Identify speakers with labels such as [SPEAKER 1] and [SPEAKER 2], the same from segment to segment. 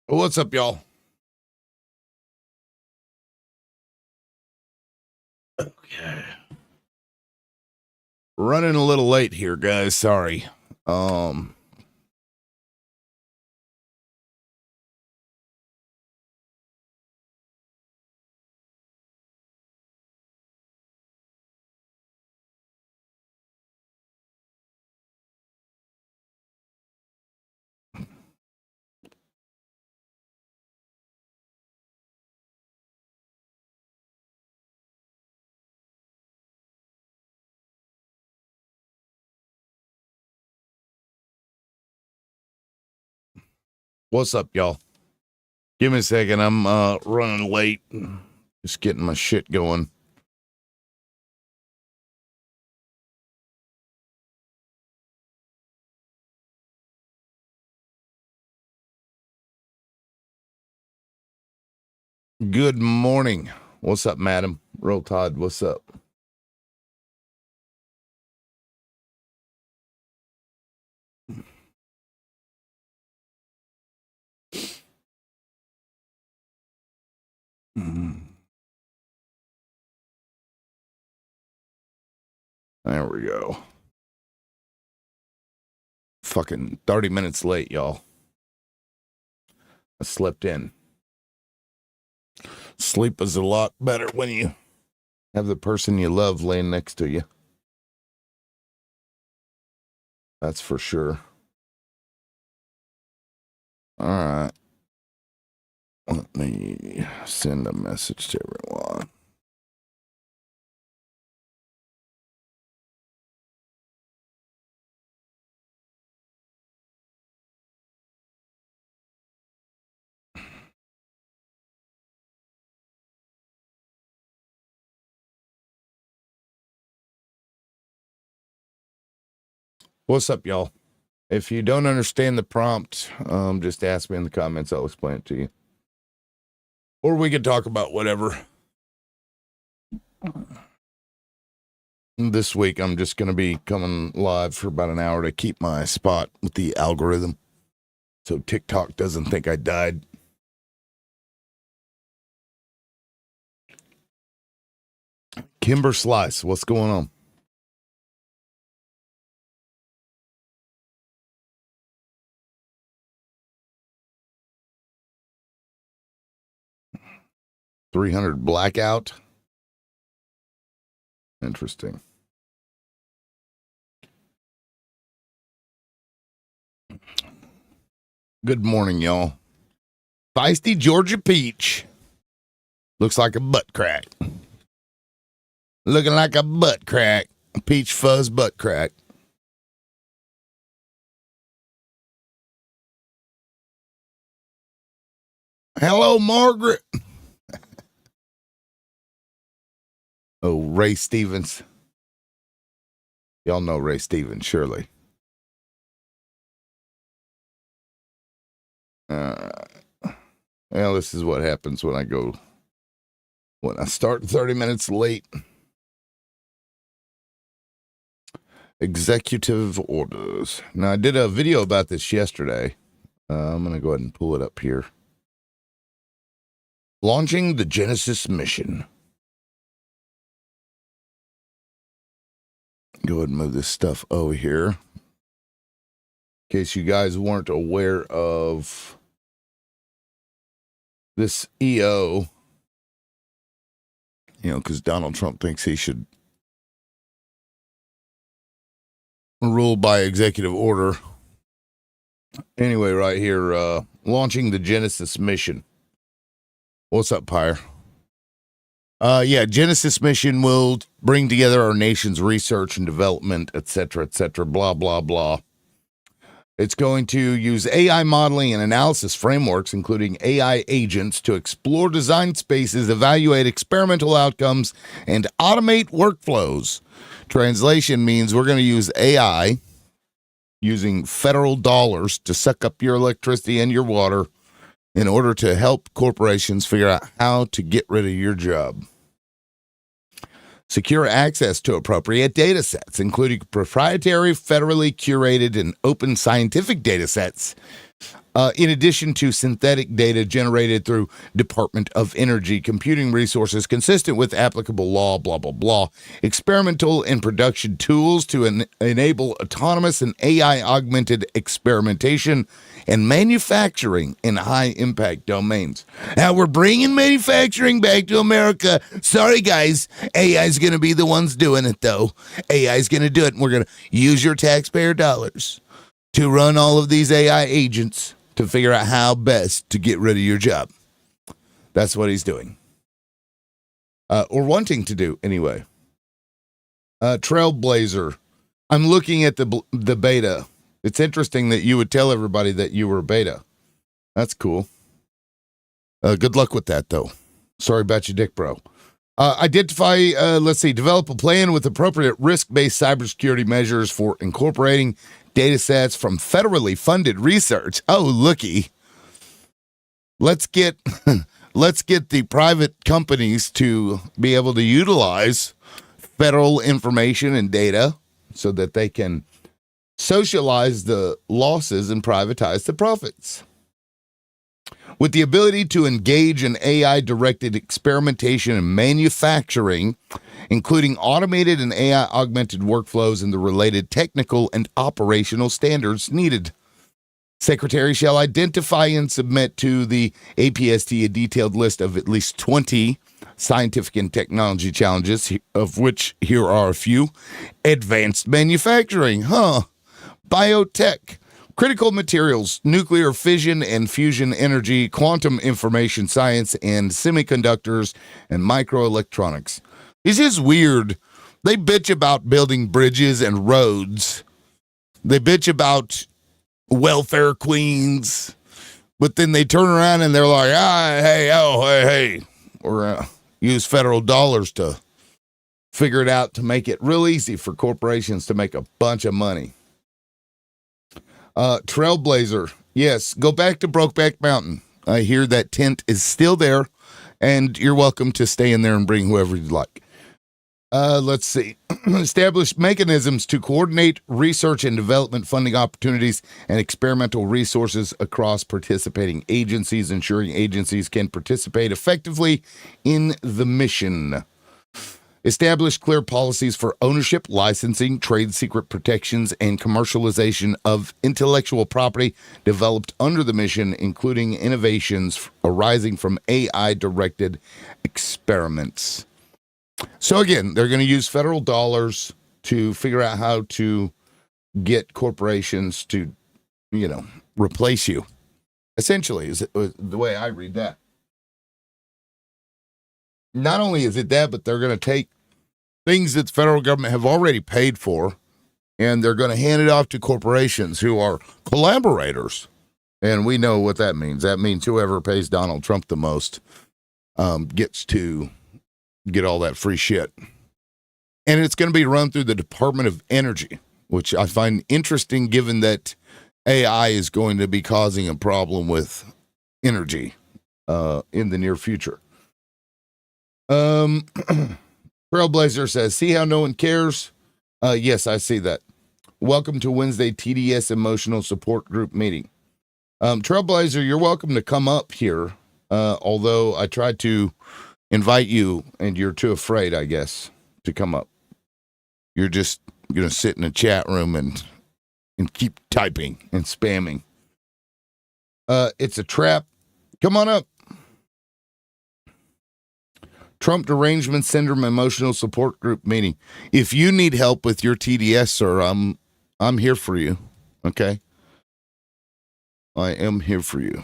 [SPEAKER 1] What's up, y'all? Okay. Running a little late here, guys. Sorry. Um what's up, y'all? Give me a second. I'm running late. Just getting my shit going. Good morning. What's up, madam? Roll Todd, what's up? There we go. Fucking 30 minutes late, y'all. I slept in. Sleep is a lot better when you have the person you love laying next to you. That's for sure. All right. Let me send a message to everyone. What's up, y'all? If you don't understand the prompt, just ask me in the comments. I'll explain it to you. Or we could talk about whatever. This week, I'm just going to be coming live for about an hour to keep my spot with the algorithm, so TikTok doesn't think I died. Kimber Slice, what's going on? $300 blackout. Interesting. Good morning, y'all. Feisty Georgia Peach. Looks like a butt crack. Looking like a butt crack. Peach fuzz butt crack. Hello, Margaret. Oh, Ray Stevens. Y'all know Ray Stevens, surely. Well, this is what happens when I start 30 minutes late. Executive orders. Now, I did a video about this yesterday. I'm going to go ahead and pull it up here. Launching the Genesis mission. Go ahead and move this stuff over here. In case you guys weren't aware of this EO, because Donald Trump thinks he should rule by executive order. Anyway, right here, launching the Genesis mission. What's up, Pyre? Genesis mission will bring together our nation's research and development, et cetera, blah, blah, blah. It's going to use AI modeling and analysis frameworks, including AI agents, to explore design spaces, evaluate experimental outcomes, and automate workflows. Translation means we're going to use AI, using federal dollars to suck up your electricity and your water in order to help corporations figure out how to get rid of your job. Secure access to appropriate data sets, including proprietary, federally curated, and open scientific data sets, in addition to synthetic data generated through Department of Energy computing resources consistent with applicable law, blah, blah, blah. Experimental and production tools to enable autonomous and AI-augmented experimentation and manufacturing in high-impact domains. Now, we're bringing manufacturing back to America. Sorry, guys. AI's going to be the ones doing it, though. AI's going to do it, and we're going to use your taxpayer dollars to run all of these AI agents to figure out how best to get rid of your job. That's what he's doing. Or wanting to do, anyway. Trailblazer. I'm looking at the beta. It's interesting that you would tell everybody that you were a beta. That's cool. Good luck with that, though. Sorry about your dick, bro. Develop a plan with appropriate risk-based cybersecurity measures for incorporating data sets from federally funded research. Oh, looky. Let's get the private companies to be able to utilize federal information and data so that they can socialize the losses and privatize the profits. With the ability to engage in AI-directed experimentation and manufacturing, including automated and AI-augmented workflows and the related technical and operational standards needed. Secretary shall identify and submit to the APST a detailed list of at least 20 scientific and technology challenges, of which here are a few. Advanced manufacturing, biotech, critical materials, nuclear fission and fusion energy, quantum information science, and semiconductors and microelectronics. It's just weird. They bitch about building bridges and roads. They bitch about welfare queens. But then they turn around and they're like, hey. Or use federal dollars to figure it out to make it real easy for corporations to make a bunch of money. Trailblazer. Yes, go back to Brokeback Mountain. I hear that tent is still there, and you're welcome to stay in there and bring whoever you'd like. Let's see. Establish mechanisms to coordinate research and development funding opportunities and experimental resources across participating agencies, ensuring agencies can participate effectively in the mission. Establish clear policies for ownership, licensing, trade secret protections, and commercialization of intellectual property developed under the mission, including innovations arising from AI-directed experiments. So again, they're going to use federal dollars to figure out how to get corporations to, replace you. Essentially, is the way I read that. Not only is it that, but they're going to take things that the federal government have already paid for, and they're going to hand it off to corporations who are collaborators. And we know what that means. That means whoever pays Donald Trump the most gets to get all that free shit. And it's going to be run through the Department of Energy, which I find interesting given that AI is going to be causing a problem with energy in the near future. Trailblazer says, see how no one cares? Yes, I see that. Welcome to Wednesday TDS Emotional Support Group meeting. Trailblazer, you're welcome to come up here, although I tried to invite you and you're too afraid, I guess, to come up. You're just going to sit in a chat room and keep typing and spamming. It's a trap. Come on up. Trump Derangement Syndrome Emotional Support Group meeting. If you need help with your TDS, sir, I'm here for you. Okay? I am here for you.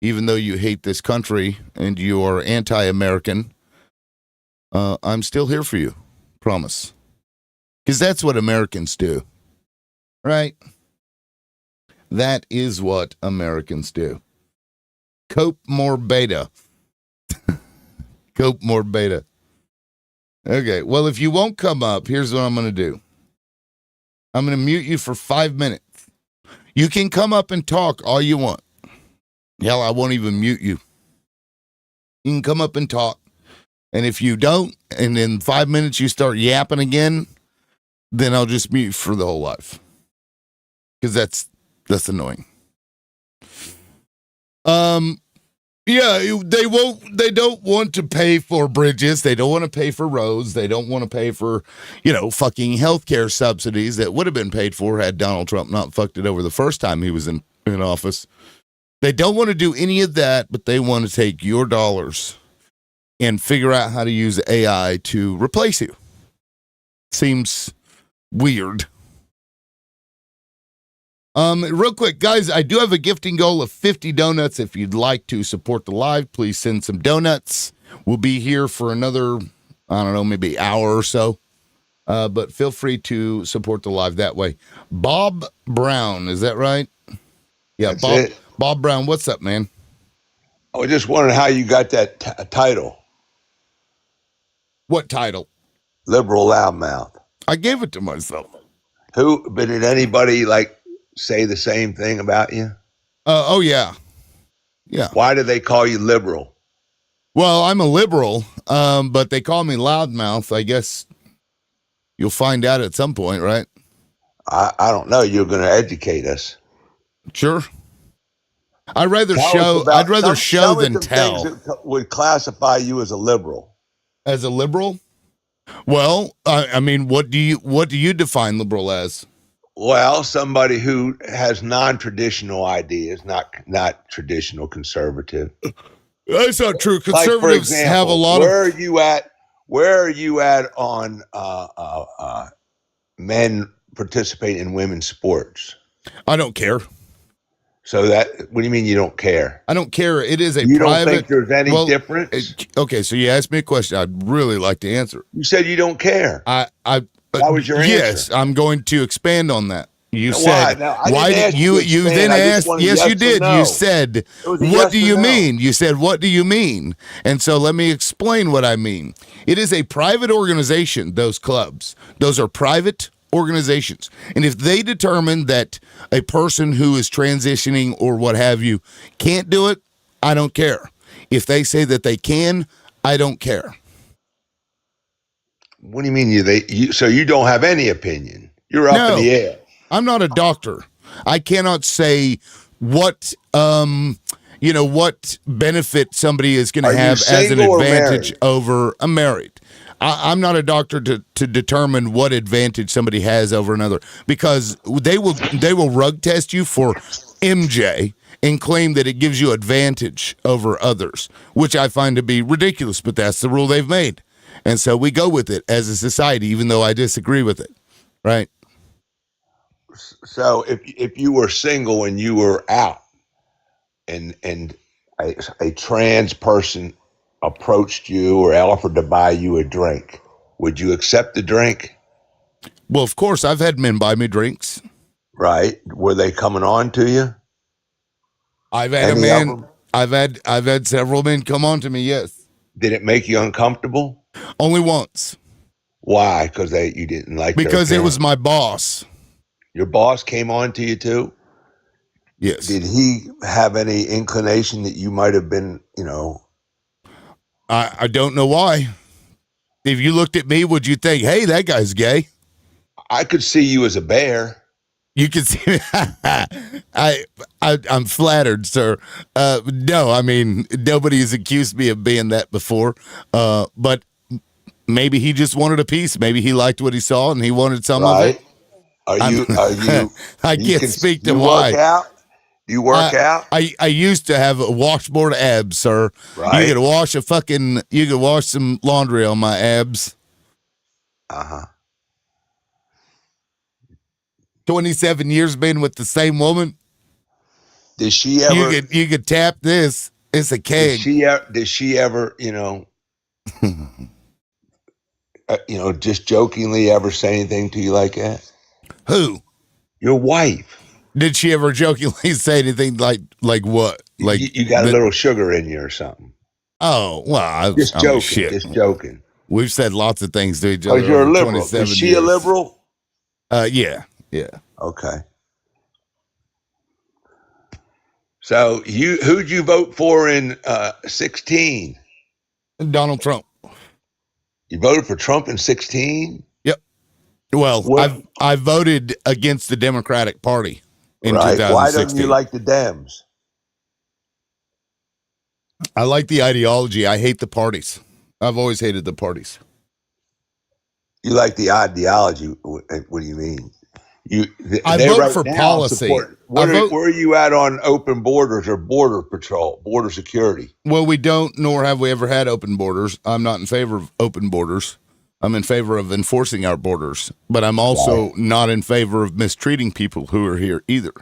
[SPEAKER 1] Even though you hate this country and you are anti-American, I'm still here for you. Promise. Because that's what Americans do. Right? That is what Americans do. Cope more beta. Cope more beta. Okay, well, if you won't come up, here's what I'm going to do. I'm going to mute you for 5 minutes. You can come up and talk all you want. Hell, I won't even mute you. You can come up and talk. And if you don't, and in 5 minutes you start yapping again, then I'll just mute you for the whole life. Because that's annoying. Yeah, they don't want to pay for bridges. They don't want to pay for roads. They don't want to pay for, fucking healthcare subsidies that would have been paid for had Donald Trump not fucked it over the first time he was in office. They don't want to do any of that, but they want to take your dollars and figure out how to use AI to replace you. Seems weird. Real quick, guys, I do have a gifting goal of 50 donuts. If you'd like to support the live, please send some donuts. We'll be here for another, I don't know, maybe hour or so. But feel free to support the live that way. Bob Brown, is that right? Yeah,
[SPEAKER 2] That's
[SPEAKER 1] Bob Brown, what's up, man?
[SPEAKER 2] I was just wondering how you got that title.
[SPEAKER 1] What title?
[SPEAKER 2] Liberal loudmouth.
[SPEAKER 1] I gave it to myself.
[SPEAKER 2] But did anybody say the same thing about you?
[SPEAKER 1] Oh, yeah. Yeah.
[SPEAKER 2] Why do they call you liberal?
[SPEAKER 1] Well, I'm a liberal, but they call me loudmouth. I guess you'll find out at some point, right?
[SPEAKER 2] I don't know. You're going to educate us.
[SPEAKER 1] Sure. I'd rather show than tell.
[SPEAKER 2] Things that would classify you as a liberal.
[SPEAKER 1] As a liberal? Well, I mean, what do you define liberal as?
[SPEAKER 2] Well, somebody who has non-traditional ideas, not traditional conservative.
[SPEAKER 1] That's not true. Conservatives
[SPEAKER 2] for example,
[SPEAKER 1] have a lot
[SPEAKER 2] Where are you at on men participating in women's sports?
[SPEAKER 1] I don't care.
[SPEAKER 2] So what do you mean you don't care?
[SPEAKER 1] I don't care. It is a
[SPEAKER 2] you
[SPEAKER 1] private.
[SPEAKER 2] You don't think there's any difference?
[SPEAKER 1] Okay, so you asked me a question I'd really like to answer.
[SPEAKER 2] You said you don't care.
[SPEAKER 1] That
[SPEAKER 2] was your answer.
[SPEAKER 1] Yes, I'm going to expand on that. You
[SPEAKER 2] now,
[SPEAKER 1] said
[SPEAKER 2] why did
[SPEAKER 1] you then asked? Yes, you did.
[SPEAKER 2] No.
[SPEAKER 1] You said, "What do you mean?" You said, "What do you mean?" And so let me explain what I mean. It is a private organization. Those clubs, those are private organizations, and if they determine that a person who is transitioning or what have you can't do it, I don't care. If they say that they can, I don't care.
[SPEAKER 2] What do you mean so you don't have any opinion? You're up in the air.
[SPEAKER 1] I'm not a doctor. I cannot say what what benefit somebody is going to have as an advantage over a married. I'm not a doctor to determine what advantage somebody has over another, because they will rug test you for MJ and claim that it gives you advantage over others, which I find to be ridiculous, but that's the rule they've made. And so we go with it as a society, even though I disagree with it. Right.
[SPEAKER 2] So if you were single and you were out and a trans person approached you or offered to buy you a drink, would you accept the drink?
[SPEAKER 1] Well, of course, I've had men buy me drinks.
[SPEAKER 2] Right. Were they coming on to you?
[SPEAKER 1] I've had several men come on to me, yes.
[SPEAKER 2] Did it make you uncomfortable?
[SPEAKER 1] Only once.
[SPEAKER 2] Why? Because you didn't like
[SPEAKER 1] because it was my boss.
[SPEAKER 2] Your boss came on to you too?
[SPEAKER 1] Yes.
[SPEAKER 2] Did he have any inclination that you might have been,
[SPEAKER 1] I don't know why. If you looked at me, would you think, hey, that guy's gay?
[SPEAKER 2] I could see you as a bear.
[SPEAKER 1] You could see I'm flattered, sir. No, I mean, nobody has accused me of being that before. But maybe he just wanted a piece. Maybe he liked what he saw and he wanted some of it.
[SPEAKER 2] Are you
[SPEAKER 1] I can't speak to why.
[SPEAKER 2] You work out?
[SPEAKER 1] I used to have a washboard abs, sir.
[SPEAKER 2] Right.
[SPEAKER 1] You could wash some laundry on my abs. 27 years been with the same woman.
[SPEAKER 2] Did she ever?
[SPEAKER 1] You could tap this. It's a keg.
[SPEAKER 2] Did she ever, just jokingly ever say anything to you like that?
[SPEAKER 1] Who?
[SPEAKER 2] Your wife.
[SPEAKER 1] Did she ever jokingly say anything like what? Like
[SPEAKER 2] you got a little sugar in you or something?
[SPEAKER 1] Oh, well,
[SPEAKER 2] just joking. Just joking.
[SPEAKER 1] We've said lots of things to each other.
[SPEAKER 2] You're a liberal. Is she a liberal?
[SPEAKER 1] Yeah.
[SPEAKER 2] Okay. So who'd you vote for in 2016?
[SPEAKER 1] Donald Trump.
[SPEAKER 2] You voted for Trump in 2016?
[SPEAKER 1] Yep. Well, I voted against the Democratic Party in 2016.
[SPEAKER 2] Why don't you like the Dems?
[SPEAKER 1] I like the ideology. I hate the parties. I've always hated the parties.
[SPEAKER 2] You like the ideology? What do you mean?
[SPEAKER 1] I
[SPEAKER 2] They
[SPEAKER 1] vote
[SPEAKER 2] right
[SPEAKER 1] for
[SPEAKER 2] now
[SPEAKER 1] policy.
[SPEAKER 2] support.
[SPEAKER 1] I vote.
[SPEAKER 2] Where are you at on open borders or border patrol, border security?
[SPEAKER 1] Well, we don't, nor have we ever had open borders. I'm not in favor of open borders. I'm in favor of enforcing our borders, but I'm also
[SPEAKER 2] Right.
[SPEAKER 1] not in favor of mistreating people who are here either.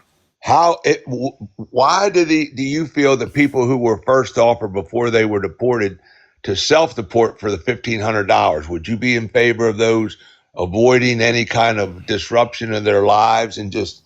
[SPEAKER 2] Why do you feel the people who were first offered before they were deported to self-deport for the $1,500, would you be in favor of those avoiding any kind of disruption of their lives and just,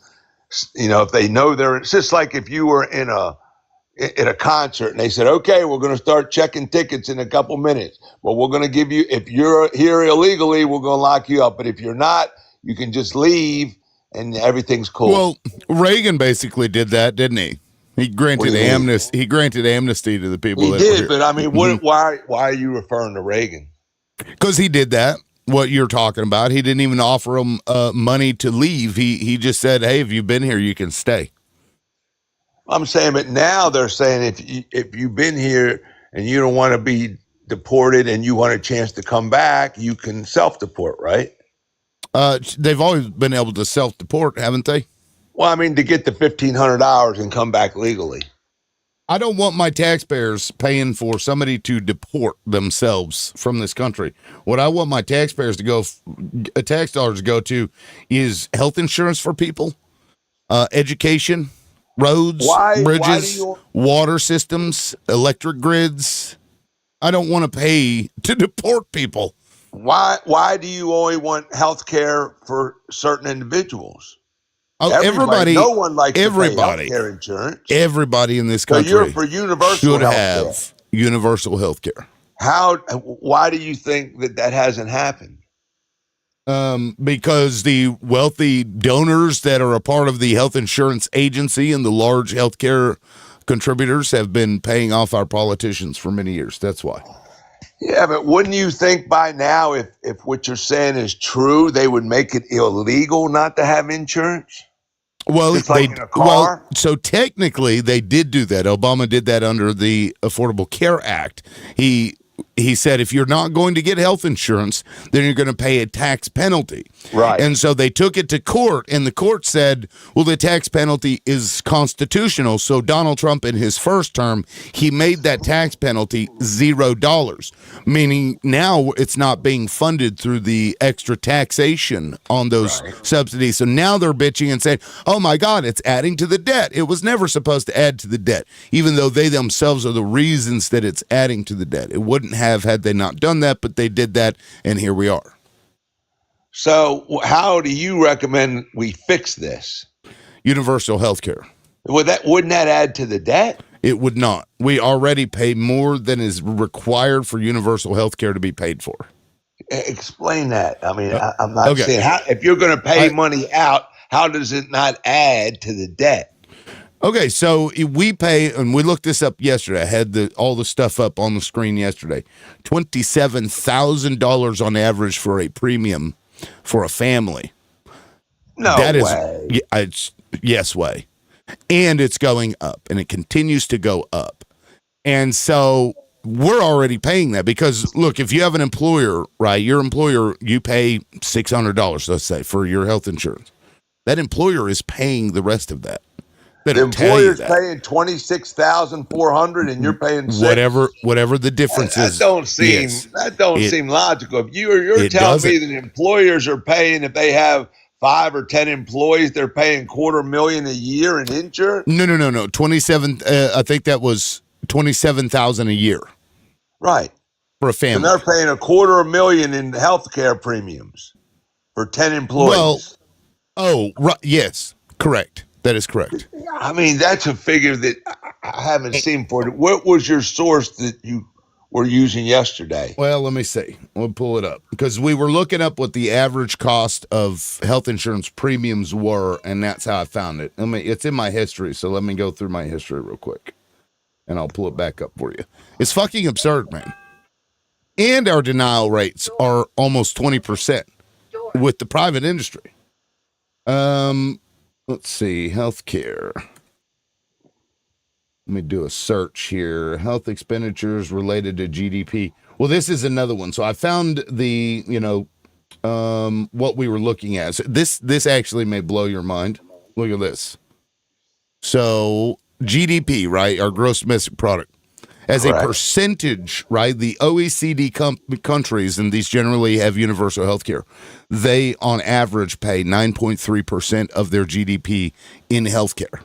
[SPEAKER 2] if they know it's just like if you were in a concert and they said, okay, we're going to start checking tickets in a couple minutes. Well, we're going to give you, if you're here illegally, we're going to lock you up. But if you're not, you can just leave and everything's cool.
[SPEAKER 1] Well, Reagan basically did that, didn't he? He
[SPEAKER 2] What do
[SPEAKER 1] granted
[SPEAKER 2] you mean?
[SPEAKER 1] amnesty. He granted amnesty to the people
[SPEAKER 2] He
[SPEAKER 1] that were
[SPEAKER 2] did,
[SPEAKER 1] here.
[SPEAKER 2] but I mean, why are you referring to Reagan?
[SPEAKER 1] Because he did that. What you're talking about, he didn't even offer them money to leave. He just said, "Hey, if you've been here, you can stay."
[SPEAKER 2] I'm saying, but now they're saying if you've been here and you don't want to be deported and you want a chance to come back, you can self-deport, right?
[SPEAKER 1] They've always been able to self-deport, haven't they?
[SPEAKER 2] Well, I mean, to get the $1,500 and come back legally.
[SPEAKER 1] I don't want my taxpayers paying for somebody to deport themselves from this country. What I want my taxpayers to go, tax dollars to go to, is health insurance for people, education, roads,
[SPEAKER 2] Why do
[SPEAKER 1] bridges,
[SPEAKER 2] you
[SPEAKER 1] water systems, electric grids. I don't want to pay to deport people.
[SPEAKER 2] why do you only want health care for certain individuals?
[SPEAKER 1] Oh,
[SPEAKER 2] No one likes to pay health
[SPEAKER 1] everybody,
[SPEAKER 2] care insurance.
[SPEAKER 1] everybody in this
[SPEAKER 2] So you're
[SPEAKER 1] country
[SPEAKER 2] for universal
[SPEAKER 1] should
[SPEAKER 2] health care.
[SPEAKER 1] have universal health care.
[SPEAKER 2] Why do you think that hasn't happened?
[SPEAKER 1] Because the wealthy donors that are a part of the health insurance agency and the large healthcare contributors have been paying off our politicians for many years. That's why.
[SPEAKER 2] Yeah, but wouldn't you think by now, if what you're saying is true, they would make it illegal not to have insurance?
[SPEAKER 1] Well,
[SPEAKER 2] Just like in a car?
[SPEAKER 1] so technically they did do that. Obama did that under the Affordable Care Act. He said if you're not going to get health insurance, then you're going to pay a tax penalty.
[SPEAKER 2] Right.
[SPEAKER 1] And so they took it to court, and the court said, well, the tax penalty is constitutional. So Donald Trump, in his first term, he made that tax penalty $0, meaning now it's not being funded through the extra taxation on those subsidies. So now they're bitching and saying, oh my God, it's adding to the debt. It was never supposed to add to the debt, even though they themselves are the reasons that it's adding to the debt. It wouldn't have had they not done that, but they did that, and here we are.
[SPEAKER 2] So how do you recommend we fix this?
[SPEAKER 1] Universal health care.
[SPEAKER 2] Wouldn't that add to the debt?
[SPEAKER 1] It would not. We already pay more than is required for universal health care to be paid for.
[SPEAKER 2] Explain that. I mean, I'm not
[SPEAKER 1] okay.
[SPEAKER 2] saying if you're going to pay money out, how does it not add to the debt?
[SPEAKER 1] Okay, so we pay, and we looked this up yesterday. I had all the stuff up on the screen yesterday. $27,000 on average for a premium for a family.
[SPEAKER 2] No way.
[SPEAKER 1] It's yes way. And it's going up, and it continues to go up. And so we're already paying that because, look, if you have an employer, right, your employer, you pay $600, let's say, for your health insurance. That employer is paying the rest of that.
[SPEAKER 2] The employer's paying $26,400 and you're paying $6,000.
[SPEAKER 1] Whatever the difference is.
[SPEAKER 2] That don't seem logical. If you're telling me that employers are paying, if they have 5 or 10 employees, they're paying $250,000 a year in insurance?
[SPEAKER 1] No. 27. I think that was 27,000 a year.
[SPEAKER 2] Right.
[SPEAKER 1] For a family.
[SPEAKER 2] And they're paying $250,000 in healthcare premiums for 10 employees.
[SPEAKER 1] Right. Yes, correct. That is correct.
[SPEAKER 2] I mean, that's a figure that I haven't seen for it. What was your source that you were using yesterday?
[SPEAKER 1] Well, let me see. We'll pull it up because we were looking up what the average cost of health insurance premiums were, and that's how I found it. It's in my history, so let me go through my history real quick, and I'll pull it back up for you. It's fucking absurd, man. And our denial rates are almost 20% with the private industry. Let's see, healthcare. Let me do a search here. Health expenditures related to GDP. Well, this is another one. So I found the, what we were looking at. So this actually may blow your mind. Look at this. So GDP, right? Our gross domestic product. As a
[SPEAKER 2] Correct.
[SPEAKER 1] percentage, right? The OECD countries, and these generally have universal health care, they on average pay 9.3% of their GDP in health care.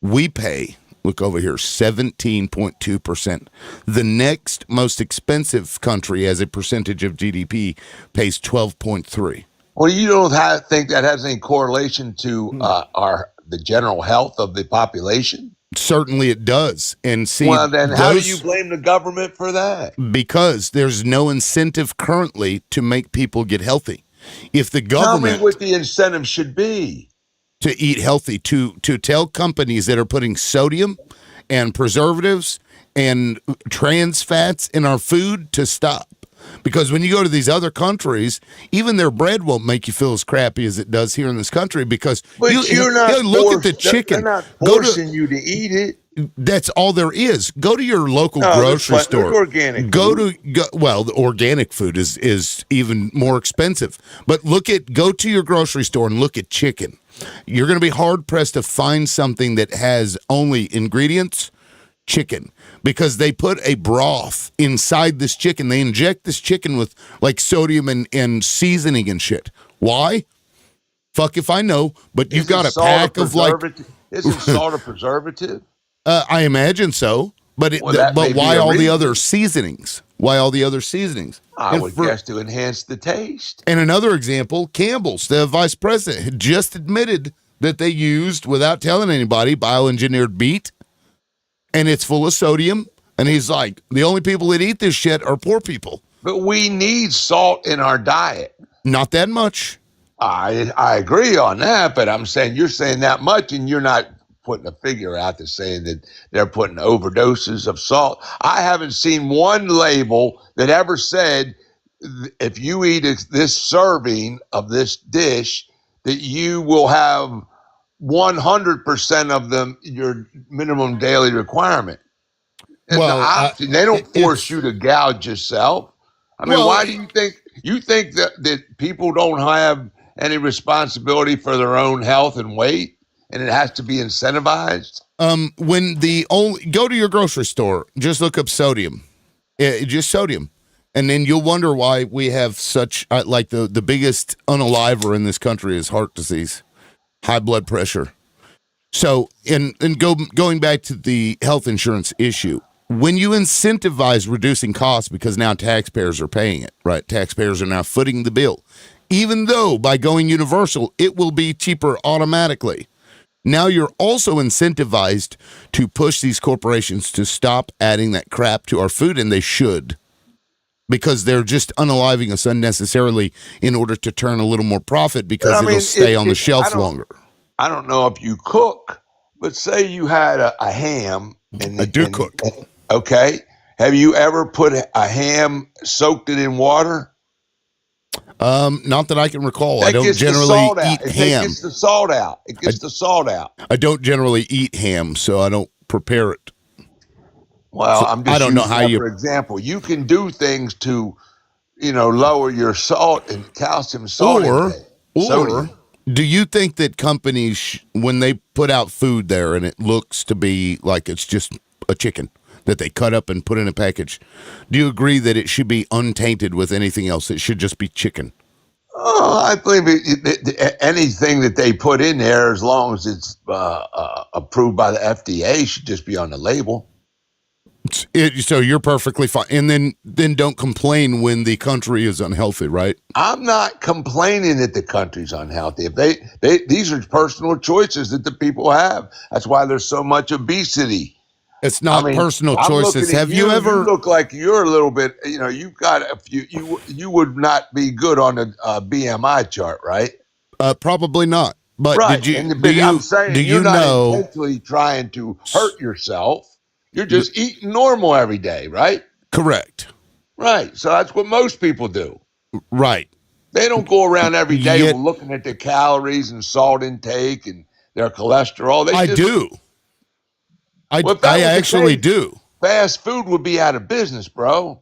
[SPEAKER 1] We pay, look over here, 17.2%. The next most expensive country as a percentage of GDP pays 12.3.
[SPEAKER 2] Well, you don't think that has any correlation to the general health of the population?
[SPEAKER 1] Certainly it does. And see,
[SPEAKER 2] Well, then how do you
[SPEAKER 1] those,
[SPEAKER 2] blame the government for that?
[SPEAKER 1] because there's no incentive currently to make people get healthy. If the
[SPEAKER 2] Tell me
[SPEAKER 1] government
[SPEAKER 2] what the incentive should be.
[SPEAKER 1] to eat healthy, to tell companies that are putting sodium and preservatives and trans fats in our food to stop. Because when you go to these other countries, even their bread won't make you feel as crappy as it does here in this country. Because
[SPEAKER 2] But you're not
[SPEAKER 1] look at the
[SPEAKER 2] forced,
[SPEAKER 1] chicken.
[SPEAKER 2] they're not
[SPEAKER 1] Go
[SPEAKER 2] forcing
[SPEAKER 1] to
[SPEAKER 2] you to eat it.
[SPEAKER 1] That's all there is. Go to your local
[SPEAKER 2] No,
[SPEAKER 1] grocery
[SPEAKER 2] there's
[SPEAKER 1] store.
[SPEAKER 2] organic
[SPEAKER 1] Go
[SPEAKER 2] food.
[SPEAKER 1] well, the organic food is even more expensive. But go to your grocery store and look at chicken. You're going to be hard pressed to find something that has only ingredients chicken, because they put a broth inside this chicken. They inject this chicken with like sodium and seasoning and shit. Why? Fuck if I know, but you've got a pack of like
[SPEAKER 2] Isn't salt a preservative?
[SPEAKER 1] I imagine so, but
[SPEAKER 2] Well, that may
[SPEAKER 1] but
[SPEAKER 2] be
[SPEAKER 1] why
[SPEAKER 2] a
[SPEAKER 1] all the
[SPEAKER 2] reason.
[SPEAKER 1] other seasonings? Why all the other seasonings?
[SPEAKER 2] I
[SPEAKER 1] And
[SPEAKER 2] would guess to enhance the taste.
[SPEAKER 1] and another example, Campbell's, the vice president, had just admitted that they used, without telling anybody, bioengineered meat, and it's full of sodium. And he's like, the only people that eat this shit are poor people.
[SPEAKER 2] But we need salt in our diet.
[SPEAKER 1] Not that much.
[SPEAKER 2] I agree on that, but I'm saying you're saying that much and you're not putting a figure out that's saying that they're putting overdoses of salt. I haven't seen one label that ever said if you eat this serving of this dish that you will have 100% of them your minimum daily requirement. It's an
[SPEAKER 1] Well,
[SPEAKER 2] option. They don't force
[SPEAKER 1] it's
[SPEAKER 2] you to gouge yourself. I mean,
[SPEAKER 1] well,
[SPEAKER 2] why do you think that people don't have any responsibility for their own health and weight, and it has to be incentivized?
[SPEAKER 1] when the only go to your grocery store, just look up sodium, just sodium, and then you'll wonder why we have such like the biggest unaliver in this country is heart disease, high blood pressure. So, going back to the health insurance issue, when you incentivize reducing costs because now taxpayers are paying it, right? Taxpayers are now footing the bill, even though by going universal it will be cheaper automatically. Now you're also incentivized to push these corporations to stop adding that crap to our food, and they should, because they're just unaliving us unnecessarily in order to turn a little more profit because
[SPEAKER 2] I mean,
[SPEAKER 1] it'll stay on the shelf longer.
[SPEAKER 2] I don't know if you cook, but say you had a ham
[SPEAKER 1] I do cook.
[SPEAKER 2] Okay, have you ever put a ham, soaked it in water?
[SPEAKER 1] Not that I can recall.
[SPEAKER 2] That
[SPEAKER 1] I don't
[SPEAKER 2] gets the
[SPEAKER 1] generally
[SPEAKER 2] salt out.
[SPEAKER 1] eat ham.
[SPEAKER 2] It gets the salt out. It gets the salt out.
[SPEAKER 1] I don't generally eat ham, so I don't prepare it.
[SPEAKER 2] Well,
[SPEAKER 1] So
[SPEAKER 2] I'm just
[SPEAKER 1] I don't know
[SPEAKER 2] using
[SPEAKER 1] how
[SPEAKER 2] that
[SPEAKER 1] you.
[SPEAKER 2] for example. You can do things to, lower your salt and calcium salt intake,
[SPEAKER 1] Or
[SPEAKER 2] sodium.
[SPEAKER 1] do you think that companies, when they put out food there and it looks to be like it's just a chicken that they cut up and put in a package, do you agree that it should be untainted with anything else? It should just be chicken.
[SPEAKER 2] Oh, I believe anything that they put in there, as long as it's approved by the FDA, should just be on the label.
[SPEAKER 1] So you're perfectly fine, and then don't complain when the country is unhealthy, right?
[SPEAKER 2] I'm not complaining that the country's unhealthy. If these are personal choices that the people have. That's why there's so much obesity.
[SPEAKER 1] It's
[SPEAKER 2] I
[SPEAKER 1] not
[SPEAKER 2] mean,
[SPEAKER 1] personal
[SPEAKER 2] I'm
[SPEAKER 1] choices.
[SPEAKER 2] looking at
[SPEAKER 1] Have
[SPEAKER 2] you.
[SPEAKER 1] you
[SPEAKER 2] You
[SPEAKER 1] ever?
[SPEAKER 2] look like you're a little bit. You've got a few. You would not be good on a BMI chart, right?
[SPEAKER 1] Probably not. But
[SPEAKER 2] Right.
[SPEAKER 1] did you?
[SPEAKER 2] And
[SPEAKER 1] Do
[SPEAKER 2] I'm
[SPEAKER 1] you? Do
[SPEAKER 2] saying you're
[SPEAKER 1] you
[SPEAKER 2] not
[SPEAKER 1] know?
[SPEAKER 2] intentionally trying to hurt yourself. You're just eating normal every day, right?
[SPEAKER 1] Correct.
[SPEAKER 2] Right. So that's what most people do.
[SPEAKER 1] Right.
[SPEAKER 2] They don't go around every day
[SPEAKER 1] Yet
[SPEAKER 2] looking at their calories and salt intake and their cholesterol.
[SPEAKER 1] I do.
[SPEAKER 2] Well, if
[SPEAKER 1] I
[SPEAKER 2] that was the
[SPEAKER 1] actually
[SPEAKER 2] case,
[SPEAKER 1] do.
[SPEAKER 2] fast food would be out of business, bro.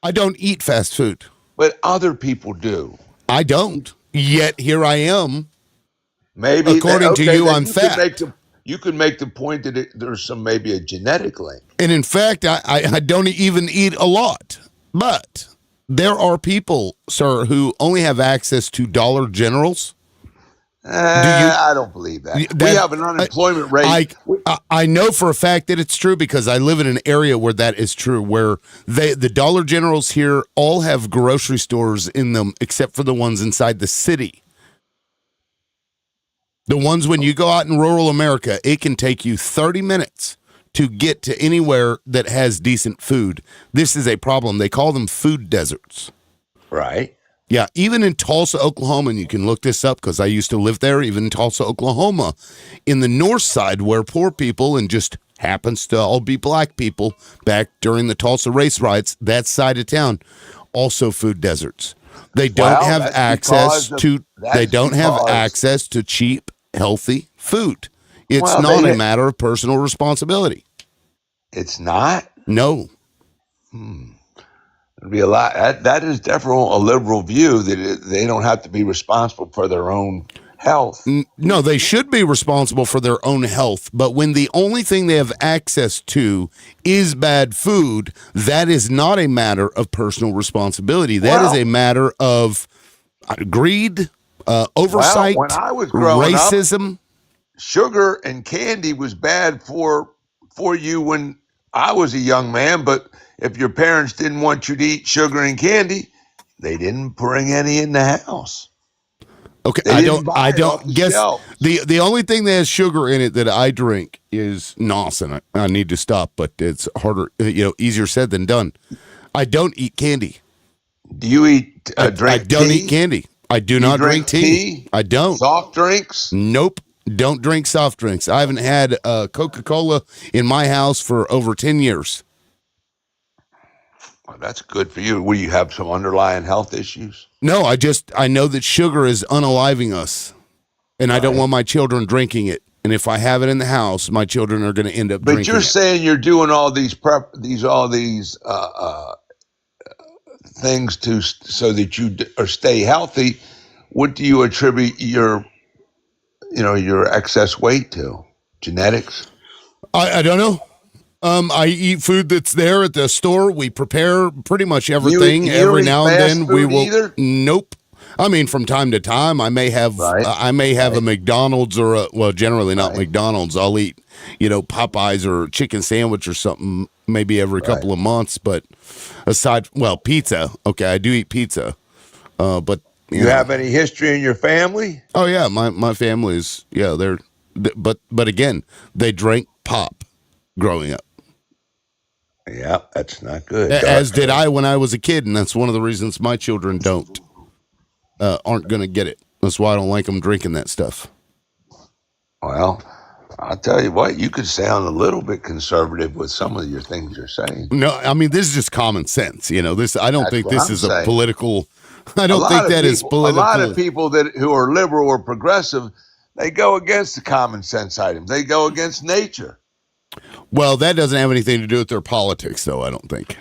[SPEAKER 1] I don't eat fast food.
[SPEAKER 2] But other people do.
[SPEAKER 1] I don't. Yet here I am.
[SPEAKER 2] Maybe
[SPEAKER 1] According to
[SPEAKER 2] okay,
[SPEAKER 1] you,
[SPEAKER 2] then
[SPEAKER 1] I'm fat.
[SPEAKER 2] you could make the point that there's some maybe a genetic link.
[SPEAKER 1] And in fact, I don't even eat a lot. But there are people, sir, who only have access to Dollar Generals. Do you
[SPEAKER 2] I don't believe that. We
[SPEAKER 1] that
[SPEAKER 2] have an unemployment rate.
[SPEAKER 1] I know for a fact that it's true because I live in an area where that is true, where the Dollar Generals here all have grocery stores in them, except for the ones inside the city. The ones when you go out in rural America, it can take you 30 minutes to get to anywhere that has decent food. This is a problem. They call them food deserts.
[SPEAKER 2] Right.
[SPEAKER 1] Yeah, even in Tulsa, Oklahoma, and you can look this up because I used to live there, even in Tulsa, Oklahoma, in the north side where poor people and just happens to all be black people back during the Tulsa race riots, that side of town, also food deserts. They don't have access to cheap, healthy food. It's not a matter of personal responsibility.
[SPEAKER 2] It's not?
[SPEAKER 1] No.
[SPEAKER 2] It'd be a lot. That is definitely a liberal view that they don't have to be responsible for their own health.
[SPEAKER 1] No, they should be responsible for their own health. But when the only thing they have access to is bad food, that is not a matter of personal responsibility. That is a matter of greed, oversight,
[SPEAKER 2] when I was growing
[SPEAKER 1] racism.
[SPEAKER 2] Up, sugar and candy was bad for you when I was a young man. But if your parents didn't want you to eat sugar and candy, they didn't bring any in the house.
[SPEAKER 1] Okay, I don't guess the only thing that has sugar in it that I drink is NOS, and I need to stop, but it's harder, easier said than done. I don't eat candy.
[SPEAKER 2] Do you eat drink
[SPEAKER 1] I don't
[SPEAKER 2] tea?
[SPEAKER 1] eat candy. I do not drink tea. I don't.
[SPEAKER 2] Soft drinks?
[SPEAKER 1] Nope. Don't drink soft drinks. I haven't had Coca-Cola in my house for over 10 years.
[SPEAKER 2] Well, that's good for you. Will you have some underlying health issues?
[SPEAKER 1] No, I know that sugar is unaliving us, and I don't want my children drinking it. And if I have it in the house, my children are going to end up drinking it.
[SPEAKER 2] But you're saying you're doing all these things so that you stay healthy. What do you attribute your excess weight to? Genetics?
[SPEAKER 1] I don't know. I eat food that's there at the store. We prepare pretty much everything. Every now and then we will.
[SPEAKER 2] Either?
[SPEAKER 1] Nope. I mean, from time to time, I may have a McDonald's or generally not McDonald's. I'll eat, Popeyes or chicken sandwich or something maybe every couple of months. But pizza. Okay, I do eat pizza. But
[SPEAKER 2] you have any history in your family?
[SPEAKER 1] Oh yeah, my family's but again, they drank pop growing up.
[SPEAKER 2] Yeah, that's not good.
[SPEAKER 1] As did I when I was a kid, and that's one of the reasons my children aren't going to get it. That's why I don't like them drinking that stuff.
[SPEAKER 2] Well, I'll tell you what, you could sound a little bit conservative with some of your things you're saying.
[SPEAKER 1] No, I mean, this is just common sense. This I don't think this is a political. I don't think that is political.
[SPEAKER 2] A lot of people who are liberal or progressive, they go against the common sense items. They go against nature.
[SPEAKER 1] Well, that doesn't have anything to do with their politics, though, I don't think.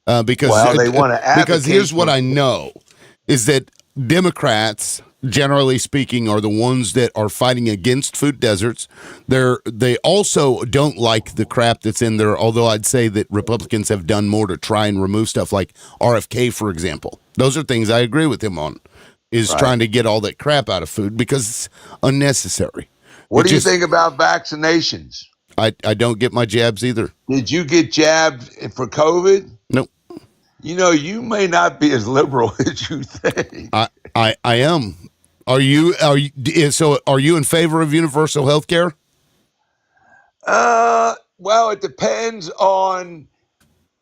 [SPEAKER 1] Because
[SPEAKER 2] they want to advocate.
[SPEAKER 1] Because here's what I know, is that Democrats, generally speaking, are the ones that are fighting against food deserts. They also don't like the crap that's in there, although I'd say that Republicans have done more to try and remove stuff like RFK, for example. Those are things I agree with him on, is trying to get all that crap out of food because it's unnecessary.
[SPEAKER 2] What do you think about vaccinations?
[SPEAKER 1] I don't get my jabs either.
[SPEAKER 2] Did you get jabbed for COVID?
[SPEAKER 1] Nope.
[SPEAKER 2] You may not be as liberal as you think.
[SPEAKER 1] I am. Are you in favor of universal health care?
[SPEAKER 2] Well, it depends on.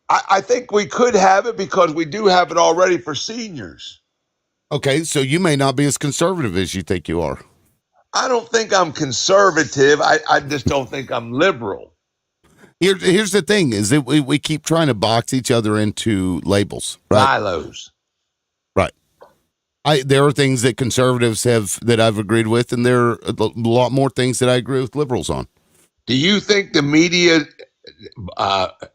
[SPEAKER 2] I think we could have it because we do have it already for seniors.
[SPEAKER 1] Okay, so you may not be as conservative as you think you are.
[SPEAKER 2] I don't think I'm conservative. I just don't think I'm liberal.
[SPEAKER 1] Here's the thing: is that we keep trying to box each other into labels, right?
[SPEAKER 2] Silos.
[SPEAKER 1] Right. There are things that conservatives have that I've agreed with, and there are a lot more things that I agree with liberals on.
[SPEAKER 2] Do you think the media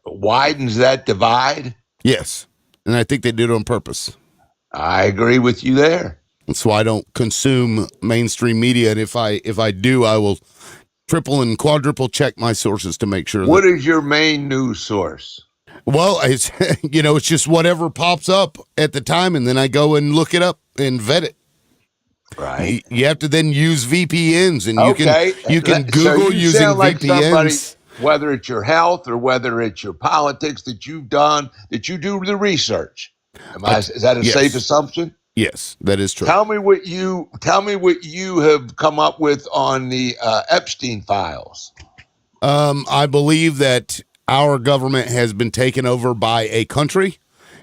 [SPEAKER 2] widens that divide.
[SPEAKER 1] Yes. And I think they did it on purpose.
[SPEAKER 2] I agree with you there.
[SPEAKER 1] That's why I don't consume mainstream media. And if I do, I will triple and quadruple check my sources to make sure that.
[SPEAKER 2] What is your main news source?
[SPEAKER 1] Well, it's it's just whatever pops up at the time, and then I go and look it up and vet it.
[SPEAKER 2] Right.
[SPEAKER 1] You have to then use VPNs, and
[SPEAKER 2] Okay.
[SPEAKER 1] you can
[SPEAKER 2] So
[SPEAKER 1] Google
[SPEAKER 2] you
[SPEAKER 1] using
[SPEAKER 2] sound like somebody,
[SPEAKER 1] VPNs.
[SPEAKER 2] whether it's your health or whether it's your politics that you've done, that you do the research. Is that a safe
[SPEAKER 1] Yes,
[SPEAKER 2] assumption?
[SPEAKER 1] yes, that is true.
[SPEAKER 2] Tell me what you have come up with on the Epstein files.
[SPEAKER 1] I believe that our government has been taken over by a country,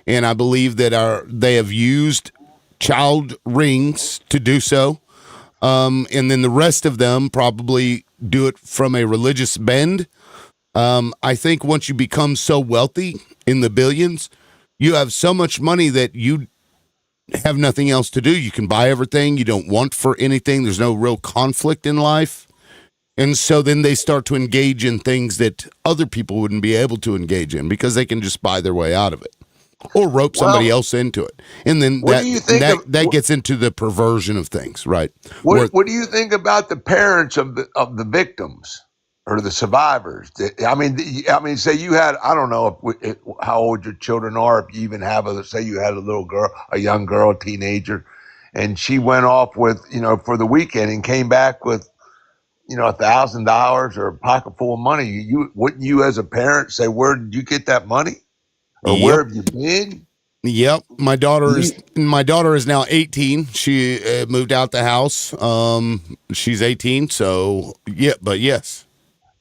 [SPEAKER 1] and I believe that they have used child rings to do so. And then the rest of them probably do it from a religious bend. I think once you become so wealthy in the billions, you have so much money that you have nothing else to do. You can buy everything you don't want for anything. There's no real conflict in life. And so then they start to engage in things that other people wouldn't be able to engage in because they can just buy their way out of it or rope somebody else into it. And then
[SPEAKER 2] what do you think
[SPEAKER 1] that gets into the perversion of things, right?
[SPEAKER 2] What do you think about the parents of the victims or the survivors? I mean, say you had, I don't know how old your children are. If you even have say you had a little girl, a young girl, a teenager, and she went off with for the weekend and came back with $1,000 or a pocket full of money. Wouldn't you as a parent say, where did you get that money, or
[SPEAKER 1] Yep.
[SPEAKER 2] where have you been?
[SPEAKER 1] Yep, my daughter is now 18. She moved out the house. She's 18, so yeah, but yes.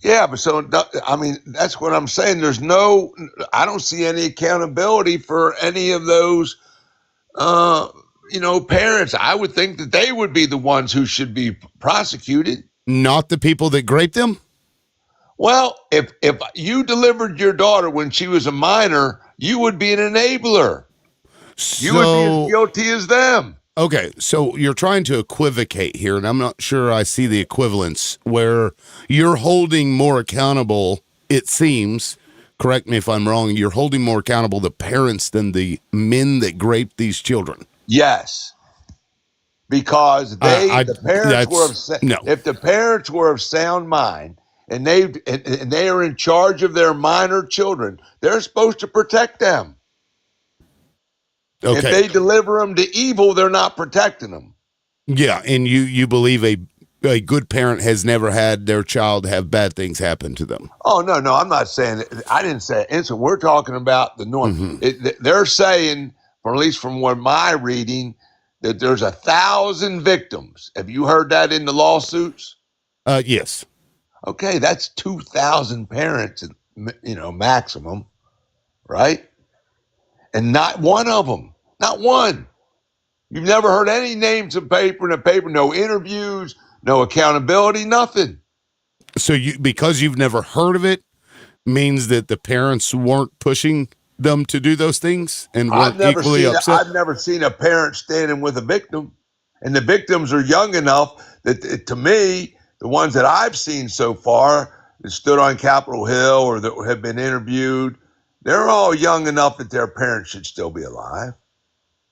[SPEAKER 2] Yeah, but so I mean, that's what I'm saying. I don't see any accountability for any of those, parents. I would think that they would be the ones who should be prosecuted.
[SPEAKER 1] Not the people that grape them.
[SPEAKER 2] Well, if you delivered your daughter when she was a minor, you would be an enabler. You would be as guilty as them.
[SPEAKER 1] Okay, so you're trying to equivocate here, and I'm not sure I see the equivalence where you're holding more accountable, it seems, correct me if I'm wrong, you're holding more accountable the parents than the men that grape these children.
[SPEAKER 2] Yes. Because the parents were
[SPEAKER 1] no.
[SPEAKER 2] If the parents were of sound mind and they are in charge of their minor children, they're supposed to protect them.
[SPEAKER 1] Okay.
[SPEAKER 2] If they deliver them to evil, they're not protecting them.
[SPEAKER 1] Yeah, and you believe a good parent has never had their child have bad things happen to them.
[SPEAKER 2] Oh, no, I'm not saying – I didn't say instant. We're talking about the norm. Mm-hmm. They're saying, or at least from what my reading, that there's 1,000 victims. Have you heard that in the lawsuits?
[SPEAKER 1] Yes.
[SPEAKER 2] Okay, that's 2,000 parents, maximum, right? And not one of them, not one. You've never heard any names in the paper, no interviews, no accountability, nothing.
[SPEAKER 1] So because you've never heard of it, means that the parents weren't pushing them to do those things and weren't equally upset?
[SPEAKER 2] I've never seen a parent standing with a victim, and the victims are young enough that, to me, the ones that I've seen so far that stood on Capitol Hill or that have been interviewed, they're all young enough that their parents should still be alive.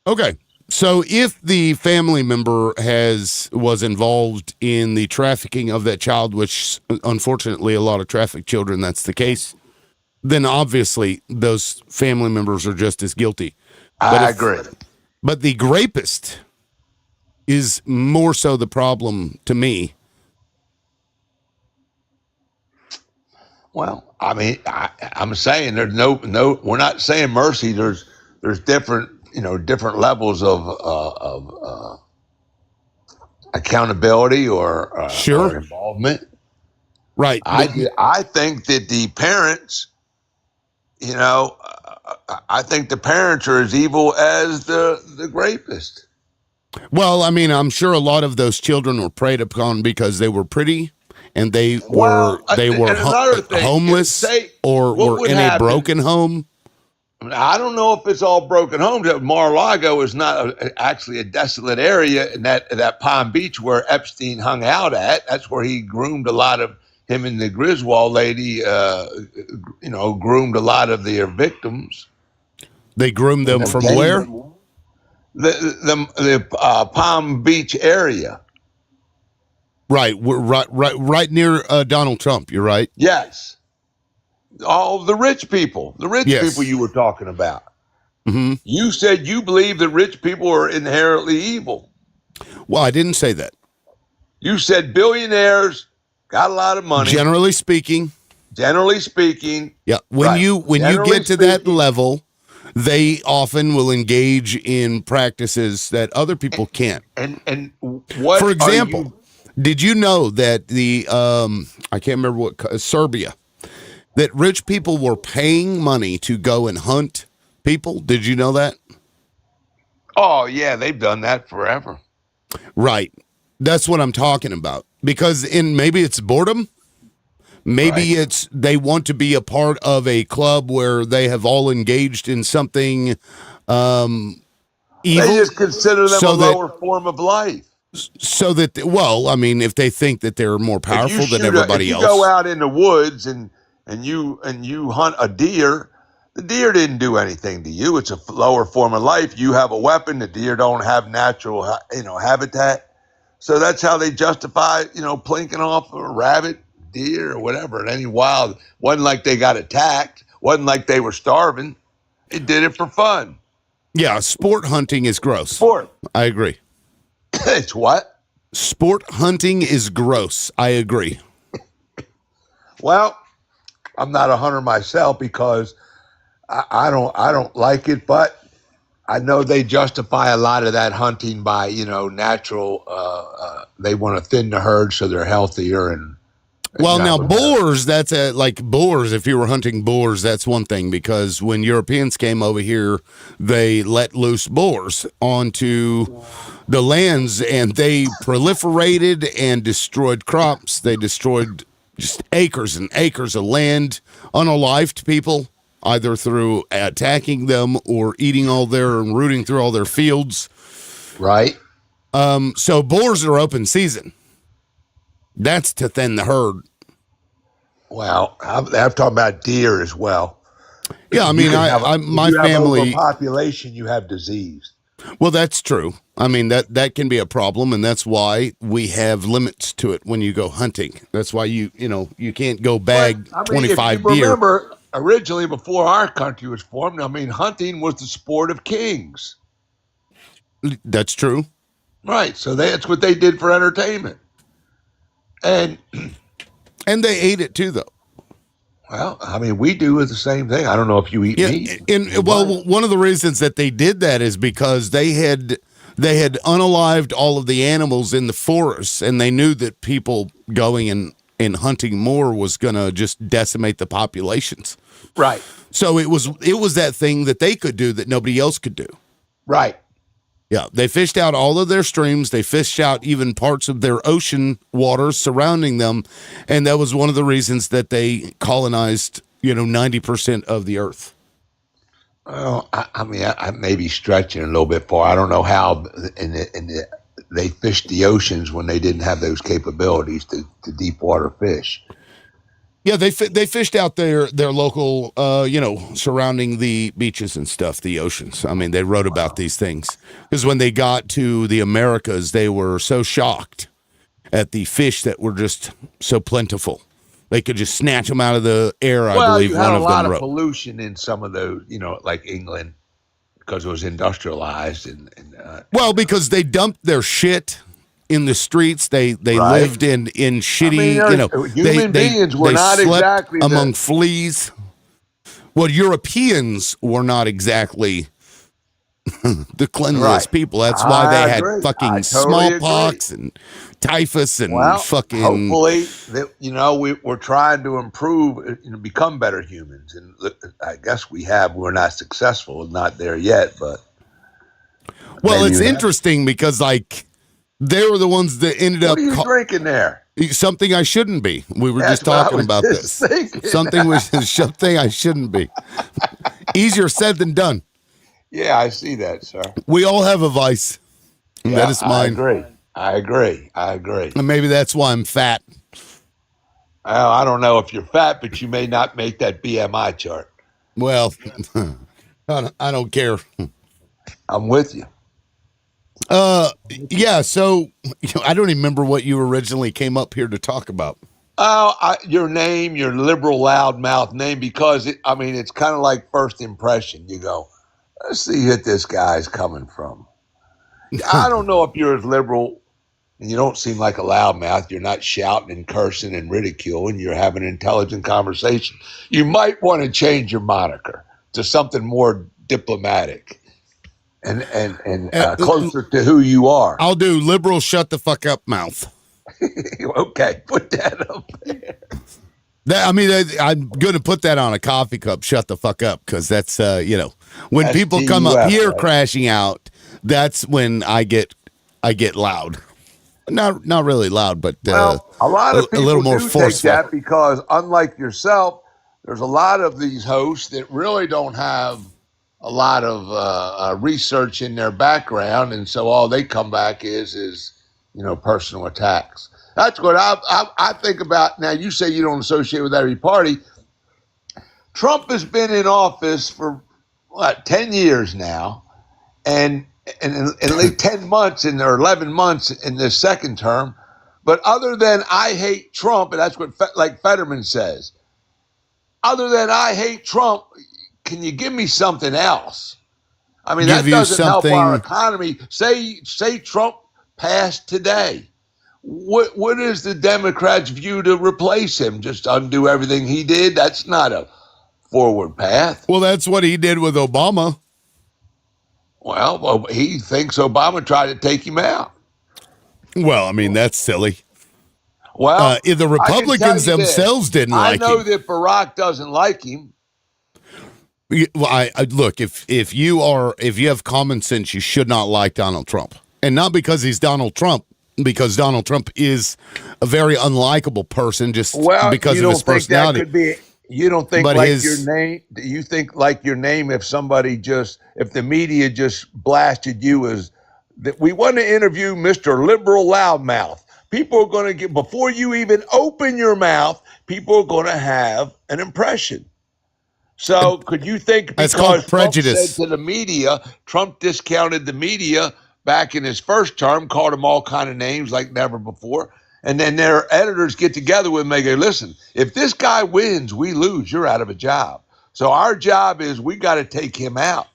[SPEAKER 1] Okay. So if the family member was involved in the trafficking of that child, which unfortunately a lot of trafficked children, that's the case, then obviously those family members are just as guilty.
[SPEAKER 2] I agree.
[SPEAKER 1] But the rapist is more so the problem to me.
[SPEAKER 2] Well, I mean, I'm saying there's no. We're not saying mercy. There's different different levels of accountability or involvement.
[SPEAKER 1] Right.
[SPEAKER 2] I think that the parents, I think the parents are as evil as the rapist.
[SPEAKER 1] Well, I mean, I'm sure a lot of those children were preyed upon because they were pretty and they were homeless or were in a broken home.
[SPEAKER 2] I don't know if it's all broken homes. Mar-a-Lago is not actually a desolate area, and that Palm Beach where Epstein hung out at, that's where he groomed a lot of him and the Griswold lady, groomed a lot of their victims.
[SPEAKER 1] They groomed them from where?
[SPEAKER 2] The Palm Beach area.
[SPEAKER 1] Right, right near Donald Trump. You're right.
[SPEAKER 2] Yes. All the rich people,
[SPEAKER 1] Yes.
[SPEAKER 2] people you were talking about.
[SPEAKER 1] Mm-hmm.
[SPEAKER 2] You said you believe that rich people are inherently evil.
[SPEAKER 1] Well, I didn't say that.
[SPEAKER 2] You said billionaires got a lot of money.
[SPEAKER 1] Generally speaking. Yeah. When
[SPEAKER 2] right.
[SPEAKER 1] you get to that level, they often will engage in practices that other people can't.
[SPEAKER 2] And what?
[SPEAKER 1] For example, did you know that the I can't remember what Serbia, that rich people were paying money to go and hunt people? Did you know that?
[SPEAKER 2] Oh yeah, they've done that forever.
[SPEAKER 1] Right. That's what I'm talking about. Because maybe it's boredom. Maybe it's they want to be a part of a club where they have all engaged in something evil.
[SPEAKER 2] They just consider them a lower form of life.
[SPEAKER 1] So that, well, I mean, if they think that they're more powerful than everybody else.
[SPEAKER 2] If you go out in the woods and you hunt a deer, the deer didn't do anything to you. It's a lower form of life. You have a weapon. The deer don't have natural, habitat. So that's how they justify, plinking off a rabbit, deer, or whatever. And any wild, wasn't like they got attacked. Wasn't like they were starving. They did it for fun.
[SPEAKER 1] Yeah, sport hunting is gross.
[SPEAKER 2] Sport.
[SPEAKER 1] I agree.
[SPEAKER 2] It's what?
[SPEAKER 1] Sport hunting is gross. I agree.
[SPEAKER 2] Well, I'm not a hunter myself because I don't like it, but I know they justify a lot of that hunting by, natural. They want to thin the herd so they're healthier. And
[SPEAKER 1] well, now boars, that's like boars. If you were hunting boars, that's one thing, because when Europeans came over here, they let loose boars onto the lands and they proliferated and destroyed crops. They destroyed just acres and acres of land, unalived people, either through attacking them or eating all their and rooting through all their fields.
[SPEAKER 2] Right.
[SPEAKER 1] So boars are open season. That's to thin the herd.
[SPEAKER 2] Well, I'm talking about deer as well.
[SPEAKER 1] Yeah, I mean, my family
[SPEAKER 2] population, you have disease.
[SPEAKER 1] Well, that's true. I mean, that can be a problem, and that's why we have limits to it when you go hunting. That's why you can't go bag 25 deer.
[SPEAKER 2] Remember, originally before our country was formed, I mean, hunting was the sport of kings.
[SPEAKER 1] That's true.
[SPEAKER 2] Right. So that's what they did for entertainment. And
[SPEAKER 1] they ate it too, though.
[SPEAKER 2] Well, I mean, we do the same thing. I don't know if you eat meat.
[SPEAKER 1] One of the reasons that they did that is because they had unalived all of the animals in the forests, and they knew that people going and hunting more was going to just decimate the populations.
[SPEAKER 2] Right.
[SPEAKER 1] So it was that thing that they could do that nobody else could do.
[SPEAKER 2] Right.
[SPEAKER 1] Yeah, they fished out all of their streams. They fished out even parts of their ocean waters surrounding them, and that was one of the reasons that they colonized, 90% of the earth.
[SPEAKER 2] Well, I mean, I may be stretching a little bit far. I don't know how they fished the oceans when they didn't have those capabilities to deep water fish.
[SPEAKER 1] Yeah, they fished out their local, surrounding the beaches and stuff, the oceans. I mean, they wrote about these things because when they got to the Americas, they were so shocked at the fish that were just so plentiful. They could just snatch them out of the air. I believe one of them wrote. Well, you had a lot of
[SPEAKER 2] pollution in some of those, like England, because it was industrialized
[SPEAKER 1] well, because they dumped their shit in the streets. They lived in shitty,
[SPEAKER 2] human beings were not exactly
[SPEAKER 1] among fleas. Well, Europeans were not exactly the cleanliest people. That's why they had fucking smallpox and typhus and fucking.
[SPEAKER 2] Hopefully, we're trying to improve, become better humans, and I guess we have. We're not successful, not there yet, but.
[SPEAKER 1] Well, it's interesting because they were the ones that ended up.
[SPEAKER 2] What are you drinking there?
[SPEAKER 1] Something I shouldn't be. We were just talking about this. Something I shouldn't be. Easier said than done.
[SPEAKER 2] Yeah, I see that, sir.
[SPEAKER 1] We all have a vice. And that is mine.
[SPEAKER 2] I agree.
[SPEAKER 1] And maybe that's why I'm fat.
[SPEAKER 2] Well, I don't know if you're fat, but you may not make that BMI chart.
[SPEAKER 1] Well, I don't care.
[SPEAKER 2] I'm with you.
[SPEAKER 1] Uh, yeah. So I don't even remember what you originally came up here to talk about.
[SPEAKER 2] Oh, your name, your liberal loudmouth name, because it's kind of like first impression. You go, let's see what this guy's coming from. I don't know if you're as liberal, and you don't seem like a loudmouth. You're not shouting and cursing and ridiculing. You're having an intelligent conversation. You might want to change your moniker to something more diplomatic and closer to who you are.
[SPEAKER 1] I'll do liberal shut the fuck up mouth.
[SPEAKER 2] Okay, put that up there.
[SPEAKER 1] I'm going to put that on a coffee cup. Shut the fuck up, because that's when
[SPEAKER 2] That's
[SPEAKER 1] people come up
[SPEAKER 2] TUF,
[SPEAKER 1] here
[SPEAKER 2] right?
[SPEAKER 1] crashing out, that's when I get loud. Not really loud, but
[SPEAKER 2] Well, a lot of
[SPEAKER 1] a little
[SPEAKER 2] people
[SPEAKER 1] more
[SPEAKER 2] do take
[SPEAKER 1] forceful.
[SPEAKER 2] that because, unlike yourself, there's a lot of these hosts that really don't have a lot of research in their background, and so all they come back is personal attacks. That's what I think about. Now, you say you don't associate with every party. Trump has been in office for 10 years now, and at least 10 months or 11 months in this second term. But other than I hate Trump, and that's what like Fetterman says, other than I hate Trump, can you give me something else? I mean,
[SPEAKER 1] Give
[SPEAKER 2] that
[SPEAKER 1] you
[SPEAKER 2] doesn't help our
[SPEAKER 1] something.
[SPEAKER 2] economy. Say Trump passed today. What is the Democrats' view to replace him? Just undo everything he did? That's not a forward path.
[SPEAKER 1] Well, that's what he did with Obama.
[SPEAKER 2] Well, he thinks Obama tried to take him out.
[SPEAKER 1] Well, I mean, that's silly.
[SPEAKER 2] Well,
[SPEAKER 1] The
[SPEAKER 2] I can tell
[SPEAKER 1] Republicans
[SPEAKER 2] you this.
[SPEAKER 1] themselves didn't
[SPEAKER 2] I
[SPEAKER 1] like
[SPEAKER 2] know
[SPEAKER 1] him.
[SPEAKER 2] that Barack doesn't like him.
[SPEAKER 1] Well, I look, if you have common sense, you should not like Donald Trump, and not because he's Donald Trump, because Donald Trump is a very unlikable person, just
[SPEAKER 2] Well,
[SPEAKER 1] because
[SPEAKER 2] you
[SPEAKER 1] of his
[SPEAKER 2] don't think that
[SPEAKER 1] personality.
[SPEAKER 2] could be, you don't think
[SPEAKER 1] But
[SPEAKER 2] like your
[SPEAKER 1] his
[SPEAKER 2] name, you think like your name if if the media just blasted you as that we want to interview Mr. Liberal Loudmouth. People are going to get, before you even open your mouth, people are going to have an impression. So could you think
[SPEAKER 1] That's called
[SPEAKER 2] because Trump said
[SPEAKER 1] prejudice.
[SPEAKER 2] to the media, Trump discounted the media back in his first term, called them all kind of names like never before. And then their editors get together with him and they go, listen, if this guy wins, we lose, you're out of a job. So our job is we got to take him out.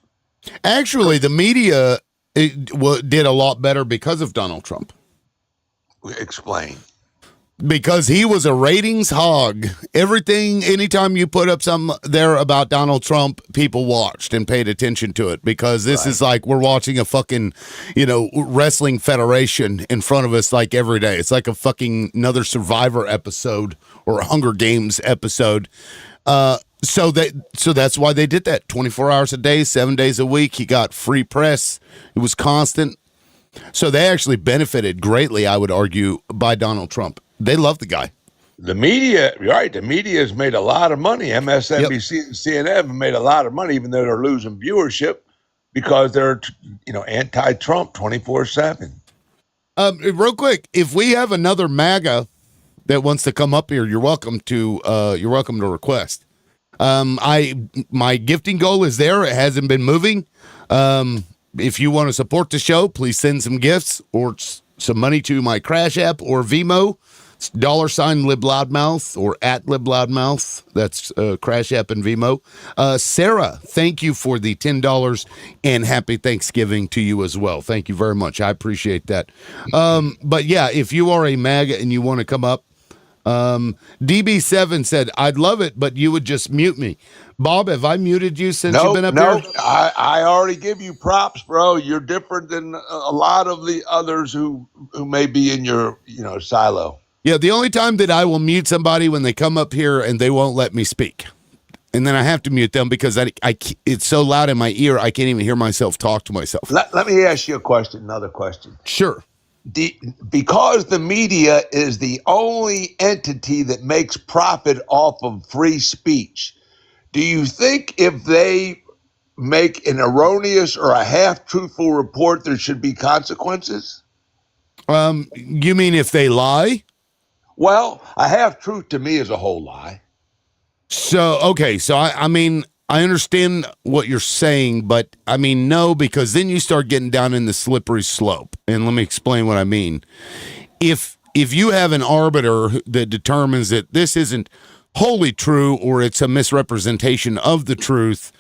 [SPEAKER 1] Actually, the media did a lot better because of Donald Trump.
[SPEAKER 2] Explain.
[SPEAKER 1] Because he was a ratings hog. Everything, anytime you put up something there about Donald Trump, people watched and paid attention to it, because this is like we're watching a fucking, wrestling federation in front of us like every day. It's like a fucking another Survivor episode or a Hunger Games episode. So that's why they did that. 24 hours a day, 7 days a week. He got free press. It was constant. So they actually benefited greatly, I would argue, by Donald Trump. They love the guy.
[SPEAKER 2] The media, right? The media has made a lot of money. MSNBC and CNN have made a lot of money, even though they're losing viewership because they're, anti-Trump 24/7.
[SPEAKER 1] Real quick, if we have another MAGA that wants to come up here, you're welcome to request. My gifting goal is there. It hasn't been moving. If you want to support the show, please send some gifts or some money to my Crash App or Vimo. It's $LibLoudmouth or @LibLoudmouth. That's Crash App and Vimo. Sarah, thank you for the $10 and happy Thanksgiving to you as well. Thank you very much. I appreciate that. But yeah, if you are a MAGA and you want to come up, DB7 said, I'd love it, but you would just mute me. Bob, have I muted you since you've been up here?
[SPEAKER 2] I already give you props, bro. You're different than a lot of the others who may be in your, silo.
[SPEAKER 1] Yeah, the only time that I will mute somebody when they come up here and they won't let me speak. And then I have to mute them because it's so loud in my ear, I can't even hear myself talk to myself.
[SPEAKER 2] Let me ask you another question.
[SPEAKER 1] Sure.
[SPEAKER 2] Because the media is the only entity that makes profit off of free speech, do you think if they make an erroneous or a half-truthful report, there should be consequences?
[SPEAKER 1] You mean if they lie?
[SPEAKER 2] Well, a half truth to me is a whole lie.
[SPEAKER 1] So, okay. So, I mean, I understand what you're saying, but I mean, no, because then you start getting down in the slippery slope. And let me explain what I mean. If you have an arbiter that determines that this isn't wholly true or it's a misrepresentation of the truth,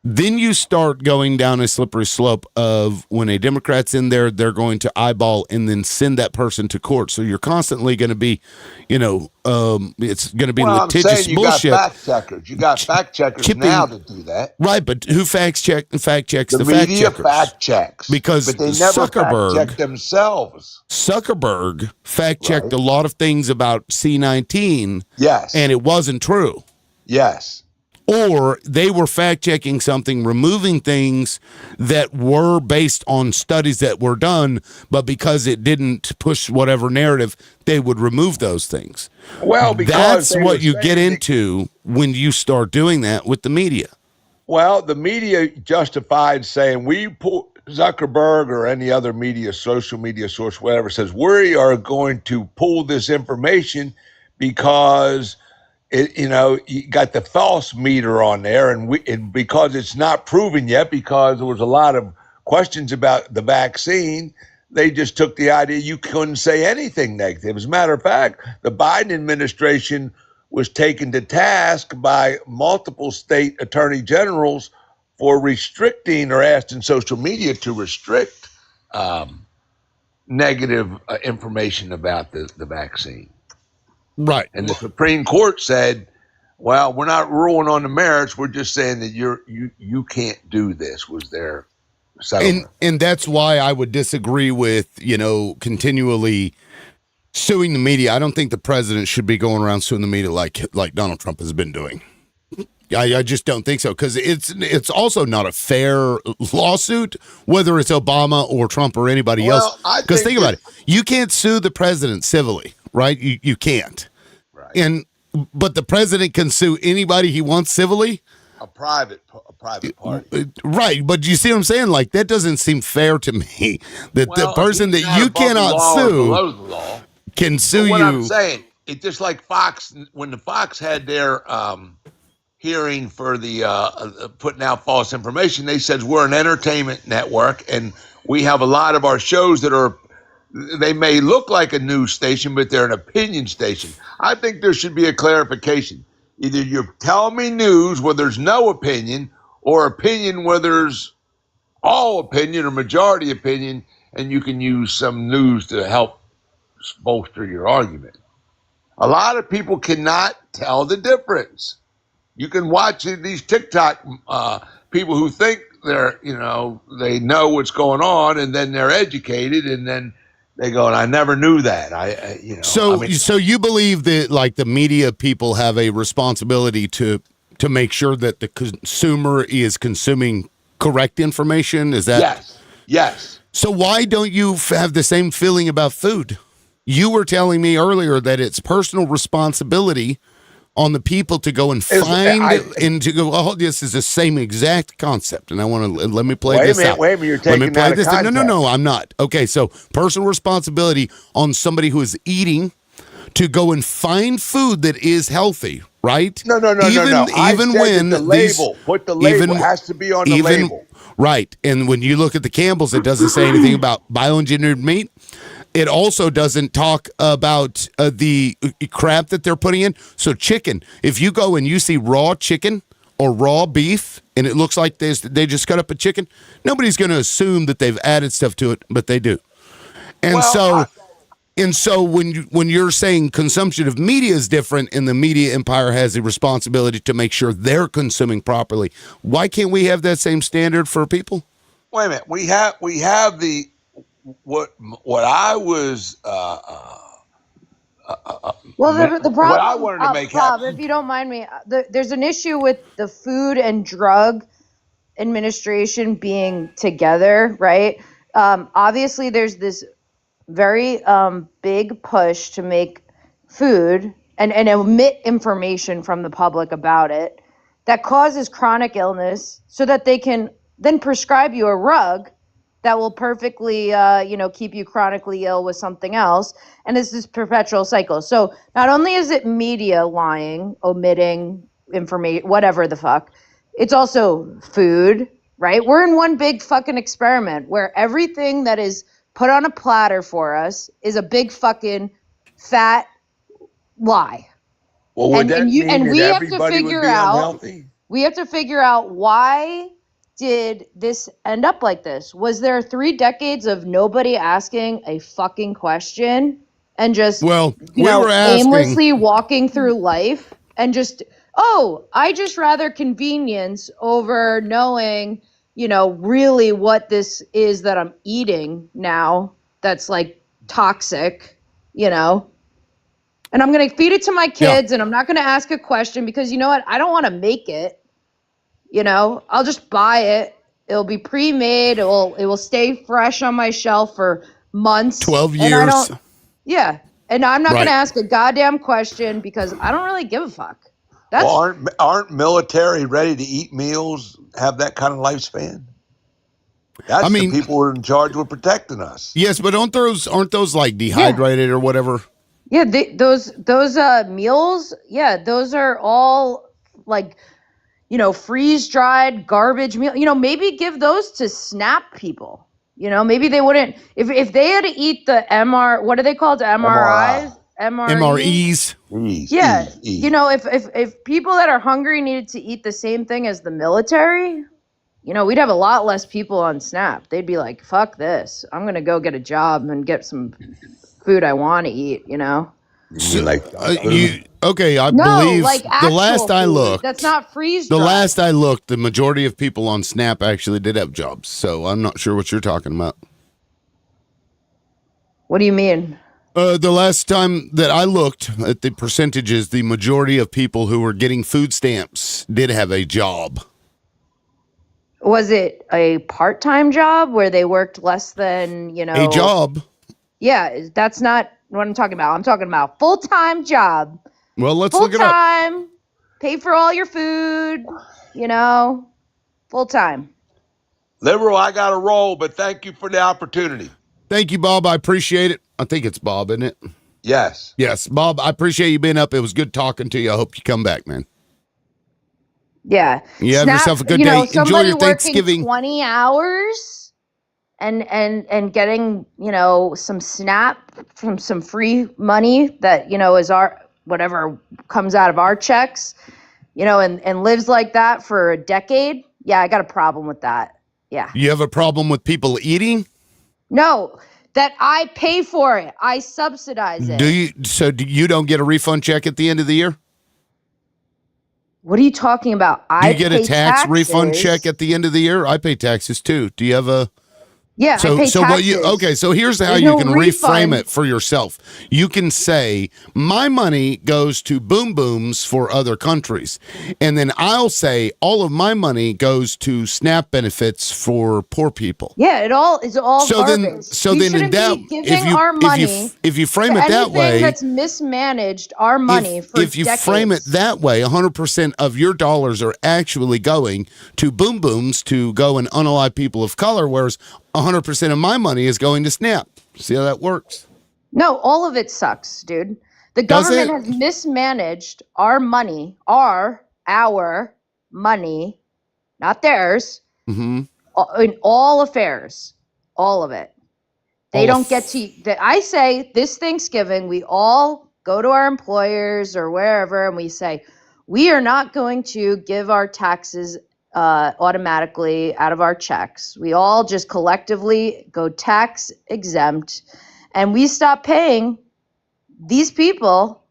[SPEAKER 1] then you start going down a slippery slope of when a Democrat's in there, they're going to eyeball and then send that person to court. So you're constantly going to be, it's going to be
[SPEAKER 2] Well, I'm
[SPEAKER 1] litigious
[SPEAKER 2] saying you
[SPEAKER 1] bullshit.
[SPEAKER 2] got fact checkers. You got fact checkers now
[SPEAKER 1] Chipping,
[SPEAKER 2] that do that.
[SPEAKER 1] right? But who fact checks
[SPEAKER 2] The
[SPEAKER 1] the fact
[SPEAKER 2] media
[SPEAKER 1] checkers?
[SPEAKER 2] fact checks,
[SPEAKER 1] Because
[SPEAKER 2] but they never fact check
[SPEAKER 1] Zuckerberg fact checked
[SPEAKER 2] Right?
[SPEAKER 1] a lot of things about C19,
[SPEAKER 2] Yes.
[SPEAKER 1] and it wasn't true.
[SPEAKER 2] Yes.
[SPEAKER 1] Or they were fact checking something, removing things that were based on studies that were done, but because it didn't push whatever narrative, they would remove those things.
[SPEAKER 2] Well, because
[SPEAKER 1] That's
[SPEAKER 2] they
[SPEAKER 1] what
[SPEAKER 2] were
[SPEAKER 1] you get
[SPEAKER 2] saying
[SPEAKER 1] into when you start doing that with the media.
[SPEAKER 2] well, the media justified saying we pull Zuckerberg or any other media, social media source, whatever, says we are going to pull this information because you got the false meter on there, and because it's not proven yet, because there was a lot of questions about the vaccine, they just took the idea you couldn't say anything negative. As a matter of fact, the Biden administration was taken to task by multiple state attorney generals for restricting or asking social media to restrict um, negative information about the vaccine.
[SPEAKER 1] Right.
[SPEAKER 2] And the Supreme Court said, "Well, we're not ruling on the merits. We're just saying that you can't do this." Was their settlement?
[SPEAKER 1] And that's why I would disagree with, continually suing the media. I don't think the president should be going around suing the media like Donald Trump has been doing. I just don't think so, because it's also not a fair lawsuit, whether it's Obama or Trump or anybody else. Because think about it, you can't sue the president civilly, right? You can't.
[SPEAKER 2] Right.
[SPEAKER 1] But the president can sue anybody he wants civilly.
[SPEAKER 2] A private party.
[SPEAKER 1] Right, but you see what I'm saying? Like, that doesn't seem fair to me, that the person that you cannot
[SPEAKER 2] below
[SPEAKER 1] sue
[SPEAKER 2] the law
[SPEAKER 1] can sue
[SPEAKER 2] But what I'm
[SPEAKER 1] you.
[SPEAKER 2] saying, it's just like Fox when the Fox had their hearing for the putting out false information. They said we're an entertainment network, and we have a lot of our shows that are. They may look like a news station, but they're an opinion station. I think there should be a clarification. Either you're telling me news where there's no opinion, or opinion where there's all opinion or majority opinion, and you can use some news to help bolster your argument. A lot of people cannot tell the difference. You can watch these TikTok people who think they know what's going on, and then they're educated, and then they go, and I never knew that.
[SPEAKER 1] So you believe that, like, the media people have a responsibility to make sure that the consumer is consuming correct information? Is that
[SPEAKER 2] yes?
[SPEAKER 1] So why don't you have the same feeling about food? You were telling me earlier that it's personal responsibility on the people to go and find and to go, oh, this is the same exact concept. And I want to let me play this out.
[SPEAKER 2] Wait a minute, you're taking that out of context.
[SPEAKER 1] No, I'm not. Okay, so personal responsibility on somebody who is eating to go and find food that is healthy, right?
[SPEAKER 2] No.
[SPEAKER 1] Even when
[SPEAKER 2] the label, put the label, it has to be on the label.
[SPEAKER 1] Right. And when you look at the Campbell's, it doesn't say anything about bioengineered meat. It also doesn't talk about the crap that they're putting in. So chicken, if you go and you see raw chicken or raw beef, and it looks like they just cut up a chicken, nobody's going to assume that they've added stuff to it, but they do. And so when you're saying consumption of media is different and the media empire has a responsibility to make sure they're consuming properly, why can't we have that same standard for people?
[SPEAKER 2] Wait a minute. We have the what I was
[SPEAKER 3] well, the problem,
[SPEAKER 2] what I wanted to make
[SPEAKER 3] Bob,
[SPEAKER 2] happen.
[SPEAKER 3] if you don't mind me, there's an issue with the Food and Drug Administration being together, right? Obviously, there's this very big push to make food and omit information from the public about it that causes chronic illness so that they can then prescribe you a rug that will perfectly, keep you chronically ill with something else. And it's this perpetual cycle. So not only is it media lying, omitting information, whatever the fuck, it's also food, right? We're in one big fucking experiment where everything that is put on a platter for us is a big fucking fat lie.
[SPEAKER 2] Well, would that mean
[SPEAKER 3] And
[SPEAKER 2] that
[SPEAKER 3] we have to
[SPEAKER 2] everybody would
[SPEAKER 3] figure
[SPEAKER 2] be
[SPEAKER 3] out
[SPEAKER 2] unhealthy?
[SPEAKER 3] we have to figure out, why did this end up like this? Was there 3 decades of nobody asking a fucking question and just,
[SPEAKER 1] Well, we were asking.
[SPEAKER 3] aimlessly walking through life and just, I just rather convenience over knowing, really what this is that I'm eating now that's like toxic, and I'm going to feed it to my kids, and I'm not going to ask a question because, you know what? I don't want to make it. I'll just buy it. It'll be pre-made. It will stay fresh on my shelf for months.
[SPEAKER 1] 12
[SPEAKER 3] And I
[SPEAKER 1] years.
[SPEAKER 3] don't, yeah. And I'm not
[SPEAKER 1] Right.
[SPEAKER 3] going to ask a goddamn question because I don't really give a fuck. That's
[SPEAKER 2] Well, aren't military ready to eat meals, have that kind of lifespan? That's the people who are in charge with protecting us.
[SPEAKER 1] Yes, but aren't those like dehydrated or whatever?
[SPEAKER 3] yeah. Those meals, yeah, those are all like, freeze dried garbage meal. Maybe give those to SNAP people. Maybe they wouldn't, if they had to eat the what are they called? MRIs?
[SPEAKER 1] MREs.
[SPEAKER 3] Yeah. If people that are hungry needed to eat the same thing as the military, we'd have a lot less people on SNAP. They'd be like, fuck this. I'm going to go get a job and get some food I want to eat,
[SPEAKER 2] You mean like
[SPEAKER 1] okay, I
[SPEAKER 3] No,
[SPEAKER 1] believe
[SPEAKER 3] like
[SPEAKER 1] the
[SPEAKER 3] actual
[SPEAKER 1] last I
[SPEAKER 3] food.
[SPEAKER 1] looked,
[SPEAKER 3] That's not freeze
[SPEAKER 1] the
[SPEAKER 3] dried.
[SPEAKER 1] last I looked, the majority of people on SNAP actually did have jobs. So I'm not sure what you're talking about.
[SPEAKER 3] What do you mean?
[SPEAKER 1] The last time that I looked at the percentages, the majority of people who were getting food stamps did have a job.
[SPEAKER 3] Was it a part-time job where they worked less than,
[SPEAKER 1] A job.
[SPEAKER 3] Yeah, that's not what I'm talking about. I'm talking about full-time job.
[SPEAKER 1] Well, let's look it up.
[SPEAKER 3] Full-time, pay for all your food, full-time.
[SPEAKER 2] Liberal, I got to roll, but thank you for the opportunity.
[SPEAKER 1] Thank you, Bob. I appreciate it. I think it's Bob, isn't it?
[SPEAKER 2] Yes.
[SPEAKER 1] Yes, Bob, I appreciate you being up. It was good talking to you. I hope you come back, man.
[SPEAKER 3] Yeah.
[SPEAKER 1] You have yourself a good day. Enjoy your Thanksgiving.
[SPEAKER 3] 20 hours and getting, some SNAP from some free money that, is our whatever comes out of our checks, and lives like that for a decade. Yeah, I got a problem with that. Yeah.
[SPEAKER 1] You have a problem with people eating?
[SPEAKER 3] No, that I pay for it. I subsidize it.
[SPEAKER 1] Do you don't get a refund check at the end of the year?
[SPEAKER 3] What are you talking about?
[SPEAKER 1] Do you get a tax refund check at the end of the year? I pay taxes too. Do you have a?
[SPEAKER 3] Yeah, I pay taxes.
[SPEAKER 1] So here's how you can reframe it for yourself. You can say, my money goes to boom booms for other countries. And then I'll say, all of my money goes to SNAP benefits for poor people.
[SPEAKER 3] Yeah, it's all garbage.
[SPEAKER 1] If you frame it that way,
[SPEAKER 3] that's mismanaged our money for
[SPEAKER 1] if you
[SPEAKER 3] decades.
[SPEAKER 1] frame it that way, 100% of your dollars are actually going to boom booms to go and unalive people of color, whereas 100% of my money is going to SNAP. See how that works?
[SPEAKER 3] No, all of it sucks, dude. The government has mismanaged our money, our money, not theirs, in all affairs, all of it. They don't get to. I say this Thanksgiving, we all go to our employers or wherever, and we say, we are not going to give our taxes automatically out of our checks. We all just collectively go tax exempt, and we stop paying these people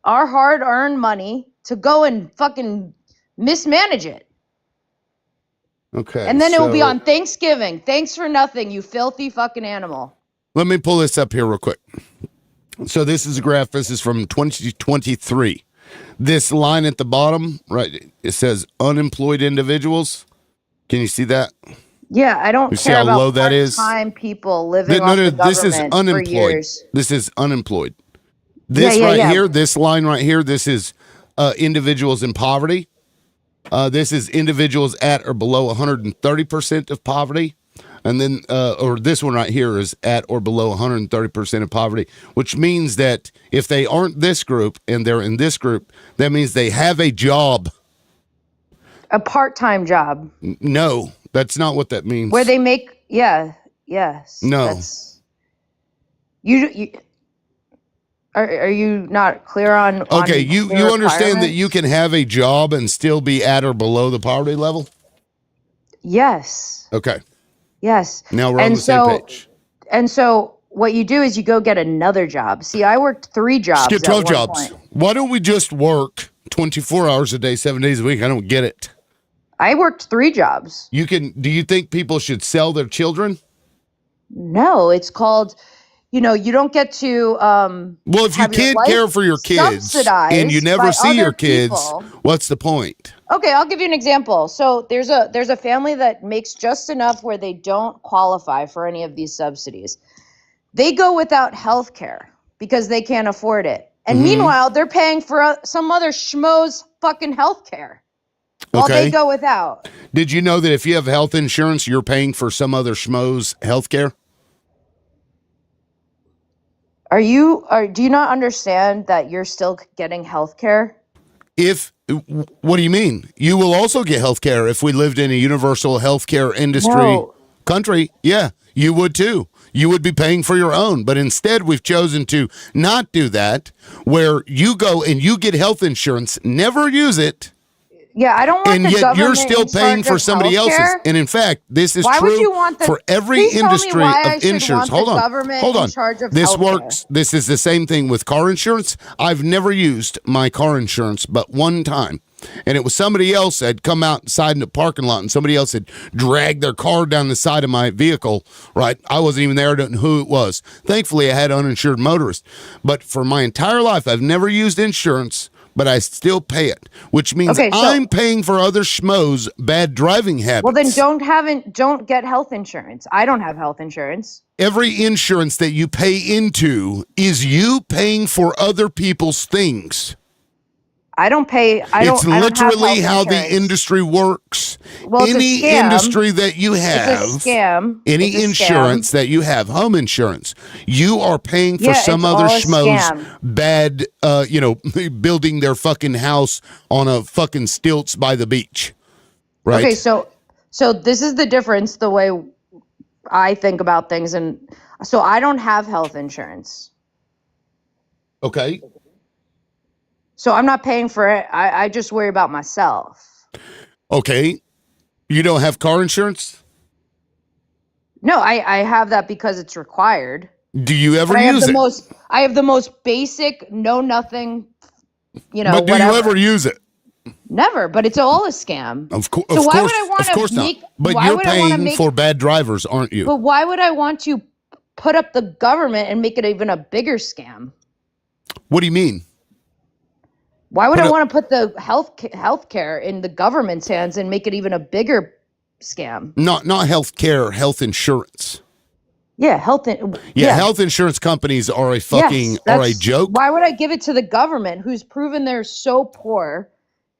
[SPEAKER 3] our hard-earned money to go and fucking mismanage it.
[SPEAKER 1] Okay.
[SPEAKER 3] And then it will be on Thanksgiving. Thanks for nothing, you filthy fucking animal.
[SPEAKER 1] Let me pull this up here real quick. So this is a graph. This is from 2023. This line at the bottom, right, it says unemployed individuals. Can you see that?
[SPEAKER 3] Yeah, I don't care about low that is. Part-time people living off the government
[SPEAKER 1] this is unemployed.
[SPEAKER 3] For years.
[SPEAKER 1] This is unemployed. This here, this line right here, this is individuals in poverty. This is individuals at or below 130% of poverty. And then, or this one right here is at or below 130% of poverty, which means that if they aren't this group and they're in this group, that means they have a job.
[SPEAKER 3] A part-time job.
[SPEAKER 1] No, that's not what that means.
[SPEAKER 3] Where they make, yes.
[SPEAKER 1] No.
[SPEAKER 3] That's, you are you not clear on?
[SPEAKER 1] Okay,
[SPEAKER 3] on
[SPEAKER 1] you
[SPEAKER 3] the
[SPEAKER 1] understand that you
[SPEAKER 3] requirements?
[SPEAKER 1] can have a job and still be at or below the poverty level?
[SPEAKER 3] Yes.
[SPEAKER 1] Okay,
[SPEAKER 3] Yes.
[SPEAKER 1] now we're on
[SPEAKER 3] And
[SPEAKER 1] the same page.
[SPEAKER 3] And so what you do is you go get another job. See, I worked 3 jobs
[SPEAKER 1] Skip 12
[SPEAKER 3] at one
[SPEAKER 1] jobs.
[SPEAKER 3] point.
[SPEAKER 1] Why don't we just work 24 hours a day, 7 days a week? I don't get it.
[SPEAKER 3] I worked 3 jobs.
[SPEAKER 1] Do you think people should sell their children?
[SPEAKER 3] No, it's called, you don't get to
[SPEAKER 1] Well, if you
[SPEAKER 3] have your
[SPEAKER 1] can't
[SPEAKER 3] life
[SPEAKER 1] care for your kids and you
[SPEAKER 3] subsidized
[SPEAKER 1] never
[SPEAKER 3] by
[SPEAKER 1] see your
[SPEAKER 3] other
[SPEAKER 1] kids,
[SPEAKER 3] people.
[SPEAKER 1] what's the point?
[SPEAKER 3] Okay, I'll give you an example. So there's a family that makes just enough where they don't qualify for any of these subsidies. They go without health care because they can't afford it. And meanwhile, they're paying for some other schmo's fucking health care while they go without.
[SPEAKER 1] Did you know that if you have health insurance, you're paying for some other schmo's health care?
[SPEAKER 3] Do you not understand that you're still getting health care?
[SPEAKER 1] What do you mean? You will also get health care if we lived in a universal health care industry country. Yeah, you would too. You would be paying for your own. But instead, we've chosen to not do that, where you go and you get health insurance, never use it.
[SPEAKER 3] Yeah, I don't want
[SPEAKER 1] And
[SPEAKER 3] the
[SPEAKER 1] yet
[SPEAKER 3] government
[SPEAKER 1] you're still
[SPEAKER 3] in
[SPEAKER 1] paying
[SPEAKER 3] charge
[SPEAKER 1] for
[SPEAKER 3] of
[SPEAKER 1] somebody else's.
[SPEAKER 3] healthcare.
[SPEAKER 1] And in fact, this is
[SPEAKER 3] Why would
[SPEAKER 1] true
[SPEAKER 3] you want
[SPEAKER 1] for every
[SPEAKER 3] please tell me
[SPEAKER 1] industry
[SPEAKER 3] why I
[SPEAKER 1] of
[SPEAKER 3] should
[SPEAKER 1] insurance.
[SPEAKER 3] want
[SPEAKER 1] Hold
[SPEAKER 3] the
[SPEAKER 1] on.
[SPEAKER 3] government
[SPEAKER 1] Hold
[SPEAKER 3] in
[SPEAKER 1] on.
[SPEAKER 3] charge of
[SPEAKER 1] This
[SPEAKER 3] healthcare?
[SPEAKER 1] works. This is the same thing with car insurance. I've never used my car insurance but one time. And it was somebody else that had come outside in the parking lot and somebody else had dragged their car down the side of my vehicle, right? I wasn't even there. I don't know who it was. Thankfully, I had uninsured motorists. But for my entire life, I've never used insurance, but I still pay it, which means I'm paying for other schmoes' bad driving habits.
[SPEAKER 3] Well, then don't get health insurance. I don't have health insurance.
[SPEAKER 1] Every insurance that you pay into is you paying for other people's things. It's literally how the industry works.
[SPEAKER 3] Well, it's
[SPEAKER 1] any
[SPEAKER 3] a scam.
[SPEAKER 1] Industry that you have,
[SPEAKER 3] it's a scam.
[SPEAKER 1] Any insurance that you have, home insurance, you are paying for some other schmoes bad, building their fucking house on a fucking stilts by the beach, right?
[SPEAKER 3] Okay, so this is the difference, the way I think about things, and so I don't have health insurance.
[SPEAKER 1] Okay.
[SPEAKER 3] So I'm not paying for it. I just worry about myself.
[SPEAKER 1] Okay. You don't have car insurance?
[SPEAKER 3] No, I have that because it's required.
[SPEAKER 1] Do you ever use it?
[SPEAKER 3] I have the most basic, nothing,
[SPEAKER 1] But do
[SPEAKER 3] whatever.
[SPEAKER 1] you ever use it?
[SPEAKER 3] Never, but it's all a scam.
[SPEAKER 1] Of course,
[SPEAKER 3] so why would I want
[SPEAKER 1] of course
[SPEAKER 3] to make?
[SPEAKER 1] not. But
[SPEAKER 3] why
[SPEAKER 1] you're
[SPEAKER 3] would I want to
[SPEAKER 1] paying
[SPEAKER 3] make
[SPEAKER 1] for bad drivers, aren't you?
[SPEAKER 3] But why would I want to put up the government and make it even a bigger scam?
[SPEAKER 1] What do you mean?
[SPEAKER 3] Why would I want to put the health care in the government's hands and make it even a bigger scam?
[SPEAKER 1] Not health care, health insurance.
[SPEAKER 3] Yeah, health
[SPEAKER 1] insurance companies are a joke.
[SPEAKER 3] Why would I give it to the government, who's proven they're so poor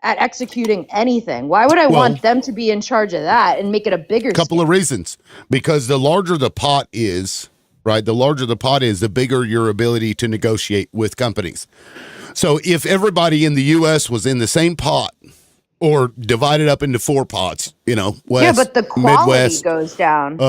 [SPEAKER 3] at executing anything? Why would I want them to be in charge of that and make it a bigger
[SPEAKER 1] couple of reasons. Because the larger the pot is, right? The larger the pot is, the bigger your ability to negotiate with companies. So if everybody in the U.S. was in the same pot or divided up into 4 pots, west,
[SPEAKER 3] but the quality
[SPEAKER 1] Midwest,
[SPEAKER 3] goes down.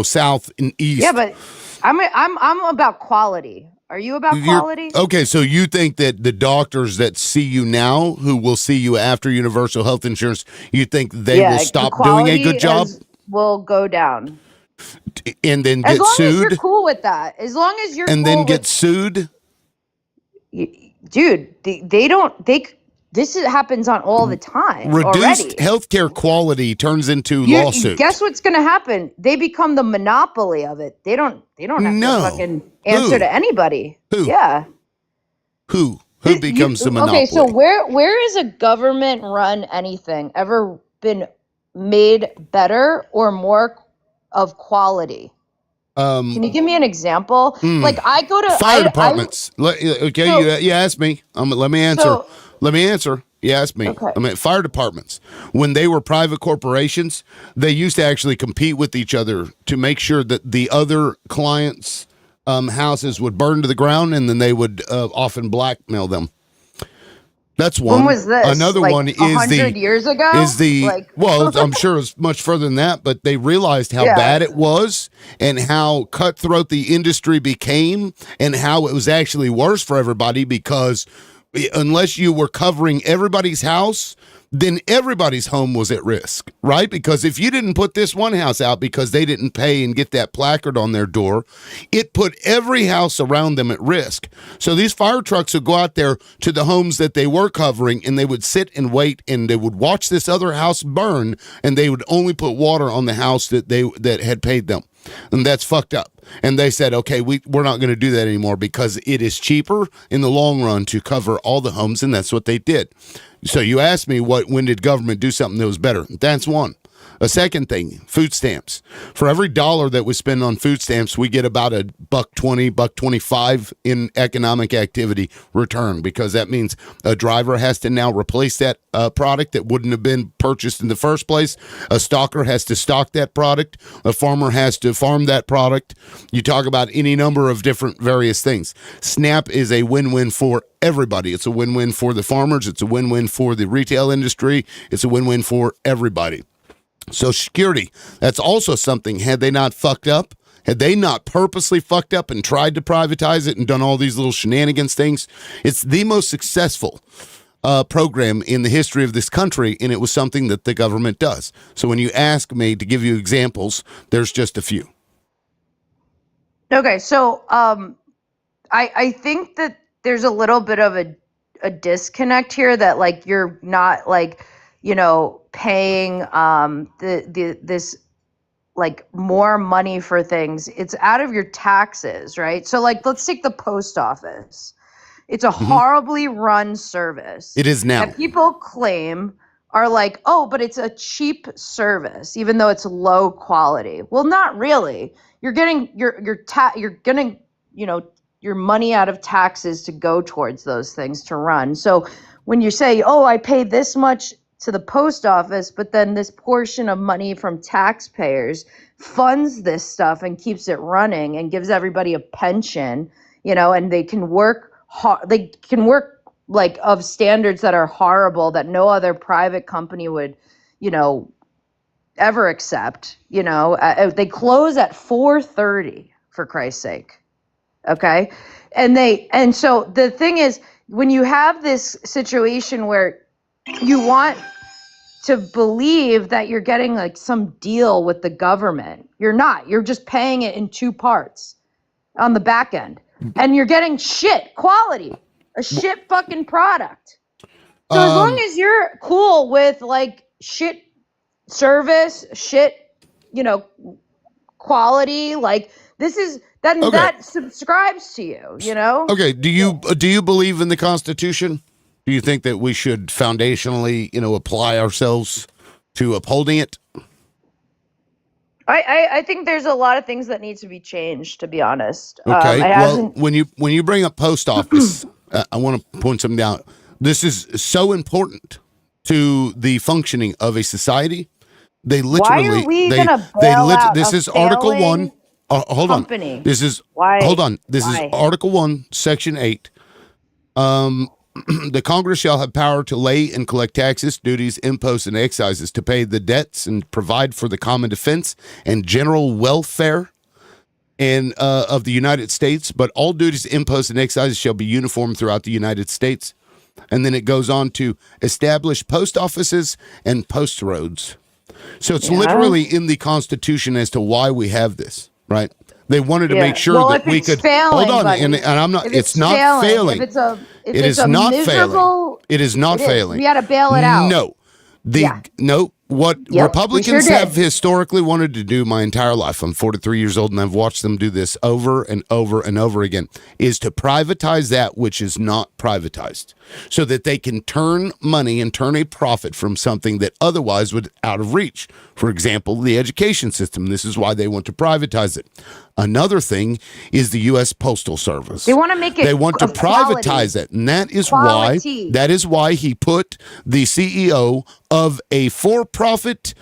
[SPEAKER 1] South and east.
[SPEAKER 3] Yeah, but I'm about quality. Are you about quality?
[SPEAKER 1] Okay, so you think that the doctors that see you now, who will see you after universal health insurance, you think they will stop doing a good job?
[SPEAKER 3] Will go down.
[SPEAKER 1] And then get sued?
[SPEAKER 3] As long as you're cool with that. As long as you're
[SPEAKER 1] and then get sued?
[SPEAKER 3] Dude, this happens on all the time.
[SPEAKER 1] Reduced healthcare quality turns into lawsuit.
[SPEAKER 3] Guess what's going to happen? They become the monopoly of it. They don't have to fucking answer to anybody.
[SPEAKER 1] Who?
[SPEAKER 3] Yeah.
[SPEAKER 1] Who becomes the monopoly?
[SPEAKER 3] Okay, so where is a government run anything ever been made better or more of quality? Can you give me an example? Like I go to
[SPEAKER 1] fire departments. You asked me. Let me answer. You ask me.
[SPEAKER 3] Okay.
[SPEAKER 1] I mean, fire departments, when they were private corporations, they used to actually compete with each other to make sure that the other clients' houses would burn to the ground, and then they would often blackmail them. That's one.
[SPEAKER 3] When was this?
[SPEAKER 1] Another
[SPEAKER 3] Like
[SPEAKER 1] one is
[SPEAKER 3] 100 years ago? Like,
[SPEAKER 1] well, I'm sure it's much further than that, but they realized how
[SPEAKER 3] Yeah.
[SPEAKER 1] bad it was and how cutthroat the industry became and how it was actually worse for everybody, because unless you were covering everybody's house, then everybody's home was at risk, right? Because if you didn't put this one house out because they didn't pay and get that placard on their door, it put every house around them at risk. So these fire trucks would go out there to the homes that they were covering, and they would sit and wait, and they would watch this other house burn, and they would only put water on the house that had paid them. And that's fucked up. And they said, okay, we're not going to do that anymore because it is cheaper in the long run to cover all the homes, and that's what they did. So you asked me when did government do something that was better? That's one. A second thing, food stamps. For every dollar that we spend on food stamps, we get about $1.20, $1.25 in economic activity return, because that means a driver has to now replace that product that wouldn't have been purchased in the first place. A stocker has to stock that product. A farmer has to farm that product. You talk about any number of different various things. SNAP is a win-win for everybody. It's a win-win for the farmers. It's a win-win for the retail industry. It's a win-win for everybody. Social Security, that's also something. Had they not fucked up, had they not purposely fucked up and tried to privatize it and done all these little shenanigans things, it's the most successful program in the history of this country, and it was something that the government does. So when you ask me to give you examples, there's just a few.
[SPEAKER 3] okay, so I think that there's a little bit of a disconnect here, that like you're not like, paying this like more money for things. It's out of your taxes, right? So like, let's take the post office. It's a horribly run service.
[SPEAKER 1] It is now.
[SPEAKER 3] That people claim are like, oh, but it's a cheap service, even though it's low quality. Well, not really. You're getting you're getting, your money out of taxes to go towards those things to run. So when you say, oh, I pay this much to the post office, but then this portion of money from taxpayers funds this stuff and keeps it running and gives everybody a pension, and they can work like of standards that are horrible, that no other private company would, ever accept. They close at 4:30, for Christ's sake. Okay. And so the thing is, when you have this situation where you want to believe that you're getting like some deal with the government, you're not. You're just paying it in two parts on the back end, and you're getting shit quality, a shit fucking product. So as long as you're cool with like shit service, shit, quality, like this is that subscribes to you,
[SPEAKER 1] Okay. Do you believe in the Constitution? Do you think that we should foundationally, apply ourselves to upholding it?
[SPEAKER 3] I think there's a lot of things that need to be changed, to be honest.
[SPEAKER 1] Okay. Well, when you bring up post office, I want to point something out. This is so important to the functioning of a society. They literally.
[SPEAKER 3] Why are we gonna bail out
[SPEAKER 1] This
[SPEAKER 3] a
[SPEAKER 1] is Article 1. Hold
[SPEAKER 3] company?
[SPEAKER 1] on. This is
[SPEAKER 3] Why?
[SPEAKER 1] Hold on. This
[SPEAKER 3] Why?
[SPEAKER 1] is Article 1, Section 8. The Congress shall have power to lay and collect taxes, duties, imposts, and excises, to pay the debts and provide for the common defense and general welfare and of the United States. But all duties, imposts, and excises shall be uniform throughout the United States. And then it goes on to establish post offices and post roads. So it's literally in the Constitution as to why we have this, right? They wanted to make sure that we could
[SPEAKER 3] failing,
[SPEAKER 1] hold on,
[SPEAKER 3] buddy,
[SPEAKER 1] and I'm not.
[SPEAKER 3] if
[SPEAKER 1] It's not failing.
[SPEAKER 3] If
[SPEAKER 1] It
[SPEAKER 3] it's
[SPEAKER 1] is not
[SPEAKER 3] miserable,
[SPEAKER 1] failing. It is not failing.
[SPEAKER 3] We got to bail it out.
[SPEAKER 1] No, what
[SPEAKER 3] Yep,
[SPEAKER 1] Republicans
[SPEAKER 3] we sure
[SPEAKER 1] have
[SPEAKER 3] did.
[SPEAKER 1] historically wanted to do my entire life. I'm 43 years old, and I've watched them do this over and over and over again, is to privatize that which is not privatized, so that they can turn money and turn a profit from something that otherwise would out of reach. For example, the education system. This is why they want to privatize it. Another thing is the U.S. Postal Service.
[SPEAKER 3] They want to make it.
[SPEAKER 1] They want to
[SPEAKER 3] of quality.
[SPEAKER 1] privatize it, and that is
[SPEAKER 3] Quality.
[SPEAKER 1] why he put the CEO of a for-profit,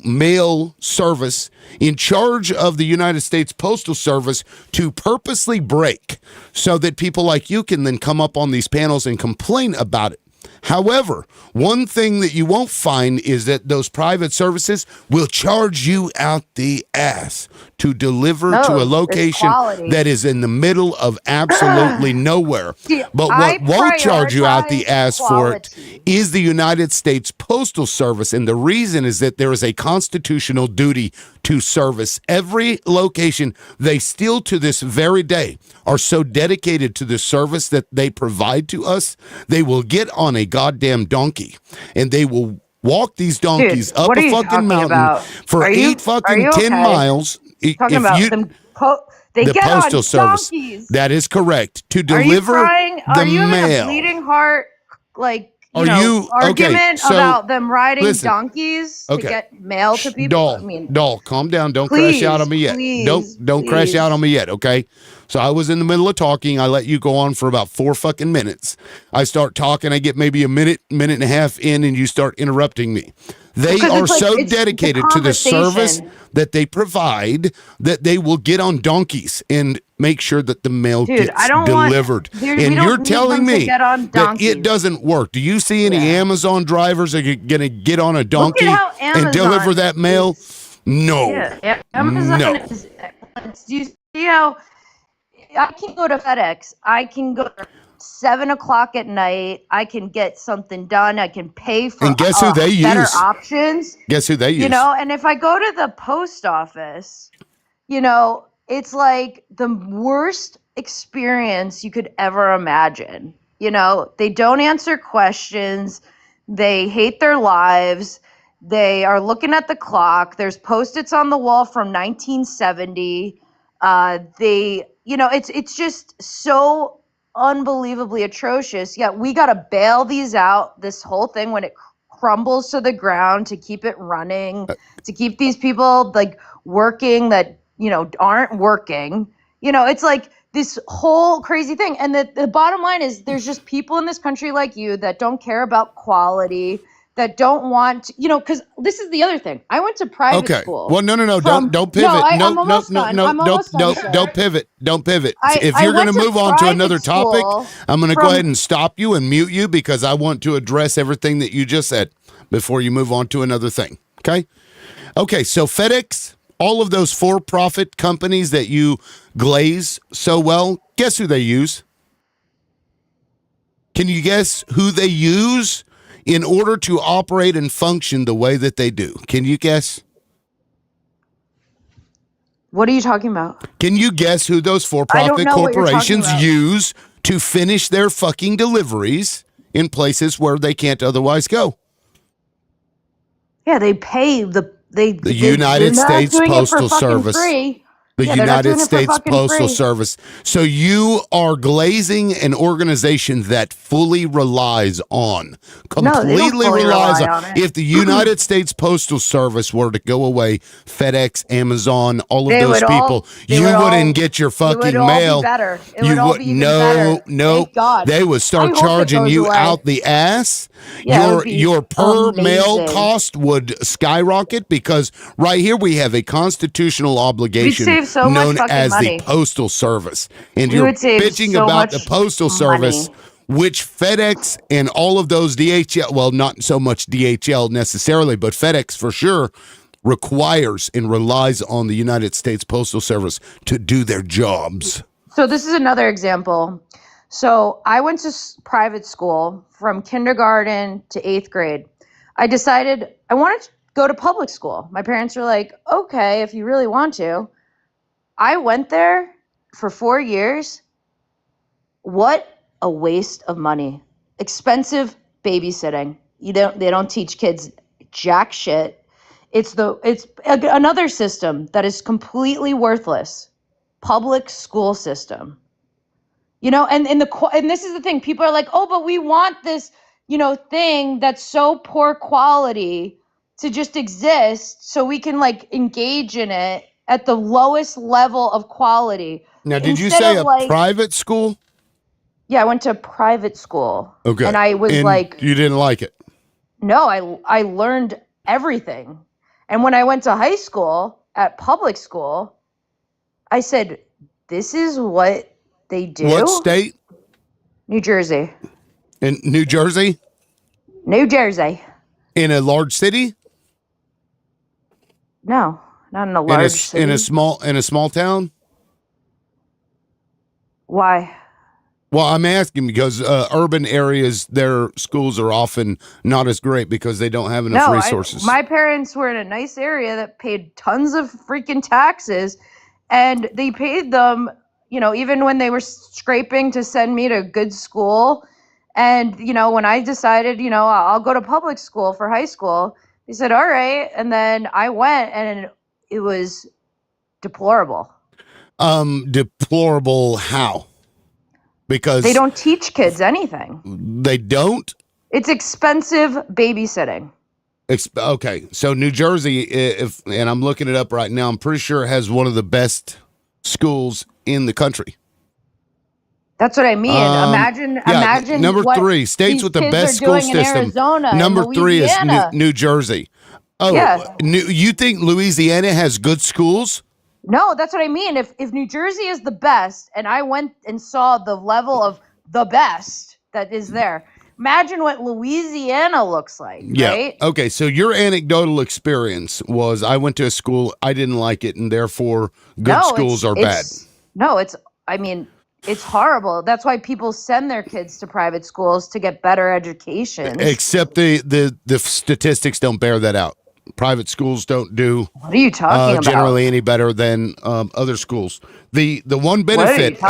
[SPEAKER 1] mail service in charge of the United States Postal Service to purposely break, so that people like you can then come up on these panels and complain about it. However, one thing that you won't find is that those private services will charge you out the ass to deliver to a location that is in the middle of absolutely nowhere. But what won't charge you out the ass for it is the United States Postal Service. And the reason is that there is a constitutional duty to service every location. They still, to this very day, are so dedicated to the service that they provide to us. They will get on a goddamn donkey and they will walk these donkeys up a fucking mountain for 10 miles.
[SPEAKER 3] Talking about them. They
[SPEAKER 1] the
[SPEAKER 3] get
[SPEAKER 1] Postal
[SPEAKER 3] on
[SPEAKER 1] Service.
[SPEAKER 3] Donkeys.
[SPEAKER 1] That is correct. To deliver the mail.
[SPEAKER 3] Are you having a bleeding heart, argument about them riding donkeys to get mail to people?
[SPEAKER 1] Doll, calm down. Don't crash out on me yet. Don't crash out on me yet, okay? So I was in the middle of talking. I let you go on for about 4 fucking minutes. I start talking. I get maybe a minute and a half in, and you start interrupting me. They are so dedicated to the service that they provide that they will get on donkeys and make sure that the mail gets delivered. And you're telling me that it doesn't work. Do you see any Amazon drivers that are going to get on a donkey and deliver that mail? No.
[SPEAKER 3] Yeah. Amazon is. Do you see how I can go to FedEx? I can go 7:00 at night. I can get something done. I can pay for better options.
[SPEAKER 1] Guess who they use?
[SPEAKER 3] And if I go to the post office, it's like the worst experience you could ever imagine. They don't answer questions. They hate their lives. They are looking at the clock. There's Post-its on the wall from 1970. It's just so unbelievably atrocious. Yet we got to bail these out, this whole thing, when it crumbles to the ground, to keep it running, to keep these people working that aren't working. It's like this whole crazy thing. And the bottom line is there's just people in this country like you that don't care about quality, that don't want, because this is the other thing. I went to private school.
[SPEAKER 1] Well, no. Don't pivot. Don't pivot. Don't pivot. If you're going to move on to another topic, I'm going to go ahead and stop you and mute you because I want to address everything that you just said before you move on to another thing. Okay. So FedEx, all of those for-profit companies that you glaze so well, guess who they use? Can you guess who they use in order to operate and function the way that they do? Can you guess?
[SPEAKER 3] What are you talking about?
[SPEAKER 1] Can you guess who those for-profit corporations use to finish their fucking deliveries in places where they can't otherwise go?
[SPEAKER 3] Yeah, they pay the
[SPEAKER 1] United States Postal Service. The United States Postal Service. So you are glazing an organization that fully relies on, completely relies on. If the United States Postal Service were to go away, FedEx, Amazon, all of those people, you wouldn't get your fucking mail.
[SPEAKER 3] It would be better.
[SPEAKER 1] No. They would start charging you out the ass. Your per mail cost would skyrocket because right here we have a constitutional obligation known as the Postal Service. And you're bitching about the Postal Service, which FedEx and all of those DHL, well, not so much DHL necessarily, but FedEx for sure, requires and relies on the United States Postal Service to do their jobs.
[SPEAKER 3] So this is another example. So I went to private school from kindergarten to 8th grade. I decided I wanted to go to public school. My parents were like, okay, if you really want to. I went there for 4 years. What a waste of money. Expensive babysitting. They don't teach kids jack shit. It's another system that is completely worthless. Public school system. And this is the thing. People are like, "Oh, but we want this, thing that's so poor quality to just exist so we can engage in it at the lowest level of quality.
[SPEAKER 1] Now, did you
[SPEAKER 3] Instead
[SPEAKER 1] say
[SPEAKER 3] of,
[SPEAKER 1] a
[SPEAKER 3] like,
[SPEAKER 1] private school?
[SPEAKER 3] yeah, I went to private school.
[SPEAKER 1] Okay.
[SPEAKER 3] And I was
[SPEAKER 1] and
[SPEAKER 3] like,
[SPEAKER 1] you didn't like it?
[SPEAKER 3] no, I learned everything. And when I went to high school at public school, I said, this is what they do?
[SPEAKER 1] What state?
[SPEAKER 3] New Jersey.
[SPEAKER 1] In New Jersey?
[SPEAKER 3] New Jersey.
[SPEAKER 1] In a large city?
[SPEAKER 3] No, not in a large city.
[SPEAKER 1] In a small town?
[SPEAKER 3] Why?
[SPEAKER 1] Well, I'm asking because urban areas, their schools are often not as great because they don't have enough resources.
[SPEAKER 3] My parents were in a nice area that paid tons of freaking taxes, and they paid them, even when they were scraping to send me to a good school. And, when I decided, I'll go to public school for high school, they said, all right. And then I went, and it was deplorable.
[SPEAKER 1] Deplorable how? Because
[SPEAKER 3] they don't teach kids anything.
[SPEAKER 1] They don't?
[SPEAKER 3] It's expensive babysitting.
[SPEAKER 1] Okay, so New Jersey, and I'm looking it up right now, I'm pretty sure it has one of the best schools in the country.
[SPEAKER 3] That's what I mean. Imagine
[SPEAKER 1] number
[SPEAKER 3] what
[SPEAKER 1] 3, states with the
[SPEAKER 3] kids
[SPEAKER 1] best
[SPEAKER 3] are
[SPEAKER 1] school
[SPEAKER 3] doing in
[SPEAKER 1] system.
[SPEAKER 3] Arizona,
[SPEAKER 1] Number
[SPEAKER 3] and
[SPEAKER 1] 3 is
[SPEAKER 3] Louisiana.
[SPEAKER 1] New Jersey. Oh,
[SPEAKER 3] Yeah.
[SPEAKER 1] You think Louisiana has good schools?
[SPEAKER 3] No, that's what I mean. If New Jersey is the best, and I went and saw the level of the best that is there, imagine what Louisiana looks like, right?
[SPEAKER 1] Okay, so your anecdotal experience was I went to a school, I didn't like it, and therefore good schools are bad.
[SPEAKER 3] It's horrible. That's why people send their kids to private schools to get better education.
[SPEAKER 1] Except the statistics don't bear that out. Private schools don't do
[SPEAKER 3] what are you talking about?
[SPEAKER 1] Generally any better than other schools. The one benefit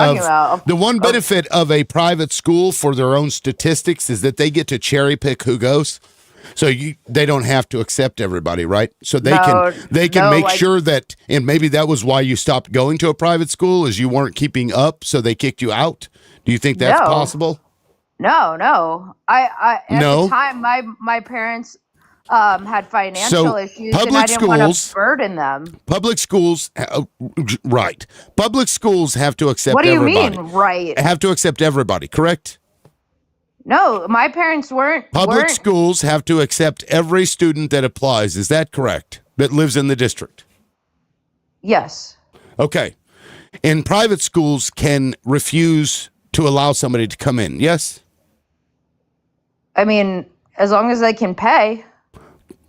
[SPEAKER 1] of a private school for their own statistics is that they get to cherry pick who goes. So they don't have to accept everybody, right? So they can make sure that, and maybe that was why you stopped going to a private school, is you weren't keeping up, so they kicked you out. Do you think that's possible?
[SPEAKER 3] No. At the time, my parents had financial issues, and I didn't want to burden them.
[SPEAKER 1] Public schools, right? Public schools have to accept.
[SPEAKER 3] What do you
[SPEAKER 1] everybody.
[SPEAKER 3] mean, right?
[SPEAKER 1] Have to accept everybody, correct?
[SPEAKER 3] No, my parents weren't.
[SPEAKER 1] Public schools have to accept every student that applies. Is that correct? That lives in the district?
[SPEAKER 3] Yes.
[SPEAKER 1] Okay. And private schools can refuse to allow somebody to come in, yes?
[SPEAKER 3] I mean, as long as they can pay.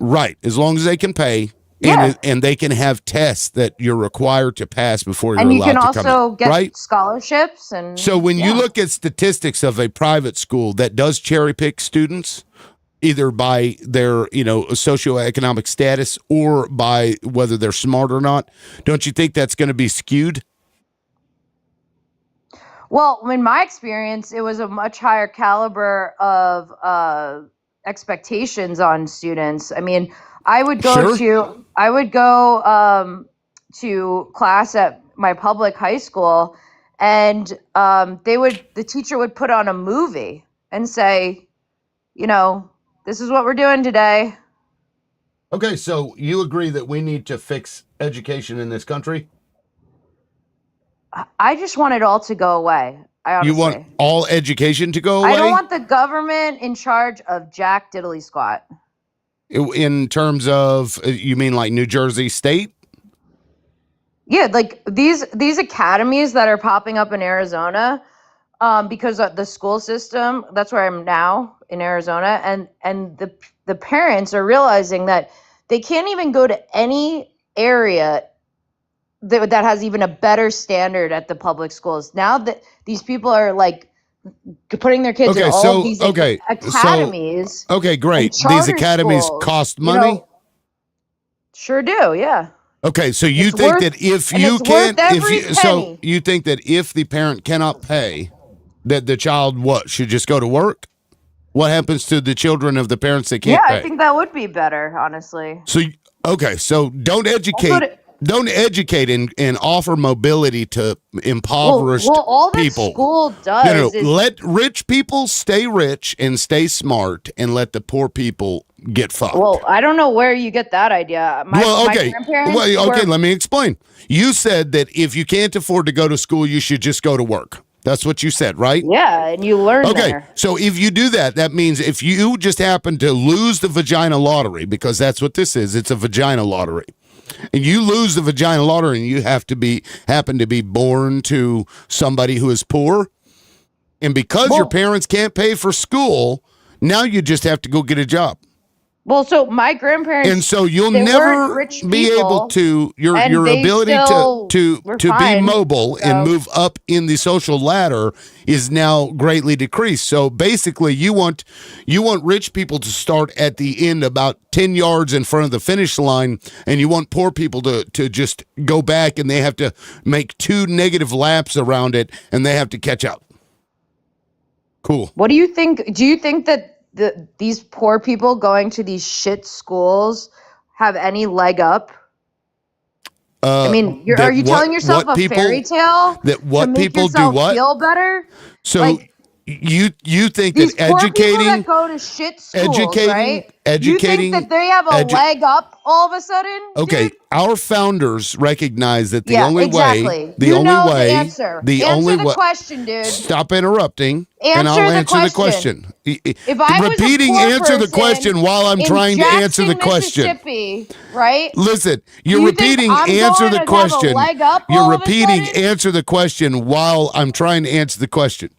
[SPEAKER 1] Right, as long as they can pay.
[SPEAKER 3] Yeah.
[SPEAKER 1] And they can have tests that you're required to pass before you're allowed to come in.
[SPEAKER 3] And you can also get scholarships. And
[SPEAKER 1] so when you look at statistics of a private school that does cherry pick students, either by their socioeconomic status or by whether they're smart or not, don't you think that's going to be skewed?
[SPEAKER 3] Well, in my experience, it was a much higher caliber of expectations on students. I mean, I would go to class at my public high school, and the teacher would put on a movie and say, this is what we're doing today.
[SPEAKER 1] Okay, so you agree that we need to fix education in this country?
[SPEAKER 3] I just want it all to go away.
[SPEAKER 1] You want all education to go away?
[SPEAKER 3] I don't want the government in charge of jack diddly squat.
[SPEAKER 1] In terms of, you mean like New Jersey State?
[SPEAKER 3] Yeah, like these academies that are popping up in Arizona, because of the school system. That's where I'm now, in Arizona, and the parents are realizing that they can't even go to any area that has even a better standard at the public schools. Now that these people are like putting their kids in all of these academies.
[SPEAKER 1] Okay, great. These academies cost money?
[SPEAKER 3] Sure do, yeah.
[SPEAKER 1] Okay, so you think that if the parent cannot pay, that the child should just go to work? What happens to the children of the parents that can't pay?
[SPEAKER 3] Yeah, I think that would be better, honestly.
[SPEAKER 1] So don't educate. Don't educate and offer mobility to impoverished
[SPEAKER 3] well, all that
[SPEAKER 1] people.
[SPEAKER 3] school
[SPEAKER 1] No,
[SPEAKER 3] does is
[SPEAKER 1] let rich people stay rich and stay smart, and let the poor people get fucked.
[SPEAKER 3] well, I don't know where you get that idea. My grandparents
[SPEAKER 1] Okay,
[SPEAKER 3] were,
[SPEAKER 1] let me explain. You said that if you can't afford to go to school, you should just go to work. That's what you said, right?
[SPEAKER 3] yeah, and you learn
[SPEAKER 1] Okay,
[SPEAKER 3] there.
[SPEAKER 1] so if you do that, that means if you just happen to lose the vagina lottery, because that's what this is, it's a vagina lottery, and you lose the vagina lottery, and you happen to be born to somebody who is poor, and because your
[SPEAKER 3] Well-
[SPEAKER 1] parents can't pay for school, now you just have to go get a job.
[SPEAKER 3] Well, so my grandparents,
[SPEAKER 1] And so you'll
[SPEAKER 3] they
[SPEAKER 1] never
[SPEAKER 3] weren't rich
[SPEAKER 1] be able
[SPEAKER 3] people,
[SPEAKER 1] to
[SPEAKER 3] and
[SPEAKER 1] your
[SPEAKER 3] they
[SPEAKER 1] ability
[SPEAKER 3] still
[SPEAKER 1] to
[SPEAKER 3] were
[SPEAKER 1] be
[SPEAKER 3] fine,
[SPEAKER 1] mobile and
[SPEAKER 3] so-
[SPEAKER 1] move up in the social ladder is now greatly decreased. So basically you want rich people to start at the end about 10 yards in front of the finish line, and you want poor people to just go back, and they have to make 2 negative laps around it, and they have to catch up. Cool.
[SPEAKER 3] What do you think? Do you think that these poor people going to these shit schools have any leg up? I mean, are you telling yourself a fairy tale
[SPEAKER 1] that what
[SPEAKER 3] to make
[SPEAKER 1] people do
[SPEAKER 3] yourself
[SPEAKER 1] what?
[SPEAKER 3] feel better?
[SPEAKER 1] So
[SPEAKER 3] Like,
[SPEAKER 1] you think
[SPEAKER 3] these
[SPEAKER 1] that
[SPEAKER 3] poor people
[SPEAKER 1] educating
[SPEAKER 3] that go to shit schools, right? You
[SPEAKER 1] educating
[SPEAKER 3] think that they have a leg up all of a sudden?
[SPEAKER 1] Okay,
[SPEAKER 3] dude?
[SPEAKER 1] our founders recognize that the
[SPEAKER 3] Yeah,
[SPEAKER 1] only
[SPEAKER 3] exactly.
[SPEAKER 1] way, the
[SPEAKER 3] You
[SPEAKER 1] only
[SPEAKER 3] know the
[SPEAKER 1] way,
[SPEAKER 3] answer.
[SPEAKER 1] the
[SPEAKER 3] Answer
[SPEAKER 1] only
[SPEAKER 3] the
[SPEAKER 1] way.
[SPEAKER 3] question, dude.
[SPEAKER 1] Stop interrupting, and
[SPEAKER 3] Answer
[SPEAKER 1] I'll
[SPEAKER 3] the
[SPEAKER 1] answer the
[SPEAKER 3] question.
[SPEAKER 1] question.
[SPEAKER 3] If I was a
[SPEAKER 1] Repeating
[SPEAKER 3] poor
[SPEAKER 1] answer the
[SPEAKER 3] person
[SPEAKER 1] question while I'm
[SPEAKER 3] in
[SPEAKER 1] trying to answer the
[SPEAKER 3] Jackson,
[SPEAKER 1] question.
[SPEAKER 3] Mississippi, right?
[SPEAKER 1] Listen,
[SPEAKER 3] Do
[SPEAKER 1] you're
[SPEAKER 3] you think
[SPEAKER 1] repeating
[SPEAKER 3] I'm
[SPEAKER 1] answer
[SPEAKER 3] going
[SPEAKER 1] the
[SPEAKER 3] to have a
[SPEAKER 1] question.
[SPEAKER 3] leg up
[SPEAKER 1] You're
[SPEAKER 3] all of a
[SPEAKER 1] repeating
[SPEAKER 3] sudden?
[SPEAKER 1] answer the question while I'm trying to answer the question.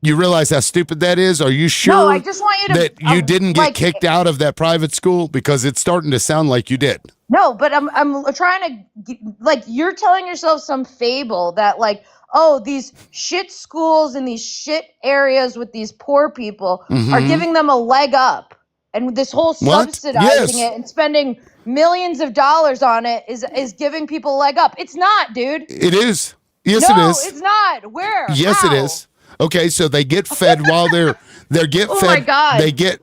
[SPEAKER 1] You realize how stupid that is? Are you sure
[SPEAKER 3] No, I just want you to
[SPEAKER 1] that you didn't get
[SPEAKER 3] like,
[SPEAKER 1] kicked out of that private school? Because it's starting to sound like you did.
[SPEAKER 3] No, but I'm trying to like, you're telling yourself some fable that like, oh, these shit schools in these shit areas with these poor people are giving them a leg up, and this whole
[SPEAKER 1] What?
[SPEAKER 3] subsidizing
[SPEAKER 1] Yes.
[SPEAKER 3] it and spending millions of dollars on it is giving people a leg up. It's not, dude.
[SPEAKER 1] It is. Yes, it
[SPEAKER 3] No,
[SPEAKER 1] is.
[SPEAKER 3] it's not. Where?
[SPEAKER 1] Yes, it
[SPEAKER 3] How?
[SPEAKER 1] is. Okay, so they get fed while they get
[SPEAKER 3] Oh
[SPEAKER 1] fed.
[SPEAKER 3] my God.
[SPEAKER 1] They get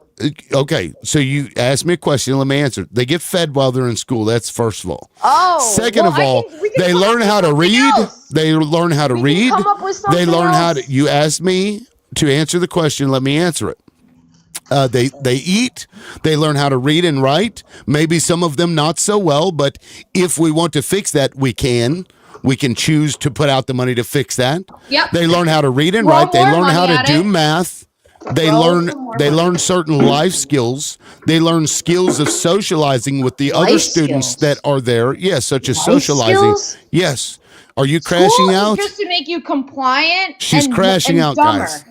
[SPEAKER 1] okay. So you asked me a question. Let me answer. They get fed while they're in school. That's first of all.
[SPEAKER 3] Oh.
[SPEAKER 1] Second
[SPEAKER 3] well,
[SPEAKER 1] of all,
[SPEAKER 3] we can
[SPEAKER 1] they
[SPEAKER 3] come up
[SPEAKER 1] learn
[SPEAKER 3] with
[SPEAKER 1] how to
[SPEAKER 3] something
[SPEAKER 1] read.
[SPEAKER 3] else.
[SPEAKER 1] They learn how to
[SPEAKER 3] We
[SPEAKER 1] read.
[SPEAKER 3] can come up with
[SPEAKER 1] They
[SPEAKER 3] something
[SPEAKER 1] learn how to.
[SPEAKER 3] else.
[SPEAKER 1] You asked me to answer the question. Let me answer it. They eat. They learn how to read and write. Maybe some of them not so well, but if we want to fix that, we can. We can choose to put out the money to fix that.
[SPEAKER 3] Yep.
[SPEAKER 1] They learn how to read and
[SPEAKER 3] Throw
[SPEAKER 1] write. They
[SPEAKER 3] more
[SPEAKER 1] learn how
[SPEAKER 3] money
[SPEAKER 1] to
[SPEAKER 3] at
[SPEAKER 1] do
[SPEAKER 3] it.
[SPEAKER 1] math. They
[SPEAKER 3] Throw
[SPEAKER 1] learn
[SPEAKER 3] some more
[SPEAKER 1] they
[SPEAKER 3] money.
[SPEAKER 1] learn certain life skills. They learn skills of socializing with the other
[SPEAKER 3] Life
[SPEAKER 1] students
[SPEAKER 3] skills.
[SPEAKER 1] that are there. Yes, such as
[SPEAKER 3] Life
[SPEAKER 1] socializing.
[SPEAKER 3] skills?
[SPEAKER 1] Yes. Are you
[SPEAKER 3] School
[SPEAKER 1] crashing
[SPEAKER 3] is
[SPEAKER 1] out?
[SPEAKER 3] just to make you compliant
[SPEAKER 1] She's
[SPEAKER 3] and
[SPEAKER 1] crashing
[SPEAKER 3] and
[SPEAKER 1] out,
[SPEAKER 3] dumber.
[SPEAKER 1] guys.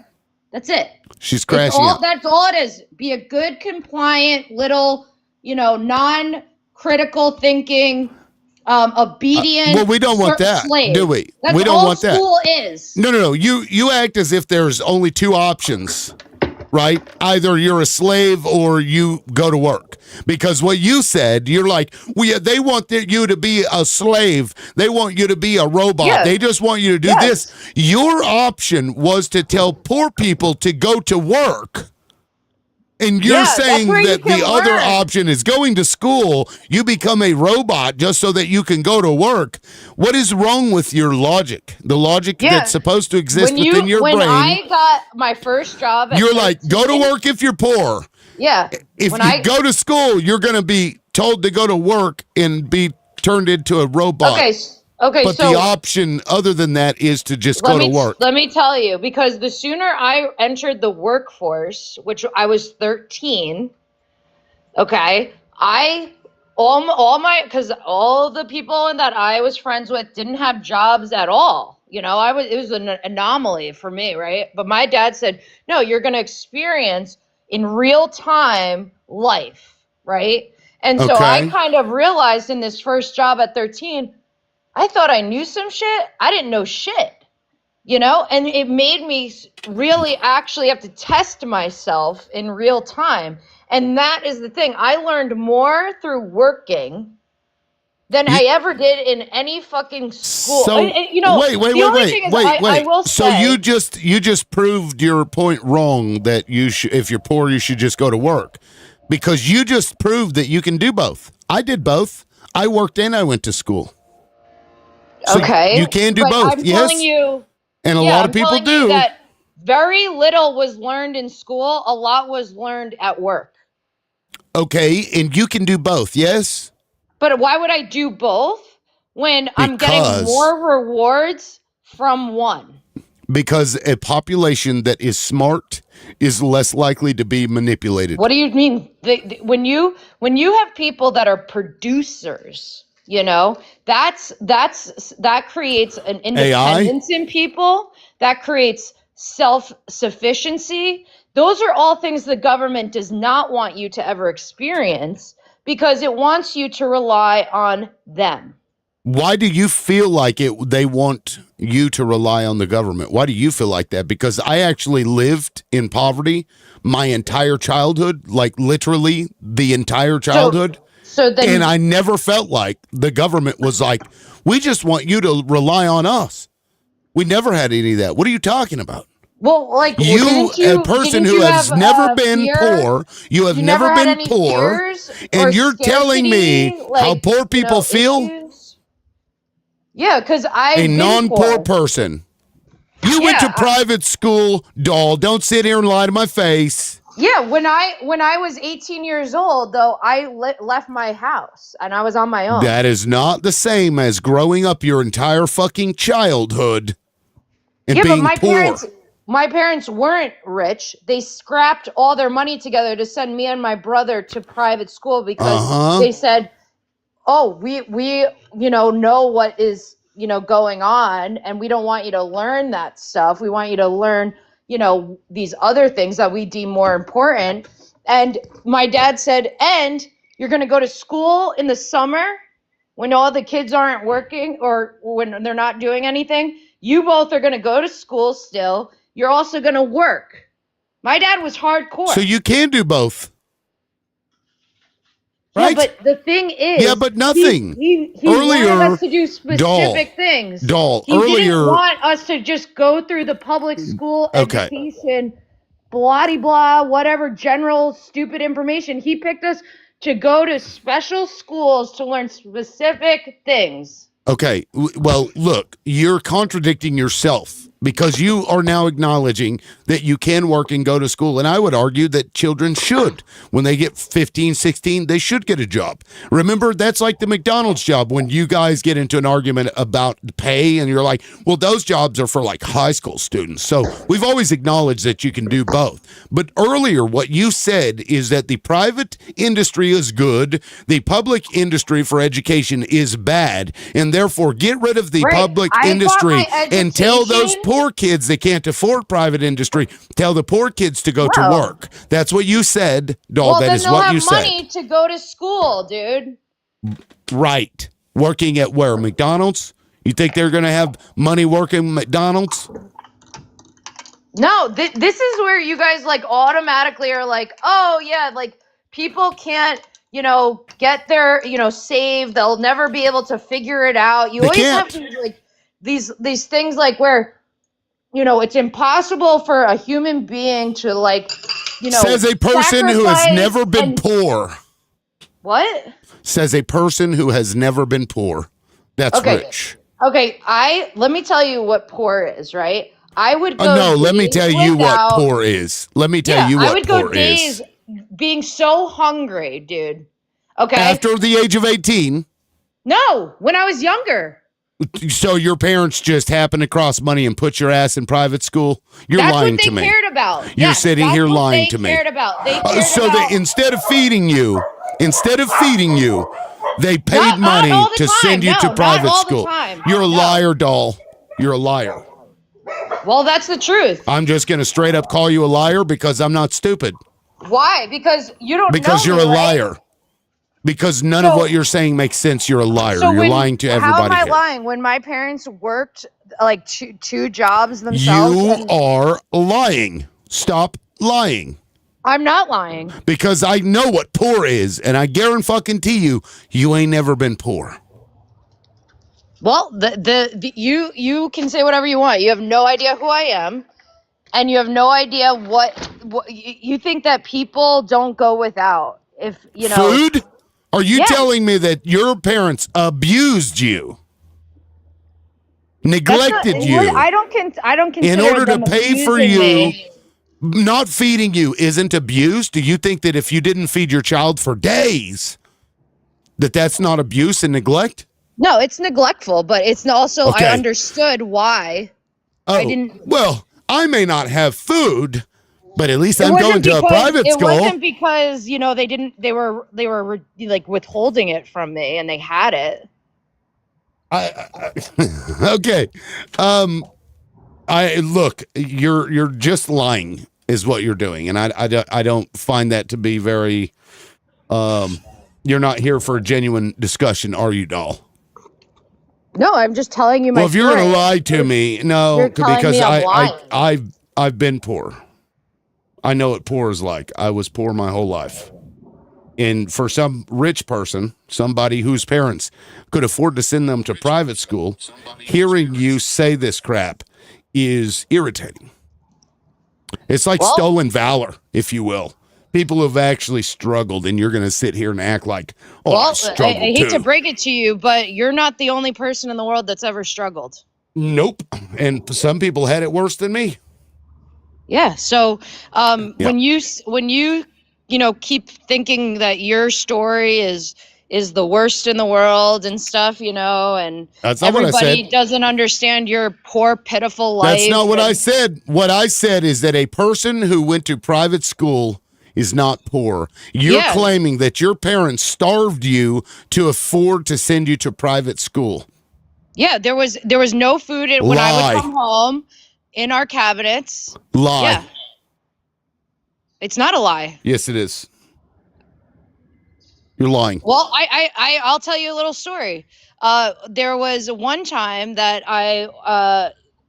[SPEAKER 3] That's it.
[SPEAKER 1] She's crashing out.
[SPEAKER 3] That's all it is. Be a good, compliant, little, non-critical thinking, obedient.
[SPEAKER 1] Well, we don't want that,
[SPEAKER 3] slave.
[SPEAKER 1] do we?
[SPEAKER 3] That's
[SPEAKER 1] We don't
[SPEAKER 3] all
[SPEAKER 1] want that.
[SPEAKER 3] school is.
[SPEAKER 1] No. You act as if there's only 2 options, right? Either you're a slave or you go to work. Because what you said, you're like, they want you to be a slave. They want you to be a robot.
[SPEAKER 3] Yeah.
[SPEAKER 1] They just want you to do
[SPEAKER 3] Yes.
[SPEAKER 1] this. Your option was to tell poor people to go to work. And you're
[SPEAKER 3] Yeah, that's
[SPEAKER 1] saying
[SPEAKER 3] where you
[SPEAKER 1] that the
[SPEAKER 3] can
[SPEAKER 1] other
[SPEAKER 3] learn.
[SPEAKER 1] option is going to school, you become a robot just so that you can go to work. What is wrong with your logic? The logic
[SPEAKER 3] Yeah.
[SPEAKER 1] that's supposed to exist within your
[SPEAKER 3] when
[SPEAKER 1] brain.
[SPEAKER 3] I got my first job at
[SPEAKER 1] You're like,
[SPEAKER 3] 13,
[SPEAKER 1] go to work if you're poor.
[SPEAKER 3] Yeah.
[SPEAKER 1] If
[SPEAKER 3] when
[SPEAKER 1] you go to school, you're going to be told to go to work and be turned into a robot.
[SPEAKER 3] Okay,
[SPEAKER 1] But
[SPEAKER 3] so
[SPEAKER 1] the option other than that is to just go to work.
[SPEAKER 3] Let me tell you, because the sooner I entered the workforce, which I was 13, okay, because all the people that I was friends with didn't have jobs at all. It was an anomaly for me, right? But my dad said, no, you're going to experience in real time life, right? And so I
[SPEAKER 1] Okay.
[SPEAKER 3] kind of realized in this first job at 13, I thought I knew some shit. I didn't know shit, and it made me really actually have to test myself in real time. And that is the thing. I learned more through working than I ever did in any fucking school.
[SPEAKER 1] So
[SPEAKER 3] wait. The only thing is, I will
[SPEAKER 1] So
[SPEAKER 3] say,
[SPEAKER 1] you just proved your point wrong that if you're poor, you should just go to work, because you just proved that you can do both. I did both. I worked and I went to school. So
[SPEAKER 3] Okay,
[SPEAKER 1] you can do
[SPEAKER 3] but
[SPEAKER 1] both,
[SPEAKER 3] I'm
[SPEAKER 1] yes?
[SPEAKER 3] telling you,
[SPEAKER 1] And a
[SPEAKER 3] yeah,
[SPEAKER 1] lot of
[SPEAKER 3] I'm
[SPEAKER 1] people
[SPEAKER 3] telling you
[SPEAKER 1] do.
[SPEAKER 3] that very little was learned in school. A lot was learned at work.
[SPEAKER 1] Okay, and you can do both, yes?
[SPEAKER 3] But why would I do both when I'm getting
[SPEAKER 1] Because
[SPEAKER 3] more rewards from one?
[SPEAKER 1] a population that is smart is less likely to be manipulated.
[SPEAKER 3] What do you mean? When you have people that are producers, that creates an
[SPEAKER 1] AI?
[SPEAKER 3] independence in people. That creates self-sufficiency. Those are all things the government does not want you to ever experience because it wants you to rely on them.
[SPEAKER 1] Why do you feel like they want you to rely on the government? Why do you feel like that? Because I actually lived in poverty my entire childhood, like literally the entire childhood.
[SPEAKER 3] So then
[SPEAKER 1] And I never felt like the government was like, we just want you to rely on us. We never had any of that. What are you talking about?
[SPEAKER 3] well, like,
[SPEAKER 1] You, a person
[SPEAKER 3] didn't
[SPEAKER 1] who
[SPEAKER 3] you
[SPEAKER 1] has
[SPEAKER 3] have
[SPEAKER 1] never been
[SPEAKER 3] fear?
[SPEAKER 1] poor, you have
[SPEAKER 3] You
[SPEAKER 1] never
[SPEAKER 3] never had
[SPEAKER 1] been
[SPEAKER 3] any
[SPEAKER 1] poor,
[SPEAKER 3] fears or
[SPEAKER 1] and you're telling me
[SPEAKER 3] scarcity,
[SPEAKER 1] how
[SPEAKER 3] like,
[SPEAKER 1] poor people feel?
[SPEAKER 3] issues? Yeah, because
[SPEAKER 1] A
[SPEAKER 3] I've been
[SPEAKER 1] non-poor
[SPEAKER 3] poor.
[SPEAKER 1] person. You went to
[SPEAKER 3] Yeah,
[SPEAKER 1] private school, doll. Don't sit here and lie to my face.
[SPEAKER 3] yeah. When I was 18 years old, though, I left my house and I was on my own.
[SPEAKER 1] That is not the same as growing up your entire fucking childhood and
[SPEAKER 3] Yeah, but
[SPEAKER 1] being poor.
[SPEAKER 3] my parents weren't rich. They scrapped all their money together to send me and my brother to private school because
[SPEAKER 1] Uh-huh.
[SPEAKER 3] they said, oh, we know what is going on, and we don't want you to learn that stuff. We want you to learn these other things that we deem more important. And my dad said, and you're going to go to school in the summer when all the kids aren't working or when they're not doing anything. You both are going to go to school still. You're also going to work. My dad was hardcore.
[SPEAKER 1] So you can do both.
[SPEAKER 3] Yeah,
[SPEAKER 1] Right?
[SPEAKER 3] but the thing is,
[SPEAKER 1] Yeah, but nothing.
[SPEAKER 3] he wanted
[SPEAKER 1] Earlier,
[SPEAKER 3] us to do specific things. He didn't
[SPEAKER 1] earlier.
[SPEAKER 3] want us to just go through the public school
[SPEAKER 1] Okay.
[SPEAKER 3] education, blah blah, whatever general stupid information. He picked us to go to special schools to learn specific things.
[SPEAKER 1] Okay. Well, look, you're contradicting yourself because you are now acknowledging that you can work and go to school. And I would argue that children should. When they get 15, 16, they should get a job. Remember, that's like the McDonald's job when you guys get into an argument about pay and you're like, well, those jobs are for like high school students. So we've always acknowledged that you can do both. But earlier, what you said is that the private industry is good, the public industry for education is bad, and therefore get rid of the
[SPEAKER 3] Right.
[SPEAKER 1] public
[SPEAKER 3] I got
[SPEAKER 1] industry
[SPEAKER 3] my
[SPEAKER 1] and tell those
[SPEAKER 3] education-
[SPEAKER 1] poor kids that can't afford private industry, tell the poor kids to go to
[SPEAKER 3] Bro.
[SPEAKER 1] work. That's what you said, doll.
[SPEAKER 3] Well,
[SPEAKER 1] That
[SPEAKER 3] then
[SPEAKER 1] is
[SPEAKER 3] they'll
[SPEAKER 1] what
[SPEAKER 3] have
[SPEAKER 1] you
[SPEAKER 3] money
[SPEAKER 1] said.
[SPEAKER 3] to go to school, dude.
[SPEAKER 1] Right. Working at where? McDonald's? You think they're going to have money working McDonald's?
[SPEAKER 3] No, this is where you guys like automatically are like, oh yeah, like people can't, get their, save. They'll never be able to figure it out. You
[SPEAKER 1] They
[SPEAKER 3] always
[SPEAKER 1] can't.
[SPEAKER 3] have these like these things like where, it's impossible for a human being to like,
[SPEAKER 1] Says a person who has
[SPEAKER 3] sacrifice
[SPEAKER 1] never been
[SPEAKER 3] and-
[SPEAKER 1] poor.
[SPEAKER 3] What?
[SPEAKER 1] Says a person who has never been poor. That's
[SPEAKER 3] Okay.
[SPEAKER 1] rich.
[SPEAKER 3] Okay, let me tell you what poor is, right? I would go.
[SPEAKER 1] No, let me
[SPEAKER 3] days
[SPEAKER 1] tell you what
[SPEAKER 3] without-
[SPEAKER 1] poor is. Let me tell
[SPEAKER 3] Yeah,
[SPEAKER 1] you
[SPEAKER 3] I
[SPEAKER 1] what
[SPEAKER 3] would go
[SPEAKER 1] poor
[SPEAKER 3] days
[SPEAKER 1] is.
[SPEAKER 3] being so hungry, dude. Okay.
[SPEAKER 1] After the age of 18,
[SPEAKER 3] No, when I was younger.
[SPEAKER 1] so your parents just happened to cross money and put your ass in private school? You're
[SPEAKER 3] That's
[SPEAKER 1] lying
[SPEAKER 3] what they
[SPEAKER 1] to me.
[SPEAKER 3] cared about.
[SPEAKER 1] You're
[SPEAKER 3] Yes,
[SPEAKER 1] sitting
[SPEAKER 3] that's
[SPEAKER 1] here
[SPEAKER 3] what
[SPEAKER 1] lying
[SPEAKER 3] they
[SPEAKER 1] to me.
[SPEAKER 3] Cared about. They cared
[SPEAKER 1] So
[SPEAKER 3] about.
[SPEAKER 1] that instead of feeding you, they paid
[SPEAKER 3] Not
[SPEAKER 1] money
[SPEAKER 3] all the
[SPEAKER 1] to
[SPEAKER 3] time.
[SPEAKER 1] send you
[SPEAKER 3] No,
[SPEAKER 1] to
[SPEAKER 3] not
[SPEAKER 1] private
[SPEAKER 3] all the
[SPEAKER 1] school.
[SPEAKER 3] time.
[SPEAKER 1] You're a
[SPEAKER 3] No.
[SPEAKER 1] liar, doll. You're a liar.
[SPEAKER 3] Well, that's the truth.
[SPEAKER 1] I'm just going to straight up call you a liar because I'm not stupid.
[SPEAKER 3] Why? Because you don't
[SPEAKER 1] Because
[SPEAKER 3] know
[SPEAKER 1] you're
[SPEAKER 3] me,
[SPEAKER 1] a
[SPEAKER 3] right?
[SPEAKER 1] liar. Because none of
[SPEAKER 3] So-
[SPEAKER 1] what you're saying makes sense. You're a liar.
[SPEAKER 3] So
[SPEAKER 1] You're lying to everybody
[SPEAKER 3] how am I
[SPEAKER 1] here.
[SPEAKER 3] lying? When my parents worked like two jobs themselves,
[SPEAKER 1] You
[SPEAKER 3] and
[SPEAKER 1] are lying. Stop lying.
[SPEAKER 3] I'm not lying.
[SPEAKER 1] Because I know what poor is, and I guarantee you ain't never been poor.
[SPEAKER 3] Well, you can say whatever you want. You have no idea who I am, and you have no idea what you think that people don't go without. If
[SPEAKER 1] Food? Are you
[SPEAKER 3] Yeah.
[SPEAKER 1] telling me that your parents abused you,
[SPEAKER 3] That's
[SPEAKER 1] neglected
[SPEAKER 3] not.
[SPEAKER 1] you
[SPEAKER 3] I don't
[SPEAKER 1] in
[SPEAKER 3] consider
[SPEAKER 1] order to
[SPEAKER 3] them
[SPEAKER 1] pay for
[SPEAKER 3] abusing
[SPEAKER 1] you?
[SPEAKER 3] me.
[SPEAKER 1] Not feeding you isn't abuse? Do you think that if you didn't feed your child for days, that that's not abuse and neglect?
[SPEAKER 3] No, it's neglectful, but it's also I
[SPEAKER 1] Okay.
[SPEAKER 3] understood why I
[SPEAKER 1] Oh,
[SPEAKER 3] didn't.
[SPEAKER 1] well, I may not have food, but at least
[SPEAKER 3] It
[SPEAKER 1] I'm
[SPEAKER 3] wasn't
[SPEAKER 1] going to a
[SPEAKER 3] because
[SPEAKER 1] private school.
[SPEAKER 3] they didn't. They were like withholding it from me, and they had it.
[SPEAKER 1] Okay. I look, you're just lying is what you're doing, and I don't find that to be very. You're not here for a genuine discussion, are you, doll?
[SPEAKER 3] No, I'm just telling you my
[SPEAKER 1] Well, if you're
[SPEAKER 3] story.
[SPEAKER 1] gonna lie to me, no,
[SPEAKER 3] You're telling
[SPEAKER 1] because
[SPEAKER 3] me I'm lying.
[SPEAKER 1] I've been poor. I know what poor is like. I was poor my whole life. And for some rich person, somebody whose parents could afford to send them to private school, hearing you say this crap is irritating. It's like
[SPEAKER 3] Well,
[SPEAKER 1] stolen valor, if you will. People who've actually struggled, and you're going to sit here and act like, oh, I
[SPEAKER 3] I
[SPEAKER 1] struggled
[SPEAKER 3] hate to
[SPEAKER 1] too.
[SPEAKER 3] break it to you, but you're not the only person in the world that's ever struggled.
[SPEAKER 1] Nope. And some people had it worse than me.
[SPEAKER 3] Yeah. So,
[SPEAKER 1] Yeah.
[SPEAKER 3] when you keep thinking that your story is the worst in the world and stuff, and
[SPEAKER 1] That's not what I
[SPEAKER 3] everybody
[SPEAKER 1] said.
[SPEAKER 3] doesn't understand your poor, pitiful life.
[SPEAKER 1] That's not what I
[SPEAKER 3] and-
[SPEAKER 1] said. What I said is that a person who went to private school is not poor. You're
[SPEAKER 3] Yeah.
[SPEAKER 1] claiming that your parents starved you to afford to send you to private school.
[SPEAKER 3] Yeah, there was no food when I would
[SPEAKER 1] Lie.
[SPEAKER 3] come home in our cabinets.
[SPEAKER 1] Lie.
[SPEAKER 3] Yeah. It's not a lie.
[SPEAKER 1] Yes, it is. You're lying.
[SPEAKER 3] Well, I'll tell you a little story. There was one time that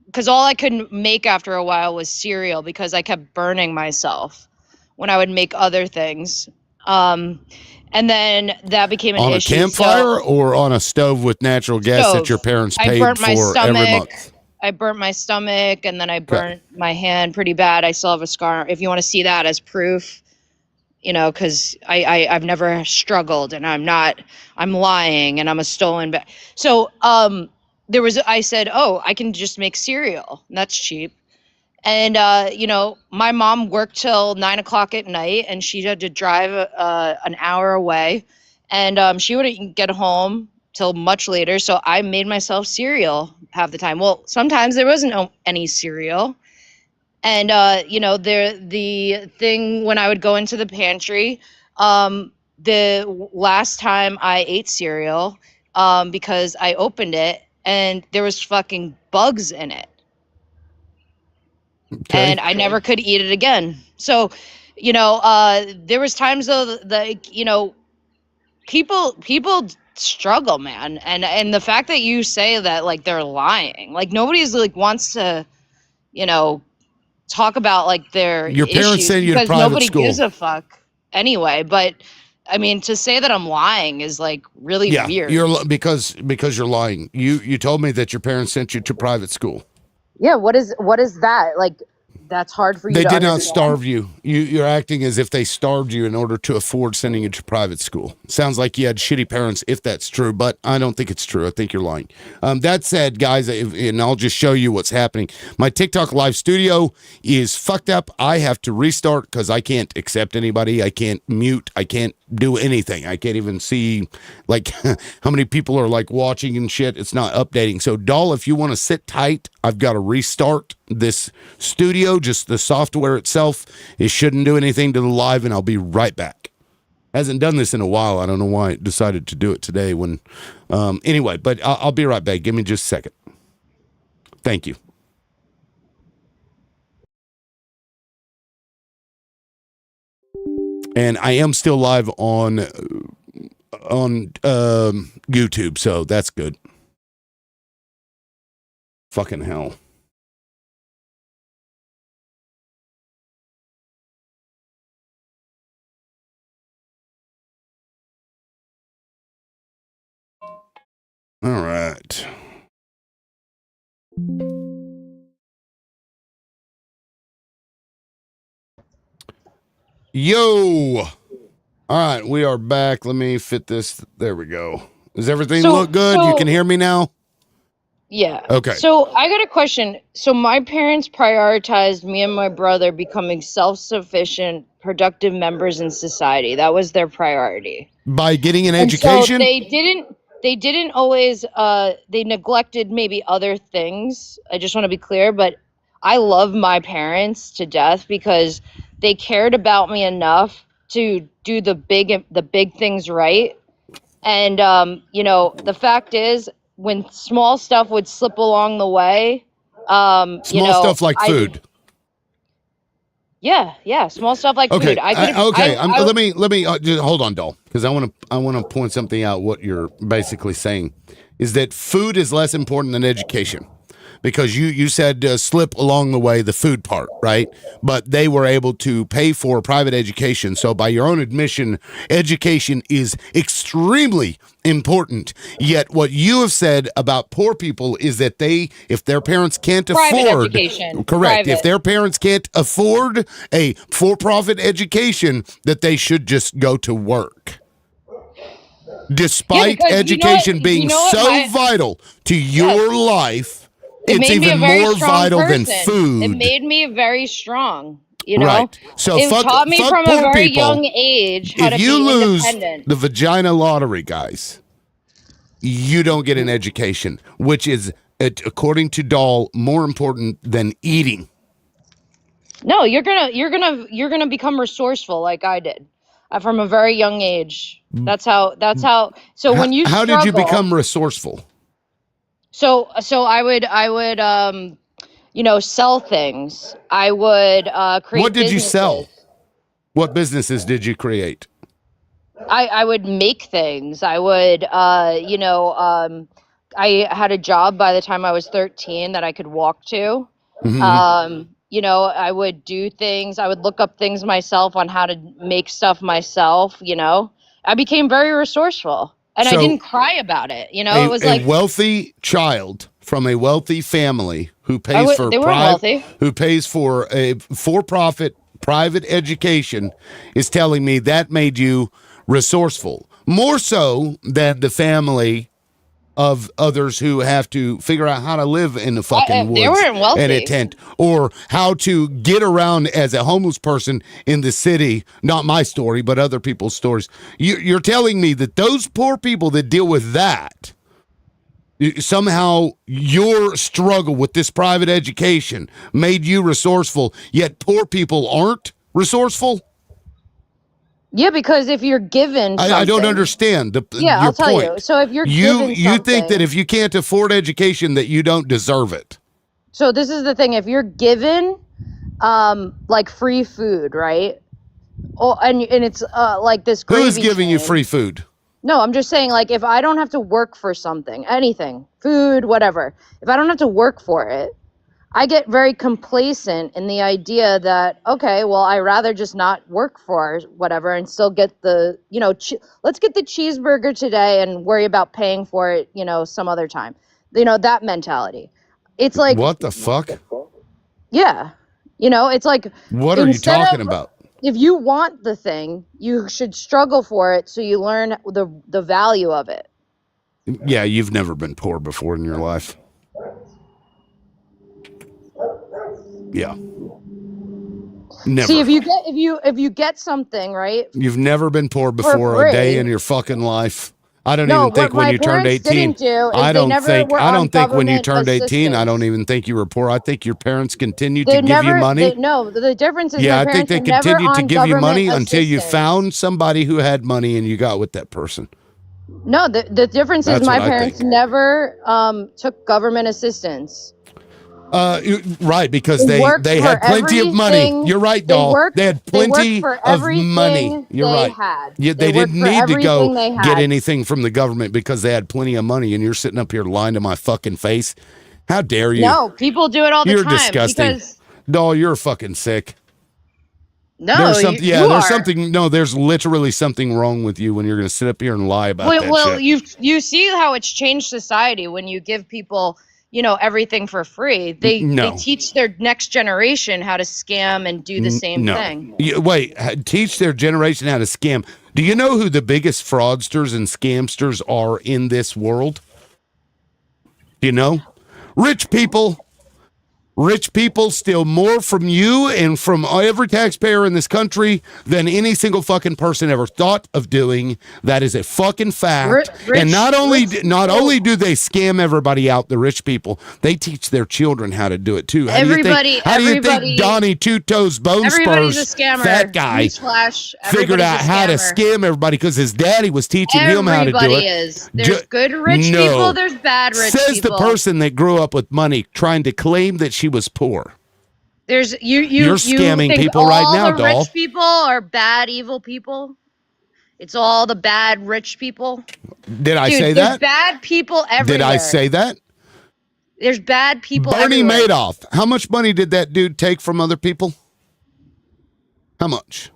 [SPEAKER 3] because all I could make after a while was cereal because I kept burning myself when I would make other things. And then that became an
[SPEAKER 1] On a
[SPEAKER 3] issue.
[SPEAKER 1] campfire or on a stove with natural gas that
[SPEAKER 3] Stove.
[SPEAKER 1] your parents
[SPEAKER 3] I
[SPEAKER 1] paid
[SPEAKER 3] burnt my
[SPEAKER 1] for every
[SPEAKER 3] stomach.
[SPEAKER 1] month?
[SPEAKER 3] I burnt my stomach, and then I burnt my hand pretty bad. I still have a scar. If you want to see that as proof, because I've never struggled, and I'm lying, and I'm a stolen bag. So I said, oh, I can just make cereal. And that's cheap. And my mom worked till 9 o'clock at night, and she had to drive an hour away, and she wouldn't get home till much later. So I made myself cereal half the time. Well, sometimes there wasn't any cereal. And the thing when I would go into the pantry, the last time I ate cereal, because I opened it and there was fucking bugs in it,
[SPEAKER 1] Okay.
[SPEAKER 3] and I never could eat it again. So, there was times though that people struggle, man, and the fact that you say that like they're lying, like nobody's like wants to, you know talk about like their
[SPEAKER 1] Your parents
[SPEAKER 3] issues
[SPEAKER 1] send you to
[SPEAKER 3] because
[SPEAKER 1] private
[SPEAKER 3] nobody
[SPEAKER 1] school.
[SPEAKER 3] gives a fuck anyway. But I mean, to say that I'm lying is like really
[SPEAKER 1] Yeah,
[SPEAKER 3] weird.
[SPEAKER 1] because you're lying. You told me that your parents sent you to private school.
[SPEAKER 3] Yeah, what is that? Like, that's hard for you
[SPEAKER 1] They
[SPEAKER 3] to
[SPEAKER 1] did not
[SPEAKER 3] understand.
[SPEAKER 1] starve you. You're acting as if they starved you in order to afford sending you to private school. Sounds like you had shitty parents, if that's true, but I don't think it's true. I think you're lying. That said, guys, and I'll just show you what's happening. My TikTok live studio is fucked up. I have to restart because I can't accept anybody. I can't mute. I can't do anything. I can't even see like how many people are like watching and shit. It's not updating. So, doll, if you want to sit tight, I've got to restart this studio, just the software itself. It shouldn't do anything to the live, and I'll be right back. Hasn't done this in a while. I don't know why it decided to do it today when anyway, but I'll be right back. Give me just a second. Thank you. And I am still live on YouTube, so that's good. Fucking hell. All right. Yo. All right, we are back. Let me fit this. There we go. Does everything look good? You can hear me now?
[SPEAKER 3] Yeah.
[SPEAKER 1] Okay.
[SPEAKER 3] So I got a question. So my parents prioritized me and my brother becoming self-sufficient, productive members in society. That was their priority.
[SPEAKER 1] By getting an
[SPEAKER 3] And so
[SPEAKER 1] education?
[SPEAKER 3] they didn't always they neglected maybe other things. I just want to be clear, but I love my parents to death because they cared about me enough to do the big things right. And you know, the fact is when small stuff would slip along the way, you
[SPEAKER 1] Small
[SPEAKER 3] know,
[SPEAKER 1] stuff like food.
[SPEAKER 3] Yeah, small stuff like
[SPEAKER 1] Okay.
[SPEAKER 3] food. I could
[SPEAKER 1] Let me just hold on, doll, because I want to point something out. What you're basically saying is that food is less important than education, because you said slip along the way the food part, right? But they were able to pay for private education. So by your own admission, education is extremely important. Yet what you have said about poor people is that if their parents can't
[SPEAKER 3] private
[SPEAKER 1] afford,
[SPEAKER 3] education.
[SPEAKER 1] correct,
[SPEAKER 3] Private.
[SPEAKER 1] if their parents can't afford a for-profit education, that they should just go to work. Despite
[SPEAKER 3] because
[SPEAKER 1] education being so vital to your life, it's even more vital than food.
[SPEAKER 3] It made me very strong. You know,
[SPEAKER 1] right? So
[SPEAKER 3] it taught me from a very young age how to be independent.
[SPEAKER 1] The vagina lottery, guys, you don't get an education, which is, according to Dahl, more important than eating.
[SPEAKER 3] No, you're gonna become resourceful like I did from a very young age. That's how. So when you
[SPEAKER 1] how did you become resourceful?
[SPEAKER 3] So I would you know, sell things. I would create.
[SPEAKER 1] What did you sell? What businesses did you create?
[SPEAKER 3] I would make things. I would you know, I had a job by the time I was 13 that I could walk to.
[SPEAKER 1] Mm-hmm.
[SPEAKER 3] You know, I would do things. I would look up things myself on how to make stuff myself, you know. I became very resourceful and I didn't cry about it. You know, it was like
[SPEAKER 1] a wealthy child from a wealthy family who pays who pays for a for-profit private education is telling me that made you resourceful, more so than the family of others who have to figure out how to live in the fucking woods
[SPEAKER 3] they weren't wealthy.
[SPEAKER 1] in a tent, or how to get around as a homeless person in the city. Not my story, but other people's stories. You're telling me that those poor people that deal with that, somehow your struggle with this private education made you resourceful, yet poor people aren't resourceful?
[SPEAKER 3] Yeah, because if you're given something,
[SPEAKER 1] I don't understand your
[SPEAKER 3] I'll tell
[SPEAKER 1] point.
[SPEAKER 3] you. So if you're given
[SPEAKER 1] you think that if you can't afford education that you don't deserve it.
[SPEAKER 3] So this is the thing: if you're given like free food, right? Oh, and it's like this gravy
[SPEAKER 1] Who's giving
[SPEAKER 3] train.
[SPEAKER 1] you free food?
[SPEAKER 3] No, I'm just saying, like, if I don't have to work for something, anything, food, whatever, if I don't have to work for it, I get very complacent in the idea that, okay, well, I rather just not work for whatever and still get the, you know, let's get the cheeseburger today and worry about paying for it, you know, some other time. You know, that mentality. It's like,
[SPEAKER 1] what the fuck?
[SPEAKER 3] Yeah. You know, it's like,
[SPEAKER 1] what are you talking about?
[SPEAKER 3] If you want the thing, you should struggle for it so you learn the value of it.
[SPEAKER 1] Yeah, you've never been poor before in your life. Yeah. Never.
[SPEAKER 3] See, if you get something, right?
[SPEAKER 1] You've never been poor before a day in your fucking life. I don't even think when you turned 18. I don't think when you turned 18, I don't even think you were poor. I think your parents continued to give you money.
[SPEAKER 3] The difference is
[SPEAKER 1] I think they continued to give you money until you found somebody who had money and you got with that person.
[SPEAKER 3] No, the difference is my parents never took government assistance.
[SPEAKER 1] Right, because they had plenty of money. You're right, doll. They had plenty of money. You're right. Yeah, they didn't need to go get anything from the government because they had plenty of money. And you're sitting up here lying to my fucking face. How dare you?
[SPEAKER 3] No, people do it all the time.
[SPEAKER 1] You're disgusting. Doll, you're fucking sick.
[SPEAKER 3] No,
[SPEAKER 1] there's something. No, there's literally something wrong with you when you're going to sit up here and lie about that shit.
[SPEAKER 3] Well, you see how it's changed society when you give people, you know, everything for free. They teach their next generation how to scam and do the same thing.
[SPEAKER 1] Wait, teach their generation how to scam. Do you know who the biggest fraudsters and scamsters are in this world? Do you know? Rich people. Rich people steal more from you and from every taxpayer in this country than any single fucking person ever thought of doing. That is a fucking fact. And not only do they scam everybody out, the rich people, they teach their children how to do it too. How do you think Donnie Two Toes Bone
[SPEAKER 3] Everybody's
[SPEAKER 1] Spurs,
[SPEAKER 3] a scammer.
[SPEAKER 1] that guy,
[SPEAKER 3] Newsflash,
[SPEAKER 1] figured out how to scam everybody because his daddy was teaching him how to do it.
[SPEAKER 3] Everybody is. There's good rich people. There's bad rich people.
[SPEAKER 1] Says the person that grew up with money trying to claim that she was poor.
[SPEAKER 3] There's you're
[SPEAKER 1] scamming
[SPEAKER 3] think
[SPEAKER 1] people right now,
[SPEAKER 3] all the
[SPEAKER 1] doll.
[SPEAKER 3] rich people are bad, evil people. It's all the bad rich people.
[SPEAKER 1] Did I say
[SPEAKER 3] there's
[SPEAKER 1] that?
[SPEAKER 3] Bad people everywhere.
[SPEAKER 1] Did I say that?
[SPEAKER 3] There's bad people
[SPEAKER 1] Bernie
[SPEAKER 3] everywhere.
[SPEAKER 1] Madoff. How much money did that dude take from other people? How much?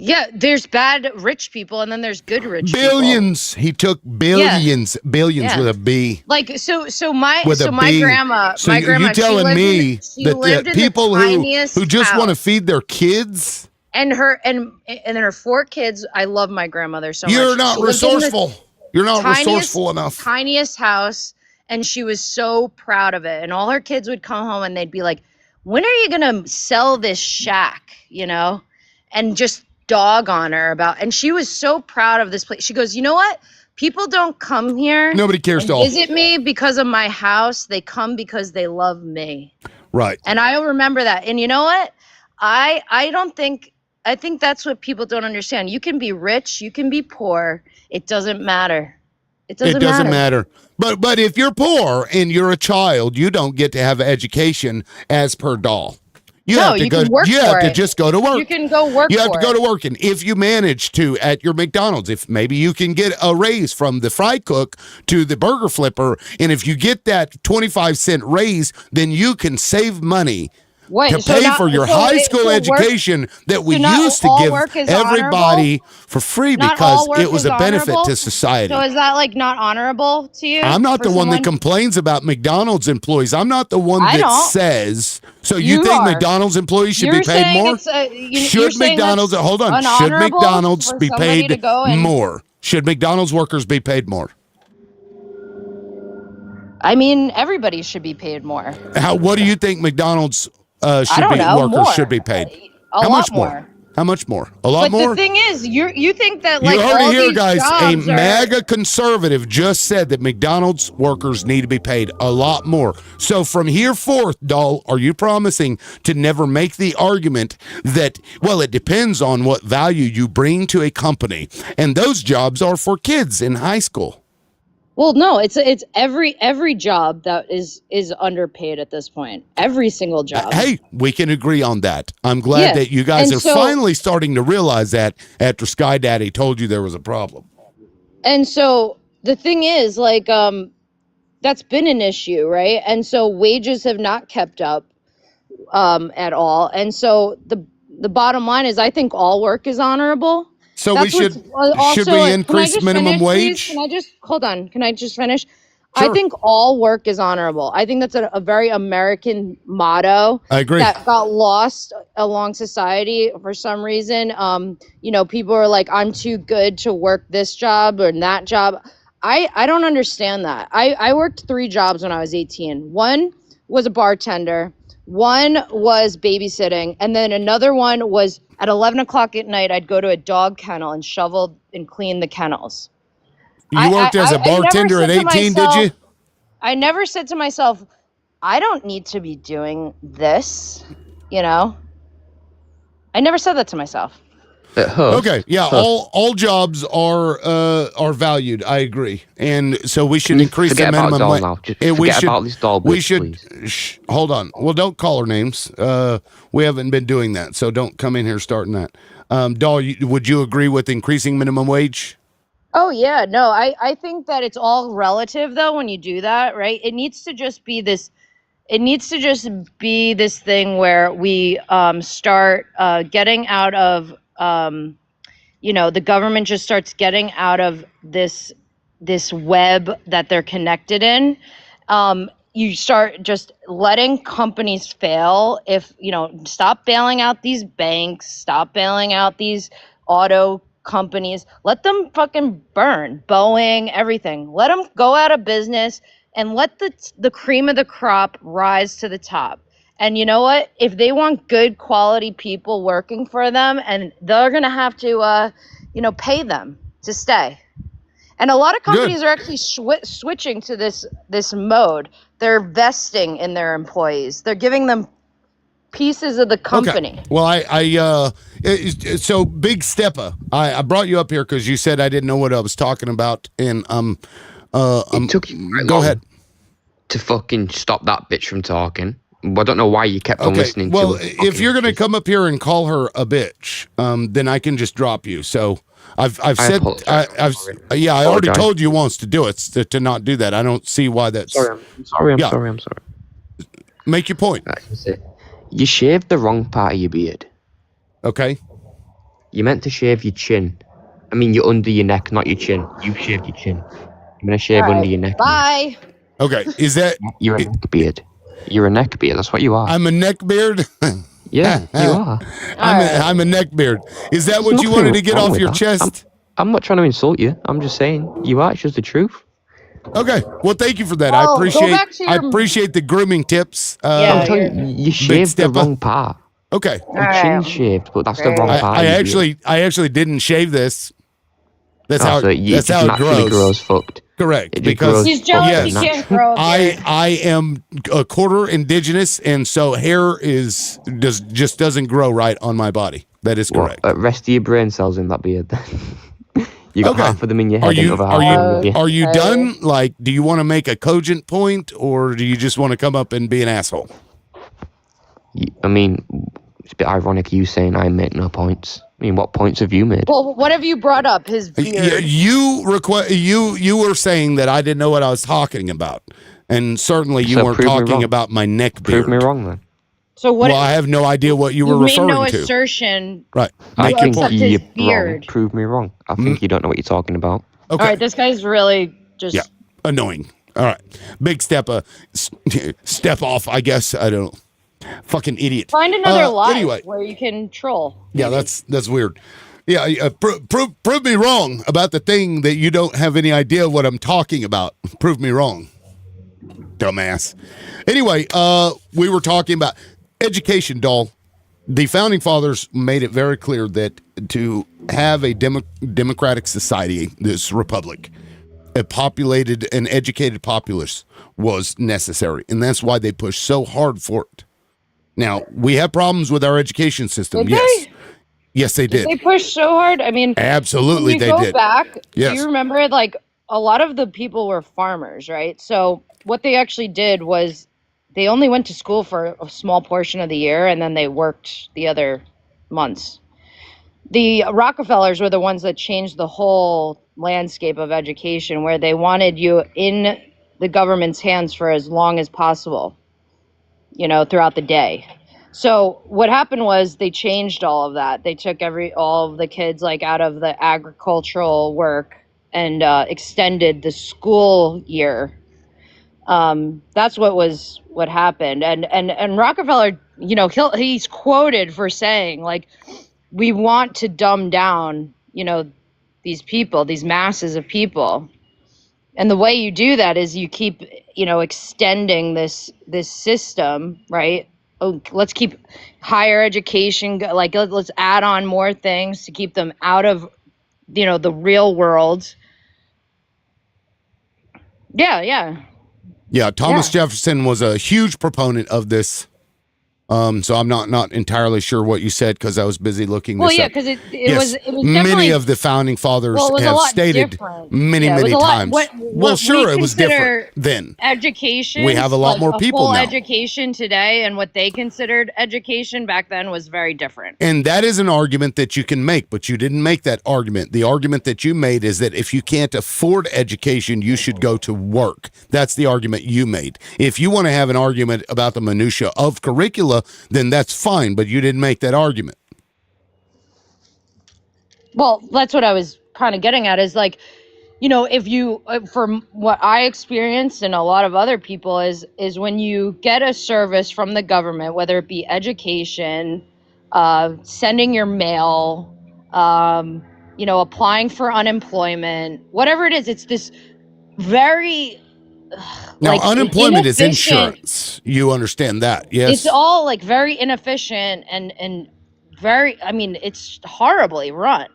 [SPEAKER 3] Yeah, there's bad rich people, and then there's good rich
[SPEAKER 1] billions.
[SPEAKER 3] people.
[SPEAKER 1] He took billions, billions with a B.
[SPEAKER 3] Like so my
[SPEAKER 1] with
[SPEAKER 3] my grandma,
[SPEAKER 1] so
[SPEAKER 3] my grandma.
[SPEAKER 1] You telling me that people who just want to feed their kids
[SPEAKER 3] and her 4 kids. I love my grandmother so much.
[SPEAKER 1] You're not resourceful. You're not resourceful enough.
[SPEAKER 3] Tiniest house, and she was so proud of it. And all her kids would come home, and they'd be like, "When are you gonna sell this shack?" You know, and just dog on her about, and she was so proud of this place. She goes, you know what? People don't come here.
[SPEAKER 1] Nobody cares to
[SPEAKER 3] visit me because of my house. They come because they love me.
[SPEAKER 1] Right.
[SPEAKER 3] And I remember that. And you know what? I think that's what people don't understand. You can be rich, you can be poor. It doesn't matter. It doesn't matter. But if you're poor and you're a child, you don't get to have an education as per doll. You have to just go to work. You can go work.
[SPEAKER 1] You have to go to work. And if you manage to at your McDonald's, if maybe you can get a raise from the fry cook to the burger flipper, and if you get that 25-cent raise, then you can save money to pay for your high school education that we used to give everybody for free because it was a benefit to society.
[SPEAKER 3] So is that like not honorable to you?
[SPEAKER 1] I'm not the one that complains about McDonald's employees. I'm not the one that says. So you think McDonald's employees should be paid more? Should McDonald's Should McDonald's be paid more? Should McDonald's workers be paid more?
[SPEAKER 3] I mean, everybody should be paid more.
[SPEAKER 1] What do you think McDonald's workers should be paid?
[SPEAKER 3] How much more?
[SPEAKER 1] How much more? A lot more?
[SPEAKER 3] But the thing is, you think that like
[SPEAKER 1] you heard
[SPEAKER 3] all
[SPEAKER 1] it here,
[SPEAKER 3] these
[SPEAKER 1] guys. A
[SPEAKER 3] jobs
[SPEAKER 1] MAGA conservative just said that McDonald's workers need to be paid a lot more. So from here forth, doll, are you promising to never make the argument that, well, it depends on what value you bring to a company, and those jobs are for kids in high school?
[SPEAKER 3] Well, no, it's every job that is underpaid at this point. Every single job.
[SPEAKER 1] Hey, we can agree on that. I'm glad that you guys are finally starting to realize that after Sky Daddy told you there was a problem.
[SPEAKER 3] And so the thing is, like, that's been an issue, right? And so wages have not kept up at all. And so the bottom line is, I think all work is honorable.
[SPEAKER 1] So should we increase minimum wage?
[SPEAKER 3] Can I just hold on? Can I just finish?
[SPEAKER 1] Sure.
[SPEAKER 3] I think all work is honorable. I think that's a very American motto.
[SPEAKER 1] I agree.
[SPEAKER 3] That got lost along society for some reason. People are like, I'm too good to work this job or that job. I don't understand that. I worked 3 jobs when I was 18. One was a bartender. One was babysitting. And then another one was at 11 o'clock at night, I'd go to a dog kennel and shovel and clean the kennels.
[SPEAKER 1] You worked as a bartender at 18, did you?
[SPEAKER 3] I never said to myself, I don't need to be doing this, I never said that to myself.
[SPEAKER 1] Okay, yeah, all jobs are valued. I agree, and so we should increase the minimum wage.
[SPEAKER 4] About this doll,
[SPEAKER 1] we should hold on. Well, don't call her names. We haven't been doing that, so don't come in here starting that. Doll, would you agree with increasing minimum wage?
[SPEAKER 3] Oh yeah, no, I think that it's all relative though when you do that, right? It needs to just be this. It needs to just be this thing where we start getting out of. The government just starts getting out of this web that they're connected in. You start just letting companies fail. If stop bailing out these banks, stop bailing out auto companies, let them fucking burn. Boeing, everything. Let them go out of business and let the cream of the crop rise to the top. And you know what? If they want good quality people working for them, and they're going to have to, pay them to stay. And a lot of companies are actually switching to this mode. They're vesting in their employees. They're giving them pieces of the company.
[SPEAKER 1] Okay. Well, so Big Steppa, I brought you up here because you said I didn't know what I was talking about, and
[SPEAKER 4] it took you quite
[SPEAKER 1] go
[SPEAKER 4] long
[SPEAKER 1] ahead
[SPEAKER 4] to fucking stop that bitch from talking. I don't know why you kept on listening
[SPEAKER 1] well,
[SPEAKER 4] to her.
[SPEAKER 1] if you're going to come up here and call her a bitch, then I can just drop you. So I've said, I already told you once to do it, to not do that. I don't see why that's.
[SPEAKER 4] I'm sorry.
[SPEAKER 1] Make your point.
[SPEAKER 4] You shaved the wrong part of your beard.
[SPEAKER 1] Okay.
[SPEAKER 4] You meant to shave your chin. I mean, you're under your neck, not your chin. You shaved your chin. I'm going to shave under your neck.
[SPEAKER 3] Bye.
[SPEAKER 1] Okay. Is that...
[SPEAKER 4] You're a neck beard. You're a neck beard. That's what you are.
[SPEAKER 1] I'm a neck beard?
[SPEAKER 4] Yeah, you are.
[SPEAKER 1] I'm a neck beard. Is that what you wanted to get off your chest?
[SPEAKER 4] I'm not trying to insult you. I'm just saying you are. It's just the truth.
[SPEAKER 1] Okay. Well, thank you for that.
[SPEAKER 3] Well,
[SPEAKER 1] I appreciate the grooming tips.
[SPEAKER 4] I'm telling you, you shaved the wrong part.
[SPEAKER 1] Okay.
[SPEAKER 4] Your chin's shaved, but that's the wrong part.
[SPEAKER 1] I actually didn't shave this. That's how it
[SPEAKER 4] naturally grows fucked.
[SPEAKER 1] Correct.
[SPEAKER 4] Because
[SPEAKER 3] he's jealous he can't grow.
[SPEAKER 1] I am a quarter indigenous, and so hair just doesn't grow right on my body. That is correct.
[SPEAKER 4] Rest of your brain cells in that beard. You got half of them in your head.
[SPEAKER 1] Are you done? Like, do you want to make a cogent point, or do you just want to come up and be an asshole?
[SPEAKER 4] I mean, it's a bit ironic you saying I make no points. I mean, what points have you made?
[SPEAKER 3] Well, what have you brought up? His beard.
[SPEAKER 1] You were saying that I didn't know what I was talking about, and certainly you weren't talking about my neck beard.
[SPEAKER 4] Prove me wrong, then.
[SPEAKER 3] So what?
[SPEAKER 1] Well, I have no idea what you were referring to.
[SPEAKER 3] You made no assertion.
[SPEAKER 1] Right.
[SPEAKER 4] I think you're wrong. Prove me wrong. I think you don't know what you're talking about.
[SPEAKER 1] Okay.
[SPEAKER 3] All right, this guy's really just
[SPEAKER 1] annoying. All right, Big step off. I guess I don't know. Fucking idiot.
[SPEAKER 3] Find another live where you can troll.
[SPEAKER 1] Yeah, that's weird. Yeah, prove me wrong about the thing that you don't have any idea what I'm talking about. Prove me wrong, dumbass. Anyway, we were talking about education, doll. The founding fathers made it very clear that to have a democratic society, this republic, a populated and educated populace was necessary, and that's why they pushed so hard for it. Now, we have problems with our education system. Yes, they did.
[SPEAKER 3] They pushed so hard. I mean,
[SPEAKER 1] absolutely, they did.
[SPEAKER 3] Go back.
[SPEAKER 1] Yes.
[SPEAKER 3] Do you remember, like, a lot of the people were farmers, right? So what they actually did was they only went to school for a small portion of the year, and then they worked the other months. The Rockefellers were the ones that changed the whole landscape of education, where they wanted you in the government's hands for as long as possible, throughout the day. So what happened was they changed all of that. They took all of the kids out of the agricultural work and extended the school year. That's what happened. And Rockefeller, he's quoted for saying, we want to dumb down, these people, these masses of people. And the way you do that is you keep, extending this system, right? Oh, let's keep higher education, let's add on more things to keep them out of, the real world. Yeah,
[SPEAKER 1] Thomas Jefferson was a huge proponent of this. So I'm not entirely sure what you said because I was busy looking this up.
[SPEAKER 3] Well, yeah, because it was
[SPEAKER 1] many of the founding fathers have stated many times. It was different then.
[SPEAKER 3] Education.
[SPEAKER 1] We have a lot more people
[SPEAKER 3] full
[SPEAKER 1] now.
[SPEAKER 3] Education today and what they considered education back then was very different.
[SPEAKER 1] And that is an argument that you can make, but you didn't make that argument. The argument that you made is that if you can't afford education, you should go to work. That's the argument you made. If you want to have an argument about the minutia of curricula, then that's fine, but you didn't make that argument.
[SPEAKER 3] Well, that's what I was kind of getting at is if you, from what I experienced and a lot of other people is when you get a service from the government, whether it be education, sending your mail, applying for unemployment, whatever it is. It's this very
[SPEAKER 1] Now,
[SPEAKER 3] like
[SPEAKER 1] unemployment is
[SPEAKER 3] inefficient.
[SPEAKER 1] insurance. You understand that, yes?
[SPEAKER 3] It's all like very inefficient and very. I mean, it's horribly run.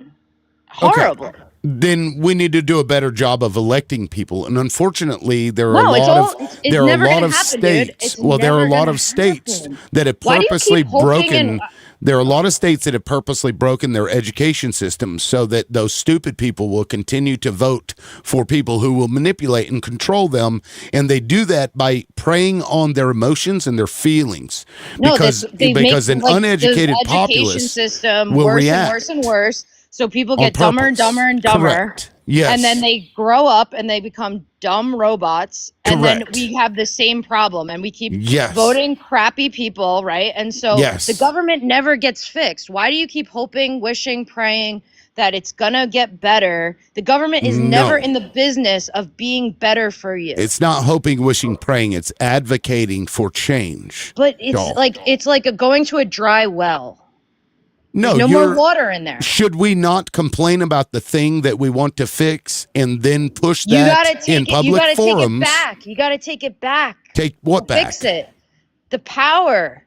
[SPEAKER 3] Horribly.
[SPEAKER 1] Okay. Then we need to do a better job of electing people. And unfortunately, there are
[SPEAKER 3] No,
[SPEAKER 1] a
[SPEAKER 3] it's
[SPEAKER 1] lot
[SPEAKER 3] all.
[SPEAKER 1] of
[SPEAKER 3] It's
[SPEAKER 1] there are a
[SPEAKER 3] never
[SPEAKER 1] lot
[SPEAKER 3] gonna
[SPEAKER 1] of
[SPEAKER 3] happen, dude.
[SPEAKER 1] states.
[SPEAKER 3] It's
[SPEAKER 1] Well, there are a
[SPEAKER 3] never
[SPEAKER 1] lot
[SPEAKER 3] gonna
[SPEAKER 1] of states
[SPEAKER 3] happen.
[SPEAKER 1] that have
[SPEAKER 3] Why do you
[SPEAKER 1] purposely
[SPEAKER 3] keep hoping
[SPEAKER 1] broken.
[SPEAKER 3] and-
[SPEAKER 1] There are a lot of states that have purposely broken their education system so that those stupid people will continue to vote for people who will manipulate and control them. And they do that by preying on their emotions and their feelings.
[SPEAKER 3] No,
[SPEAKER 1] Because
[SPEAKER 3] they
[SPEAKER 1] because
[SPEAKER 3] make
[SPEAKER 1] an
[SPEAKER 3] like
[SPEAKER 1] uneducated
[SPEAKER 3] the education
[SPEAKER 1] populace
[SPEAKER 3] system
[SPEAKER 1] will
[SPEAKER 3] worse
[SPEAKER 1] react
[SPEAKER 3] and worse and worse. So people
[SPEAKER 1] on
[SPEAKER 3] get dumber and
[SPEAKER 1] purpose.
[SPEAKER 3] dumber and dumber.
[SPEAKER 1] Correct. Yes.
[SPEAKER 3] And then they grow up and they become dumb robots. And then
[SPEAKER 1] Correct.
[SPEAKER 3] we have the same problem and we keep
[SPEAKER 1] Yes.
[SPEAKER 3] voting crappy people, right? And so
[SPEAKER 1] Yes.
[SPEAKER 3] the government never gets fixed. Why do you keep hoping, wishing, praying that it's gonna get better? The government is never
[SPEAKER 1] No.
[SPEAKER 3] in the business of being better for you.
[SPEAKER 1] It's not hoping, wishing, praying. It's advocating for change.
[SPEAKER 3] But it's
[SPEAKER 1] Y'all.
[SPEAKER 3] like going to a dry well.
[SPEAKER 1] No,
[SPEAKER 3] There's no more water in there.
[SPEAKER 1] Should we not complain about the thing that we want to fix and then push
[SPEAKER 3] You
[SPEAKER 1] that
[SPEAKER 3] gotta take
[SPEAKER 1] in
[SPEAKER 3] it.
[SPEAKER 1] public
[SPEAKER 3] You gotta
[SPEAKER 1] forums?
[SPEAKER 3] take it back. You gotta take it back.
[SPEAKER 1] Take what back?
[SPEAKER 3] Fix it. The power.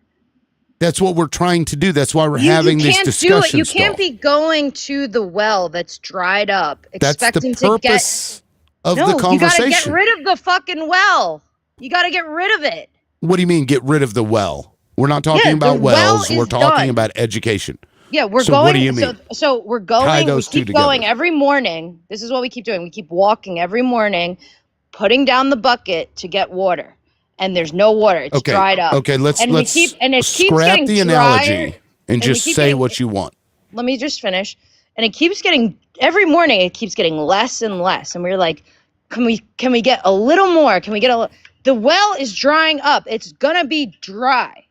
[SPEAKER 1] That's what we're trying to do. That's why we're
[SPEAKER 3] You
[SPEAKER 1] having these
[SPEAKER 3] can't do it.
[SPEAKER 1] discussions.
[SPEAKER 3] You can't be going to the well that's dried up,
[SPEAKER 1] That's the
[SPEAKER 3] expecting to get.
[SPEAKER 1] purpose of
[SPEAKER 3] No,
[SPEAKER 1] the
[SPEAKER 3] you gotta get
[SPEAKER 1] conversation.
[SPEAKER 3] rid of the fucking well. You gotta get rid of it.
[SPEAKER 1] What do you mean, get rid of the well? We're not talking
[SPEAKER 3] Yeah,
[SPEAKER 1] about
[SPEAKER 3] the well
[SPEAKER 1] wells. We're
[SPEAKER 3] is
[SPEAKER 1] talking
[SPEAKER 3] done.
[SPEAKER 1] about education.
[SPEAKER 3] Yeah, we're
[SPEAKER 1] So
[SPEAKER 3] going.
[SPEAKER 1] what do you mean?
[SPEAKER 3] So we're
[SPEAKER 1] Tie
[SPEAKER 3] going. We
[SPEAKER 1] those two
[SPEAKER 3] keep going
[SPEAKER 1] together.
[SPEAKER 3] every morning. This is what we keep doing. We keep walking every morning, putting down the bucket to get water, and there's no water. It's
[SPEAKER 1] Okay.
[SPEAKER 3] dried up.
[SPEAKER 1] Okay. Let's
[SPEAKER 3] and
[SPEAKER 1] let's
[SPEAKER 3] we keep and it keeps
[SPEAKER 1] scrap
[SPEAKER 3] getting
[SPEAKER 1] the
[SPEAKER 3] drier.
[SPEAKER 1] analogy and
[SPEAKER 3] we
[SPEAKER 1] just
[SPEAKER 3] keep
[SPEAKER 1] say
[SPEAKER 3] getting-
[SPEAKER 1] what you want.
[SPEAKER 3] Let me just finish. And it keeps getting every morning. It keeps getting less and less. And we're like, can we get a little more? Can we get a? The well is drying up. It's gonna be dry.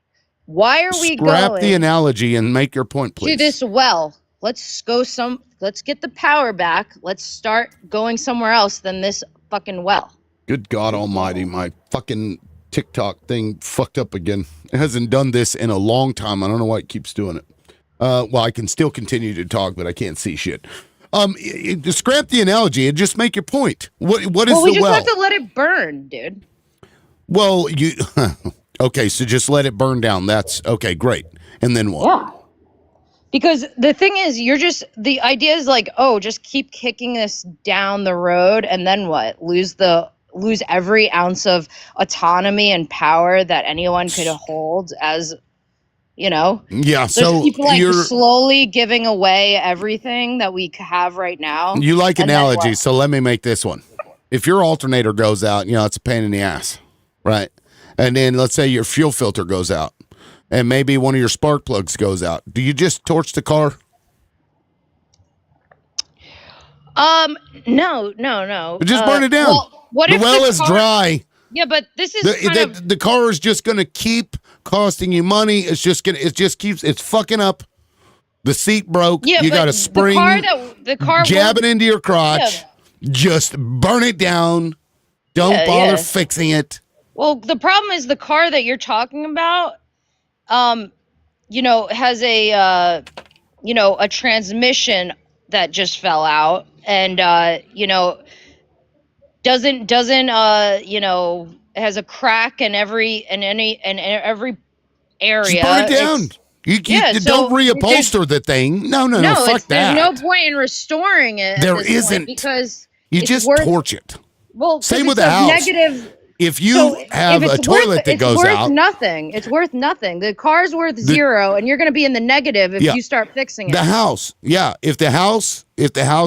[SPEAKER 3] Why are we
[SPEAKER 1] Scrap
[SPEAKER 3] going
[SPEAKER 1] the analogy and make your point, please.
[SPEAKER 3] to this well? Let's get the power back. Let's start going somewhere else than this fucking well.
[SPEAKER 1] Good God Almighty, my fucking TikTok thing fucked up again. It hasn't done this in a long time. I don't know why it keeps doing it. Well, I can still continue to talk, but I can't see shit. Scrap the analogy and just make your point. What is
[SPEAKER 3] Well,
[SPEAKER 1] the
[SPEAKER 3] we just
[SPEAKER 1] well?
[SPEAKER 3] have to let it burn, dude.
[SPEAKER 1] Well, you okay? So just let it burn down. That's okay. Great. And then what?
[SPEAKER 3] Yeah. Because the thing is, the idea is like, oh, just keep kicking this down the road, and then what? Lose every ounce of autonomy and power that anyone could hold, as you know.
[SPEAKER 1] Yeah.
[SPEAKER 3] There's
[SPEAKER 1] So
[SPEAKER 3] people like
[SPEAKER 1] you're
[SPEAKER 3] slowly giving away everything that we have right now.
[SPEAKER 1] you like
[SPEAKER 3] and then what?
[SPEAKER 1] analogies, so let me make this one. If your alternator goes out, it's a pain in the ass, right? And then let's say your fuel filter goes out, and maybe one of your spark plugs goes out. Do you just torch the car?
[SPEAKER 3] No.
[SPEAKER 1] Just burn it down.
[SPEAKER 3] Well, what
[SPEAKER 1] the
[SPEAKER 3] if
[SPEAKER 1] well
[SPEAKER 3] the
[SPEAKER 1] is
[SPEAKER 3] car-
[SPEAKER 1] dry.
[SPEAKER 3] Yeah, but this is kind of
[SPEAKER 1] The car is just gonna keep costing you money. It's fucking up. The seat broke.
[SPEAKER 3] yeah.
[SPEAKER 1] You
[SPEAKER 3] but
[SPEAKER 1] got a spring
[SPEAKER 3] the car
[SPEAKER 1] jabbing into your crotch. Just burn it down. Don't
[SPEAKER 3] Yeah,
[SPEAKER 1] bother
[SPEAKER 3] yeah.
[SPEAKER 1] fixing it.
[SPEAKER 3] Well, the problem is the car that you're talking about, has a transmission that just fell out, and doesn't has a crack in every area.
[SPEAKER 1] Just burn it down.
[SPEAKER 3] It's-
[SPEAKER 1] You
[SPEAKER 3] Yeah,
[SPEAKER 1] don't
[SPEAKER 3] so
[SPEAKER 1] reupholster the thing. No, fuck that.
[SPEAKER 3] there's no point in restoring it. at
[SPEAKER 1] There
[SPEAKER 3] this point
[SPEAKER 1] isn't.
[SPEAKER 3] because
[SPEAKER 1] You
[SPEAKER 3] it's
[SPEAKER 1] just
[SPEAKER 3] worth-
[SPEAKER 1] torch it.
[SPEAKER 3] Well,
[SPEAKER 1] Same
[SPEAKER 3] 'cause
[SPEAKER 1] with
[SPEAKER 3] it's
[SPEAKER 1] the house.
[SPEAKER 3] Negative.
[SPEAKER 1] If you
[SPEAKER 3] So
[SPEAKER 1] have
[SPEAKER 3] if
[SPEAKER 1] a
[SPEAKER 3] it's
[SPEAKER 1] toilet that
[SPEAKER 3] it's
[SPEAKER 1] goes
[SPEAKER 3] worth
[SPEAKER 1] out,
[SPEAKER 3] nothing. It's worth nothing. The car's worth zero, and you're going to be in the negative if
[SPEAKER 1] Yeah.
[SPEAKER 3] you start fixing it.
[SPEAKER 1] the house, yeah. If the house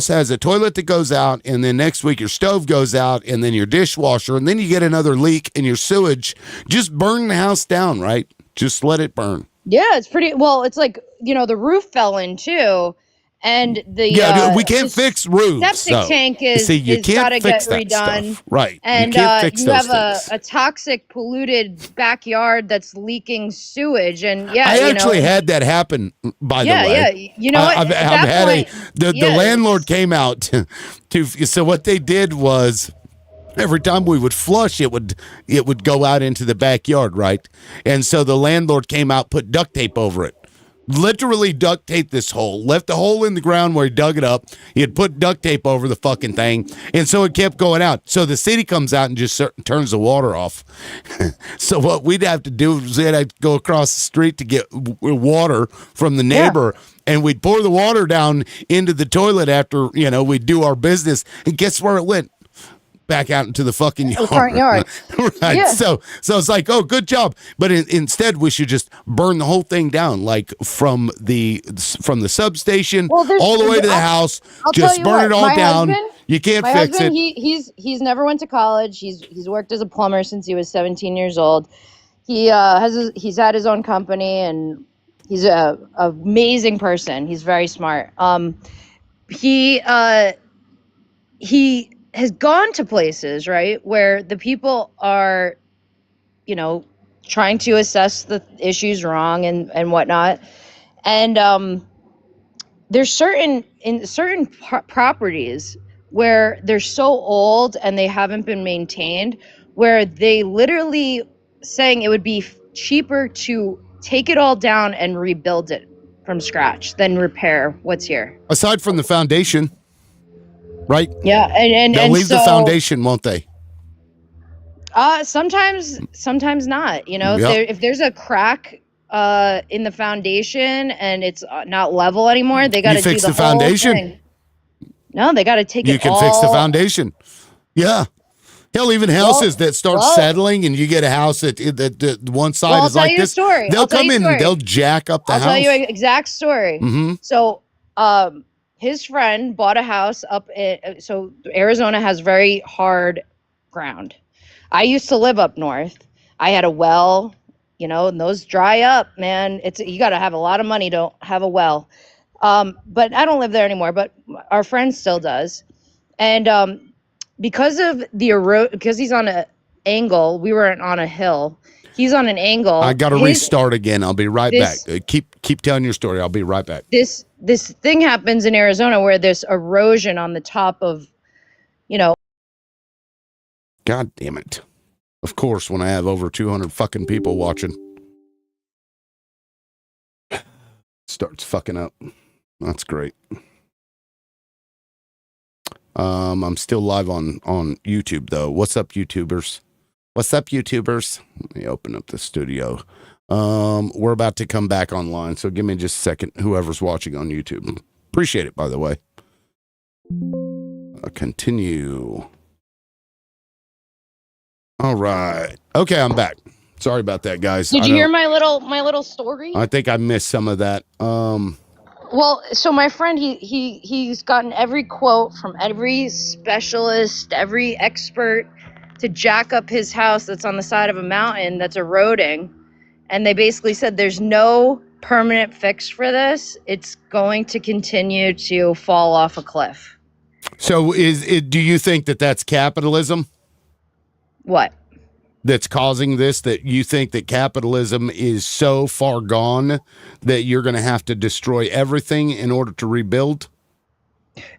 [SPEAKER 1] has a toilet that goes out, and then next week your stove goes out, and then your dishwasher, and then you get another leak in your sewage, just burn the house down, right? Just let it burn.
[SPEAKER 3] Yeah, it's pretty. Well, it's like the roof fell in too, and the
[SPEAKER 1] We can't
[SPEAKER 3] the
[SPEAKER 1] fix roofs.
[SPEAKER 3] septic tank is
[SPEAKER 1] you
[SPEAKER 3] is
[SPEAKER 1] can't
[SPEAKER 3] gotta
[SPEAKER 1] fix
[SPEAKER 3] get
[SPEAKER 1] that
[SPEAKER 3] redone.
[SPEAKER 1] stuff. Right?
[SPEAKER 3] And
[SPEAKER 1] you can't fix
[SPEAKER 3] you
[SPEAKER 1] those
[SPEAKER 3] have
[SPEAKER 1] things.
[SPEAKER 3] a toxic, polluted backyard that's leaking sewage, and
[SPEAKER 1] I actually had that happen. By the way,
[SPEAKER 3] yeah. You know what?
[SPEAKER 1] I've
[SPEAKER 3] At that
[SPEAKER 1] had
[SPEAKER 3] point,
[SPEAKER 1] the
[SPEAKER 3] yeah,
[SPEAKER 1] landlord came out to. So what they did was, every time we would flush, it would go out into the backyard, right? And so the landlord came out, put duct tape over it, Literally duct taped this hole, left the hole in the ground where he dug it up. He had put duct tape over the fucking thing, and so it kept going out. So the city comes out and just turns the water off. So what we'd have to do is we'd have to go across the street to get water from the neighbor, and we'd pour the water down into the toilet after, we'd do our business, and guess where it went? Back out into the fucking yard.
[SPEAKER 3] Front yard.
[SPEAKER 1] Right.
[SPEAKER 3] Yeah.
[SPEAKER 1] So it's like, oh, good job. But instead, we should just burn the whole thing down, like from the substation all the way to the house.
[SPEAKER 3] I'll
[SPEAKER 1] Just
[SPEAKER 3] tell you
[SPEAKER 1] burn
[SPEAKER 3] what,
[SPEAKER 1] it all
[SPEAKER 3] my
[SPEAKER 1] down.
[SPEAKER 3] husband-
[SPEAKER 1] You can't
[SPEAKER 3] My
[SPEAKER 1] fix
[SPEAKER 3] husband,
[SPEAKER 1] it.
[SPEAKER 3] he's never went to college. He's worked as a plumber since he was 17 years old. He's had his own company, and he's a amazing person. He's very smart. He has gone to places, right, where the people are, trying to assess the issues wrong and whatnot. And there's certain properties where they're so old and they haven't been maintained, where they literally saying it would be cheaper to take it all down and rebuild it from scratch than repair what's here.
[SPEAKER 1] Aside from the foundation, right?
[SPEAKER 3] Yeah, and
[SPEAKER 1] They'll leave the foundation, won't they?
[SPEAKER 3] Sometimes not.
[SPEAKER 1] Yep.
[SPEAKER 3] If there's a crack in the foundation and it's not level anymore, they got to
[SPEAKER 1] fix
[SPEAKER 3] do the
[SPEAKER 1] the foundation.
[SPEAKER 3] whole thing. No, they got to take
[SPEAKER 1] You
[SPEAKER 3] it
[SPEAKER 1] can
[SPEAKER 3] all.
[SPEAKER 1] fix the foundation. Yeah. Hell, even houses that start settling, and you get a house that one side
[SPEAKER 3] Well,
[SPEAKER 1] is like this.
[SPEAKER 3] Story.
[SPEAKER 1] They'll come in and they'll jack up the house.
[SPEAKER 3] I'll tell you an exact story.
[SPEAKER 1] Mm-hmm.
[SPEAKER 3] So, his friend bought a house up so Arizona has very hard ground. I used to live up north. I had a well, and those dry up, man. You got to have a lot of money to have a well. But I don't live there anymore, but our friend still does. And because of because he's on an angle, we were on a hill. He's on an angle.
[SPEAKER 1] I got to restart again. I'll be right back. Keep telling your story. I'll be right back.
[SPEAKER 3] This thing happens in Arizona where there's erosion on the top of,
[SPEAKER 1] God damn it. Of course, when I have over 200 fucking people watching. Starts fucking up. That's great. I'm still live on YouTube though. What's up, YouTubers? What's up, YouTubers? Let me open up the studio. We're about to come back online, so give me just a second, whoever's watching on YouTube. Appreciate it, by the way. Continue. All right. Okay, I'm back. Sorry about that, guys.
[SPEAKER 3] Did you hear my little story?
[SPEAKER 1] I think I missed some of that.
[SPEAKER 3] Well, so my friend, he's gotten every quote from every specialist, every expert to jack up his house that's on the side of a mountain that's eroding. And they basically said there's no permanent fix for this. It's going to continue to fall off a cliff.
[SPEAKER 1] So do you think that that's capitalism?
[SPEAKER 3] What?
[SPEAKER 1] That's causing this, that you think that capitalism is so far gone that you're going to have to destroy everything in order to rebuild?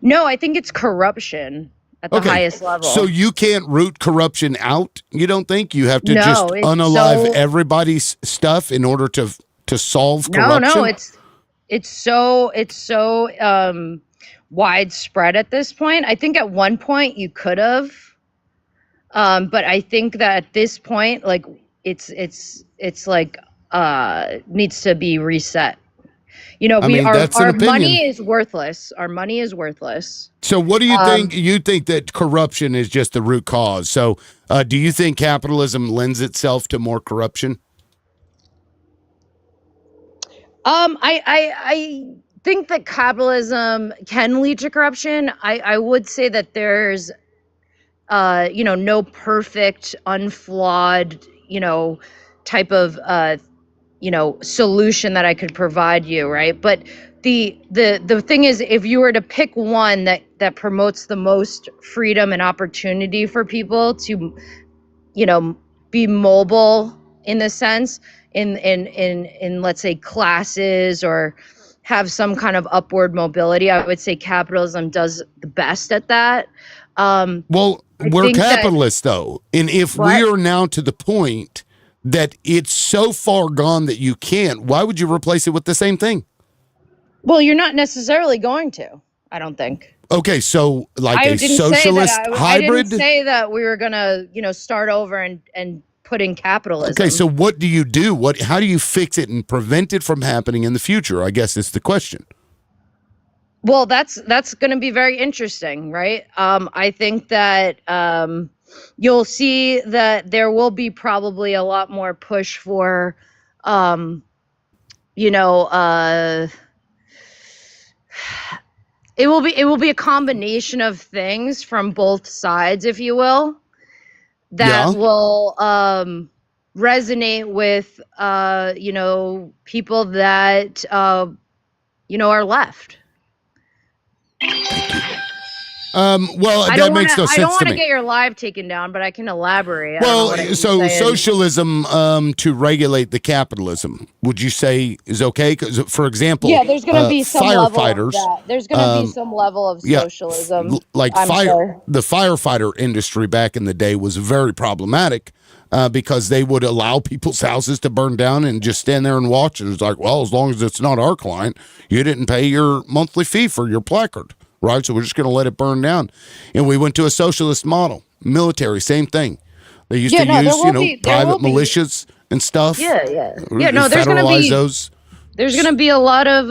[SPEAKER 3] No, I think it's corruption at the highest level.
[SPEAKER 1] So you can't root corruption out? You don't think you have to just unalive everybody's stuff in order to solve corruption?
[SPEAKER 3] No, it's so widespread at this point. I think at one point you could have. But I think that at this point, like it's like needs to be reset. Our money is worthless. Our money is worthless.
[SPEAKER 1] So what do you think? You think that corruption is just the root cause. So do you think capitalism lends itself to more corruption?
[SPEAKER 3] I think that capitalism can lead to corruption. I would say that there's no perfect, unflawed, type of, solution that I could provide you, right? But the thing is, if you were to pick one that promotes the most freedom and opportunity for people to, be mobile in the sense, in let's say classes or have some kind of upward mobility, I would say capitalism does the best at that.
[SPEAKER 1] Well, we're capitalists, though. And if we are now to the point that it's so far gone that you can't. Why would you replace it with the same thing?
[SPEAKER 3] Well, you're not necessarily going to, I don't think.
[SPEAKER 1] Okay, so like
[SPEAKER 3] I
[SPEAKER 1] a
[SPEAKER 3] didn't
[SPEAKER 1] socialist
[SPEAKER 3] say that. I
[SPEAKER 1] hybrid?
[SPEAKER 3] didn't say that we were going to, start over and put in capitalism.
[SPEAKER 1] Okay, so what do you do? How do you fix it and prevent it from happening in the future? I guess is the question.
[SPEAKER 3] Well, that's going to be very interesting, right? I think that you'll see that there will be probably a lot more push for, it will be a combination of things from both sides, if you will, that will resonate with people that are left.
[SPEAKER 1] Well, that makes no sense to me.
[SPEAKER 3] I don't want to get your live taken down, but I can elaborate.
[SPEAKER 1] Well, so socialism to regulate the capitalism, would you say is okay? Because, for example,
[SPEAKER 3] there's going to be some
[SPEAKER 1] firefighters.
[SPEAKER 3] Level of that. There's going to be some level of socialism.
[SPEAKER 1] Like the firefighter industry back in the day was very problematic because they would allow people's houses to burn down and just stand there and watch. And it's like, well, as long as it's not our client, you didn't pay your monthly fee for your placard. Right, so we're just going to let it burn down, and we went to a socialist model. Military, same thing. They used to use, private militias and stuff.
[SPEAKER 3] Yeah. No, there's going to be
[SPEAKER 1] those.
[SPEAKER 3] There's going to be a lot of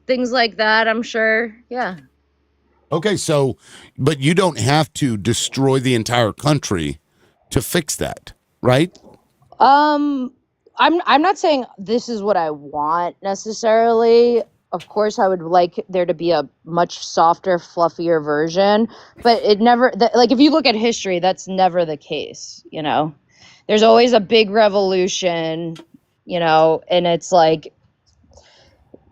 [SPEAKER 3] things like that, I'm sure. Yeah.
[SPEAKER 1] Okay, so, but you don't have to destroy the entire country to fix that, right?
[SPEAKER 3] I'm not saying this is what I want necessarily. Of course, I would like there to be a much softer, fluffier version, but it never, like if you look at history, that's never the case, There's always a big revolution, and it's like,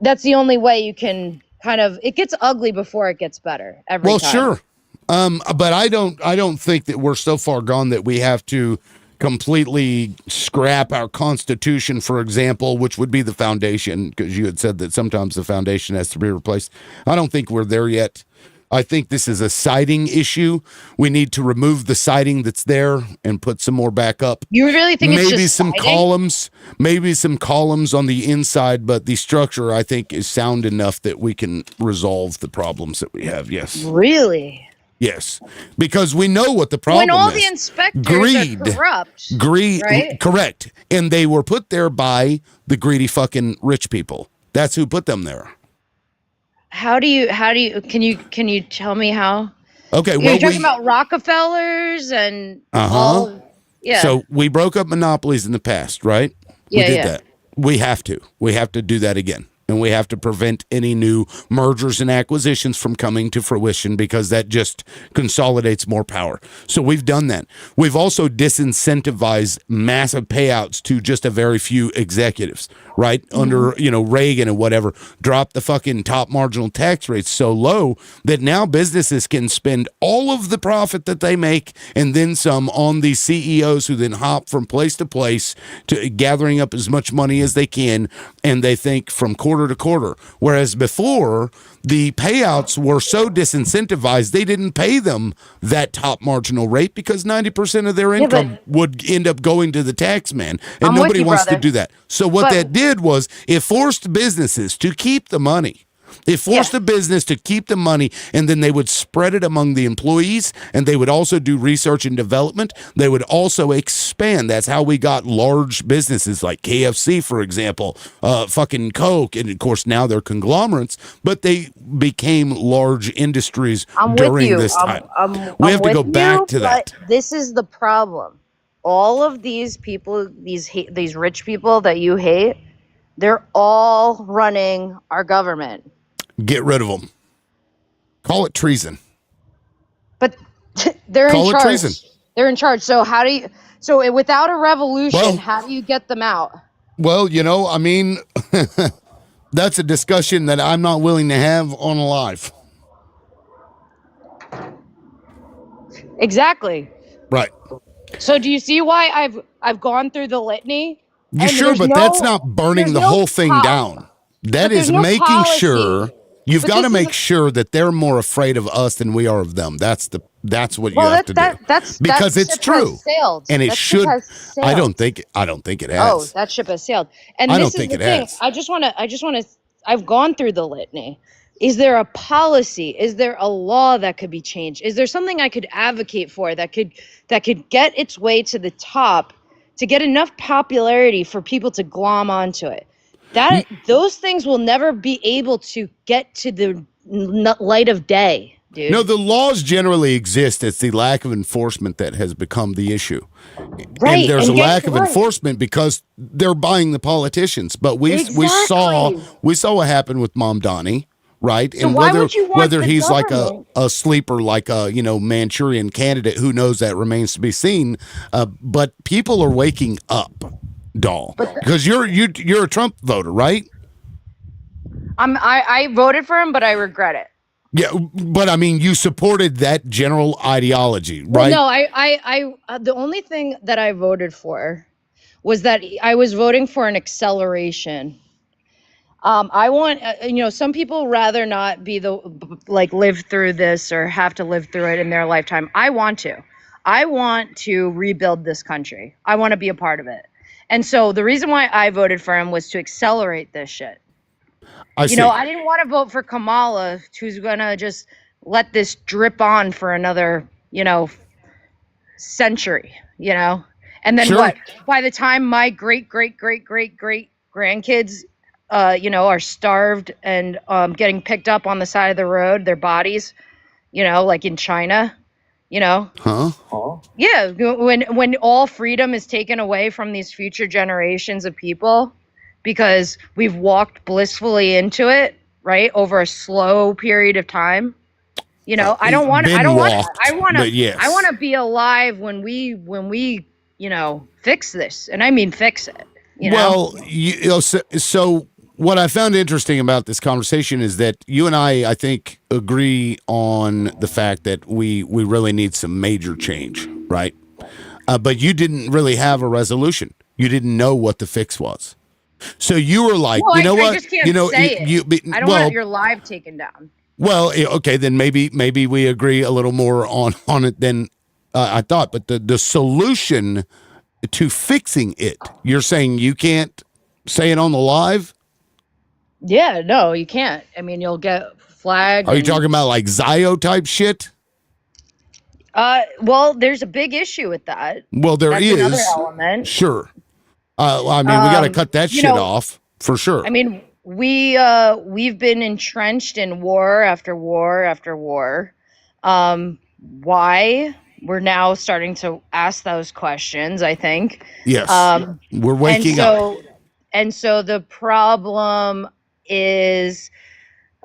[SPEAKER 3] that's the only way you can it gets ugly before it gets better every time.
[SPEAKER 1] Well, sure. But I don't think that we're so far gone that we have to completely scrap our Constitution, for example, which would be the foundation, because you had said that sometimes the foundation has to be replaced. I don't think we're there yet. I think this is a siding issue. We need to remove the siding that's there and put some more back up.
[SPEAKER 3] You really think it's just
[SPEAKER 1] some columns, maybe some columns on the inside, but the structure I think is sound enough that we can resolve the problems that we have. Yes.
[SPEAKER 3] Really?
[SPEAKER 1] Yes, because we know what the problem is.
[SPEAKER 3] When all the inspectors are corrupt.
[SPEAKER 1] Greed,
[SPEAKER 3] right?
[SPEAKER 1] Correct. And they were put there by the greedy fucking rich people. That's who put them there.
[SPEAKER 3] How do you, can you tell me how?
[SPEAKER 1] Okay,
[SPEAKER 3] well, you're talking about Rockefellers and all. Yeah.
[SPEAKER 1] So we broke up monopolies in the past, right?
[SPEAKER 3] Yeah,
[SPEAKER 1] we did that. We have to do that again. And we have to prevent any new mergers and acquisitions from coming to fruition because that just consolidates more power. So we've done that. We've also disincentivized massive payouts to just a very few executives, right? Mm-hmm. Under, Reagan and whatever, dropped the fucking top marginal tax rates so low that now businesses can spend all of the profit that they make and then some on these CEOs who then hop from place to place to gathering up as much money as they can. And they think from quarter to quarter. Whereas before, the payouts were so disincentivized, they didn't pay them that top marginal rate because 90% of their income would end up going to the tax man. And nobody wants to do that. So what that did was it forced businesses to keep the money. It forced the business to keep the money, and then they would spread it among the employees, and they would also do research and development. They would also expand. That's how we got large businesses like KFC, for example, fucking Coke, and of course now they're conglomerates, but they became large industries during this time. We have to go back to that.
[SPEAKER 3] This is the problem. All of these people, these rich people that you hate, they're all running our government.
[SPEAKER 1] Get rid of them. Call it treason.
[SPEAKER 3] But they're in charge.
[SPEAKER 1] Treason.
[SPEAKER 3] They're in charge. So how do you? So without a revolution, how do you get them out?
[SPEAKER 1] Well, that's a discussion that I'm not willing to have on a live.
[SPEAKER 3] Exactly.
[SPEAKER 1] Right.
[SPEAKER 3] So do you see why I've gone through the litany?
[SPEAKER 1] You sure? But that's not burning the whole thing down. That is making sure. You've got to make sure that they're more afraid of us than we are of them. That's That's what you have to do.
[SPEAKER 3] That's
[SPEAKER 1] because
[SPEAKER 3] that
[SPEAKER 1] it's
[SPEAKER 3] ship
[SPEAKER 1] true.
[SPEAKER 3] has sailed.
[SPEAKER 1] And it
[SPEAKER 3] That ship
[SPEAKER 1] should.
[SPEAKER 3] has
[SPEAKER 1] I
[SPEAKER 3] sailed.
[SPEAKER 1] don't think it
[SPEAKER 3] Oh,
[SPEAKER 1] has.
[SPEAKER 3] that ship has sailed. And
[SPEAKER 1] I
[SPEAKER 3] this
[SPEAKER 1] don't
[SPEAKER 3] is
[SPEAKER 1] think
[SPEAKER 3] the
[SPEAKER 1] it
[SPEAKER 3] thing.
[SPEAKER 1] has.
[SPEAKER 3] I just want to. I've gone through the litany. Is there a policy? Is there a law that could be changed? Is there something I could advocate for that could get its way to the top, to get enough popularity for people to glom onto it? Those things will never be able to get to the light of day, dude.
[SPEAKER 1] No, the laws generally exist. It's the lack of enforcement that has become the issue.
[SPEAKER 3] Right.
[SPEAKER 1] And there's
[SPEAKER 3] and
[SPEAKER 1] a
[SPEAKER 3] guess
[SPEAKER 1] lack of
[SPEAKER 3] what?
[SPEAKER 1] enforcement because they're buying the politicians. But we saw what happened with Mom Donnie, right?
[SPEAKER 3] So
[SPEAKER 1] and
[SPEAKER 3] why would you want
[SPEAKER 1] whether
[SPEAKER 3] the
[SPEAKER 1] he's like
[SPEAKER 3] government?
[SPEAKER 1] a sleeper, like a Manchurian candidate, who knows, that remains to be seen. But people are waking up, doll, because you're a Trump voter, right?
[SPEAKER 3] I voted for him, but I regret it.
[SPEAKER 1] Yeah, but I mean, you supported that general ideology, right?
[SPEAKER 3] Well, no, I the only thing that I voted for was that I was voting for an acceleration. I want, some people rather not be live through this or have to live through it in their lifetime. I want to rebuild this country. I want to be a part of it. And so the reason why I voted for him was to accelerate this shit. I didn't want to vote for Kamala, who's going to just let this drip on for another, century, And then
[SPEAKER 1] Sure.
[SPEAKER 3] what? By the time my great grandkids, are starved and getting picked up on the side of the road, their bodies, like in China,
[SPEAKER 1] Huh?
[SPEAKER 3] Yeah, when all freedom is taken away from these future generations of people because we've walked blissfully into it, right? Over a slow period of time. I don't want
[SPEAKER 1] been
[SPEAKER 3] I don't want
[SPEAKER 1] walked,
[SPEAKER 3] I want
[SPEAKER 1] but yes.
[SPEAKER 3] I want to be alive when we fix this. And I mean fix it,
[SPEAKER 1] Well, so what I found interesting about this conversation is that you and I think, agree on the fact that we really need some major change, right? But you didn't really have a resolution. You didn't know what the fix was. So you were like,
[SPEAKER 3] Well,
[SPEAKER 1] you know
[SPEAKER 3] I
[SPEAKER 1] what?
[SPEAKER 3] just can't say it. I don't want your live taken down.
[SPEAKER 1] Well, okay, then maybe we agree a little more on it than I thought. But the solution to fixing it, you're saying you can't say it on the live?
[SPEAKER 3] Yeah, no, you can't. I mean, you'll get flagged.
[SPEAKER 1] Are you talking about like Zio type shit?
[SPEAKER 3] Well, there's a big issue with that.
[SPEAKER 1] Well,
[SPEAKER 3] That's another element.
[SPEAKER 1] Sure. I mean, we got to cut that shit off for sure.
[SPEAKER 3] I mean, we've been entrenched in war after war after war. Why? We're now starting to ask those questions, I think.
[SPEAKER 1] Yes. We're waking up.
[SPEAKER 3] And so the problem is,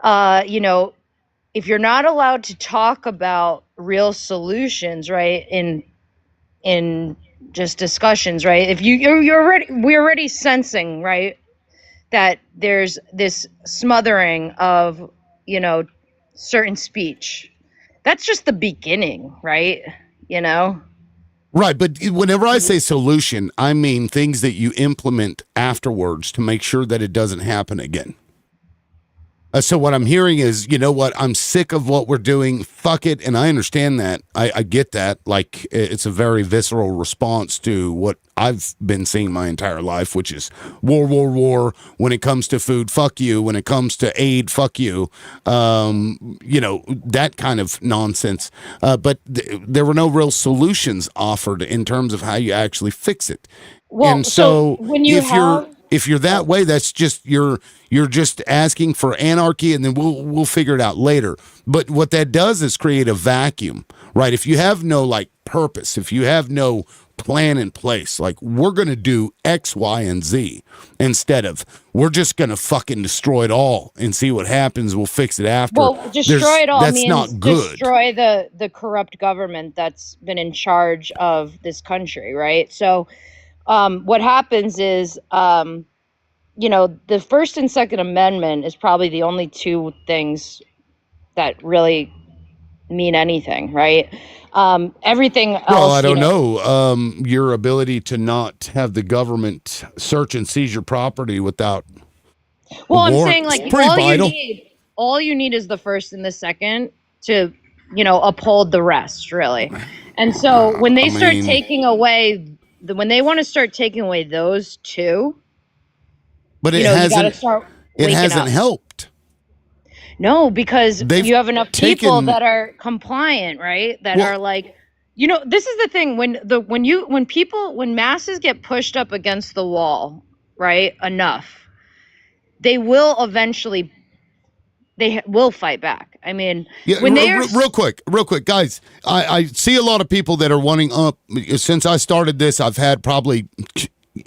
[SPEAKER 3] if you're not allowed to talk about real solutions, right, in just discussions, right? If we're already sensing, right, that there's this smothering of, certain speech. That's just the beginning, right?
[SPEAKER 1] Right, but whenever I say solution, I mean things that you implement afterwards to make sure that it doesn't happen again. So what I'm hearing is, you know what? I'm sick of what we're doing. Fuck it. And I understand that. I get that. Like, it's a very visceral response to what I've been seeing my entire life, which is war. When it comes to food, fuck you. When it comes to aid, fuck you. That kind of nonsense. But there were no real solutions offered in terms of how you actually fix it.
[SPEAKER 3] Well,
[SPEAKER 1] and so
[SPEAKER 3] when you
[SPEAKER 1] if you're that way, that's just you're just asking for anarchy, and then we'll figure it out later. But what that does is create a vacuum, right? If you have no purpose, if you have no plan in place, like we're gonna do X, Y, and Z, instead of we're just gonna fucking destroy it all and see what happens. We'll fix it after.
[SPEAKER 3] Well, destroy it all
[SPEAKER 1] that's
[SPEAKER 3] means
[SPEAKER 1] not good.
[SPEAKER 3] Destroy the corrupt government that's been in charge of this country, right? So. What happens is, the First and Second Amendment is probably the only two things that really mean anything, right? Everything else.
[SPEAKER 1] Well, I don't know. Your ability to not have the government search and seize your property without.
[SPEAKER 3] Well, I'm saying
[SPEAKER 1] pretty vital.
[SPEAKER 3] all you need is the First and the Second to uphold the rest, really. And so when they start taking away, when they want to start taking away those two,
[SPEAKER 1] but
[SPEAKER 3] you got to start waking up.
[SPEAKER 1] Helped.
[SPEAKER 3] No, because you have enough people that are compliant, right? That are like, this is the thing when masses get pushed up against the wall, right? Enough, they will eventually fight back. I mean, when
[SPEAKER 1] real quick, guys, I see a lot of people that are wanting up. Since I started this, I've had probably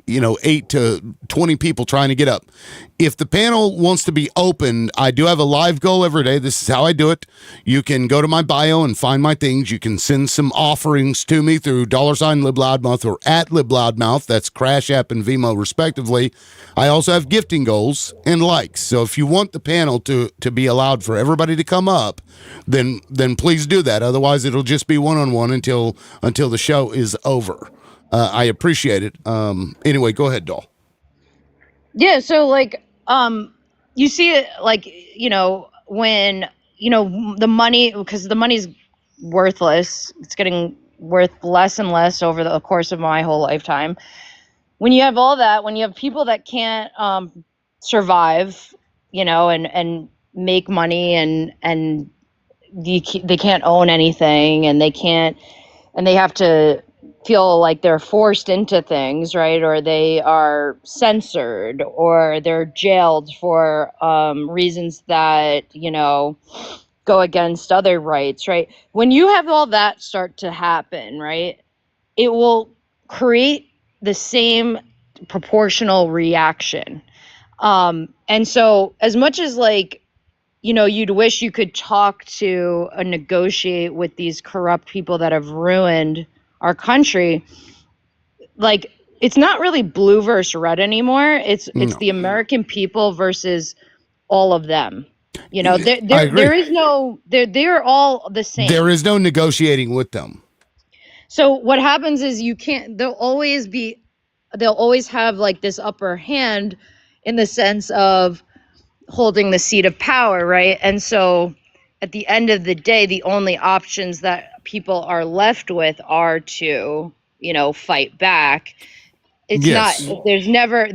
[SPEAKER 1] 8 to 20 people trying to get up. If the panel wants to be open, I do have a live goal every day. This is how I do it. You can go to my bio and find my things. You can send some offerings to me through $LibLoudMouth or at LibLoudMouth. That's Crash App and Vimo, respectively. I also have gifting goals and likes. So if you want the panel to be allowed for everybody to come up, then please do that. Otherwise, it'll just be one-on-one until the show is over. I appreciate it. Anyway, go ahead, Doll.
[SPEAKER 3] Yeah, so you see it when the money, because the money's worthless. It's getting worth less and less over the course of my whole lifetime. When you have all that, when you have people that can't survive, and make money, and they can't own anything, and they have to feel like they're forced into things, right? Or they are censored, or they're jailed for reasons that, go against other rights, right? When you have all that start to happen, right, it will create the same proportional reaction. And so as much as you'd wish you could talk to and negotiate with these corrupt people that have ruined our country, it's not really blue versus red anymore. It's the American people versus all of them. There is no, they're all the same.
[SPEAKER 1] There is no negotiating with them.
[SPEAKER 3] So what happens is they'll always have this upper hand in the sense of holding the seat of power, right? And so at the end of the day, the only options that people are left with are to, fight back. It's not, there's never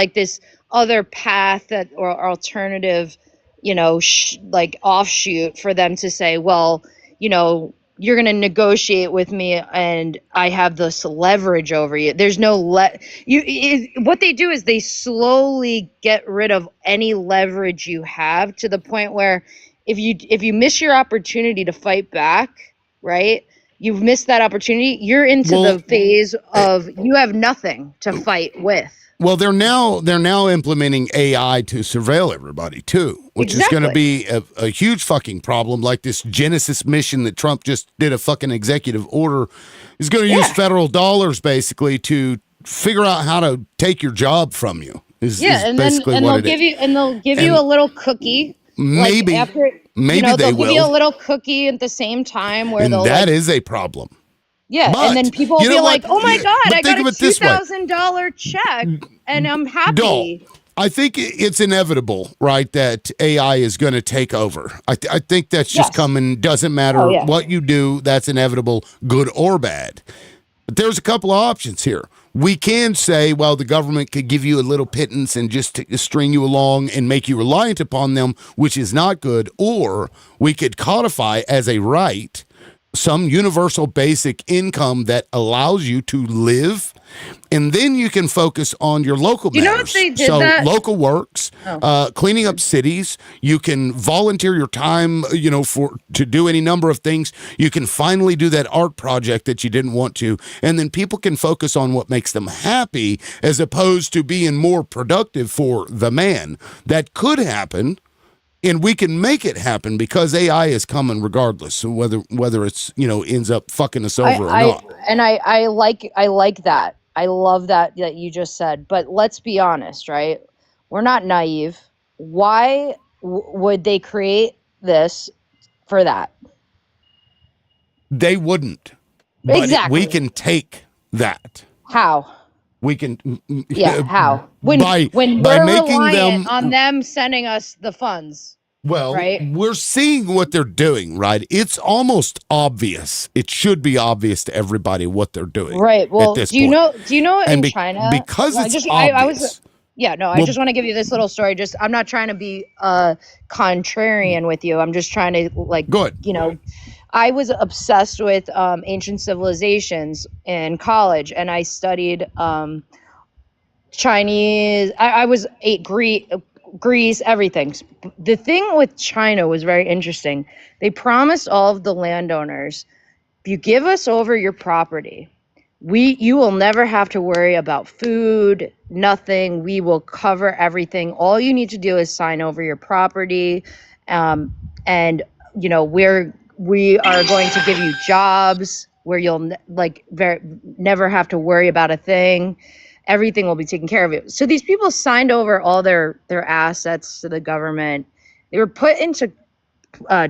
[SPEAKER 3] this other path or alternative, offshoot for them to say, well, you're going to negotiate with me and I have this leverage over you. There's no what they do is they slowly get rid of any leverage you have, to the point where if you miss your opportunity to fight back, right? You've missed that opportunity. You're into the phase of you have nothing to fight with.
[SPEAKER 1] Well, they're now implementing AI to surveil everybody too, which is going to be a huge fucking problem. Like this Genesis mission that Trump just did a fucking executive order is going to use federal dollars basically to figure out how to take your job from you.
[SPEAKER 3] And they'll give you a little cookie.
[SPEAKER 1] Maybe
[SPEAKER 3] they'll
[SPEAKER 1] they will
[SPEAKER 3] give you a little cookie at the same time where
[SPEAKER 1] that is a problem.
[SPEAKER 3] Yeah, but, and then people will be like, "Oh my God, I got a $2,000 check, and I'm happy."
[SPEAKER 1] I think it's inevitable, right, that AI is going to take over. I think that's just coming. Doesn't matter what you do, that's inevitable, good or bad. But there's a couple of options here. We can say, well, the government could give you a little pittance and just string you along and make you reliant upon them, which is not good. Or we could codify as a right some universal basic income that allows you to live, and then you can focus on your local matters.
[SPEAKER 3] You know what they did
[SPEAKER 1] local works, cleaning up cities. You can volunteer your time, to do any number of things. You can finally do that art project that you didn't want to, and then people can focus on what makes them happy as opposed to being more productive for the man. That could happen. And we can make it happen because AI is coming regardless. So whether it's ends up fucking us over or not.
[SPEAKER 3] And I like that. I love that you just said. But let's be honest, right? We're not naive. Why would they create this for that?
[SPEAKER 1] They wouldn't. But
[SPEAKER 3] exactly.
[SPEAKER 1] We can take that.
[SPEAKER 3] How?
[SPEAKER 1] We can.
[SPEAKER 3] Yeah. How? When we're
[SPEAKER 1] by making
[SPEAKER 3] reliant
[SPEAKER 1] them
[SPEAKER 3] on them sending us the funds.
[SPEAKER 1] Well,
[SPEAKER 3] right?
[SPEAKER 1] we're seeing what they're doing, right? It's almost obvious. It should be obvious to everybody what they're doing
[SPEAKER 3] Right.
[SPEAKER 1] at
[SPEAKER 3] Well,
[SPEAKER 1] this
[SPEAKER 3] do you
[SPEAKER 1] point.
[SPEAKER 3] know? Do you know
[SPEAKER 1] And
[SPEAKER 3] in China?
[SPEAKER 1] because
[SPEAKER 3] I
[SPEAKER 1] it's
[SPEAKER 3] just I was
[SPEAKER 1] obvious,
[SPEAKER 3] yeah, no, I
[SPEAKER 1] well,
[SPEAKER 3] just want to give you this little story. Just I'm not trying to be contrarian with you. I'm just trying to like
[SPEAKER 1] good.
[SPEAKER 3] I was obsessed with ancient civilizations in college, and I studied Chinese. I was ate Greece, everything. The thing with China was very interesting. They promised all of the landowners, if you give us over your property, you will never have to worry about food, nothing. We will cover everything. All you need to do is sign over your property, and we are going to give you jobs where you'll never have to worry about a thing. Everything will be taken care of. So these people signed over all their assets to the government. They were put into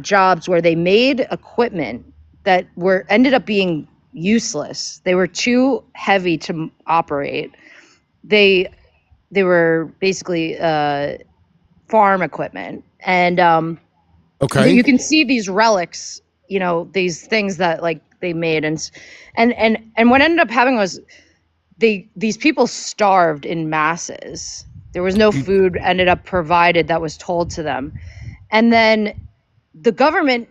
[SPEAKER 3] jobs where they made equipment that ended up being useless. They were too heavy to operate. They were basically farm equipment, and
[SPEAKER 1] Okay.
[SPEAKER 3] you can see these relics. These things that like they made, and what ended up happening was these people starved in masses. There was no food ended up provided that was told to them, and then the government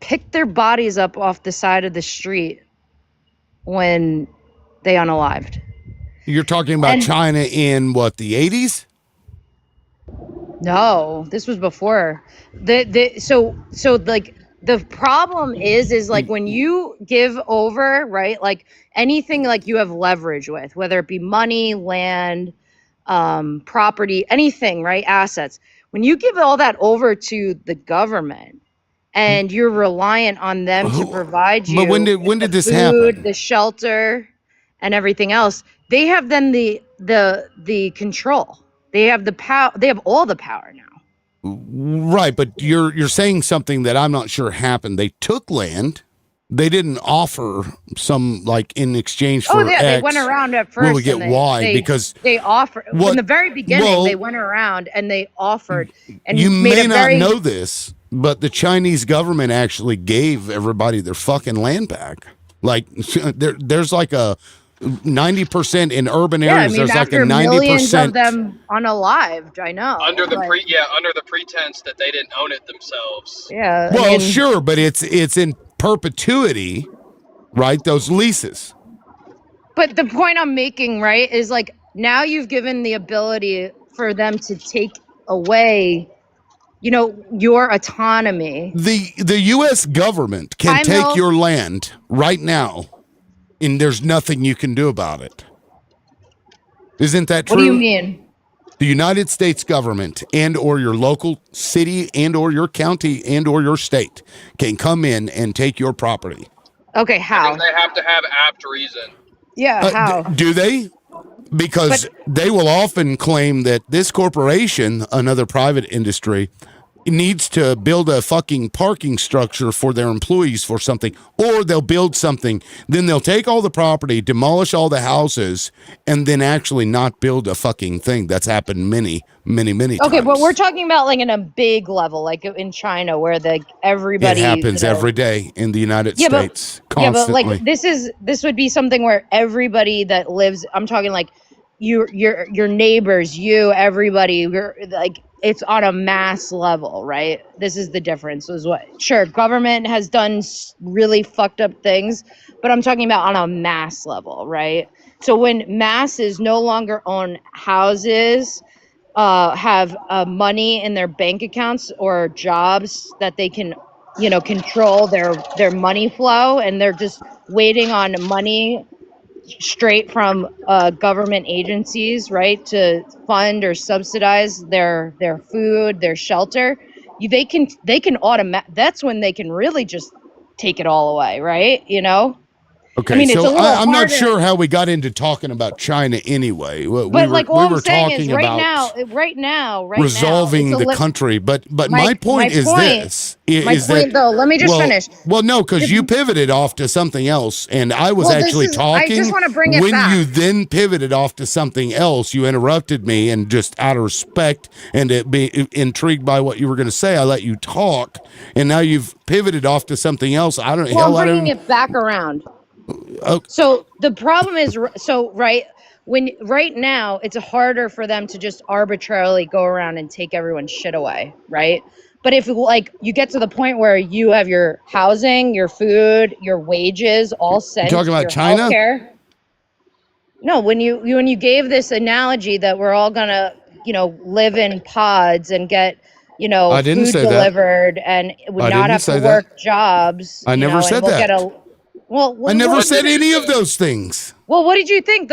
[SPEAKER 3] picked their bodies up off the side of the street when they unalived.
[SPEAKER 1] You're talking about
[SPEAKER 3] And
[SPEAKER 1] China in what, the 80s?
[SPEAKER 3] no, this was before. So like the problem is like when you give over, right? Like anything like you have leverage with, whether it be money, land, property, anything, right? Assets. When you give all that over to the government, and you're reliant on them to provide
[SPEAKER 1] But when
[SPEAKER 3] you
[SPEAKER 1] did
[SPEAKER 3] with the
[SPEAKER 1] this
[SPEAKER 3] food,
[SPEAKER 1] happen?
[SPEAKER 3] the shelter, and everything else. They have then the control. They have the power. They have all the power now.
[SPEAKER 1] Right, but you're saying something that I'm not sure happened. They took land. They didn't offer some like in exchange
[SPEAKER 3] Oh
[SPEAKER 1] for
[SPEAKER 3] yeah, they went
[SPEAKER 1] X,
[SPEAKER 3] around at
[SPEAKER 1] will we
[SPEAKER 3] first,
[SPEAKER 1] get
[SPEAKER 3] and
[SPEAKER 1] Y? Because
[SPEAKER 3] they offer in
[SPEAKER 1] what?
[SPEAKER 3] the very beginning. They
[SPEAKER 1] Well,
[SPEAKER 3] went around and they offered
[SPEAKER 1] you
[SPEAKER 3] and made
[SPEAKER 1] may
[SPEAKER 3] a
[SPEAKER 1] not
[SPEAKER 3] very
[SPEAKER 1] know this, but the Chinese government actually gave everybody their fucking land back. Like there's like a 90% in urban
[SPEAKER 3] yeah. I
[SPEAKER 1] areas.
[SPEAKER 3] mean,
[SPEAKER 1] There's like a
[SPEAKER 3] after millions of
[SPEAKER 1] 90%.
[SPEAKER 3] them unalived, I know,
[SPEAKER 5] under the
[SPEAKER 3] but
[SPEAKER 5] pretense that they didn't own it themselves.
[SPEAKER 3] yeah, I
[SPEAKER 1] Well,
[SPEAKER 3] mean.
[SPEAKER 1] sure, but it's in perpetuity, right? Those leases.
[SPEAKER 3] But the point I'm making, right, is like now you've given the ability for them to take away, your autonomy.
[SPEAKER 1] The U.S. government can
[SPEAKER 3] High
[SPEAKER 1] take
[SPEAKER 3] Mill,
[SPEAKER 1] your land right now, and there's nothing you can do about it. Isn't that
[SPEAKER 3] what do you
[SPEAKER 1] true?
[SPEAKER 3] mean?
[SPEAKER 1] The United States government and or your local city and or your county and or your state can come in and take your property.
[SPEAKER 3] Okay, how?
[SPEAKER 5] Because they have to have apt reason.
[SPEAKER 3] Yeah, how?
[SPEAKER 1] Do they? Because
[SPEAKER 3] But
[SPEAKER 1] they will often claim that this corporation, another private industry, needs to build a fucking parking structure for their employees for something, or they'll build something, then they'll take all the property, demolish all the houses, and then actually not build a fucking thing. That's happened many times.
[SPEAKER 3] okay, but we're talking about like in a big level, like in China, where
[SPEAKER 1] It
[SPEAKER 3] everybody,
[SPEAKER 1] happens every day in the United
[SPEAKER 3] yeah,
[SPEAKER 1] States,
[SPEAKER 3] yeah, but like
[SPEAKER 1] constantly.
[SPEAKER 3] this would be something where everybody that lives, I'm talking like your neighbors, everybody, you're like it's on a mass level, right? This is the difference. Is what sure government has done really fucked up things, but I'm talking about on a mass level, right? So when masses no longer own houses, have money in their bank accounts or jobs that they can, control their money flow, and they're just waiting on money straight from government agencies, right, to fund or subsidize their food, their shelter. They can automatic. That's when they can really just take it all away, right?
[SPEAKER 1] Okay,
[SPEAKER 3] I mean, it's
[SPEAKER 1] so
[SPEAKER 3] a little
[SPEAKER 1] I'm not
[SPEAKER 3] harder.
[SPEAKER 1] sure how we got into talking about China anyway.
[SPEAKER 3] But like all I'm saying is, right
[SPEAKER 1] about
[SPEAKER 3] now,
[SPEAKER 1] resolving
[SPEAKER 3] it's
[SPEAKER 1] the country. But my point
[SPEAKER 3] my
[SPEAKER 1] is
[SPEAKER 3] point-
[SPEAKER 1] this:
[SPEAKER 3] my
[SPEAKER 1] is
[SPEAKER 3] point,
[SPEAKER 1] that
[SPEAKER 3] though, let me just finish.
[SPEAKER 1] Well, no, because you pivoted off to something else, and I was
[SPEAKER 3] Well,
[SPEAKER 1] actually
[SPEAKER 3] I
[SPEAKER 1] talking.
[SPEAKER 3] just want to bring it
[SPEAKER 1] When
[SPEAKER 3] back.
[SPEAKER 1] you then pivoted off to something else, you interrupted me, and just out of respect and to be intrigued by what you were going to say, I let you talk, and now you've pivoted off to something else. I don't.
[SPEAKER 3] Well,
[SPEAKER 1] hell,
[SPEAKER 3] I'm
[SPEAKER 1] I
[SPEAKER 3] bringing
[SPEAKER 1] don't.
[SPEAKER 3] it back around.
[SPEAKER 1] Oh,
[SPEAKER 3] So the problem is, right now it's harder for them to just arbitrarily go around and take everyone's shit away, right? But if like you get to the point where you have your housing, your food, your wages all sent,
[SPEAKER 1] talking about
[SPEAKER 3] your
[SPEAKER 1] China?
[SPEAKER 3] healthcare. No, when you gave this analogy that we're all gonna, live in pods and get,
[SPEAKER 1] I didn't
[SPEAKER 3] food
[SPEAKER 1] say that.
[SPEAKER 3] delivered and would
[SPEAKER 1] I
[SPEAKER 3] not
[SPEAKER 1] didn't
[SPEAKER 3] have to
[SPEAKER 1] say that.
[SPEAKER 3] work jobs,
[SPEAKER 1] I never
[SPEAKER 3] and
[SPEAKER 1] said
[SPEAKER 3] we'll get
[SPEAKER 1] that.
[SPEAKER 3] a. Well,
[SPEAKER 1] I never
[SPEAKER 3] what
[SPEAKER 1] said
[SPEAKER 3] did you
[SPEAKER 1] any
[SPEAKER 5] say?
[SPEAKER 1] of those things.
[SPEAKER 3] Well, what did you think?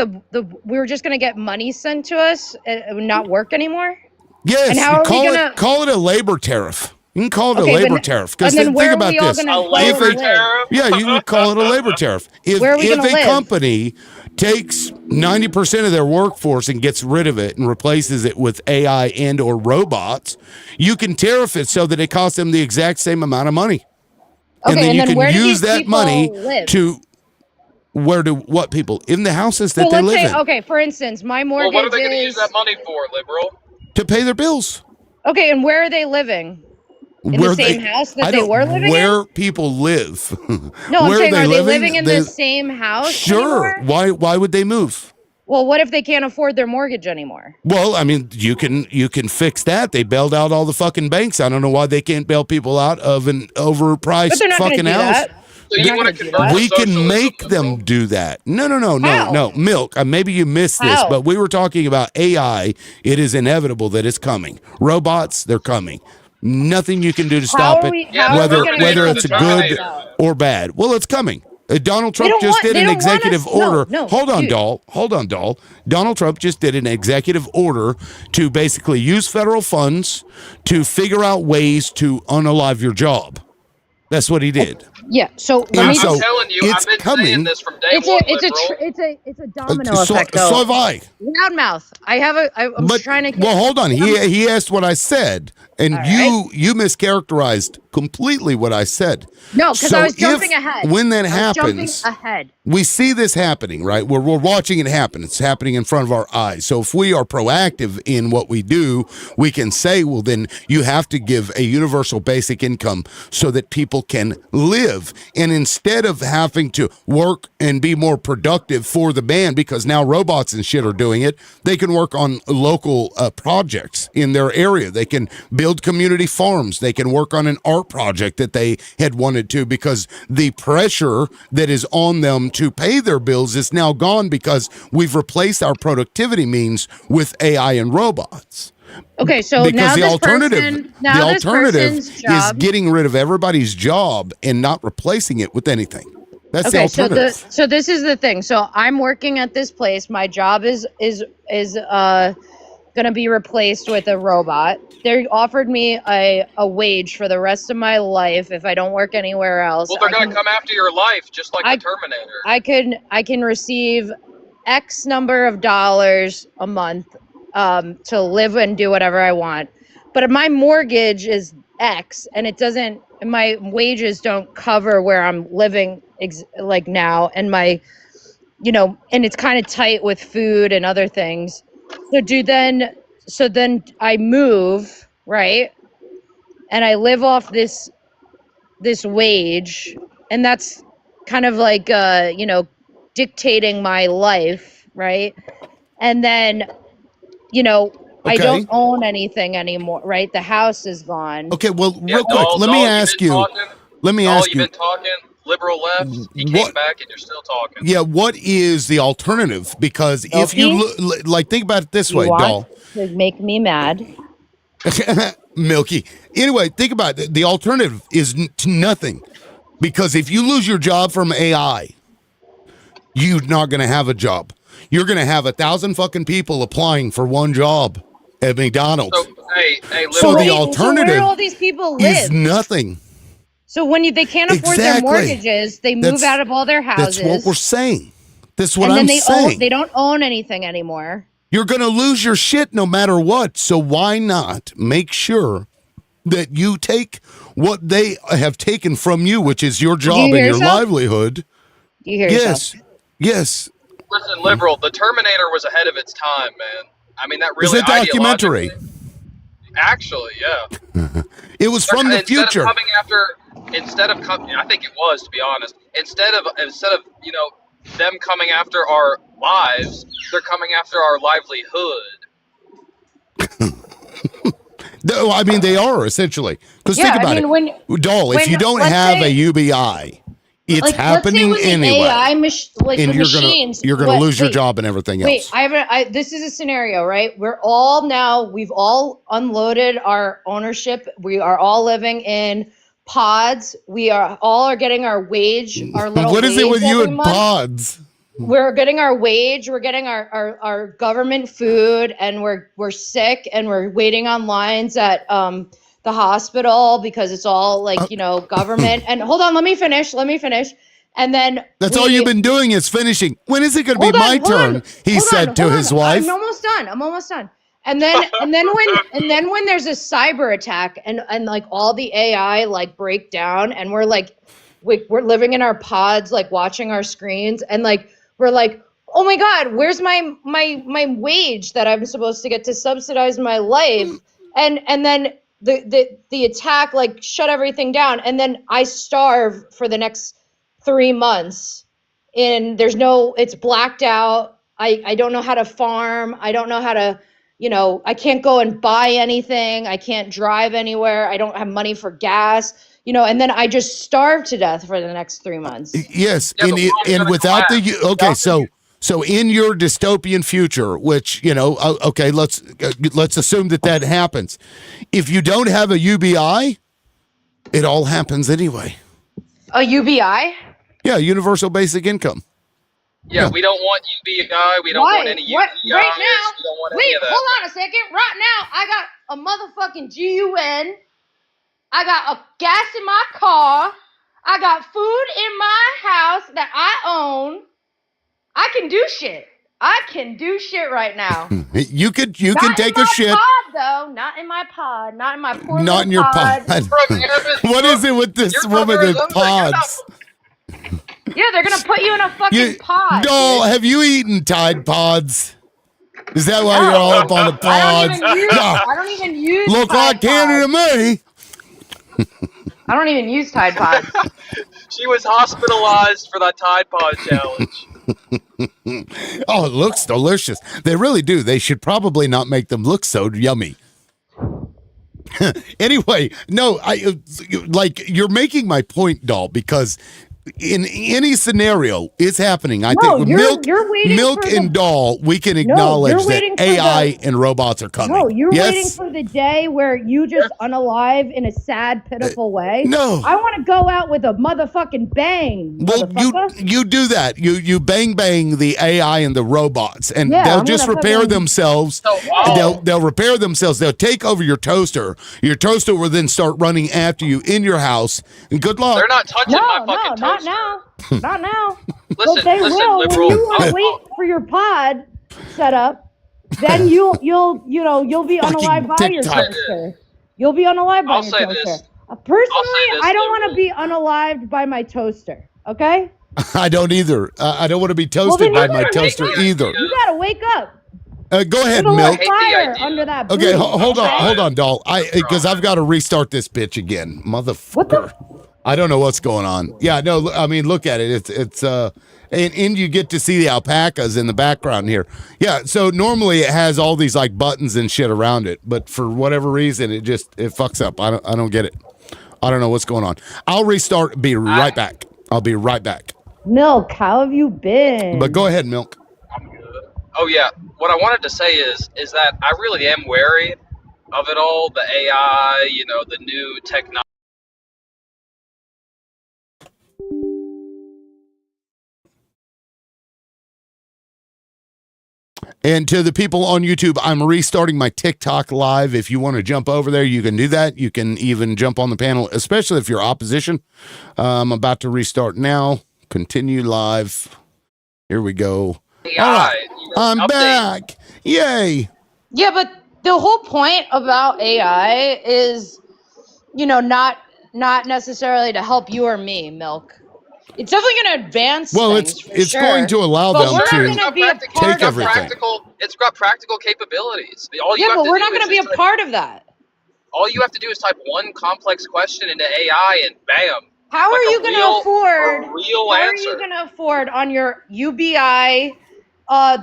[SPEAKER 3] We were just gonna get money sent to us and not work anymore?
[SPEAKER 1] Yes,
[SPEAKER 3] And how are we gonna?
[SPEAKER 1] call it a labor tariff. You can call it
[SPEAKER 3] Okay,
[SPEAKER 1] a labor
[SPEAKER 3] but-
[SPEAKER 1] tariff.
[SPEAKER 3] and
[SPEAKER 1] Because
[SPEAKER 3] then where
[SPEAKER 1] think
[SPEAKER 3] are we
[SPEAKER 1] about
[SPEAKER 3] all
[SPEAKER 1] this.
[SPEAKER 3] gonna
[SPEAKER 5] A
[SPEAKER 3] go
[SPEAKER 5] labor
[SPEAKER 3] and live?
[SPEAKER 5] tariff?
[SPEAKER 1] Yeah, you can call it a labor tariff.
[SPEAKER 3] Where are we
[SPEAKER 1] If
[SPEAKER 3] gonna
[SPEAKER 1] a
[SPEAKER 3] live?
[SPEAKER 1] company takes 90% of their workforce and gets rid of it and replaces it with AI and or robots, you can tariff it so that it costs them the exact same amount of money. And
[SPEAKER 3] Okay,
[SPEAKER 1] then
[SPEAKER 3] and
[SPEAKER 1] you
[SPEAKER 3] then
[SPEAKER 1] can
[SPEAKER 3] where do
[SPEAKER 1] use
[SPEAKER 3] these
[SPEAKER 1] that
[SPEAKER 3] people
[SPEAKER 1] money
[SPEAKER 3] live?
[SPEAKER 1] to where do what people? In the houses that
[SPEAKER 3] So
[SPEAKER 1] they
[SPEAKER 3] let's
[SPEAKER 1] live
[SPEAKER 3] say,
[SPEAKER 1] in
[SPEAKER 3] okay, for instance, my
[SPEAKER 5] Well,
[SPEAKER 3] mortgage
[SPEAKER 5] what are they going to use
[SPEAKER 3] is
[SPEAKER 5] that money for, liberal?
[SPEAKER 1] to pay their bills.
[SPEAKER 3] okay, and where are they living? In the same house that they were living in?
[SPEAKER 1] Where people live.
[SPEAKER 3] No, I'm
[SPEAKER 1] Where
[SPEAKER 3] saying, are they
[SPEAKER 1] living?
[SPEAKER 3] living in the same house
[SPEAKER 1] Sure.
[SPEAKER 3] anymore?
[SPEAKER 1] Why would they move?
[SPEAKER 3] Well, what if they can't afford their mortgage anymore?
[SPEAKER 1] Well, I mean, you can fix that. They bailed out all the fucking banks. I don't know why they can't bail people out of an
[SPEAKER 3] But
[SPEAKER 1] overpriced
[SPEAKER 3] they're not going to
[SPEAKER 1] fucking
[SPEAKER 3] do
[SPEAKER 1] house.
[SPEAKER 3] that.
[SPEAKER 5] So
[SPEAKER 3] They're
[SPEAKER 5] you
[SPEAKER 3] not
[SPEAKER 5] want
[SPEAKER 3] gonna
[SPEAKER 5] to
[SPEAKER 3] do
[SPEAKER 5] convert
[SPEAKER 3] that.
[SPEAKER 5] to
[SPEAKER 1] We can
[SPEAKER 5] socialism,
[SPEAKER 1] make
[SPEAKER 5] liberal?
[SPEAKER 1] them do that. No,
[SPEAKER 3] How?
[SPEAKER 1] Milk. Maybe you missed this,
[SPEAKER 3] How?
[SPEAKER 1] but we were talking about AI. It is inevitable that it's coming. Robots, they're coming. Nothing you can do to stop it,
[SPEAKER 5] Yeah,
[SPEAKER 3] how are we
[SPEAKER 1] whether
[SPEAKER 3] gonna
[SPEAKER 1] whether
[SPEAKER 3] get
[SPEAKER 1] it's
[SPEAKER 3] those
[SPEAKER 1] good
[SPEAKER 3] jobs out?
[SPEAKER 1] or bad. Well, it's coming. Donald
[SPEAKER 3] They
[SPEAKER 1] Trump
[SPEAKER 3] don't
[SPEAKER 1] just
[SPEAKER 3] want-
[SPEAKER 1] did
[SPEAKER 3] they
[SPEAKER 1] an
[SPEAKER 3] don't want
[SPEAKER 1] executive
[SPEAKER 3] us- no,
[SPEAKER 1] order.
[SPEAKER 3] no,
[SPEAKER 1] Hold on,
[SPEAKER 3] dude.
[SPEAKER 1] doll. Donald Trump just did an executive order to basically use federal funds to figure out ways to unalive your job. That's what he did.
[SPEAKER 3] Yeah. So let
[SPEAKER 1] And
[SPEAKER 3] me
[SPEAKER 1] so
[SPEAKER 5] I'm telling you,
[SPEAKER 1] it's
[SPEAKER 5] I've been
[SPEAKER 1] coming.
[SPEAKER 5] saying this from day one, liberal.
[SPEAKER 3] it's a domino
[SPEAKER 1] So
[SPEAKER 3] effect,
[SPEAKER 1] so
[SPEAKER 3] though.
[SPEAKER 1] have I.
[SPEAKER 3] Loudmouth. I'm
[SPEAKER 1] But
[SPEAKER 3] trying to.
[SPEAKER 1] well, hold on. He asked what I said, and
[SPEAKER 3] All
[SPEAKER 1] you mischaracterized completely what I said.
[SPEAKER 3] No, because
[SPEAKER 1] So
[SPEAKER 3] I was jumping
[SPEAKER 1] if-
[SPEAKER 3] ahead.
[SPEAKER 1] When that
[SPEAKER 3] I was jumping
[SPEAKER 1] happens,
[SPEAKER 3] ahead.
[SPEAKER 1] we see this happening, right? We're watching it happen. It's happening in front of our eyes. So if we are proactive in what we do, we can say, well, then you have to give a universal basic income so that people can live. And instead of having to work and be more productive for the band, because now robots and shit are doing it, they can work on local projects in their area. They can build community farms. They can work on an art project that they had wanted to, because the pressure that is on them to pay their bills is now gone because we've replaced our productivity means with AI and robots.
[SPEAKER 3] Okay, so
[SPEAKER 1] Because
[SPEAKER 3] now
[SPEAKER 1] the
[SPEAKER 3] this
[SPEAKER 1] alternative,
[SPEAKER 3] person, now
[SPEAKER 1] the
[SPEAKER 3] this
[SPEAKER 1] alternative
[SPEAKER 3] person's
[SPEAKER 1] is
[SPEAKER 3] job.
[SPEAKER 1] getting rid of everybody's job and not replacing it with anything. That's the
[SPEAKER 3] Okay, so
[SPEAKER 1] alternative.
[SPEAKER 3] so this is the thing. So I'm working at this place. My job is going to be replaced with a robot. They offered me a wage for the rest of my life if I don't work anywhere else.
[SPEAKER 5] Well, they're going to come after your life, just like the Terminator.
[SPEAKER 3] I can receive X number of dollars a month to live and do whatever I want. But my mortgage is X, and it doesn't. My wages don't cover where I'm living like now, and my, and it's kind of tight with food and other things. So then I move, right? And I live off this wage, and that's kind of like dictating my life, right? And then I don't own anything anymore, right? The house is gone.
[SPEAKER 1] Okay, well,
[SPEAKER 5] Yeah,
[SPEAKER 1] real quick, let me ask you. Let me ask
[SPEAKER 5] you've
[SPEAKER 1] you.
[SPEAKER 5] been talking, liberal left, he came back and you're still talking.
[SPEAKER 1] Yeah, what is the alternative? Because if you like, think about it this way, doll.
[SPEAKER 3] To make me mad.
[SPEAKER 1] Milky. Anyway, think about it. The alternative is nothing. Because if you lose your job from AI, you're not going to have a job. You're going to have 1,000 fucking people applying for one job at McDonald's.
[SPEAKER 5] So, hey,
[SPEAKER 1] so
[SPEAKER 5] liberal.
[SPEAKER 1] the alternative
[SPEAKER 3] so where do all these people live?
[SPEAKER 1] is nothing.
[SPEAKER 3] So when they can't afford their mortgages, they move out of all their houses.
[SPEAKER 1] That's what we're saying. That's what
[SPEAKER 3] and
[SPEAKER 1] I'm
[SPEAKER 3] then
[SPEAKER 1] saying.
[SPEAKER 3] They don't own anything anymore.
[SPEAKER 1] You're going to lose your shit no matter what. So why not make sure that you take what they have taken from you, which is your job and your livelihood?
[SPEAKER 3] Do you hear yourself?
[SPEAKER 1] Yes.
[SPEAKER 5] Listen, liberal, the Terminator was ahead of its time, man. I mean, that really
[SPEAKER 1] It's a documentary.
[SPEAKER 5] Actually, yeah.
[SPEAKER 1] It was from the future.
[SPEAKER 5] I think it was, to be honest. Instead of them coming after our lives, they're coming after our livelihood.
[SPEAKER 1] I mean, they are essentially. Because think about it, Doll. If you don't have a UBI, it's happening anyway.
[SPEAKER 3] And
[SPEAKER 1] you're gonna lose your job and everything else.
[SPEAKER 3] This is a scenario, right? We've all unloaded our ownership. We are all living in pods. We are all getting our wage, our little.
[SPEAKER 1] What is it with you and
[SPEAKER 3] month.
[SPEAKER 1] pods?
[SPEAKER 3] We're getting our wage, we're getting our government food, and we're sick, and we're waiting on lines at the hospital because it's all government. And hold on, let me finish. And then
[SPEAKER 1] that's all you've been doing is finishing. When is it going to be my turn? He said to his wife.
[SPEAKER 3] I'm almost done. And then when there's a cyber attack and all the AI break down, and we're living in our pods watching our screens, and we're oh my God, where's my wage that I'm supposed to get to subsidize my life? And then the attack shut everything down, and then I starve for the next 3 months, and it's blacked out. I don't know how to farm. I don't know how to, I can't go and buy anything. I can't drive anywhere. I don't have money for gas, and then I just starve to death for the next 3 months.
[SPEAKER 1] Yes. And without so in your dystopian future, which, okay, let's assume that happens. If you don't have a UBI, it all happens anyway.
[SPEAKER 3] A UBI?
[SPEAKER 1] Yeah, universal basic income.
[SPEAKER 5] Yeah, we don't want UBI. We don't want any UBI.
[SPEAKER 3] Right now? Wait, hold on a second. Right now, I got a motherfucking GUN. I got a gas in my car. I got food in my house that I own. I can do shit. Right now.
[SPEAKER 1] You can take a shit.
[SPEAKER 3] Not in my pod. Not in my poor
[SPEAKER 1] Not in your pod. What is it with this woman with pods?
[SPEAKER 3] Yeah, they're gonna put you in a fucking pod.
[SPEAKER 1] No, have you eaten Tide Pods? Is that why you're all up on the pods?
[SPEAKER 3] I don't even use.
[SPEAKER 1] Look like Canada to me.
[SPEAKER 3] I don't even use Tide Pods.
[SPEAKER 5] She was hospitalized for that Tide Pod challenge.
[SPEAKER 1] Oh, it looks delicious. They really do. They should probably not make them look so yummy. Anyway, no, you're making my point, Doll, because in any scenario, it's happening. I think Milk and Doll, we can acknowledge that AI and robots are coming.
[SPEAKER 3] No, you're waiting for the day where you just unalive in a sad, pitiful way.
[SPEAKER 1] No,
[SPEAKER 3] I want to go out with a motherfucking bang.
[SPEAKER 1] Well, you do that. You bang the AI and the robots, and they'll just repair themselves. They'll repair themselves. They'll take over your toaster. Your toaster will then start running after you in your house. And good luck.
[SPEAKER 5] They're not touching my fucking toaster.
[SPEAKER 3] Not now.
[SPEAKER 5] Listen,
[SPEAKER 3] will.
[SPEAKER 5] liberal.
[SPEAKER 3] When you wait for your pod set up, then you'll be unalive by your toaster. You'll be unalive by your toaster. Personally, I don't want to be unalived by my toaster. Okay.
[SPEAKER 1] I don't either. I don't want to be toasted by my toaster either.
[SPEAKER 3] You gotta wake up.
[SPEAKER 1] Go ahead, Milk.
[SPEAKER 3] Fire under that.
[SPEAKER 1] Okay, hold on, Doll. Because I've got to restart this bitch again, motherfucker. I don't know what's going on. Yeah, no, I mean, look at it. It's and you get to see the alpacas in the background here. Yeah, so normally it has all these buttons and shit around it, but for whatever reason, it fucks up. I don't get it. I don't know what's going on. I'll restart. Be right back. I'll be right back.
[SPEAKER 3] Milk, how have you been?
[SPEAKER 1] But go ahead, Milk.
[SPEAKER 5] I'm good. Oh yeah, what I wanted to say is that I really am wary of it all. The AI, the new technology.
[SPEAKER 1] And to the people on YouTube, I'm restarting my TikTok live. If you want to jump over there, you can do that. You can even jump on the panel, especially if you're opposition. I'm about to restart now. Continue live. Here we go.
[SPEAKER 5] AI,
[SPEAKER 1] All right. I'm
[SPEAKER 5] update.
[SPEAKER 1] back. Yay.
[SPEAKER 3] Yeah, but the whole point about AI is, not necessarily to help you or me, Milk. It's definitely going to advance things for
[SPEAKER 1] it's
[SPEAKER 3] sure.
[SPEAKER 1] going to allow
[SPEAKER 3] but
[SPEAKER 1] them
[SPEAKER 3] we're
[SPEAKER 1] to
[SPEAKER 3] not going to be a part
[SPEAKER 1] take
[SPEAKER 3] of that.
[SPEAKER 1] everything.
[SPEAKER 5] It's got practical capabilities. All you
[SPEAKER 3] Yeah,
[SPEAKER 5] have
[SPEAKER 3] but
[SPEAKER 5] to
[SPEAKER 3] we're
[SPEAKER 5] do
[SPEAKER 3] not going
[SPEAKER 5] is
[SPEAKER 3] to be a
[SPEAKER 5] just
[SPEAKER 3] part of that.
[SPEAKER 5] all you have to do is type one complex question into AI, and bam.
[SPEAKER 3] How
[SPEAKER 5] like
[SPEAKER 3] are you going to afford?
[SPEAKER 5] a real
[SPEAKER 3] How
[SPEAKER 5] answer.
[SPEAKER 3] are you going to afford on your UBI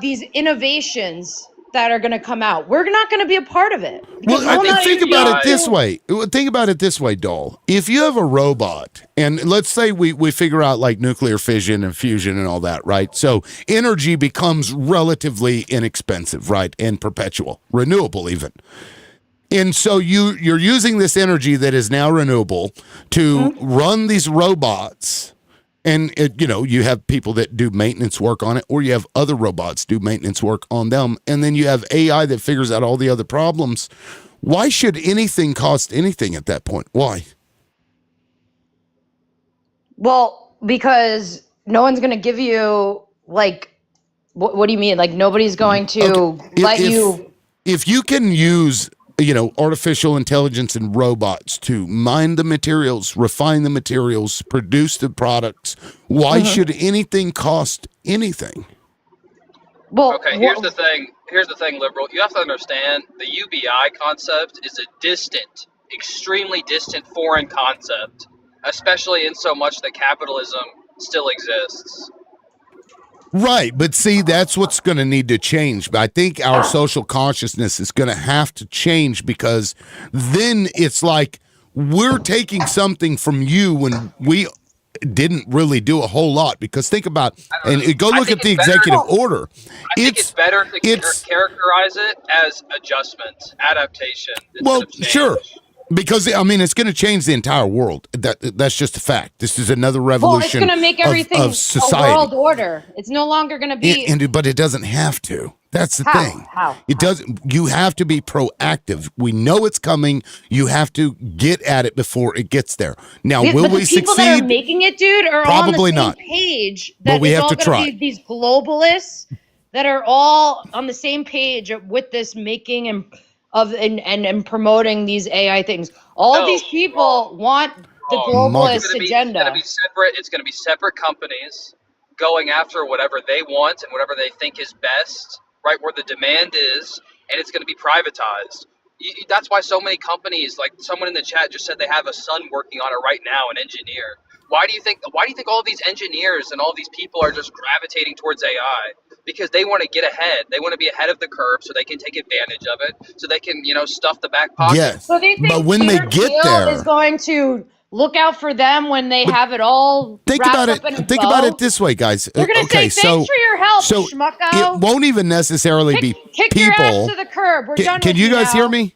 [SPEAKER 3] these innovations that are going to come out? We're not going to be a part of it because
[SPEAKER 1] Well,
[SPEAKER 3] we're not
[SPEAKER 1] think
[SPEAKER 3] even
[SPEAKER 1] about
[SPEAKER 3] able
[SPEAKER 1] it this
[SPEAKER 3] to-
[SPEAKER 1] way. Think about it this way, Dole. If you have a robot, and let's say we figure out like nuclear fission and fusion and all that, right? So energy becomes relatively inexpensive, right? And perpetual, renewable even. And so you're using this energy that is now renewable to run these robots. And you have people that do maintenance work on it, or you have other robots do maintenance work on them, and then you have AI that figures out all the other problems. Why should anything cost anything at that point? Why?
[SPEAKER 3] Well, because no one's going to give you what do you mean? Like nobody's going to let you.
[SPEAKER 1] If you can use artificial intelligence and robots to mine the materials, refine the materials, produce the products, why should anything cost anything?
[SPEAKER 3] Well,
[SPEAKER 5] Okay, here's the thing. Here's the thing, liberal. You have to understand the UBI concept is a distant, extremely distant foreign concept, especially in so much that capitalism still exists.
[SPEAKER 1] Right, but see, that's what's going to need to change. But I think our social consciousness is going to have to change, because then it's like we're taking something from you when we didn't really do a whole lot. Because think about, and go look at the executive order.
[SPEAKER 5] I think it's better to characterize it as adjustment, adaptation.
[SPEAKER 1] Well,
[SPEAKER 5] instead of change.
[SPEAKER 1] sure. Because it's going to change the entire world. That's just a fact. This is another revolution.
[SPEAKER 3] Well, it's going to make everything
[SPEAKER 1] of society.
[SPEAKER 3] a world order. It's no longer going to be.
[SPEAKER 1] But it doesn't have to. That's the thing.
[SPEAKER 3] How?
[SPEAKER 1] It doesn't. You have to be proactive. We know it's coming. You have to get at it before it gets there. Now, will we succeed?
[SPEAKER 3] People that are making it, dude, are
[SPEAKER 1] Probably
[SPEAKER 3] on the same
[SPEAKER 1] not.
[SPEAKER 3] page.
[SPEAKER 1] But we have to
[SPEAKER 3] gonna
[SPEAKER 1] try.
[SPEAKER 3] Be these globalists that are all on the same page with this making and promoting these AI things. All of these people want the globalist agenda.
[SPEAKER 5] It's going to be separate companies going after whatever they want and whatever they think is best, right where the demand is, and it's going to be privatized. That's why so many companies, like someone in the chat just said, they have a son working on it right now, an engineer. Why do you think all these engineers and all these people are just gravitating towards AI? Because they want to get ahead. They want to be ahead of the curve so they can take advantage of it, so they can, stuff the back pocket.
[SPEAKER 1] Yes.
[SPEAKER 3] So they think
[SPEAKER 1] but when
[SPEAKER 3] Peter
[SPEAKER 1] they get
[SPEAKER 3] Thiel
[SPEAKER 1] there,
[SPEAKER 3] is going to look out for them when they have it all
[SPEAKER 1] think
[SPEAKER 3] wrapped
[SPEAKER 1] about
[SPEAKER 3] up
[SPEAKER 1] it.
[SPEAKER 3] in a
[SPEAKER 1] Think
[SPEAKER 3] bow?
[SPEAKER 1] about it this way, guys.
[SPEAKER 3] They're going to say, thanks for your help, schmucko.
[SPEAKER 1] It won't even necessarily be
[SPEAKER 3] kick
[SPEAKER 1] people.
[SPEAKER 3] Your ass to the curb. We're done
[SPEAKER 1] Can
[SPEAKER 3] with
[SPEAKER 1] you guys
[SPEAKER 3] now.
[SPEAKER 1] hear me?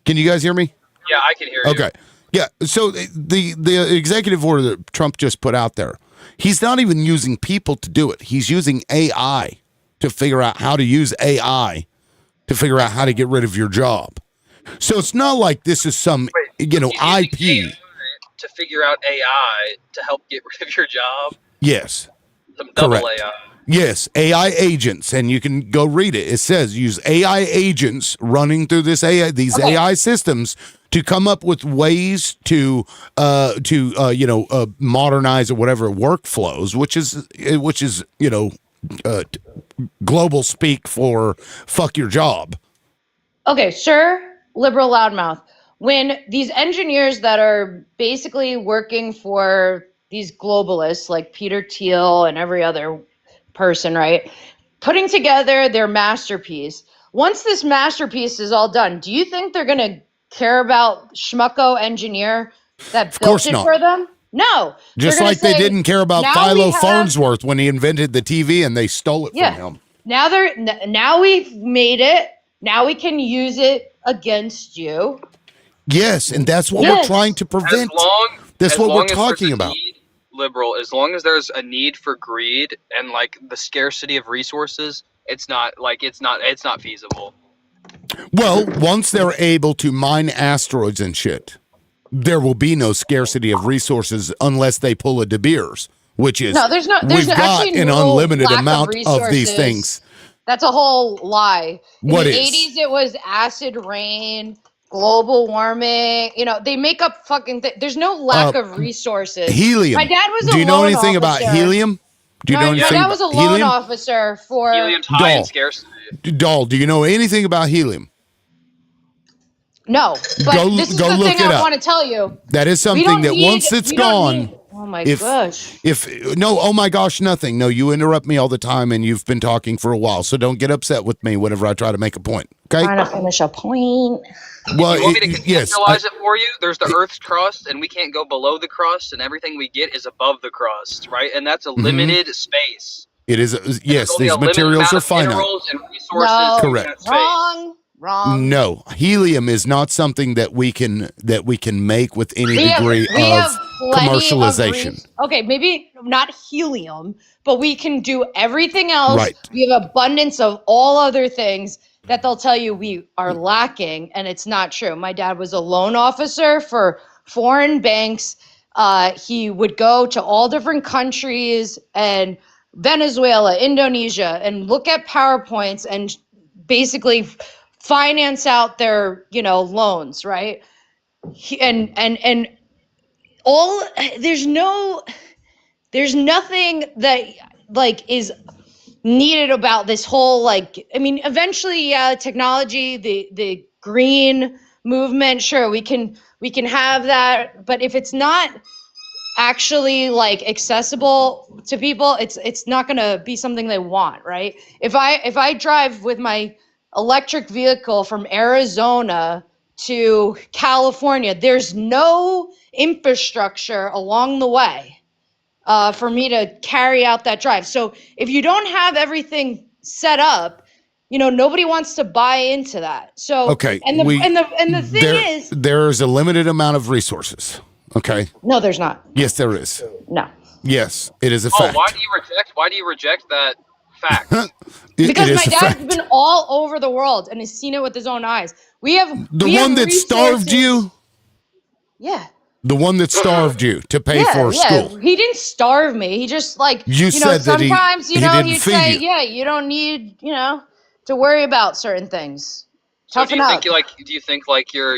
[SPEAKER 1] Can you guys hear me?
[SPEAKER 5] Yeah, I can hear you.
[SPEAKER 1] Okay. Yeah. So the executive order that Trump just put out there, he's not even using people to do it. He's using AI to figure out how to use AI to figure out how to get rid of your job. So it's not like this is some, IP.
[SPEAKER 5] To figure out AI to help get rid of your job?
[SPEAKER 1] Yes.
[SPEAKER 5] Some double
[SPEAKER 1] Correct.
[SPEAKER 5] AI.
[SPEAKER 1] Yes, AI agents, and you can go read it. It says use AI agents running through these AI systems to come up with ways to modernize or whatever workflows, which is global speak for fuck your job.
[SPEAKER 3] Okay, sure, liberal loudmouth. When these engineers that are basically working for these globalists like Peter Thiel and every other person, right, putting together their masterpiece, once this masterpiece is all done, do you think they're going to care about schmucko engineer that built it for them? No.
[SPEAKER 1] Just like they didn't care about Philo Farnsworth when he invented the TV and they stole it from him.
[SPEAKER 3] Now we've made it. Now we can use it against you.
[SPEAKER 1] Yes, and that's what we're trying to prevent. That's what we're talking about.
[SPEAKER 5] Liberal, as long as there's a need for greed and like the scarcity of resources, it's not feasible.
[SPEAKER 1] Well, once they're able to mine asteroids and shit, there will be no scarcity of resources unless they pull a De Beers, which is
[SPEAKER 3] No, there's
[SPEAKER 1] we've got
[SPEAKER 3] actually
[SPEAKER 1] an
[SPEAKER 3] no
[SPEAKER 1] unlimited
[SPEAKER 3] lack
[SPEAKER 1] amount of these
[SPEAKER 3] resources.
[SPEAKER 1] things.
[SPEAKER 3] That's a whole lie. In
[SPEAKER 1] What
[SPEAKER 3] the
[SPEAKER 1] is?
[SPEAKER 3] 80s, it was acid rain, global warming. You know, they make up fucking. There's no lack of resources.
[SPEAKER 1] Helium.
[SPEAKER 3] My dad was
[SPEAKER 1] Do
[SPEAKER 3] a
[SPEAKER 1] you know
[SPEAKER 3] loan
[SPEAKER 1] anything about
[SPEAKER 3] officer.
[SPEAKER 1] helium? Do you know
[SPEAKER 3] My
[SPEAKER 1] anything
[SPEAKER 3] dad
[SPEAKER 1] about
[SPEAKER 3] was a loan
[SPEAKER 1] helium?
[SPEAKER 3] officer for.
[SPEAKER 5] Helium's high in
[SPEAKER 1] Doll.
[SPEAKER 5] scarcity.
[SPEAKER 1] Doll, do you know anything about helium?
[SPEAKER 3] No, but this is
[SPEAKER 1] go
[SPEAKER 3] the
[SPEAKER 1] look
[SPEAKER 3] thing
[SPEAKER 1] it
[SPEAKER 3] I
[SPEAKER 1] up.
[SPEAKER 3] want to tell you.
[SPEAKER 1] That is something that once it's gone,
[SPEAKER 3] Oh my
[SPEAKER 1] if
[SPEAKER 3] gosh.
[SPEAKER 1] no, oh my gosh, nothing. No, you interrupt me all the time, and you've been talking for a while, so don't get upset with me whenever I try to make a point. Okay?
[SPEAKER 3] Trying to finish a point.
[SPEAKER 1] Well,
[SPEAKER 5] You want me to
[SPEAKER 1] yes,
[SPEAKER 5] contextualize it for you? There's the Earth's crust, and we can't go below the crust, and everything we get is above the crust, right? And that's a limited space.
[SPEAKER 1] it is.
[SPEAKER 5] There's
[SPEAKER 1] Yes,
[SPEAKER 5] only
[SPEAKER 1] these
[SPEAKER 5] a limited
[SPEAKER 1] materials
[SPEAKER 5] amount
[SPEAKER 1] are
[SPEAKER 5] of
[SPEAKER 1] finite.
[SPEAKER 5] minerals and resources
[SPEAKER 3] No,
[SPEAKER 5] in
[SPEAKER 1] Correct.
[SPEAKER 5] that space.
[SPEAKER 3] Wrong.
[SPEAKER 1] No, helium is not something that we can make with any degree
[SPEAKER 3] we
[SPEAKER 1] of
[SPEAKER 3] have plenty
[SPEAKER 1] commercialization.
[SPEAKER 3] okay, maybe not helium, but we can do everything else.
[SPEAKER 1] Right.
[SPEAKER 3] We have abundance of all other things that they'll tell you we are lacking, and it's not true. My dad was a loan officer for foreign banks. He would go to all different countries and Venezuela, Indonesia, and look at PowerPoints and basically finance out their loans, right? And all there's nothing that like is needed about this whole, like, I mean, eventually, yeah, technology, the green movement, sure, we can have that, but if it's not actually like accessible to people, it's not going to be something they want, right? If I drive with my electric vehicle from Arizona to California, there's no infrastructure along the way for me to carry out that drive. So if you don't have everything set up, nobody wants to buy into that. So
[SPEAKER 1] Okay,
[SPEAKER 3] and the thing is,
[SPEAKER 1] there's a limited amount of resources. Okay.
[SPEAKER 3] no, there's not.
[SPEAKER 1] Yes, there is.
[SPEAKER 3] No.
[SPEAKER 1] Yes, it is a
[SPEAKER 5] Oh,
[SPEAKER 1] fact.
[SPEAKER 5] why do you reject that fact?
[SPEAKER 3] Because
[SPEAKER 1] it
[SPEAKER 3] my
[SPEAKER 1] is a
[SPEAKER 3] dad's
[SPEAKER 1] fact.
[SPEAKER 3] been all over the world and has seen it with his own eyes. We have
[SPEAKER 1] one that starved you.
[SPEAKER 3] Yeah.
[SPEAKER 1] The one that starved you to pay for school.
[SPEAKER 3] He didn't starve me. He just
[SPEAKER 1] You said that
[SPEAKER 3] sometimes
[SPEAKER 1] he didn't
[SPEAKER 3] he'd
[SPEAKER 1] feed
[SPEAKER 3] say,
[SPEAKER 1] you.
[SPEAKER 3] yeah, you don't need to worry about certain things.
[SPEAKER 5] So do
[SPEAKER 3] Toughen
[SPEAKER 5] you
[SPEAKER 3] up.
[SPEAKER 5] think your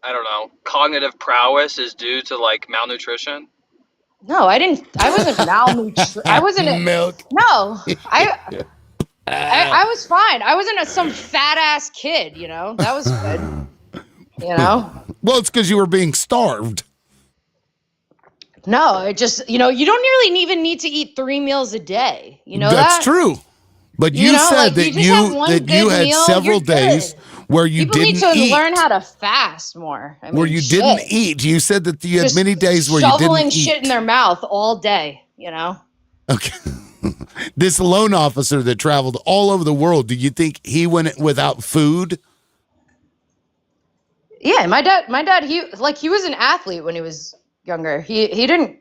[SPEAKER 5] I don't know, cognitive prowess is due to like malnutrition?
[SPEAKER 3] No, I wasn't malnutrition. I wasn't.
[SPEAKER 1] Milk.
[SPEAKER 3] No, I was fine. I wasn't some fat ass kid. That was good.
[SPEAKER 1] Well, it's because you were being starved.
[SPEAKER 3] No, it just you don't really even need to eat 3 meals a day.
[SPEAKER 1] That's true. But you said that you had several days where you
[SPEAKER 3] People
[SPEAKER 1] didn't
[SPEAKER 3] need to
[SPEAKER 1] eat.
[SPEAKER 3] learn how to fast more. I mean,
[SPEAKER 1] where you didn't eat. You said that you had many days where you didn't eat.
[SPEAKER 3] Shoveling shit in their mouth all day.
[SPEAKER 1] Okay. This loan officer that traveled all over the world, do you think he went without food?
[SPEAKER 3] Yeah, my dad, he was an athlete when he was younger. He didn't.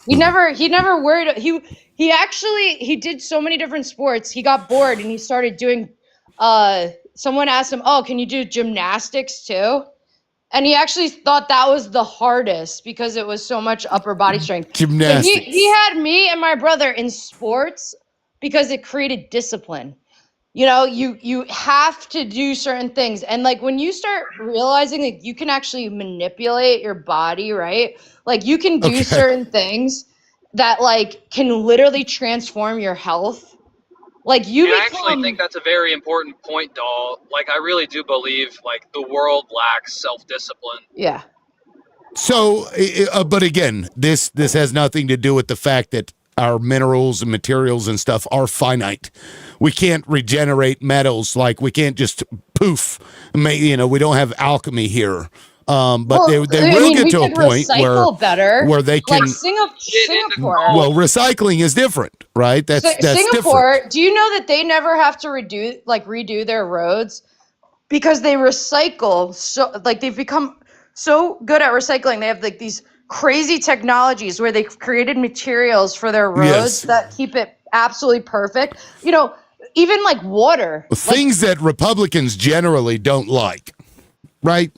[SPEAKER 3] He never worried. He did so many different sports. He got bored and he started doing. Someone asked him, "Oh, can you do gymnastics too?" And he actually thought that was the hardest because it was so much upper body strength.
[SPEAKER 1] Gymnastics.
[SPEAKER 3] But he had me and my brother in sports because it created discipline. You have to do certain things. And like when you start realizing that you can actually manipulate your body, right? Like you can do certain things that like can literally transform your health. Like
[SPEAKER 5] I actually think that's a very important point, doll. Like I really do believe like the world lacks self-discipline.
[SPEAKER 3] Yeah.
[SPEAKER 1] So, but again, this has nothing to do with the fact that our minerals and materials and stuff are finite. We can't regenerate metals. Like we can't just poof. We don't have alchemy here. But they will get to a point where they can.
[SPEAKER 3] Like Singapore.
[SPEAKER 1] Well, recycling is different, right? That's
[SPEAKER 3] Singapore.
[SPEAKER 1] different.
[SPEAKER 3] Do you know that they never have to redo their roads because they recycle? So like they've become so good at recycling. They have like these crazy technologies where they've created materials for their roads that keep it absolutely perfect. Even like water.
[SPEAKER 1] Things that Republicans generally don't like, right?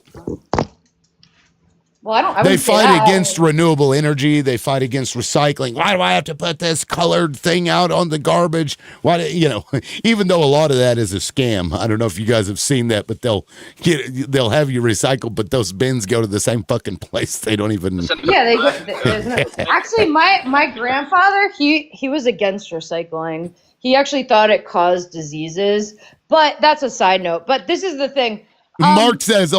[SPEAKER 3] Well, I
[SPEAKER 1] They
[SPEAKER 3] wouldn't say
[SPEAKER 1] fight
[SPEAKER 3] that.
[SPEAKER 1] against renewable energy. They fight against recycling. Why do I have to put this colored thing out on the garbage? Why do even though a lot of that is a scam. I don't know if you guys have seen that, but they'll have you recycle, but those bins go to the same fucking place. They don't even.
[SPEAKER 3] Yeah, actually, my grandfather, he was against recycling. He actually thought it caused diseases, but that's a side note. But this is the thing.
[SPEAKER 1] Mark says,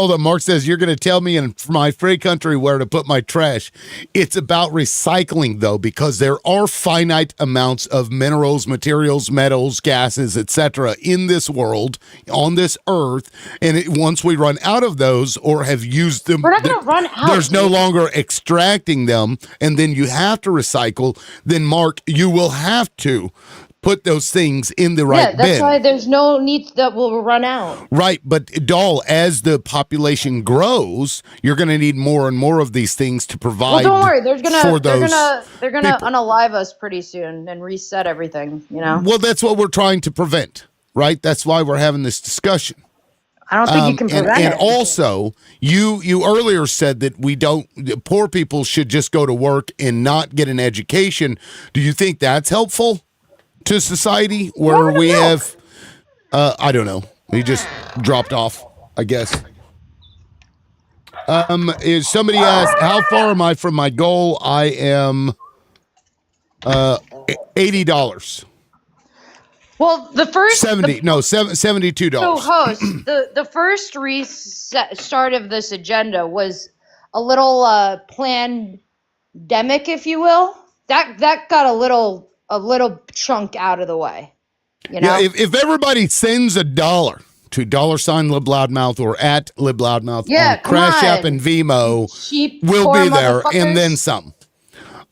[SPEAKER 1] you're going to tell me in my free country where to put my trash. It's about recycling, though, because there are finite amounts of minerals, materials, metals, gases, etc. in this world, on this earth. And once we run out of those or have used them,
[SPEAKER 3] we're not going to run out.
[SPEAKER 1] There's no longer extracting them. And then you have to recycle. Then, Mark, you will have to put those things in the right bin.
[SPEAKER 3] Yeah, that's why there's no need that will run out.
[SPEAKER 1] Right, but Doll, as the population grows, you're going to need more and more of these things to provide.
[SPEAKER 3] Well, don't worry, they're gonna
[SPEAKER 1] people.
[SPEAKER 3] unalive us pretty soon and reset everything.
[SPEAKER 1] Well, that's what we're trying to prevent, right? That's why we're having this discussion.
[SPEAKER 3] I don't think you can prevent it.
[SPEAKER 1] And also, you earlier said that poor people should just go to work and not get an education. Do you think that's helpful to society where we have I don't know, he just dropped off, I guess. Is somebody asked how far am I from my goal? I am $80.
[SPEAKER 3] Well, the first
[SPEAKER 1] $72.
[SPEAKER 3] So, host, the first start of this agenda was a little pandemic, if you will. That got a little chunk out of the way.
[SPEAKER 1] Yeah, if everybody sends $1 to $LibLoudMouth or at LibLoudMouth on Crash App and Vimo, we'll be there and then some.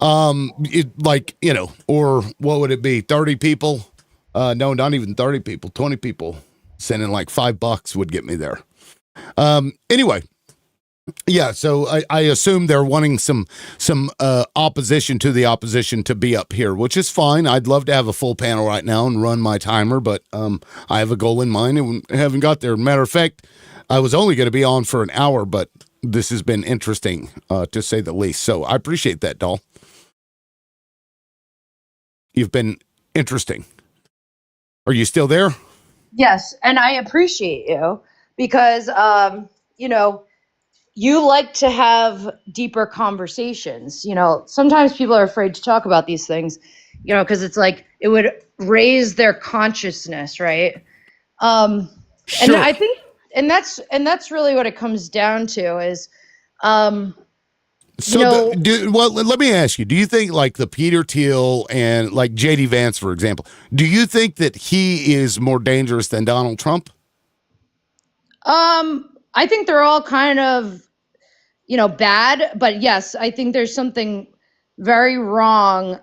[SPEAKER 1] Or what would it be? 30 people? No, not even 30 people. 20 people sending like $5 would get me there. Anyway. Yeah, so I assume they're wanting some opposition to the opposition to be up here, which is fine. I'd love to have a full panel right now and run my timer, but I have a goal in mind and haven't got there. Matter of fact, I was only going to be on for an hour, but this has been interesting, to say the least. So I appreciate that, Doll. You've been interesting. Are you still there?
[SPEAKER 3] Yes, and I appreciate you because, you like to have deeper conversations. Sometimes people are afraid to talk about these things, because it's like it would raise their consciousness, right?
[SPEAKER 1] Sure.
[SPEAKER 3] And I think, and that's really what it comes down to is,
[SPEAKER 1] let me ask you, do you think like the Peter Thiel and like JD Vance, for example, do you think that he is more dangerous than Donald Trump?
[SPEAKER 3] I think they're all kind of, bad, but yes, I think there's something very wrong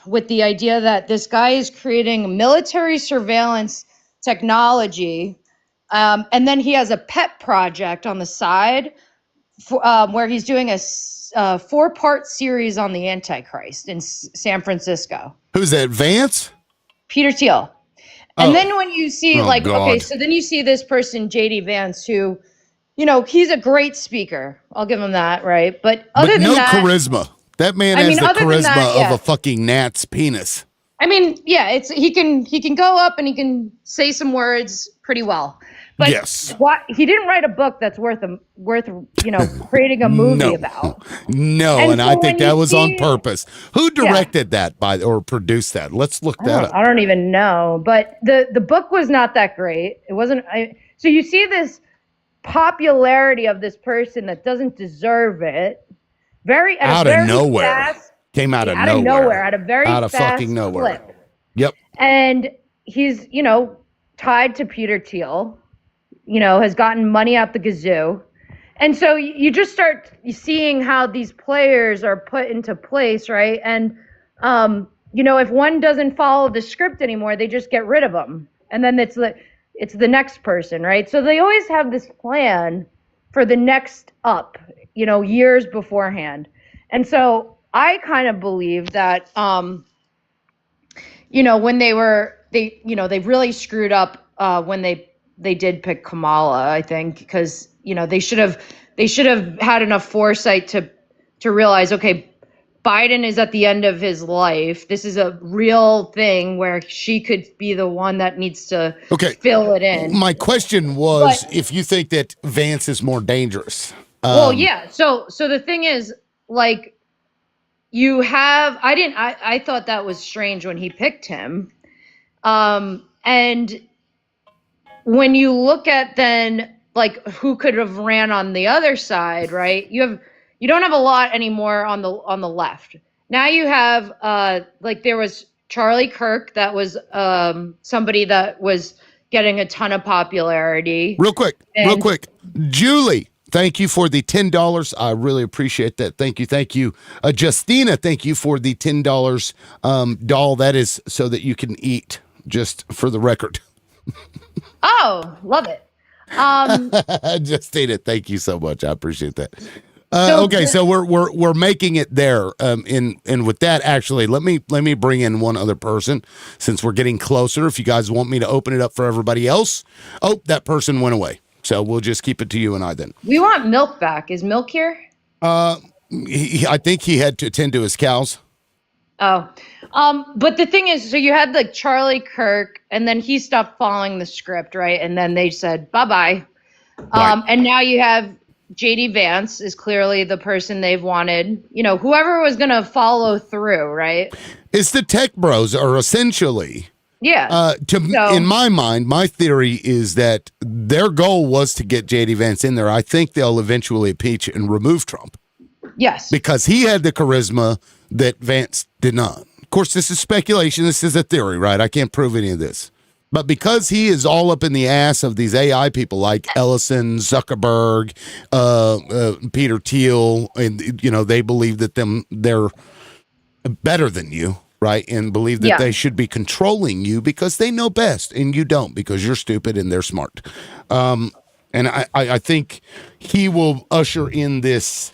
[SPEAKER 3] with the idea that this guy is creating military surveillance technology, and then he has a pet project on the side where he's doing a 4-part series on the Antichrist in San Francisco.
[SPEAKER 1] Who's that, Vance?
[SPEAKER 3] Peter Thiel. And then when you see
[SPEAKER 1] God.
[SPEAKER 3] so then you see this person, JD Vance, who, he's a great speaker. I'll give him that, right? But than that,
[SPEAKER 1] charisma. That man has the charisma of a fucking gnat's penis.
[SPEAKER 3] I mean, yeah, he can go up and he can say some words pretty well. But
[SPEAKER 1] yes.
[SPEAKER 3] He didn't write a book that's worth creating a movie about.
[SPEAKER 1] No, and I think that was on purpose. Who directed that or produced that? Let's look that up.
[SPEAKER 3] I don't even know, but the book was not that great. It wasn't. So you see this popularity of this person that doesn't deserve it. Out of nowhere.
[SPEAKER 1] Came out of nowhere.
[SPEAKER 3] At a very
[SPEAKER 1] out of
[SPEAKER 3] fast
[SPEAKER 1] fucking nowhere.
[SPEAKER 3] Clip.
[SPEAKER 1] Yep.
[SPEAKER 3] And he's, tied to Peter Thiel, has gotten money out the gazoo. And so you just start seeing how these players are put into place, right? And, if one doesn't follow the script anymore, they just get rid of them. And then it's the next person, right? So they always have this plan for the next up, years beforehand. And so I kind of believe that, when they really screwed up when they did pick Kamala, I think, because they should have had enough foresight to realize, okay, Biden is at the end of his life. This is a real thing where she could be the one that needs to
[SPEAKER 1] Okay.
[SPEAKER 3] fill it in.
[SPEAKER 1] My question was if you think that Vance is more dangerous.
[SPEAKER 3] Well, yeah. So the thing is, like, I thought that was strange when he picked him. And when you look at then like who could have ran on the other side, right? You don't have a lot anymore on the left. Now you have like there was Charlie Kirk, that was somebody that was getting a ton of popularity.
[SPEAKER 1] Real quick. Julie, thank you for the $10. I really appreciate that. Thank you. Justina, thank you for the $10 doll. That is so that you can eat, just for the record.
[SPEAKER 3] Oh, love it.
[SPEAKER 1] Justina, thank you so much. I appreciate that. So we're making it there. And with that, actually, let me bring in one other person since we're getting closer. If you guys want me to open it up for everybody else, that person went away. So we'll just keep it to you and I then.
[SPEAKER 3] We want Milk back. Is Milk here?
[SPEAKER 1] I think he had to attend to his cows.
[SPEAKER 3] Oh, but the thing is, so you had like Charlie Kirk, and then he stopped following the script, right? And then they said bye-bye.
[SPEAKER 1] Right.
[SPEAKER 3] And now you have JD Vance is clearly the person they've wanted. Whoever was going to follow through, right?
[SPEAKER 1] It's the tech bros are essentially.
[SPEAKER 3] Yeah.
[SPEAKER 1] In my mind, my theory is that their goal was to get JD Vance in there. I think they'll eventually impeach and remove Trump.
[SPEAKER 3] Yes.
[SPEAKER 1] Because he had the charisma that Vance did not. Of course, this is speculation. This is a theory, right? I can't prove any of this. But because he is all up in the ass of these AI people like Ellison, Zuckerberg, Peter Thiel, and they believe that they're better than you, right? And believe that they should be controlling you because they know best, and you don't because you're stupid and they're smart. And I think he will usher in this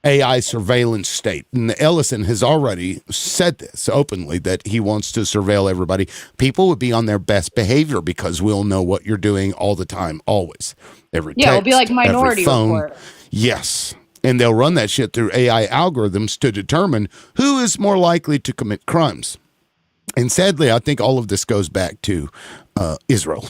[SPEAKER 1] AI surveillance state. And Ellison has already said this openly, that he wants to surveil everybody. People would be on their best behavior because we'll know what you're doing all the time, always. Every text,
[SPEAKER 3] it'll be like Minority
[SPEAKER 1] every phone.
[SPEAKER 3] Report.
[SPEAKER 1] Yes. And they'll run that shit through AI algorithms to determine who is more likely to commit crimes. And sadly, I think all of this goes back to Israel.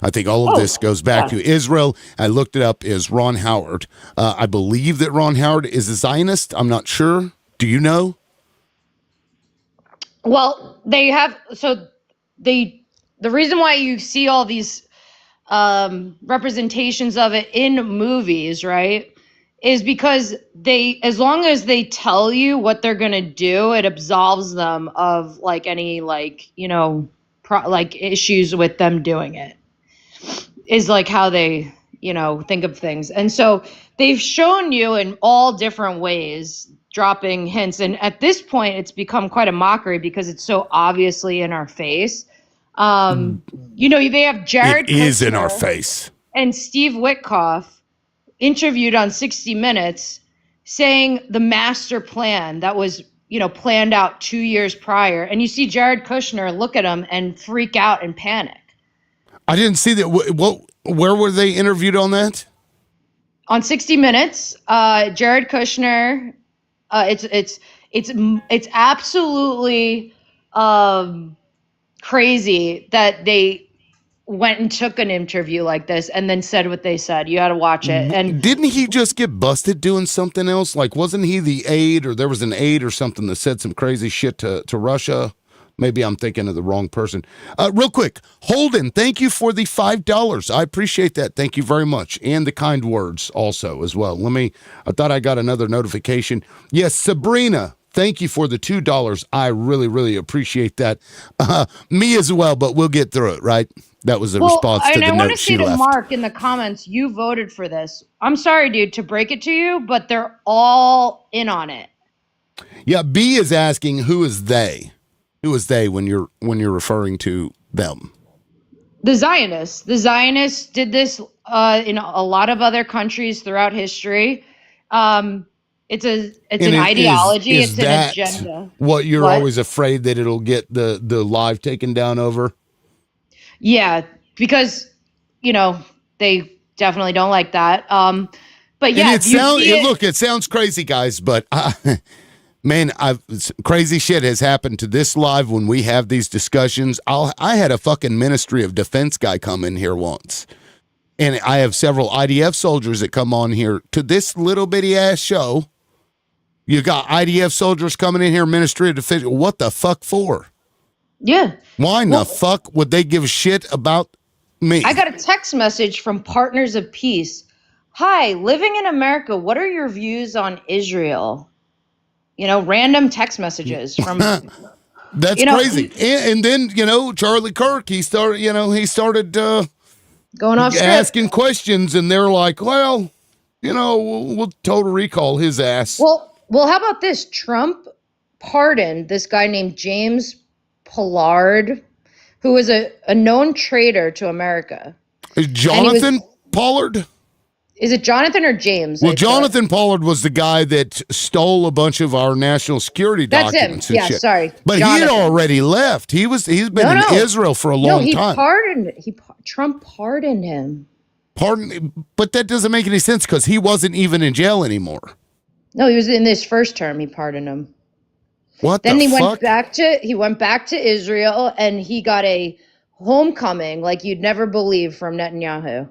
[SPEAKER 1] I think all of this goes back to Israel. I looked it up, is Ron Howard. I believe that Ron Howard is a Zionist. I'm not sure. Do you know?
[SPEAKER 3] Well, the reason why you see all these representations of it in movies, right, is because as long as they tell you what they're going to do, it absolves them of like any issues with them doing it, is like how they think of things. And so they've shown you in all different ways, dropping hints, and at this point it's become quite a mockery because it's so obviously in our face. They have Jared
[SPEAKER 1] It is in
[SPEAKER 3] Kushner
[SPEAKER 1] our face.
[SPEAKER 3] and Steve Witkoff interviewed on 60 Minutes saying the master plan that was planned out 2 years prior, and you see Jared Kushner look at him and freak out and panic.
[SPEAKER 1] I didn't see that. Where were they interviewed on that?
[SPEAKER 3] On 60 Minutes, Jared Kushner. It's absolutely crazy that they went and took an interview like this and then said what they said. You got to watch it. And
[SPEAKER 1] didn't he just get busted doing something else? Like, wasn't he the aide, or there was an aide or something that said some crazy shit to Russia? Maybe I'm thinking of the wrong person. Real quick, Holden, thank you for the $5. I appreciate that. Thank you very much. And the kind words also as well. I thought I got another notification. Yes, Sabrina, thank you for the $2. I really, really appreciate that. Me as well, but we'll get through it, right? That was a response to the
[SPEAKER 3] I want
[SPEAKER 1] note
[SPEAKER 3] to
[SPEAKER 1] she
[SPEAKER 3] say to
[SPEAKER 1] left.
[SPEAKER 3] Mark in the comments, you voted for this. I'm sorry, dude, to break it to you, but they're all in on it.
[SPEAKER 1] Yeah, B is asking, who is they? Who is they when you're referring to them?
[SPEAKER 3] The Zionists. The Zionists did this in a lot of other countries throughout history. It's an
[SPEAKER 1] And
[SPEAKER 3] ideology.
[SPEAKER 1] is
[SPEAKER 3] It's an
[SPEAKER 1] that
[SPEAKER 3] agenda.
[SPEAKER 1] what you're
[SPEAKER 3] What?
[SPEAKER 1] always afraid that it'll get the live taken down over?
[SPEAKER 3] Yeah, because they definitely don't like that. But yeah,
[SPEAKER 1] And
[SPEAKER 3] you see it.
[SPEAKER 1] look, it sounds crazy, guys, but man, crazy shit has happened to this live when we have these discussions. I had a fucking Ministry of Defense guy come in here once. And I have several IDF soldiers that come on here to this little bitty ass show. You got IDF soldiers coming in here, Ministry of Defense. What the fuck for?
[SPEAKER 3] Yeah.
[SPEAKER 1] Why in the fuck would they give a shit about me?
[SPEAKER 3] I got a text message from Partners of Peace. Hi, living in America, what are your views on Israel? Random text messages from
[SPEAKER 1] That's crazy. And then, Charlie Kirk, he started
[SPEAKER 3] going off script.
[SPEAKER 1] asking questions, and they're like, well, we'll total recall his ass.
[SPEAKER 3] Well, how about this? Trump pardoned this guy named James Pollard, who was a known traitor to America.
[SPEAKER 1] Is Jonathan Pollard?
[SPEAKER 3] Is it Jonathan or James?
[SPEAKER 1] Well, Jonathan Pollard was the guy that stole a bunch of our national security documents.
[SPEAKER 3] That's him.
[SPEAKER 1] And shit.
[SPEAKER 3] Sorry.
[SPEAKER 1] But
[SPEAKER 3] Jonathan.
[SPEAKER 1] he had already left. He's been in Israel for a long time.
[SPEAKER 3] Trump pardoned him.
[SPEAKER 1] But that doesn't make any sense because he wasn't even in jail anymore.
[SPEAKER 3] No, he was in his first term. He pardoned him.
[SPEAKER 1] What
[SPEAKER 3] then
[SPEAKER 1] the
[SPEAKER 3] he
[SPEAKER 1] fuck?
[SPEAKER 3] He went back to Israel, and he got a homecoming like you'd never believe from Netanyahu.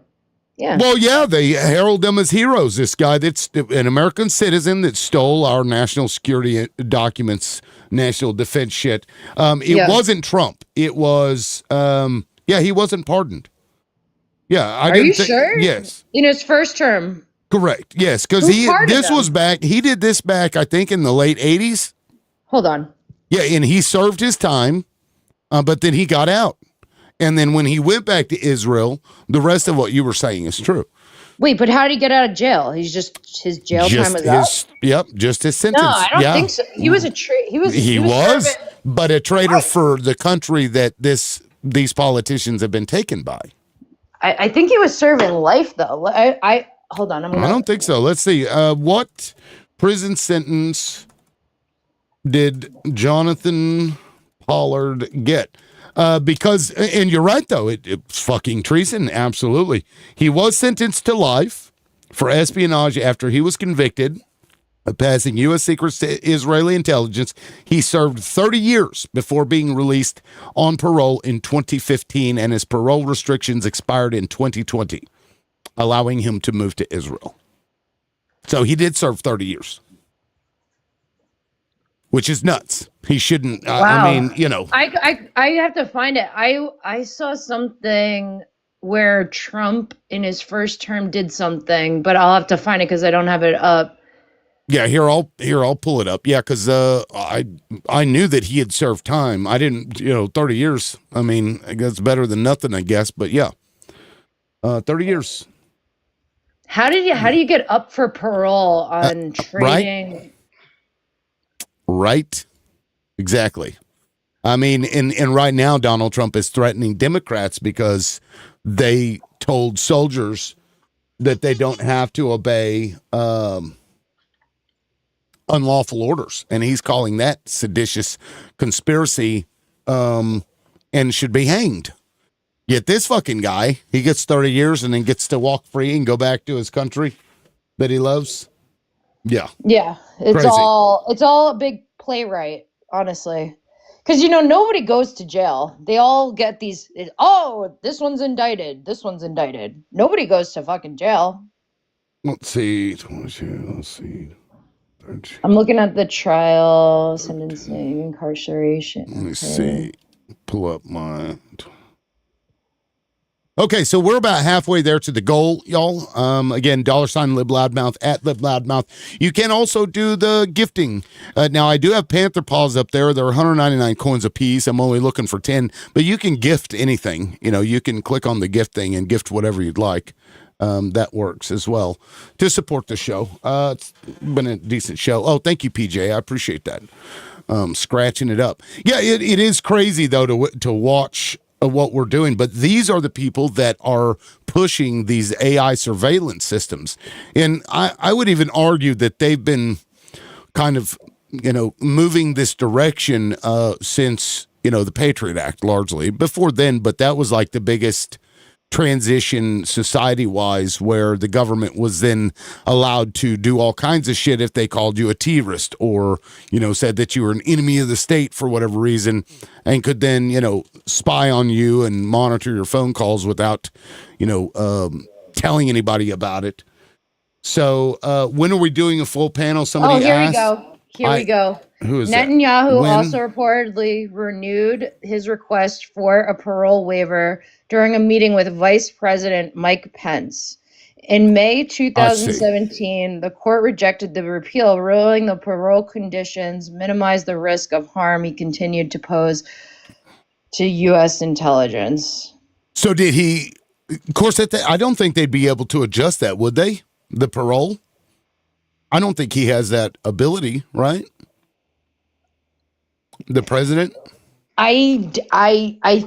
[SPEAKER 3] Yeah.
[SPEAKER 1] Well, yeah, they herald them as heroes. This guy that's an American citizen that stole our national security documents, national defense shit. It wasn't Trump. It was, he wasn't pardoned. Yeah,
[SPEAKER 3] Are you sure?
[SPEAKER 1] Yes.
[SPEAKER 3] In his first term.
[SPEAKER 1] Correct. Yes, because he did this back, I think, in the late 80s.
[SPEAKER 3] Hold on.
[SPEAKER 1] Yeah, and he served his time, but then he got out. And then when he went back to Israel, the rest of what you were saying is true.
[SPEAKER 3] Wait, but how did he get out of jail? His jail time was up?
[SPEAKER 1] Yep, just his sentence.
[SPEAKER 3] No, I don't think so. He was a He was
[SPEAKER 1] but a traitor for the country that these politicians have been taken by.
[SPEAKER 3] I think he was serving life, though. Hold on.
[SPEAKER 1] I don't think so. Let's see. What prison sentence did Jonathan Pollard get? Because, and you're right, though, it's fucking treason. Absolutely. He was sentenced to life for espionage after he was convicted of passing U.S. secrets to Israeli intelligence. He served 30 years before being released on parole in 2015, and his parole restrictions expired in 2020, allowing him to move to Israel. So he did serve 30 years. Which is nuts. He shouldn't.
[SPEAKER 3] Wow.
[SPEAKER 1] I mean,
[SPEAKER 3] I have to find it. I saw something where Trump in his first term did something, but I'll have to find it because I don't have it up.
[SPEAKER 1] Yeah, I'll pull it up. Yeah, because I knew that he had served time. I didn't, 30 years. I mean, I guess better than nothing, I guess. But yeah, 30 years.
[SPEAKER 3] How do you get up for parole on trading?
[SPEAKER 1] Right. Exactly. I mean, and right now, Donald Trump is threatening Democrats because they told soldiers that they don't have to obey unlawful orders. And he's calling that seditious conspiracy and should be hanged. Yet this fucking guy, he gets 30 years and then gets to walk free and go back to his country that he loves. Yeah.
[SPEAKER 3] Yeah. It's
[SPEAKER 1] Crazy.
[SPEAKER 3] all a big playwright, honestly. Because, nobody goes to jail. They all get these, this one's indicted. This one's indicted. Nobody goes to fucking jail.
[SPEAKER 1] Let's see.
[SPEAKER 3] I'm looking at the trial, sentencing, incarceration.
[SPEAKER 1] Let me see. Pull up my... Okay, so we're about halfway there to the goal, y'all. Again, $LibLoudMouth at LibLoudMouth. You can also do the gifting. Now, I do have Panther Paws up there. They're 199 coins a piece. I'm only looking for 10, but you can gift anything. You can click on the gift thing and gift whatever you'd like. That works as well to support the show. It's been a decent show. Oh, thank you, PJ. I appreciate that. Scratching it up. Yeah, it is crazy, though, to watch what we're doing, but these are the people that are pushing these AI surveillance systems. And I would even argue that they've been kind of, moving this direction since, the Patriot Act largely. Before then, but that was like the biggest transition society-wise, where the government was then allowed to do all kinds of shit if they called you a terrorist or, said that you were an enemy of the state for whatever reason, and could then, spy on you and monitor your phone calls without, telling anybody about it. So when are we doing a full panel? Somebody
[SPEAKER 3] Here we
[SPEAKER 1] asked.
[SPEAKER 3] go. Here we go.
[SPEAKER 1] Who is that?
[SPEAKER 3] Netanyahu
[SPEAKER 1] When?
[SPEAKER 3] also reportedly renewed his request for a parole waiver during a meeting with Vice President Mike Pence. In May 2017, the court rejected the repeal, ruling the parole conditions minimized the risk of harm he continued to pose to U.S. intelligence.
[SPEAKER 1] So did he? Of course, I don't think they'd be able to adjust that, would they? The parole? I don't think he has that ability, right? The president?
[SPEAKER 3] I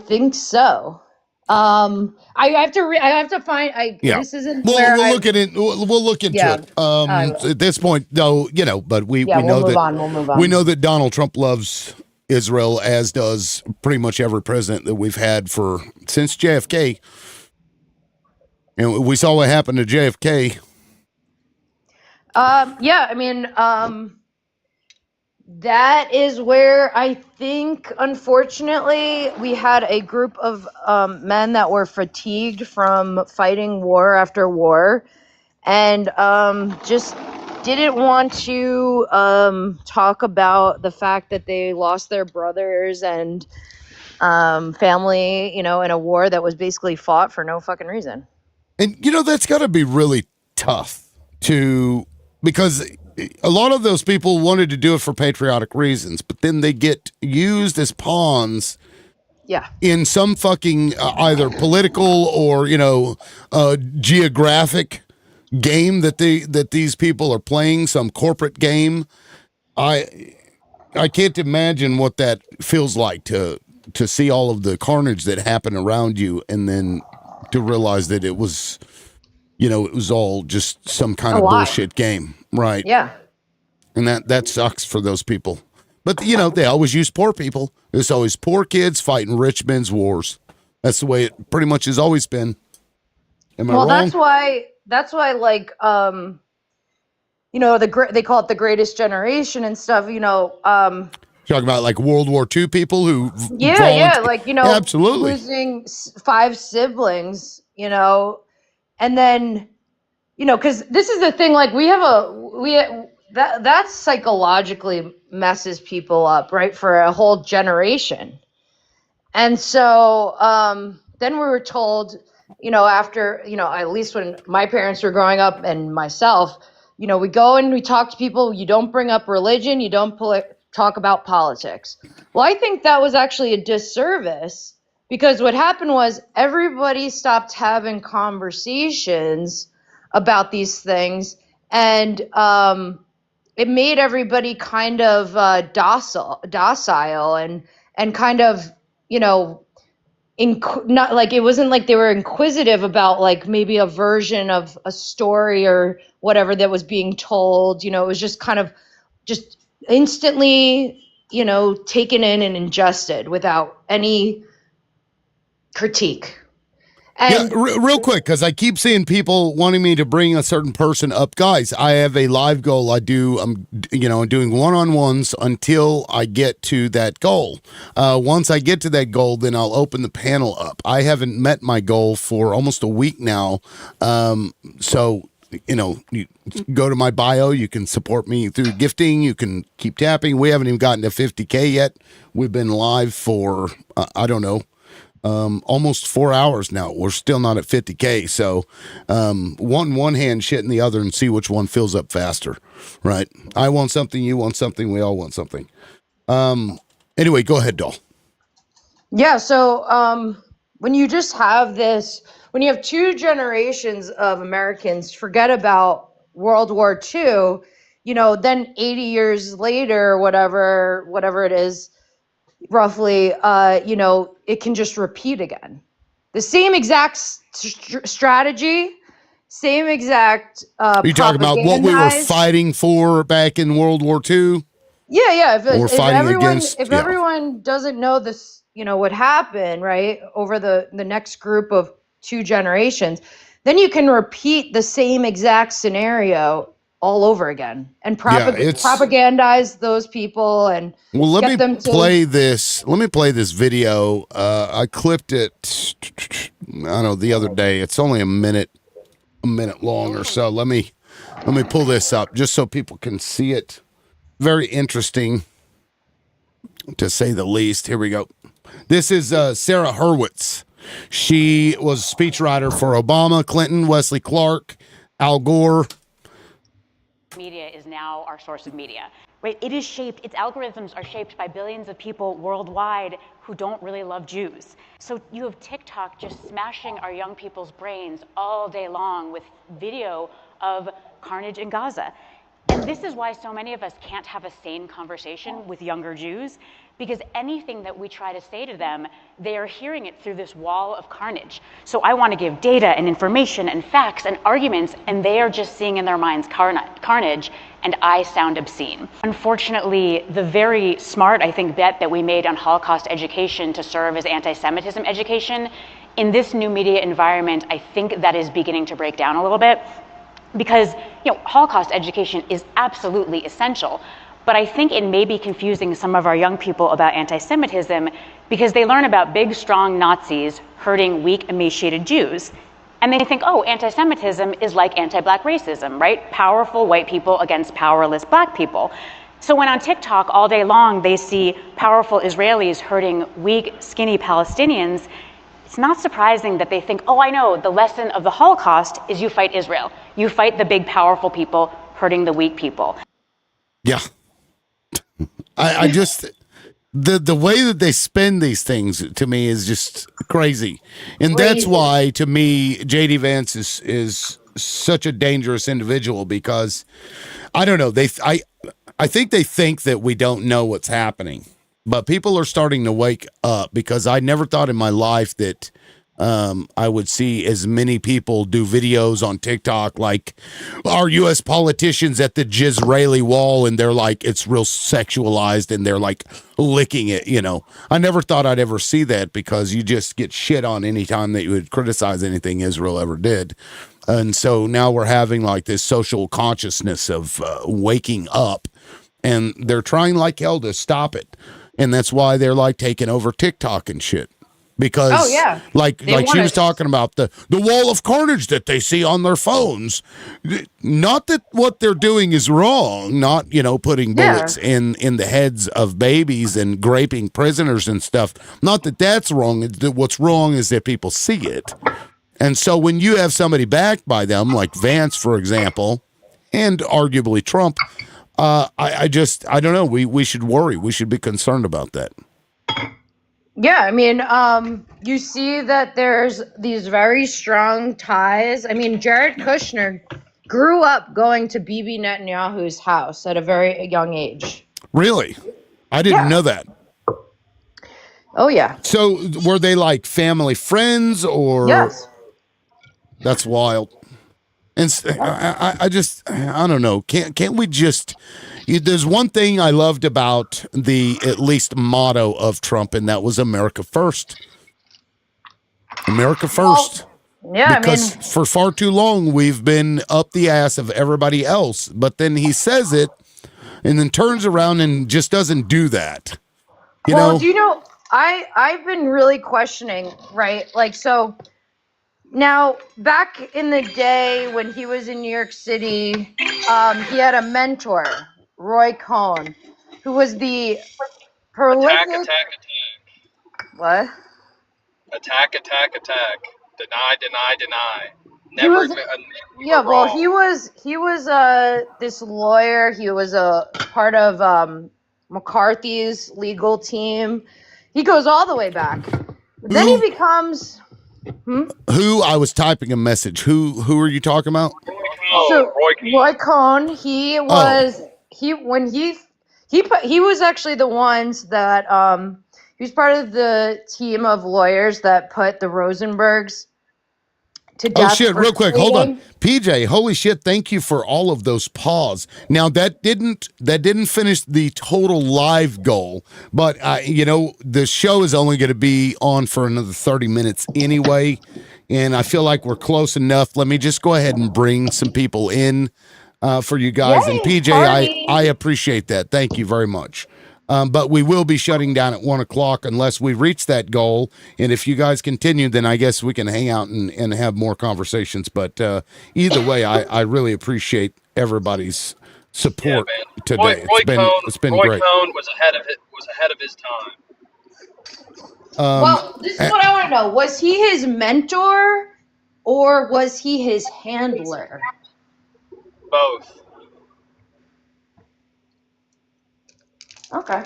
[SPEAKER 3] think so. I have to find. This isn't where
[SPEAKER 1] we'll look at it. We'll look into it. At this point, though, but we know
[SPEAKER 3] we'll move
[SPEAKER 1] that
[SPEAKER 3] on. We'll move on.
[SPEAKER 1] we know that Donald Trump loves Israel, as does pretty much every president that we've had since JFK. And we saw what happened to JFK.
[SPEAKER 3] That is where I think, unfortunately, we had a group of men that were fatigued from fighting war after war, and just didn't want to talk about the fact that they lost their brothers and family, in a war that was basically fought for no fucking reason.
[SPEAKER 1] And, that's got to be really tough because a lot of those people wanted to do it for patriotic reasons, but then they get used as pawns in some fucking either political or, geographic game that these people are playing, some corporate game. I can't imagine what that feels like to see all of the carnage that happened around you, and then to realize that it was, it was all just some kind of bullshit game. Right.
[SPEAKER 3] Yeah.
[SPEAKER 1] And that sucks for those people. But, they always use poor people. There's always poor kids fighting rich men's wars. That's the way it pretty much has always been. Am I wrong?
[SPEAKER 3] That's why, like, they call it the greatest generation and stuff,
[SPEAKER 1] Talking about like World War II people who
[SPEAKER 3] absolutely losing 5 siblings, and then, because this is the thing, like that psychologically messes people up, right, for a whole generation. And so then we were told, after, at least when my parents were growing up and myself, we go and we talk to people, you don't bring up religion, you don't talk about politics. Well, I think that was actually a disservice, because what happened was everybody stopped having conversations about these things, and it made everybody kind of docile and kind of, not like, it wasn't like they were inquisitive about like maybe a version of a story or whatever that was being told. It was just kind of just instantly, taken in and ingested without any critique. And
[SPEAKER 1] real quick, because I keep seeing people wanting me to bring a certain person up. Guys, I have a live goal. I'm doing one-on-ones until I get to that goal. Once I get to that goal, then I'll open the panel up. I haven't met my goal for almost a week now. So, you go to my bio. You can support me through gifting. You can keep tapping. We haven't even gotten to 50K yet. We've been live for, I don't know, almost 4 hours now. We're still not at 50K. So one hand shit in the other and see which one fills up faster. Right. I want something. You want something. We all want something. Anyway, go ahead, Doll.
[SPEAKER 3] Yeah. So when you just have when you have 2 generations of Americans forget about World War II, then 80 years later, whatever it is, roughly, it can just repeat again. The same exact strategy, same exact
[SPEAKER 1] Are you talking about what we were
[SPEAKER 3] propagandized.
[SPEAKER 1] fighting for back in World War II?
[SPEAKER 3] Yeah.
[SPEAKER 1] Or
[SPEAKER 3] If
[SPEAKER 1] fighting against?
[SPEAKER 3] if
[SPEAKER 1] Yeah.
[SPEAKER 3] everyone doesn't know this, what happened, right, over the next group of 2 generations, then you can repeat the same exact scenario all over again and
[SPEAKER 1] Yeah, it's
[SPEAKER 3] propagandize those people and
[SPEAKER 1] well. Let
[SPEAKER 3] get
[SPEAKER 1] me
[SPEAKER 3] them to.
[SPEAKER 1] play this. Let me play this video. I clipped it. I don't know the other day. It's only a minute long or so. Let me pull this up just so people can see it. Very interesting, to say the least. Here we go. This is Sarah Hurwitz. She was a speechwriter for Obama, Clinton, Wesley Clark, Al Gore.
[SPEAKER 6] Media is now our source of media, right? It is shaped, its algorithms are shaped by billions of people worldwide who don't really love Jews. So you have TikTok just smashing our young people's brains all day long with video of carnage in Gaza. And this is why so many of us can't have a sane conversation with younger Jews, because anything that we try to say to them, they are hearing it through this wall of carnage. So I want to give data and information and facts and arguments, and they are just seeing in their minds carnage, and I sound obscene. Unfortunately, the very smart, I think, bet that we made on Holocaust education to serve as anti-Semitism education, in this new media environment, I think that is beginning to break down a little bit. Because Holocaust education is absolutely essential, but I think it may be confusing some of our young people about anti-Semitism because they learn about big, strong Nazis hurting weak, emaciated Jews, and they think, oh, anti-Semitism is like anti-black racism, right? Powerful white people against powerless black people. So when on TikTok all day long they see powerful Israelis hurting weak, skinny Palestinians, it's not surprising that they think, oh, I know, the lesson of the Holocaust is you fight Israel. You fight the big, powerful people hurting the weak people.
[SPEAKER 1] Yeah. I just, the way that they spin these things to me is just crazy. And that's why, to me, JD Vance is such a dangerous individual because, I don't know, I think they think that we don't know what's happening. But people are starting to wake up because I never thought in my life that I would see as many people do videos on TikTok like our U.S. politicians at the Jisraeli wall, and they're like, it's real sexualized, and they're like licking it, I never thought I'd ever see that because you just get shit on any time that you would criticize anything Israel ever did. And so now we're having like this social consciousness of waking up, and they're trying like hell to stop it. And that's why they're like taking over TikTok and shit. Because like she was talking about the wall of carnage that they see on their phones. Not that what they're doing is wrong, not, putting bullets in the heads of babies and raping prisoners and stuff. Not that that's wrong. What's wrong is that people see it. And so when you have somebody backed by them, like Vance, for example, and arguably Trump, I don't know. We should worry. We should be concerned about that.
[SPEAKER 3] Yeah, I mean, you see that there's these very strong ties. I mean, Jared Kushner grew up going to Bibi Netanyahu's house at a very young age.
[SPEAKER 1] Really? I didn't know that.
[SPEAKER 3] Oh, yeah.
[SPEAKER 1] So were they like family friends or?
[SPEAKER 3] Yes.
[SPEAKER 1] That's wild. And I don't know. Can't we just? There's one thing I loved about the at least motto of Trump, and that was America First. America First.
[SPEAKER 3] Well, yeah,
[SPEAKER 1] because for far too long we've been up the ass of everybody else. But then he says it, and then turns around and just doesn't do that. You know?
[SPEAKER 3] Do you know? I've been really questioning, right? Like so. Now, back in the day when he was in New York City, he had a mentor, Roy Cohn, who was the prolific.
[SPEAKER 5] Attack.
[SPEAKER 3] What?
[SPEAKER 5] Attack. Deny. Never.
[SPEAKER 3] He was this lawyer. He was a part of McCarthy's legal team. He goes all the way back. Then he becomes.
[SPEAKER 1] Who? I was typing a message. Who are you talking about?
[SPEAKER 3] Roy Cohn. He was he was actually the ones that he was part of the team of lawyers that put the Rosenbergs to
[SPEAKER 1] Oh
[SPEAKER 3] death.
[SPEAKER 1] shit,
[SPEAKER 3] for
[SPEAKER 1] real quick, hold on.
[SPEAKER 3] creating-
[SPEAKER 1] PJ, holy shit, thank you for all of those paws. Now that didn't finish the total live goal, but the show is only going to be on for another 30 minutes anyway, and I feel like we're close enough. Let me just go ahead and bring some people in for you guys. And
[SPEAKER 3] Yay,
[SPEAKER 1] PJ,
[SPEAKER 3] party.
[SPEAKER 1] I appreciate that. Thank you very much. But we will be shutting down at 1 o'clock unless we reach that goal. And if you guys continue, then I guess we can hang out and have more conversations. But either way, I really appreciate everybody's support today. It's been
[SPEAKER 5] Roy
[SPEAKER 1] great.
[SPEAKER 5] Cohn was ahead of his time.
[SPEAKER 3] Well, this is what I want to know. Was he his mentor or was he his handler?
[SPEAKER 5] Both.
[SPEAKER 3] Okay.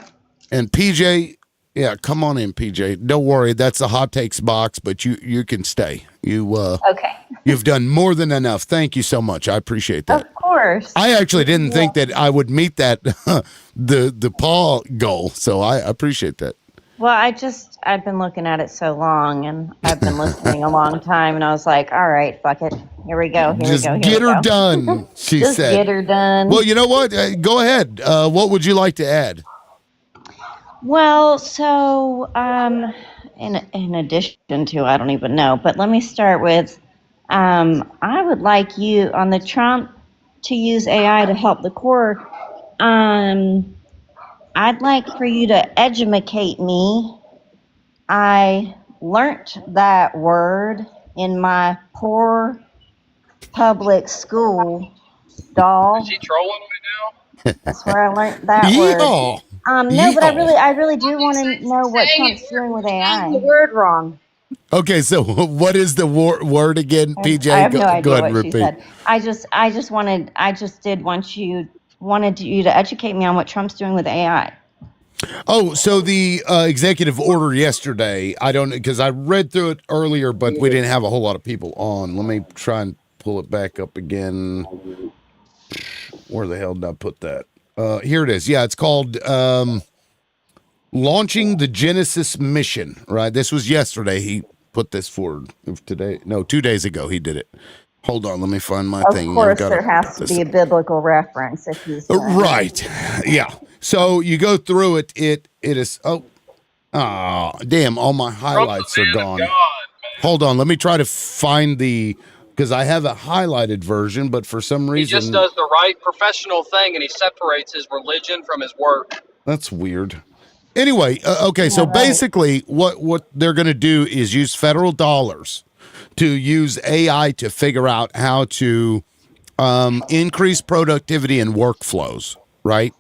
[SPEAKER 1] And PJ, yeah, come on in, PJ. Don't worry, that's a hot takes box, but you can stay.
[SPEAKER 7] Okay.
[SPEAKER 1] You've done more than enough. Thank you so much. I appreciate that.
[SPEAKER 7] Of course.
[SPEAKER 1] I actually didn't think that I would meet that the paw goal, so I appreciate that.
[SPEAKER 7] Well, I've been looking at it so long, and I've been listening a long time, and I was like, all right, fuck it. Here we go. Here
[SPEAKER 1] Just
[SPEAKER 7] we go. Here
[SPEAKER 1] get
[SPEAKER 7] we
[SPEAKER 1] her
[SPEAKER 7] go.
[SPEAKER 1] done, she
[SPEAKER 7] Just
[SPEAKER 1] said.
[SPEAKER 7] get her done.
[SPEAKER 1] Well, you know what? Go ahead. What would you like to add?
[SPEAKER 7] Well, so in addition to, I don't even know, but let me start with, I would like you on the Trump to use AI to help the core. I'd like for you to educate me. I learnt that word in my poor public school, doll.
[SPEAKER 5] Is he trolling right now?
[SPEAKER 7] That's where I learned that word.
[SPEAKER 1] Yeehaw.
[SPEAKER 7] No, but
[SPEAKER 1] Yeehaw.
[SPEAKER 7] I really do want to know what Trump's doing with
[SPEAKER 3] The
[SPEAKER 7] AI.
[SPEAKER 3] word wrong.
[SPEAKER 1] Okay, so what is the word again, PJ?
[SPEAKER 7] I have no
[SPEAKER 1] Go
[SPEAKER 7] idea
[SPEAKER 1] ahead and
[SPEAKER 7] what she
[SPEAKER 1] repeat.
[SPEAKER 7] said. I wanted you to educate me on what Trump's doing with AI.
[SPEAKER 1] Oh, so the executive order yesterday, I don't, because I read through it earlier, but we didn't have a whole lot of people on. Let me try and pull it back up again. Where the hell did I put that? Here it is. Yeah, it's called Launching the Genesis Mission, right? This was yesterday. He put this forward. Today, no, 2 days ago he did it. Hold on, let me find my
[SPEAKER 7] Of
[SPEAKER 1] thing.
[SPEAKER 7] course,
[SPEAKER 1] I've gotta
[SPEAKER 7] there has
[SPEAKER 1] put
[SPEAKER 7] to
[SPEAKER 1] this
[SPEAKER 7] be a biblical reference if he's doing it.
[SPEAKER 1] Right. Yeah. So you go through it. It is. Oh, damn! All my highlights are gone.
[SPEAKER 5] God, man.
[SPEAKER 1] Hold on. Let me try to find because I have a highlighted version, but for some
[SPEAKER 5] He just
[SPEAKER 1] reason
[SPEAKER 5] does the right professional thing, and he separates his religion from his work.
[SPEAKER 1] that's weird. Anyway, okay. So
[SPEAKER 7] right.
[SPEAKER 1] basically, what they're going to do is use federal dollars to use AI to figure out how to increase productivity and workflows, right?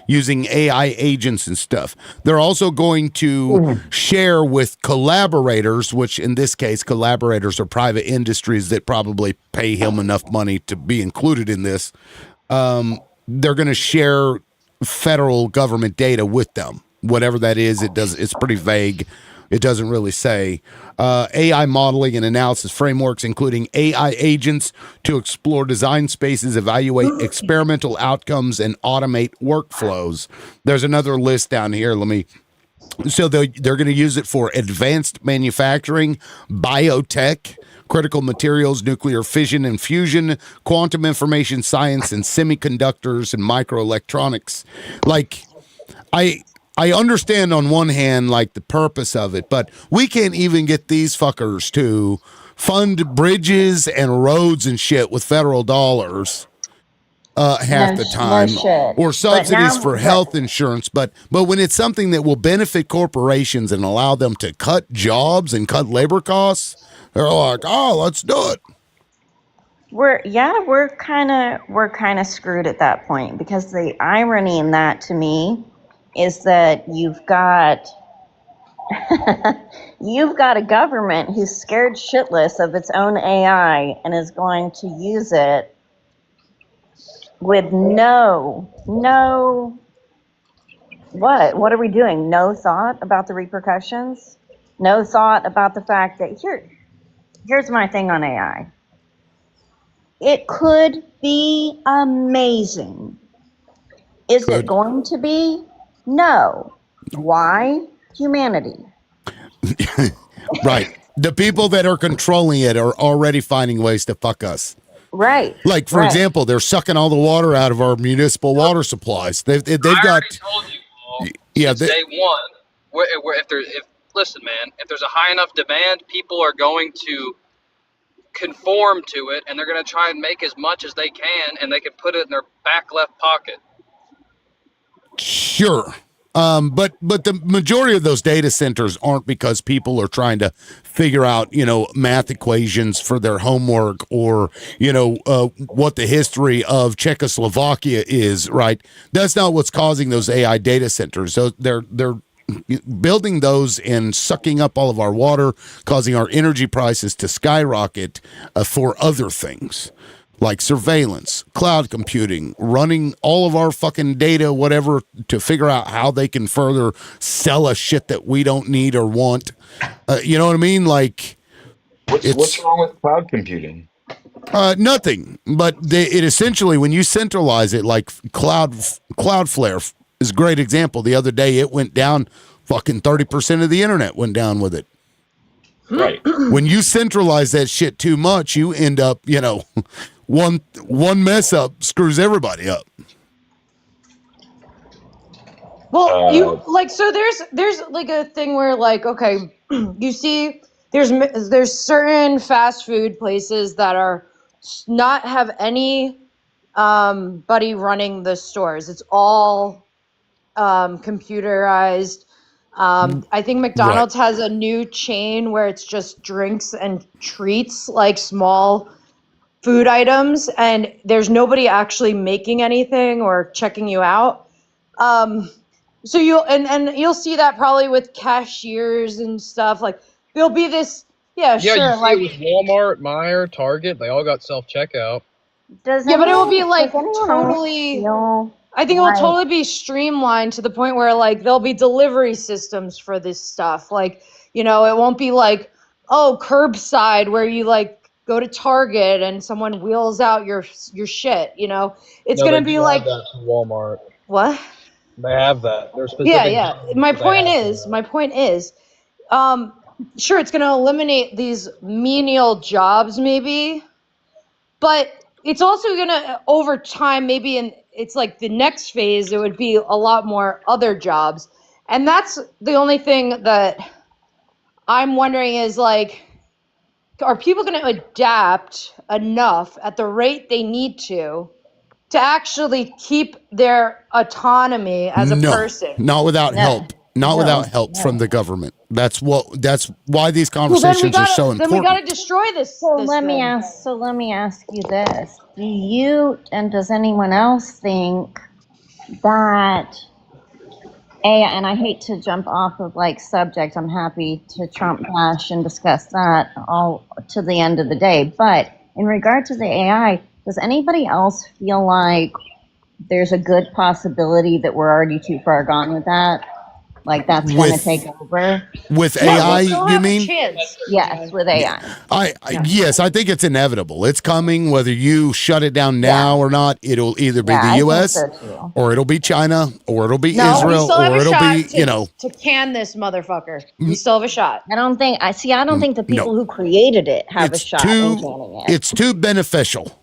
[SPEAKER 1] Using AI agents and stuff. They're also going to share with collaborators, which in this case, collaborators are private industries that probably pay him enough money to be included in this. They're going to share federal government data with them. Whatever that is, it's pretty vague. It doesn't really say. AI modeling and analysis frameworks, including AI agents to explore design spaces, evaluate experimental outcomes, and automate workflows. There's another list down here. So they're going to use it for advanced manufacturing, biotech, critical materials, nuclear fission and fusion, quantum information science, and semiconductors and microelectronics. Like, I understand on one hand, like the purpose of it, but we can't even get these fuckers to fund bridges and roads and shit with federal dollars half the time,
[SPEAKER 7] shit.
[SPEAKER 1] or subsidies
[SPEAKER 7] But now-
[SPEAKER 1] for health insurance. But when it's something that will benefit corporations and allow them to cut jobs and cut labor costs, they're like, oh, let's do it.
[SPEAKER 7] We're kind of screwed at that point, because the irony in that to me is that you've got a government who's scared shitless of its own AI and is going to use it with no what are we doing? No thought about the repercussions? No thought about the fact that here's my thing on AI. It could be amazing. Is
[SPEAKER 1] Could.
[SPEAKER 7] it going to be? No. Why? Humanity.
[SPEAKER 1] Right. The people that are controlling it are already finding ways to fuck us.
[SPEAKER 7] Right.
[SPEAKER 1] Like, for
[SPEAKER 7] right.
[SPEAKER 1] example, they're sucking all the water out of our municipal water supplies. They've
[SPEAKER 5] I
[SPEAKER 1] got.
[SPEAKER 5] already told you all
[SPEAKER 1] Yeah,
[SPEAKER 5] since day one. Where if listen, man, if there's a high enough demand, people are going to conform to it, and they're going to try and make as much as they can, and they can put it in their back left pocket.
[SPEAKER 1] Sure. But the majority of those data centers aren't because people are trying to figure out, math equations for their homework or, what the history of Czechoslovakia is, right? That's not what's causing those AI data centers. So they're building those and sucking up all of our water, causing our energy prices to skyrocket for other things. Like surveillance, cloud computing, running all of our fucking data, whatever, to figure out how they can further sell us shit that we don't need or want. You know what I mean? Like,
[SPEAKER 8] what's wrong with cloud computing?
[SPEAKER 1] Nothing. But it essentially, when you centralize it, like Cloudflare is a great example. The other day, it went down. Fucking 30% of the internet went down with it.
[SPEAKER 8] Right.
[SPEAKER 1] When you centralize that shit too much, you end up, one mess up screws everybody up.
[SPEAKER 3] Well, you like, so there's like a thing where, like, okay, you see there's certain fast food places that are not have any buddy running the stores. It's all computerized. I think McDonald's has a new chain where it's just drinks and treats, like small food items, and there's nobody actually making anything or checking you out. So you'll see that probably with cashiers and stuff. Like, there'll be this,
[SPEAKER 5] Yeah,
[SPEAKER 3] sure,
[SPEAKER 5] you see
[SPEAKER 3] like,
[SPEAKER 5] it with Walmart, Meijer, Target. They all got self-checkout.
[SPEAKER 7] Does
[SPEAKER 3] yeah, but it will be
[SPEAKER 7] anyone-
[SPEAKER 3] like
[SPEAKER 7] does anyone else
[SPEAKER 3] totally.
[SPEAKER 7] feel
[SPEAKER 3] I think it will
[SPEAKER 7] like-
[SPEAKER 3] totally be streamlined to the point where, like, there'll be delivery systems for this stuff. Like, it won't be like, oh, curbside where you like go to Target and someone wheels out your shit. It's gonna be like
[SPEAKER 5] that to Walmart.
[SPEAKER 3] what?
[SPEAKER 5] They have that. There's
[SPEAKER 3] Yeah. My point is, sure, it's gonna eliminate these menial jobs, maybe, but it's also gonna, over time, maybe it's like the next phase, it would be a lot more other jobs. And that's the only thing that I'm wondering is, like, are people going to adapt enough at the rate they need to actually keep their autonomy as a person?
[SPEAKER 1] Not without help. Not without help from the government. That's why these conversations are so important.
[SPEAKER 3] Then we got to destroy this.
[SPEAKER 7] So let me ask you this: do you and does anyone else think that AI? And I hate to jump off of like subject. I'm happy to Trump bash and discuss that all to the end of the day. But in regard to the AI, does anybody else feel like there's a good possibility that we're already too far gone with that? Like that's going to take over?
[SPEAKER 1] With AI, you mean?
[SPEAKER 7] Yes, with AI.
[SPEAKER 1] Yes, I think it's inevitable. It's coming, whether you shut it down now or not. It'll either be the U.S. or it'll be China or it'll be Israel or it'll be,
[SPEAKER 3] to can this motherfucker. You still have a shot.
[SPEAKER 7] I don't think the people who created it have a shot in canning it.
[SPEAKER 1] It's too beneficial.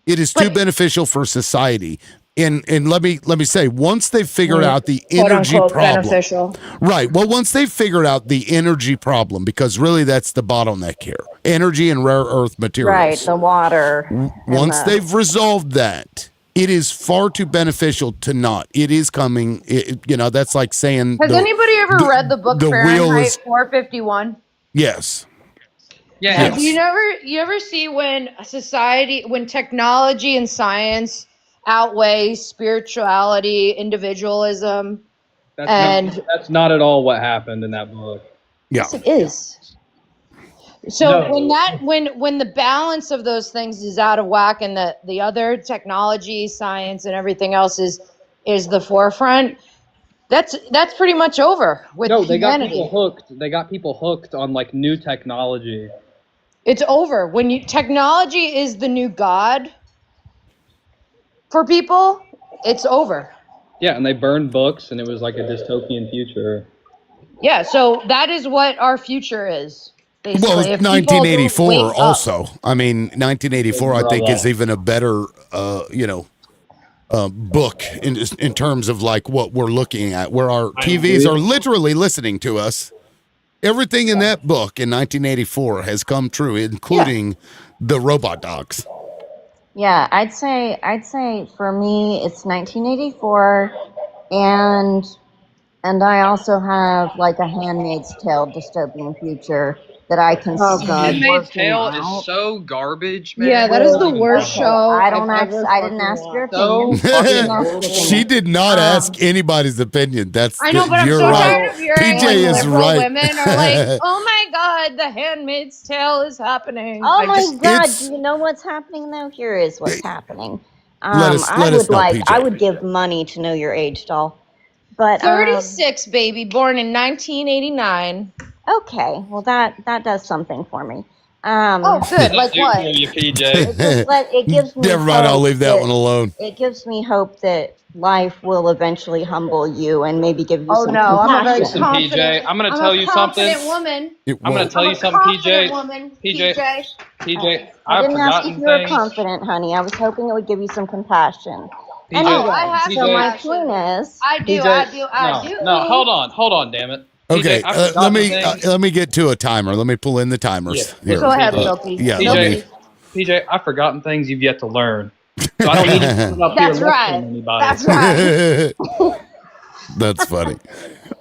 [SPEAKER 1] It is too beneficial for society. And let me say, once they've figured out the energy problem,
[SPEAKER 3] beneficial.
[SPEAKER 1] Right. Well, once they've figured out the energy problem, because really that's the bottleneck here, energy and rare earth materials.
[SPEAKER 7] Right, the water.
[SPEAKER 1] Once they've resolved that, it is far too beneficial to not. It is coming. That's like saying.
[SPEAKER 3] Has anybody ever read the book Fahrenheit 451?
[SPEAKER 1] Yes.
[SPEAKER 5] Yeah.
[SPEAKER 3] Yes. You ever see when when technology and science outweigh spirituality, individualism,
[SPEAKER 5] that's not at all what happened in that book.
[SPEAKER 1] Yeah.
[SPEAKER 3] Yes, it is. So when the balance of those things is out of whack, and the other technology, science, and everything else is the forefront, that's pretty much over with humanity.
[SPEAKER 5] They got people hooked on like new technology.
[SPEAKER 3] It's over when technology is the new god for people. It's over.
[SPEAKER 5] Yeah, and they burned books, and it was like a dystopian future.
[SPEAKER 3] Yeah, so that is what our future is. Basically,
[SPEAKER 1] Well,
[SPEAKER 3] if people don't
[SPEAKER 1] 1984
[SPEAKER 3] wake up.
[SPEAKER 1] also. I mean, 1984 I think is
[SPEAKER 8] Bravo.
[SPEAKER 1] even a better book in terms of like what we're looking at, where our
[SPEAKER 8] I
[SPEAKER 1] TVs
[SPEAKER 8] agree.
[SPEAKER 1] are literally listening to us. Everything in that book in 1984 has come true, including the robot dogs.
[SPEAKER 7] Yeah, I'd say for me it's 1984, and I also have like a Handmaid's Tale dystopian future that I can
[SPEAKER 3] Oh,
[SPEAKER 7] see
[SPEAKER 3] God.
[SPEAKER 5] Handmaid's
[SPEAKER 7] working
[SPEAKER 5] Tale is
[SPEAKER 7] out.
[SPEAKER 5] so garbage, man.
[SPEAKER 3] Yeah, that
[SPEAKER 5] It's
[SPEAKER 3] is
[SPEAKER 5] not
[SPEAKER 3] the
[SPEAKER 5] even
[SPEAKER 3] worst
[SPEAKER 5] funny.
[SPEAKER 3] show
[SPEAKER 7] I
[SPEAKER 3] I've ever
[SPEAKER 7] I
[SPEAKER 3] fucking
[SPEAKER 7] didn't ask your
[SPEAKER 3] watched.
[SPEAKER 7] opinion.
[SPEAKER 5] So
[SPEAKER 7] I didn't ask
[SPEAKER 5] fucking
[SPEAKER 7] your
[SPEAKER 1] She
[SPEAKER 7] opinion.
[SPEAKER 1] did not ask anybody's opinion.
[SPEAKER 3] I know, but I'm
[SPEAKER 1] you're
[SPEAKER 3] so
[SPEAKER 1] right.
[SPEAKER 3] tired of hearing
[SPEAKER 1] PJ
[SPEAKER 3] like
[SPEAKER 1] is
[SPEAKER 3] liberal
[SPEAKER 1] right.
[SPEAKER 3] women are like, "Oh my God, The Handmaid's Tale is happening."
[SPEAKER 7] Oh
[SPEAKER 3] I
[SPEAKER 7] my
[SPEAKER 3] just
[SPEAKER 7] God!
[SPEAKER 1] It's
[SPEAKER 7] Do you know what's happening though? Here is what's happening.
[SPEAKER 1] let us
[SPEAKER 7] I would
[SPEAKER 1] know,
[SPEAKER 7] like, I
[SPEAKER 1] PJ.
[SPEAKER 7] would give money to know your age, doll. But
[SPEAKER 3] 36, baby, born in 1989.
[SPEAKER 7] okay, well that does something for me.
[SPEAKER 3] Oh,
[SPEAKER 8] Does
[SPEAKER 3] good.
[SPEAKER 8] that
[SPEAKER 3] Like
[SPEAKER 8] do for
[SPEAKER 3] what?
[SPEAKER 8] you, PJ?
[SPEAKER 7] It gives me
[SPEAKER 1] Never mind, I'll
[SPEAKER 7] hope
[SPEAKER 1] leave that one alone.
[SPEAKER 7] it gives me hope that life will eventually humble you and maybe give you
[SPEAKER 3] Oh
[SPEAKER 7] some
[SPEAKER 3] no, I'm a very
[SPEAKER 8] Listen,
[SPEAKER 7] compassion.
[SPEAKER 3] confident.
[SPEAKER 8] PJ, I'm gonna
[SPEAKER 3] I'm
[SPEAKER 8] tell
[SPEAKER 3] a
[SPEAKER 8] you something.
[SPEAKER 3] confident woman.
[SPEAKER 1] It
[SPEAKER 8] I'm gonna
[SPEAKER 1] won't.
[SPEAKER 8] tell
[SPEAKER 3] I'm
[SPEAKER 8] you
[SPEAKER 3] a
[SPEAKER 8] something,
[SPEAKER 3] confident
[SPEAKER 8] PJ.
[SPEAKER 3] woman,
[SPEAKER 8] PJ,
[SPEAKER 3] PJ.
[SPEAKER 8] PJ,
[SPEAKER 7] I
[SPEAKER 8] I've
[SPEAKER 7] didn't ask if
[SPEAKER 8] forgotten
[SPEAKER 7] you were
[SPEAKER 8] things.
[SPEAKER 7] confident, honey. I was hoping it would give you some compassion.
[SPEAKER 8] PJ,
[SPEAKER 3] Oh, I
[SPEAKER 7] Anyway,
[SPEAKER 3] have
[SPEAKER 7] so my
[SPEAKER 8] PJ,
[SPEAKER 3] compassion.
[SPEAKER 7] point is,
[SPEAKER 3] I do.
[SPEAKER 8] PJ.
[SPEAKER 3] I
[SPEAKER 8] No,
[SPEAKER 3] do.
[SPEAKER 8] hold on, damn it. PJ,
[SPEAKER 1] Okay,
[SPEAKER 8] I've forgotten things.
[SPEAKER 1] let me get to a timer. Let me pull in the timers here.
[SPEAKER 3] Go
[SPEAKER 8] Listen,
[SPEAKER 3] ahead,
[SPEAKER 8] PJ,
[SPEAKER 3] Milky.
[SPEAKER 1] Yeah, let me.
[SPEAKER 3] Milky.
[SPEAKER 8] PJ, I've forgotten things you've yet to learn. So I don't need you sitting up here
[SPEAKER 3] That's
[SPEAKER 8] lecturing
[SPEAKER 3] right.
[SPEAKER 8] anybody.
[SPEAKER 3] That's right.
[SPEAKER 1] That's funny.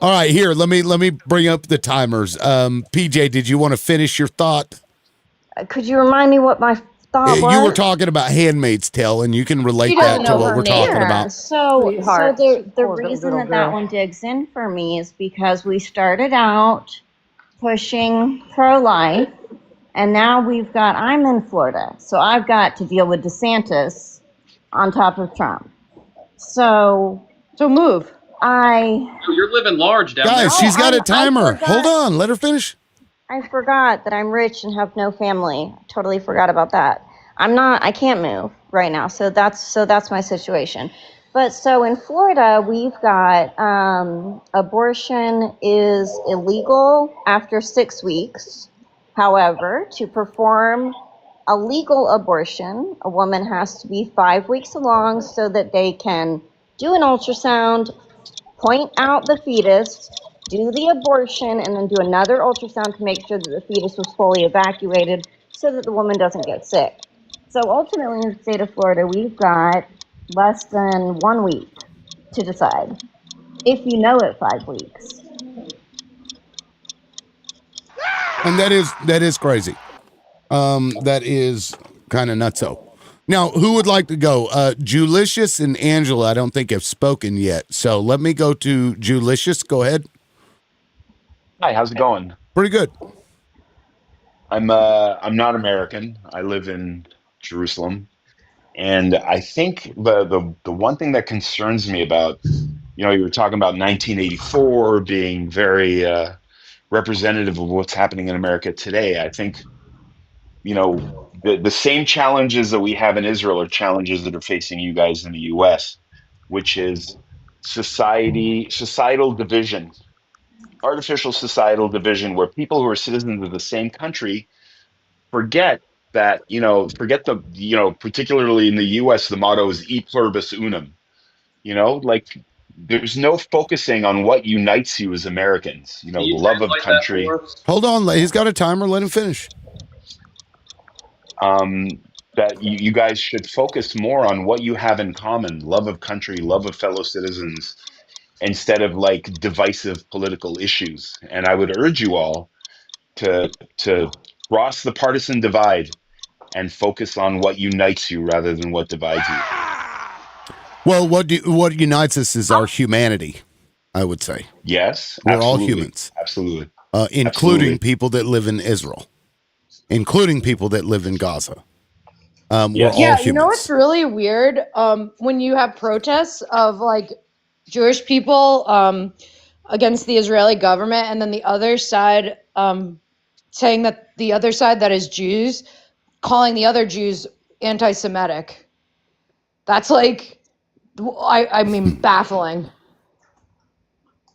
[SPEAKER 1] All right, here. Let me bring up the timers. PJ, did you want to finish your thought?
[SPEAKER 7] could you remind me what my thought was?
[SPEAKER 1] You were talking about Handmaid's Tale, and you can relate
[SPEAKER 3] She
[SPEAKER 1] that
[SPEAKER 3] doesn't
[SPEAKER 1] to
[SPEAKER 3] know
[SPEAKER 1] what
[SPEAKER 3] her
[SPEAKER 1] we're
[SPEAKER 3] name.
[SPEAKER 1] talking
[SPEAKER 7] Yeah,
[SPEAKER 1] about.
[SPEAKER 7] so
[SPEAKER 3] Sweetheart.
[SPEAKER 7] the
[SPEAKER 3] Poor
[SPEAKER 7] reason
[SPEAKER 3] little
[SPEAKER 7] that
[SPEAKER 3] girl.
[SPEAKER 7] one digs in for me is because we started out pushing pro-life, and now I'm in Florida, so I've got to deal with DeSantis on top of Trump. So
[SPEAKER 3] move.
[SPEAKER 8] You're living large down there.
[SPEAKER 1] Guys, she's got a
[SPEAKER 7] I
[SPEAKER 1] timer.
[SPEAKER 7] forgot.
[SPEAKER 1] Hold on, let her finish.
[SPEAKER 7] I forgot that I'm rich and have no family. Totally forgot about that. I can't move right now. So that's my situation. But so in Florida, we've got abortion is illegal after 6 weeks. However, to perform a legal abortion, a woman has to be 5 weeks along so that they can do an ultrasound, point out the fetus, do the abortion, and then do another ultrasound to make sure that the fetus was fully evacuated so that the woman doesn't get sick. So ultimately, in the state of Florida, we've got less than 1 week to decide if you know it 5 weeks.
[SPEAKER 1] And that is crazy. That is kind of nutso. Now, who would like to go? Julicious and Angela, I don't think have spoken yet. So let me go to Julicious. Go ahead.
[SPEAKER 8] Hi, how's it going?
[SPEAKER 1] Pretty good.
[SPEAKER 8] I'm not American. I live in Jerusalem. And I think the one thing that concerns me about, you were talking about 1984 being very representative of what's happening in America today. I think, the same challenges that we have in Israel are challenges that are facing you guys in the US, which is societal division, artificial societal division, where people who are citizens of the same country forget that, particularly in the US, the motto is e pluribus unum. Like there's no focusing on what unites you as Americans,
[SPEAKER 5] Can
[SPEAKER 8] the
[SPEAKER 5] you
[SPEAKER 8] love of
[SPEAKER 5] translate that
[SPEAKER 8] country.
[SPEAKER 5] for us?
[SPEAKER 1] Hold on. He's got a timer. Let him finish.
[SPEAKER 8] That you guys should focus more on what you have in common: love of country, love of fellow citizens, instead of like divisive political issues. And I would urge you all to cross the partisan divide and focus on what unites you rather than what divides you.
[SPEAKER 1] Well, what unites us is our humanity, I would say.
[SPEAKER 8] Yes,
[SPEAKER 1] We're all
[SPEAKER 8] absolutely.
[SPEAKER 1] humans.
[SPEAKER 8] Absolutely.
[SPEAKER 1] Including
[SPEAKER 8] Absolutely.
[SPEAKER 1] people that live in Israel, including people that live in Gaza. We're
[SPEAKER 8] Yes.
[SPEAKER 1] all
[SPEAKER 3] Yeah,
[SPEAKER 1] humans.
[SPEAKER 3] you know what's really weird? When you have protests of like Jewish people against the Israeli government, and then the other side saying that the other side that is Jews, calling the other Jews anti-Semitic. That's like, I mean, baffling.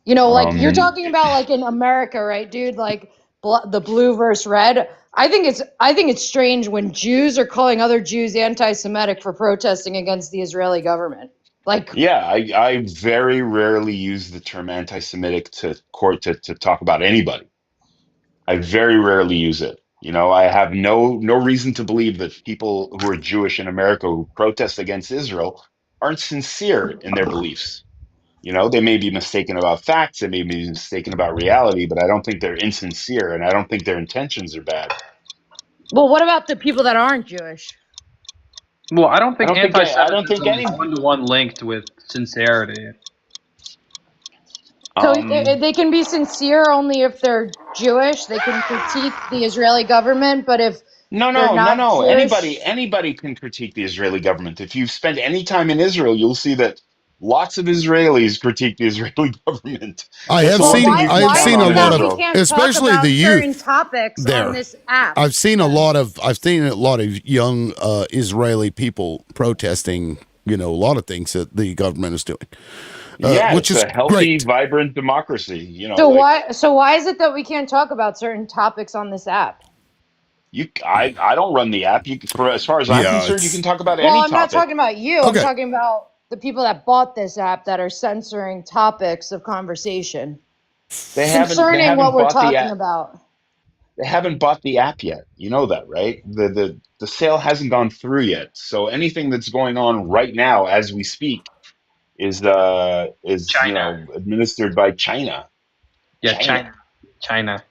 [SPEAKER 3] Like you're talking about like in America, right, dude? Like the blue versus red. I think it's strange when Jews are calling other Jews anti-Semitic for protesting against the Israeli government. Like,
[SPEAKER 8] Yeah, I very rarely use the term anti-Semitic to talk about anybody. I very rarely use it. You know, I have no reason to believe that people who are Jewish in America who protest against Israel aren't sincere in their beliefs. You know, they may be mistaken about facts, they may be mistaken about reality, but I don't think they're insincere, and I don't think their intentions are bad.
[SPEAKER 3] well, what about the people that aren't Jewish?
[SPEAKER 5] Well, I don't think
[SPEAKER 8] I don't think
[SPEAKER 5] anti-Semitism is
[SPEAKER 8] any.
[SPEAKER 5] one-to-one linked with sincerity.
[SPEAKER 3] So
[SPEAKER 8] Um,
[SPEAKER 3] they can be sincere only if they're Jewish. They can critique the Israeli government, but if they're not
[SPEAKER 8] no.
[SPEAKER 3] Jewish,
[SPEAKER 8] Anybody can critique the Israeli government. If you've spent any time in Israel, you'll see that lots of Israelis critique the Israeli government.
[SPEAKER 1] I
[SPEAKER 8] That's
[SPEAKER 1] have
[SPEAKER 8] the one thing you
[SPEAKER 1] I
[SPEAKER 8] can
[SPEAKER 1] have
[SPEAKER 8] count
[SPEAKER 1] seen
[SPEAKER 3] is
[SPEAKER 1] a
[SPEAKER 8] on
[SPEAKER 3] it
[SPEAKER 8] in
[SPEAKER 1] lot
[SPEAKER 3] that
[SPEAKER 1] of,
[SPEAKER 3] we
[SPEAKER 8] Israel.
[SPEAKER 3] can't talk
[SPEAKER 1] especially
[SPEAKER 3] about
[SPEAKER 1] the
[SPEAKER 3] certain
[SPEAKER 1] youth
[SPEAKER 3] topics on
[SPEAKER 1] there.
[SPEAKER 3] this app?
[SPEAKER 1] I've seen a lot of young Israeli people protesting, a lot of things that the government is doing,
[SPEAKER 8] Yeah,
[SPEAKER 1] which
[SPEAKER 8] it's
[SPEAKER 1] is
[SPEAKER 8] a healthy,
[SPEAKER 1] great.
[SPEAKER 8] vibrant democracy. You know,
[SPEAKER 3] So
[SPEAKER 8] like
[SPEAKER 3] why is it that we can't talk about certain topics on this app?
[SPEAKER 8] I don't run the app. As far as I'm
[SPEAKER 1] Yeah,
[SPEAKER 8] concerned, you can
[SPEAKER 1] it's
[SPEAKER 8] talk about
[SPEAKER 3] Well,
[SPEAKER 8] any
[SPEAKER 3] I'm not
[SPEAKER 8] topic.
[SPEAKER 3] talking about you. I'm
[SPEAKER 1] okay.
[SPEAKER 3] talking about the people that bought this app that are censoring topics of conversation
[SPEAKER 8] They
[SPEAKER 3] concerning what
[SPEAKER 8] haven't
[SPEAKER 3] we're
[SPEAKER 8] bought the
[SPEAKER 3] talking
[SPEAKER 8] app.
[SPEAKER 3] about.
[SPEAKER 8] They haven't bought the app yet. You know that, right? The sale hasn't gone through yet. So anything that's going on right now as we speak is
[SPEAKER 5] China.
[SPEAKER 8] administered by China.
[SPEAKER 5] Yeah,
[SPEAKER 8] China.
[SPEAKER 5] China.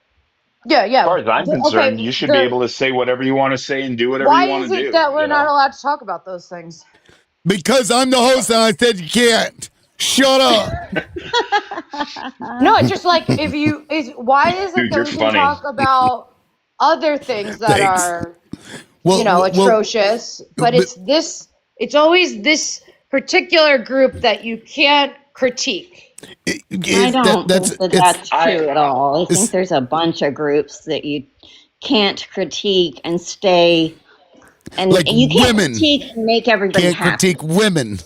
[SPEAKER 3] Yeah,
[SPEAKER 8] As
[SPEAKER 3] yeah.
[SPEAKER 8] far as I'm
[SPEAKER 3] Okay,
[SPEAKER 8] concerned, you should be able to say whatever you want to say and do whatever you
[SPEAKER 3] why
[SPEAKER 8] want
[SPEAKER 3] is
[SPEAKER 8] to
[SPEAKER 3] it
[SPEAKER 8] do,
[SPEAKER 3] that we're
[SPEAKER 8] you
[SPEAKER 3] not
[SPEAKER 8] know?
[SPEAKER 3] allowed to talk about those things?
[SPEAKER 1] Because I'm the host and I said you can't. Shut up.
[SPEAKER 3] No, it's just like why is it
[SPEAKER 8] Dude,
[SPEAKER 3] that
[SPEAKER 8] you're
[SPEAKER 3] we can
[SPEAKER 8] funny.
[SPEAKER 3] talk about other things that
[SPEAKER 1] Thanks.
[SPEAKER 3] are,
[SPEAKER 1] Well,
[SPEAKER 3] atrocious, but it's always this particular group that you can't critique.
[SPEAKER 7] I don't
[SPEAKER 1] that's
[SPEAKER 7] think that
[SPEAKER 1] it's
[SPEAKER 7] that's
[SPEAKER 8] I
[SPEAKER 7] true at all. I think
[SPEAKER 1] it's
[SPEAKER 7] there's a bunch of groups that you can't critique and stay, and
[SPEAKER 1] like
[SPEAKER 7] you can't
[SPEAKER 1] women
[SPEAKER 7] critique and make everybody
[SPEAKER 1] can't
[SPEAKER 7] happy.
[SPEAKER 1] critique women.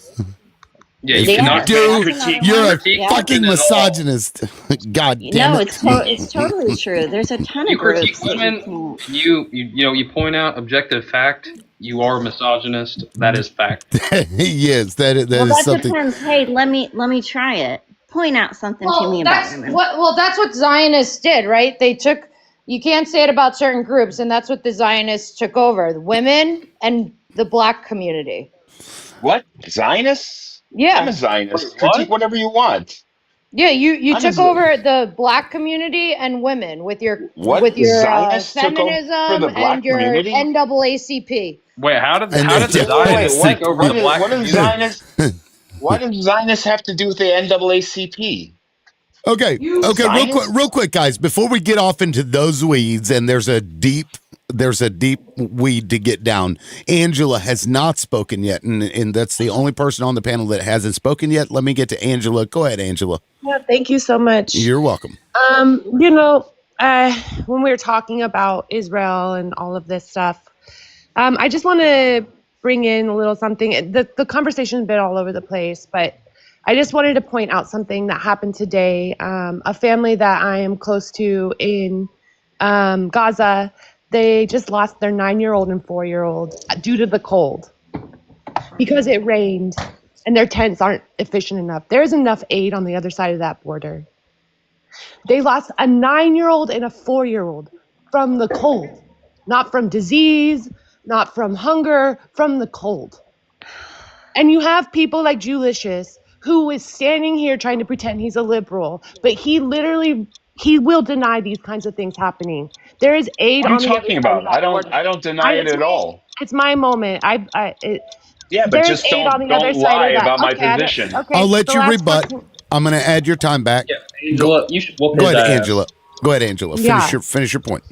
[SPEAKER 5] Yeah, you
[SPEAKER 1] If you
[SPEAKER 5] cannot
[SPEAKER 7] Yes,
[SPEAKER 1] do,
[SPEAKER 7] that's another
[SPEAKER 5] critique
[SPEAKER 1] you're
[SPEAKER 7] one.
[SPEAKER 1] a
[SPEAKER 7] Yep.
[SPEAKER 1] fucking
[SPEAKER 5] women at all.
[SPEAKER 1] misogynist. God damn
[SPEAKER 7] No,
[SPEAKER 1] it.
[SPEAKER 7] it's totally true. There's a ton
[SPEAKER 5] You
[SPEAKER 7] of
[SPEAKER 5] critique
[SPEAKER 7] groups that you
[SPEAKER 5] women,
[SPEAKER 7] can't.
[SPEAKER 5] and you point out objective fact. You are a misogynist. That is fact.
[SPEAKER 1] Yes, that
[SPEAKER 7] Well,
[SPEAKER 1] is
[SPEAKER 7] that
[SPEAKER 1] something.
[SPEAKER 7] depends. Hey, let me try it. Point out something to me about women.
[SPEAKER 3] That's what Zionists did, right? You can't say it about certain groups, and that's what the Zionists took over: the women and the black community.
[SPEAKER 8] What? Zionists? I'm a
[SPEAKER 3] Yeah.
[SPEAKER 5] Wait,
[SPEAKER 8] Zionist.
[SPEAKER 5] what?
[SPEAKER 8] Critique whatever you want.
[SPEAKER 3] Yeah, you
[SPEAKER 8] I'm a
[SPEAKER 3] took over the black community and women with your
[SPEAKER 8] What? The Zionists took over
[SPEAKER 3] feminism
[SPEAKER 8] the
[SPEAKER 3] and
[SPEAKER 8] black
[SPEAKER 3] your
[SPEAKER 8] community?
[SPEAKER 3] NAACP.
[SPEAKER 5] Wait,
[SPEAKER 1] And
[SPEAKER 5] how did the
[SPEAKER 8] Wait.
[SPEAKER 5] Zionists
[SPEAKER 1] see,
[SPEAKER 5] take over the black
[SPEAKER 8] What do
[SPEAKER 5] community?
[SPEAKER 8] Zionists? What do Zionists have to do with the NAACP?
[SPEAKER 1] okay,
[SPEAKER 8] The
[SPEAKER 1] okay, real
[SPEAKER 8] Zionists?
[SPEAKER 1] quick, guys, before we get off into those weeds, and there's a deep weed to get down. Angela has not spoken yet, and that's the only person on the panel that hasn't spoken yet. Let me get to Angela. Go ahead, Angela.
[SPEAKER 9] Yeah, thank you so much.
[SPEAKER 1] You're welcome.
[SPEAKER 9] You know, when we were talking about Israel and all of this stuff, I just want to bring in a little something. The conversation's been all over the place, but I just wanted to point out something that happened today. A family that I am close to in Gaza, they just lost their 9-year-old and 4-year-old due to the cold because it rained and their tents aren't efficient enough. There's enough aid on the other side of that border. They lost a 9-year-old and a 4-year-old from the cold, not from disease, not from hunger, from the cold. And you have people like Julicious, who is standing here trying to pretend he's a liberal, but he will deny these kinds of things happening. There is aid
[SPEAKER 8] What are you
[SPEAKER 9] on the other
[SPEAKER 8] talking
[SPEAKER 9] side of
[SPEAKER 8] about?
[SPEAKER 9] that border.
[SPEAKER 8] I don't deny it
[SPEAKER 9] It's
[SPEAKER 8] at
[SPEAKER 9] me.
[SPEAKER 8] all.
[SPEAKER 9] It's my moment.
[SPEAKER 8] Yeah, but
[SPEAKER 9] There is
[SPEAKER 8] just
[SPEAKER 9] aid on the other
[SPEAKER 8] don't
[SPEAKER 9] side
[SPEAKER 8] lie
[SPEAKER 9] of that.
[SPEAKER 8] about my
[SPEAKER 9] Okay,
[SPEAKER 8] position.
[SPEAKER 1] I'll
[SPEAKER 9] okay.
[SPEAKER 1] let
[SPEAKER 9] The
[SPEAKER 1] you
[SPEAKER 9] last
[SPEAKER 1] rebut.
[SPEAKER 9] person.
[SPEAKER 1] I'm going to add your time back.
[SPEAKER 5] Yeah, Angela, you should whoop
[SPEAKER 1] Go
[SPEAKER 5] his
[SPEAKER 1] ahead,
[SPEAKER 5] ass.
[SPEAKER 1] Angela. Go ahead, Angela.
[SPEAKER 9] Yeah.
[SPEAKER 1] Finish your point.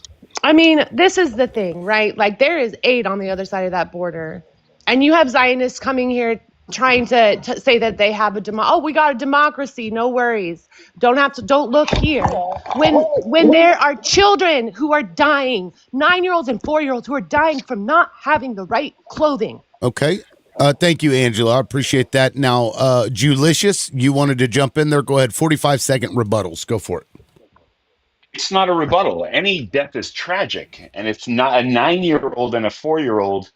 [SPEAKER 9] I mean, this is the thing, right? Like, there is aid on the other side of that border. And you have Zionists coming here trying to say that they have we got a democracy, no worries. Don't look here. When there are children who are dying, 9-year-olds and 4-year-olds who are dying from not having the right clothing.
[SPEAKER 1] Okay. Thank you, Angela. I appreciate that. Now, Julicious, you wanted to jump in there. Go ahead. 45-second rebuttals. Go for it.
[SPEAKER 8] it's not a rebuttal. Any death is tragic, and it's not a 9-year-old and a 4-year-old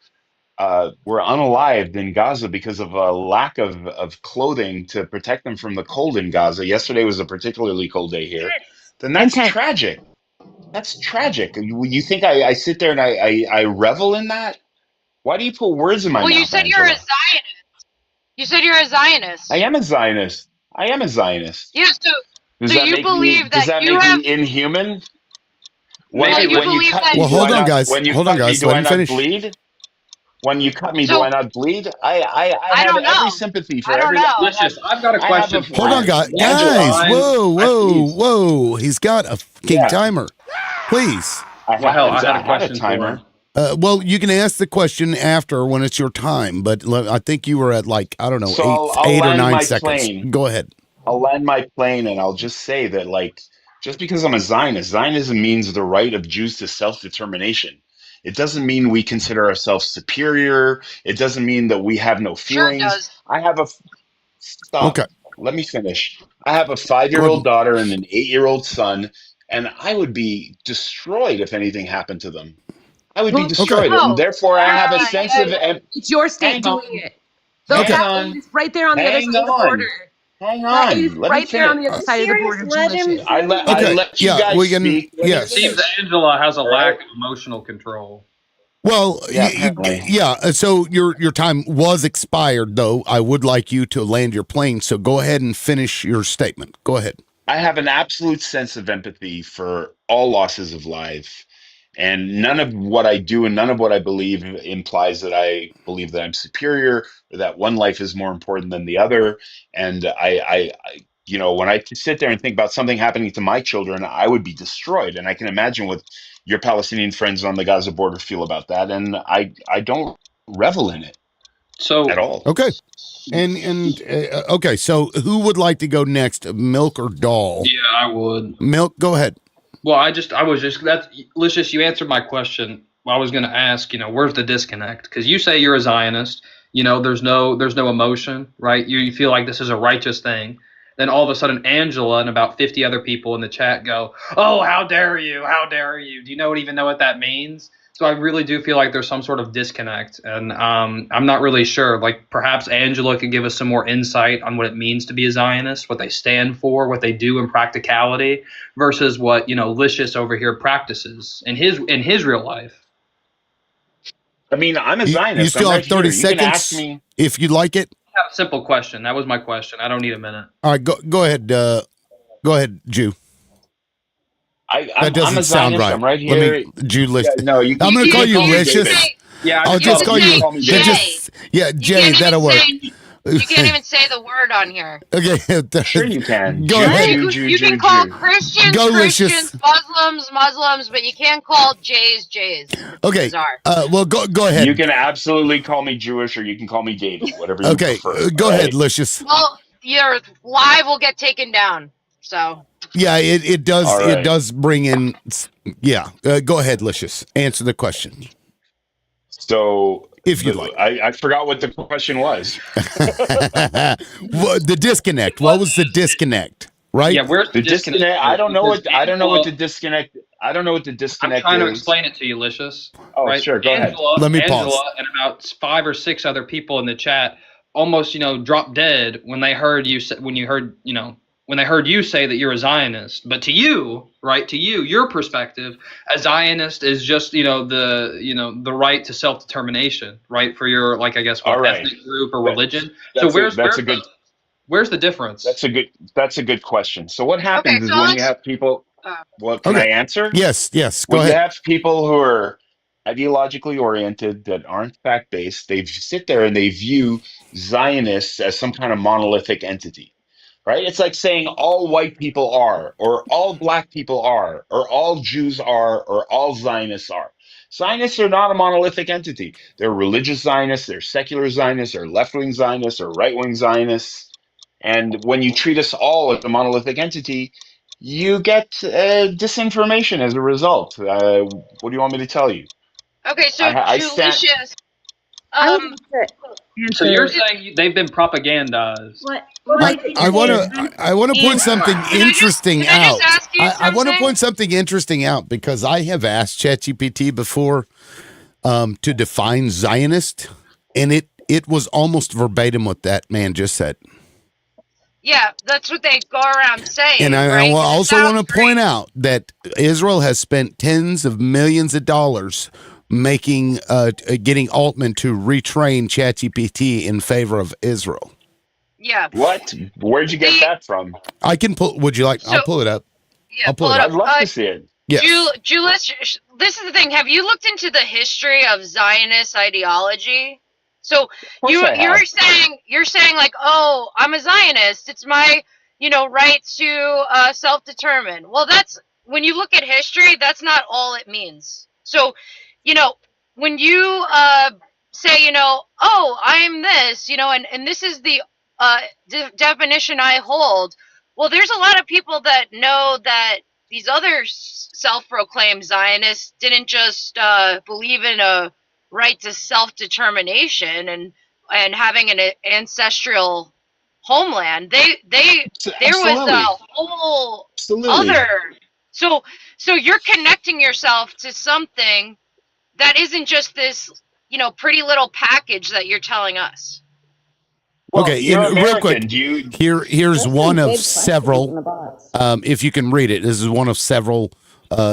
[SPEAKER 8] were unalived in Gaza because of a lack of clothing to protect them from the cold in Gaza. Yesterday was a particularly cold day here. Then that's
[SPEAKER 9] Intense.
[SPEAKER 8] tragic. That's tragic. You think I sit there and I revel in that? Why do you put words in my
[SPEAKER 10] Well, you
[SPEAKER 8] mouth,
[SPEAKER 10] said you're a
[SPEAKER 8] Angela?
[SPEAKER 10] Zionist. You said you're a
[SPEAKER 8] I
[SPEAKER 10] Zionist.
[SPEAKER 8] am a Zionist. I am a Zionist.
[SPEAKER 10] Yeah,
[SPEAKER 8] Does
[SPEAKER 10] so
[SPEAKER 8] that
[SPEAKER 10] you
[SPEAKER 8] make me
[SPEAKER 10] believe
[SPEAKER 8] does
[SPEAKER 10] that
[SPEAKER 8] that
[SPEAKER 10] you
[SPEAKER 8] make
[SPEAKER 10] have,
[SPEAKER 8] me inhuman?
[SPEAKER 10] well,
[SPEAKER 5] Maybe
[SPEAKER 10] you
[SPEAKER 8] When
[SPEAKER 5] with
[SPEAKER 8] you
[SPEAKER 10] believe
[SPEAKER 8] cut
[SPEAKER 10] that,
[SPEAKER 8] me,
[SPEAKER 1] Well,
[SPEAKER 8] do I
[SPEAKER 1] hold on,
[SPEAKER 8] not
[SPEAKER 1] guys.
[SPEAKER 8] when you
[SPEAKER 1] Hold on,
[SPEAKER 8] cut me,
[SPEAKER 1] guys.
[SPEAKER 8] do
[SPEAKER 1] Let
[SPEAKER 8] I
[SPEAKER 1] him
[SPEAKER 8] not
[SPEAKER 1] finish.
[SPEAKER 8] bleed? When you cut me, do I
[SPEAKER 10] so
[SPEAKER 8] not bleed? I
[SPEAKER 10] I
[SPEAKER 8] have
[SPEAKER 10] don't
[SPEAKER 8] every
[SPEAKER 10] know.
[SPEAKER 8] sympathy for
[SPEAKER 10] I don't
[SPEAKER 8] every
[SPEAKER 10] know.
[SPEAKER 5] Lucius, I've got a
[SPEAKER 8] I have a
[SPEAKER 5] question for
[SPEAKER 1] Hold on,
[SPEAKER 5] you.
[SPEAKER 1] guys.
[SPEAKER 5] When you
[SPEAKER 1] Guys,
[SPEAKER 5] define,
[SPEAKER 1] whoa, whoa,
[SPEAKER 8] please.
[SPEAKER 1] whoa. He's got a fucking
[SPEAKER 8] Yeah,
[SPEAKER 1] timer. Please.
[SPEAKER 5] well, hell, I had
[SPEAKER 8] I
[SPEAKER 5] a
[SPEAKER 8] had a
[SPEAKER 5] question for him.
[SPEAKER 8] timer.
[SPEAKER 1] Well, you can ask the question after when it's your time, but I think you were at like, I don't know,
[SPEAKER 8] So I'll
[SPEAKER 1] eight or
[SPEAKER 8] land
[SPEAKER 1] 9 seconds. Go ahead.
[SPEAKER 8] I'll land my plane and I'll just say that, like, just because I'm a Zionist, Zionism means the right of Jews to self-determination. It doesn't mean we consider ourselves superior. It doesn't mean that we have no
[SPEAKER 10] Sure it
[SPEAKER 8] feelings.
[SPEAKER 10] does.
[SPEAKER 8] I have a stop.
[SPEAKER 1] Okay.
[SPEAKER 8] Let me finish. I have a
[SPEAKER 1] Go
[SPEAKER 8] 5-year-old
[SPEAKER 1] ahead.
[SPEAKER 8] daughter and an 8-year-old son, and I would be destroyed if anything happened to them. I would be
[SPEAKER 9] Well,
[SPEAKER 1] Okay.
[SPEAKER 8] destroyed, and
[SPEAKER 10] Oh,
[SPEAKER 8] therefore I have a sense of.
[SPEAKER 10] yeah.
[SPEAKER 9] it's your state
[SPEAKER 8] Hang on,
[SPEAKER 9] doing it.
[SPEAKER 1] Okay.
[SPEAKER 8] hang
[SPEAKER 9] That
[SPEAKER 8] on,
[SPEAKER 9] aid is right there on the other
[SPEAKER 8] hang
[SPEAKER 9] side of the border.
[SPEAKER 8] on, hang
[SPEAKER 9] That aid is
[SPEAKER 8] on. Let me
[SPEAKER 9] right there on
[SPEAKER 8] finish.
[SPEAKER 9] the
[SPEAKER 7] Are
[SPEAKER 9] other
[SPEAKER 7] you
[SPEAKER 9] side of the
[SPEAKER 7] serious?
[SPEAKER 9] border,
[SPEAKER 7] Let him
[SPEAKER 9] Delicious.
[SPEAKER 8] I
[SPEAKER 1] Okay.
[SPEAKER 7] finish.
[SPEAKER 8] let you
[SPEAKER 1] Yeah,
[SPEAKER 8] guys
[SPEAKER 1] we can.
[SPEAKER 8] speak. Let me
[SPEAKER 1] Yes.
[SPEAKER 5] Seems
[SPEAKER 8] finish.
[SPEAKER 5] Angela has a
[SPEAKER 8] All right.
[SPEAKER 5] lack of emotional control.
[SPEAKER 1] Well,
[SPEAKER 8] Yeah, apparently.
[SPEAKER 1] yeah. So your time was expired, though. I would like you to land your plane. So go ahead and finish your statement. Go ahead.
[SPEAKER 8] I have an absolute sense of empathy for all losses of life. And none of what I do and none of what I believe implies that I believe that I'm superior or that one life is more important than the other. And when I sit there and think about something happening to my children, I would be destroyed. And I can imagine what your Palestinian friends on the Gaza border feel about that. And I don't revel in it at
[SPEAKER 5] So,
[SPEAKER 8] all.
[SPEAKER 1] Okay. And okay. So who would like to go next, Milk or Doll?
[SPEAKER 5] yeah, I would.
[SPEAKER 1] Milk, go ahead.
[SPEAKER 5] Well, I was just that's Lucius. You answered my question. I was going to ask, where's the disconnect? Because you say you're a Zionist. There's no emotion, right? You feel like this is a righteous thing. Then all of a sudden, Angela and about 50 other people in the chat go, "Oh, how dare you? How dare you? Do you even know what that means?" So I really do feel like there's some sort of disconnect, and I'm not really sure. Like perhaps Angela could give us some more insight on what it means to be a Zionist, what they stand for, what they do in practicality versus what Licious over here practices in his real life.
[SPEAKER 8] I mean, I'm a
[SPEAKER 1] You
[SPEAKER 8] Zionist. I'm
[SPEAKER 1] still
[SPEAKER 8] right
[SPEAKER 1] have 30
[SPEAKER 8] here. You can ask
[SPEAKER 1] seconds
[SPEAKER 8] me.
[SPEAKER 1] if you'd like it.
[SPEAKER 5] I have a simple question. That was my question. I don't need a minute.
[SPEAKER 1] All right, go ahead. Go ahead, Jew. That
[SPEAKER 8] I'm a
[SPEAKER 1] doesn't sound
[SPEAKER 8] Zionist.
[SPEAKER 1] right.
[SPEAKER 8] I'm right
[SPEAKER 1] Let me,
[SPEAKER 8] here.
[SPEAKER 1] Jew.
[SPEAKER 8] Yeah, no, you
[SPEAKER 1] I'm
[SPEAKER 8] can
[SPEAKER 1] gonna
[SPEAKER 8] you
[SPEAKER 1] call
[SPEAKER 8] can
[SPEAKER 1] you
[SPEAKER 8] call me
[SPEAKER 10] Can't even
[SPEAKER 8] David.
[SPEAKER 1] Licious.
[SPEAKER 10] say,
[SPEAKER 5] Yeah, I
[SPEAKER 1] I'll
[SPEAKER 5] just
[SPEAKER 10] you
[SPEAKER 1] just
[SPEAKER 5] called
[SPEAKER 10] can
[SPEAKER 5] him
[SPEAKER 1] call
[SPEAKER 10] say
[SPEAKER 1] you.
[SPEAKER 8] Call me
[SPEAKER 1] That
[SPEAKER 8] David.
[SPEAKER 10] Jay.
[SPEAKER 1] just yeah,
[SPEAKER 10] You
[SPEAKER 1] Jay.
[SPEAKER 10] can't even
[SPEAKER 1] That'll work.
[SPEAKER 10] say, you can't even say the word on here.
[SPEAKER 1] Okay.
[SPEAKER 8] Sure, you can.
[SPEAKER 1] Go
[SPEAKER 8] Jew,
[SPEAKER 1] ahead.
[SPEAKER 8] Jew, Jew,
[SPEAKER 10] You can
[SPEAKER 8] Jew,
[SPEAKER 10] call
[SPEAKER 8] Jew.
[SPEAKER 10] Christians
[SPEAKER 1] Go, Licious.
[SPEAKER 10] Christians, Muslims, but you can't call Jays Jays. It's
[SPEAKER 1] Okay.
[SPEAKER 10] bizarre.
[SPEAKER 1] Well, go
[SPEAKER 8] You
[SPEAKER 1] ahead.
[SPEAKER 8] can absolutely call me Jewish, or you can call me David, whatever you
[SPEAKER 1] Okay.
[SPEAKER 8] prefer. All
[SPEAKER 1] Go ahead,
[SPEAKER 8] right.
[SPEAKER 1] Licious.
[SPEAKER 10] Well, your live will get taken down. So
[SPEAKER 1] Yeah, it does.
[SPEAKER 8] All
[SPEAKER 1] It
[SPEAKER 8] right.
[SPEAKER 1] does bring in. Yeah. Go ahead, Licious. Answer the question
[SPEAKER 8] So
[SPEAKER 1] if you'd like.
[SPEAKER 8] I forgot what the question was.
[SPEAKER 1] The disconnect. What was the disconnect? Right.
[SPEAKER 5] Yeah, where's the
[SPEAKER 8] The
[SPEAKER 5] disconnect
[SPEAKER 8] disconnect.
[SPEAKER 5] here? Because
[SPEAKER 8] I don't know what the
[SPEAKER 5] Angela,
[SPEAKER 8] disconnect. I don't know what the
[SPEAKER 5] I'm
[SPEAKER 8] disconnect
[SPEAKER 5] trying to
[SPEAKER 8] is.
[SPEAKER 5] explain it to you, Licious.
[SPEAKER 8] Oh,
[SPEAKER 5] Right?
[SPEAKER 8] sure. Go ahead.
[SPEAKER 1] Let me
[SPEAKER 5] Angela,
[SPEAKER 1] pause.
[SPEAKER 5] and about 5 or 6 other people in the chat almost, dropped dead when they heard you say, when they heard you say that you're a Zionist. But to you, right? To you, your perspective, a Zionist is just, the right to self-determination, right? For your, like, I guess
[SPEAKER 8] All
[SPEAKER 5] what,
[SPEAKER 8] right.
[SPEAKER 5] ethnic group or
[SPEAKER 8] That,
[SPEAKER 5] religion. So
[SPEAKER 8] that's a that's a good
[SPEAKER 5] where's the difference?
[SPEAKER 8] that's a good question. So what
[SPEAKER 10] okay,
[SPEAKER 8] happens is
[SPEAKER 10] so
[SPEAKER 8] when you
[SPEAKER 10] let's.
[SPEAKER 8] have people.
[SPEAKER 10] Uh,
[SPEAKER 8] Well, can I
[SPEAKER 1] Okay.
[SPEAKER 8] answer?
[SPEAKER 1] Yes. Go
[SPEAKER 8] When you
[SPEAKER 1] ahead.
[SPEAKER 8] have people who are ideologically oriented that aren't fact based, they sit there and they view Zionists as some kind of monolithic entity, right? It's like saying all white people are, or all black people are, or all Jews are, or all Zionists are. Zionists are not a monolithic entity. They're religious Zionists, they're secular Zionists, they're left wing Zionists, or right wing Zionists. And when you treat us all as a monolithic entity, you get disinformation as a result. What do you want me to tell you?
[SPEAKER 10] okay, so
[SPEAKER 8] I stand.
[SPEAKER 10] Julicious,
[SPEAKER 7] I would
[SPEAKER 10] um,
[SPEAKER 7] like to.
[SPEAKER 5] So you're saying they've been propagandized?
[SPEAKER 1] I want to point something interesting
[SPEAKER 10] Can I just
[SPEAKER 1] out.
[SPEAKER 10] ask you
[SPEAKER 1] I want to
[SPEAKER 10] something?
[SPEAKER 1] point something interesting out because I have asked ChatGPT before to define Zionist, and it was almost verbatim what that man just said.
[SPEAKER 10] Yeah, that's what they go around saying,
[SPEAKER 1] And I
[SPEAKER 10] right? 'Cause it
[SPEAKER 1] also want
[SPEAKER 10] sounds
[SPEAKER 1] to point
[SPEAKER 10] great.
[SPEAKER 1] out that Israel has spent tens of millions of dollars making getting Altman to retrain ChatGPT in favor of Israel.
[SPEAKER 10] Yeah.
[SPEAKER 8] What? Where'd you get that from?
[SPEAKER 1] I can pull. Would you like?
[SPEAKER 10] So
[SPEAKER 1] I'll pull it up.
[SPEAKER 10] yeah,
[SPEAKER 1] I'll pull
[SPEAKER 10] pull
[SPEAKER 1] it
[SPEAKER 10] it
[SPEAKER 1] up.
[SPEAKER 10] up.
[SPEAKER 8] I'd love to see it.
[SPEAKER 1] Yes.
[SPEAKER 10] Julius, this is the thing. Have you looked into the history of Zionist ideology? So
[SPEAKER 8] Of course I
[SPEAKER 10] you're
[SPEAKER 8] have.
[SPEAKER 10] saying like, oh, I'm a Zionist. It's my right to self-determine. Well, that's when you look at history, that's not all it means. So when you say oh, I'm this, and this is the definition I hold. Well, there's a lot of people that know that these other self-proclaimed Zionists didn't just believe in a right to self-determination and having an ancestral homeland. There was a
[SPEAKER 8] Absolutely.
[SPEAKER 10] whole
[SPEAKER 8] Absolutely.
[SPEAKER 10] other. So you're connecting yourself to something that isn't just this pretty little package that you're telling us.
[SPEAKER 8] Well,
[SPEAKER 1] Okay,
[SPEAKER 8] you're
[SPEAKER 1] and real quick,
[SPEAKER 8] American. Do you?
[SPEAKER 1] here's
[SPEAKER 7] That's
[SPEAKER 1] one
[SPEAKER 7] some
[SPEAKER 1] of
[SPEAKER 7] big questions in
[SPEAKER 1] several.
[SPEAKER 7] the box.
[SPEAKER 1] If you can read it, this is one of several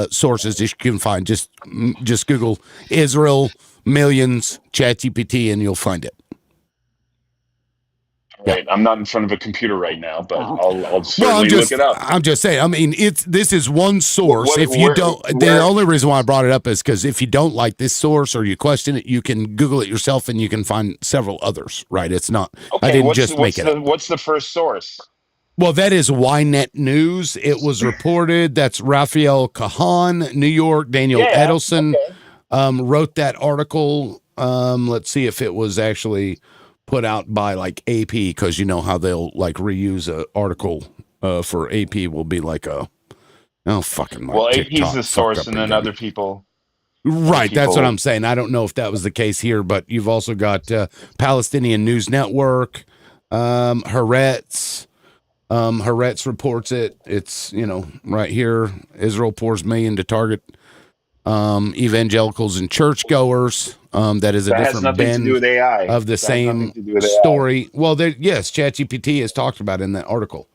[SPEAKER 1] sources that you can find. Just Google Israel millions ChatGPT and you'll find it. Yeah.
[SPEAKER 8] Right. I'm not in front of a computer right now, but I'll
[SPEAKER 1] Well,
[SPEAKER 8] certainly look it up.
[SPEAKER 1] I'm just saying. I mean, this is one source.
[SPEAKER 8] What?
[SPEAKER 1] If you
[SPEAKER 8] Where?
[SPEAKER 1] don't, the
[SPEAKER 8] Where?
[SPEAKER 1] only reason why I brought it up is because if you don't like this source or you question it, you can Google it yourself and you can find several others. Right? It's not. I
[SPEAKER 8] Okay.
[SPEAKER 1] didn't just make it up.
[SPEAKER 8] What's the first source?
[SPEAKER 1] Well, that is Ynet News. It was reported. That's Raphael Kahan, New York. Daniel
[SPEAKER 8] Yeah.
[SPEAKER 1] Edelson
[SPEAKER 8] Okay.
[SPEAKER 1] wrote that article. Let's see if it was actually put out by like AP, because you know how they'll like reuse an article for AP will be like fucking my
[SPEAKER 8] Well, AP's
[SPEAKER 1] TikTok
[SPEAKER 8] the
[SPEAKER 1] fucked
[SPEAKER 8] source,
[SPEAKER 1] up
[SPEAKER 8] and then
[SPEAKER 1] again.
[SPEAKER 8] other people.
[SPEAKER 1] Right, that's what I'm saying. I don't know if that was the case here, but you've also got Palestinian News Network, Haaretz. Haaretz reports it. It's, right here. Israel pours million to target evangelicals and churchgoers. That is a
[SPEAKER 8] That has
[SPEAKER 1] different
[SPEAKER 8] nothing to do
[SPEAKER 1] bend
[SPEAKER 8] with AI.
[SPEAKER 1] of the
[SPEAKER 8] That has nothing
[SPEAKER 1] same
[SPEAKER 8] to do with AI.
[SPEAKER 1] story. Well, yes, ChatGPT is talked about in that article.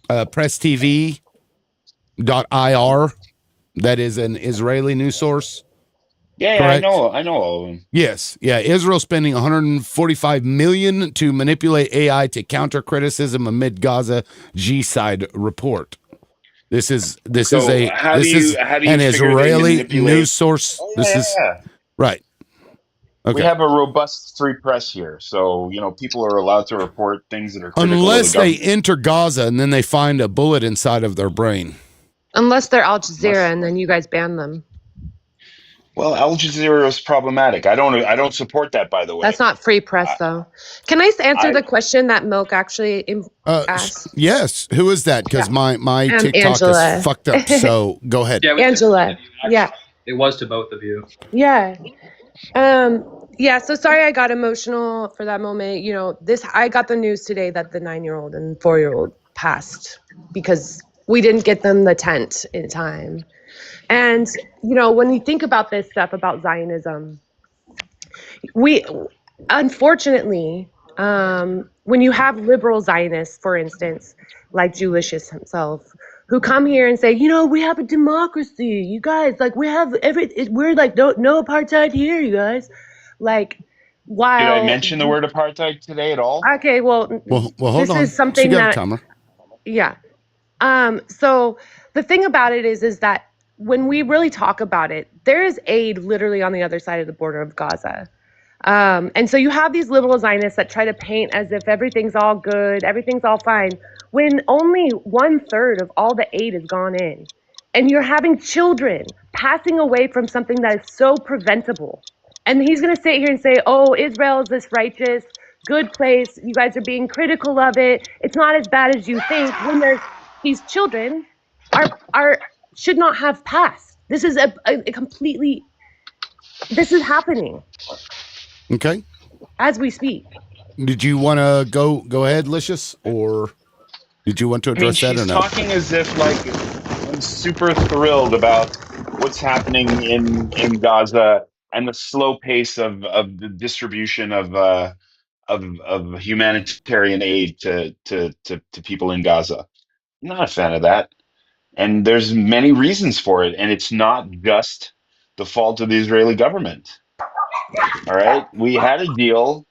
[SPEAKER 1] PressTV.ir. That is an Israeli news source.
[SPEAKER 8] Yeah,
[SPEAKER 1] Correct?
[SPEAKER 8] I know all of them.
[SPEAKER 1] Yes. Yeah. Israel spending $145 million to manipulate AI to counter criticism amid Gaza G-side report. This is
[SPEAKER 8] How do you
[SPEAKER 1] an
[SPEAKER 8] figure they
[SPEAKER 1] Israeli
[SPEAKER 8] manipulate?
[SPEAKER 1] news source.
[SPEAKER 8] Oh,
[SPEAKER 1] This is
[SPEAKER 8] yeah.
[SPEAKER 1] right.
[SPEAKER 8] We
[SPEAKER 1] Okay.
[SPEAKER 8] have a robust free press here, so people are allowed to report things that are critical of the
[SPEAKER 1] Unless they
[SPEAKER 8] government.
[SPEAKER 1] enter Gaza and then they find a bullet inside of their brain.
[SPEAKER 9] Unless they're Al Jazeera and then you guys ban them.
[SPEAKER 8] Well, Al Jazeera is problematic. I don't support that, by the way.
[SPEAKER 9] That's not free press, though. Can I answer the question that Milk actually asked?
[SPEAKER 1] Yes. Who is that? Because my TikTok
[SPEAKER 9] Angela.
[SPEAKER 1] is fucked up. So go ahead.
[SPEAKER 5] Yeah,
[SPEAKER 9] Angela. Yeah.
[SPEAKER 5] It was to both of you.
[SPEAKER 9] Yeah. Yeah, so sorry I got emotional for that moment. I got the news today that the 9-year-old and 4-year-old passed because we didn't get them the tent in time. And, when you think about this stuff about Zionism, we unfortunately, when you have liberal Zionists, for instance, like Julius himself, who come here and say, we have a democracy, you guys, like we have we're like no apartheid here, you guys. Like, while
[SPEAKER 8] did I mention the word apartheid today at all?
[SPEAKER 9] Okay, well
[SPEAKER 1] hold on.
[SPEAKER 9] Is something
[SPEAKER 1] she got
[SPEAKER 9] that
[SPEAKER 1] a timer.
[SPEAKER 9] Yeah. So the thing about it is that when we really talk about it, there is aid literally on the other side of the border of Gaza. And so you have these liberal Zionists that try to paint as if everything's all good, everything's all fine, when only 1/3 of all the aid has gone in. And you're having children passing away from something that is so preventable. And he's going to sit here and say, oh, Israel is this righteous, good place. You guys are being critical of it. It's not as bad as you think. When these children should not have passed. This is a completely This is happening
[SPEAKER 1] Okay.
[SPEAKER 9] as we speak.
[SPEAKER 1] Did you want to go ahead, Licious, or did you want to
[SPEAKER 8] I mean,
[SPEAKER 1] address that or
[SPEAKER 8] she's
[SPEAKER 1] no?
[SPEAKER 8] talking as if like I'm super thrilled about what's happening in Gaza and the slow pace of the distribution of humanitarian aid to people in Gaza. I'm not a fan of that. And there's many reasons for it. And it's not just the fault of the Israeli government. All right. We had a deal.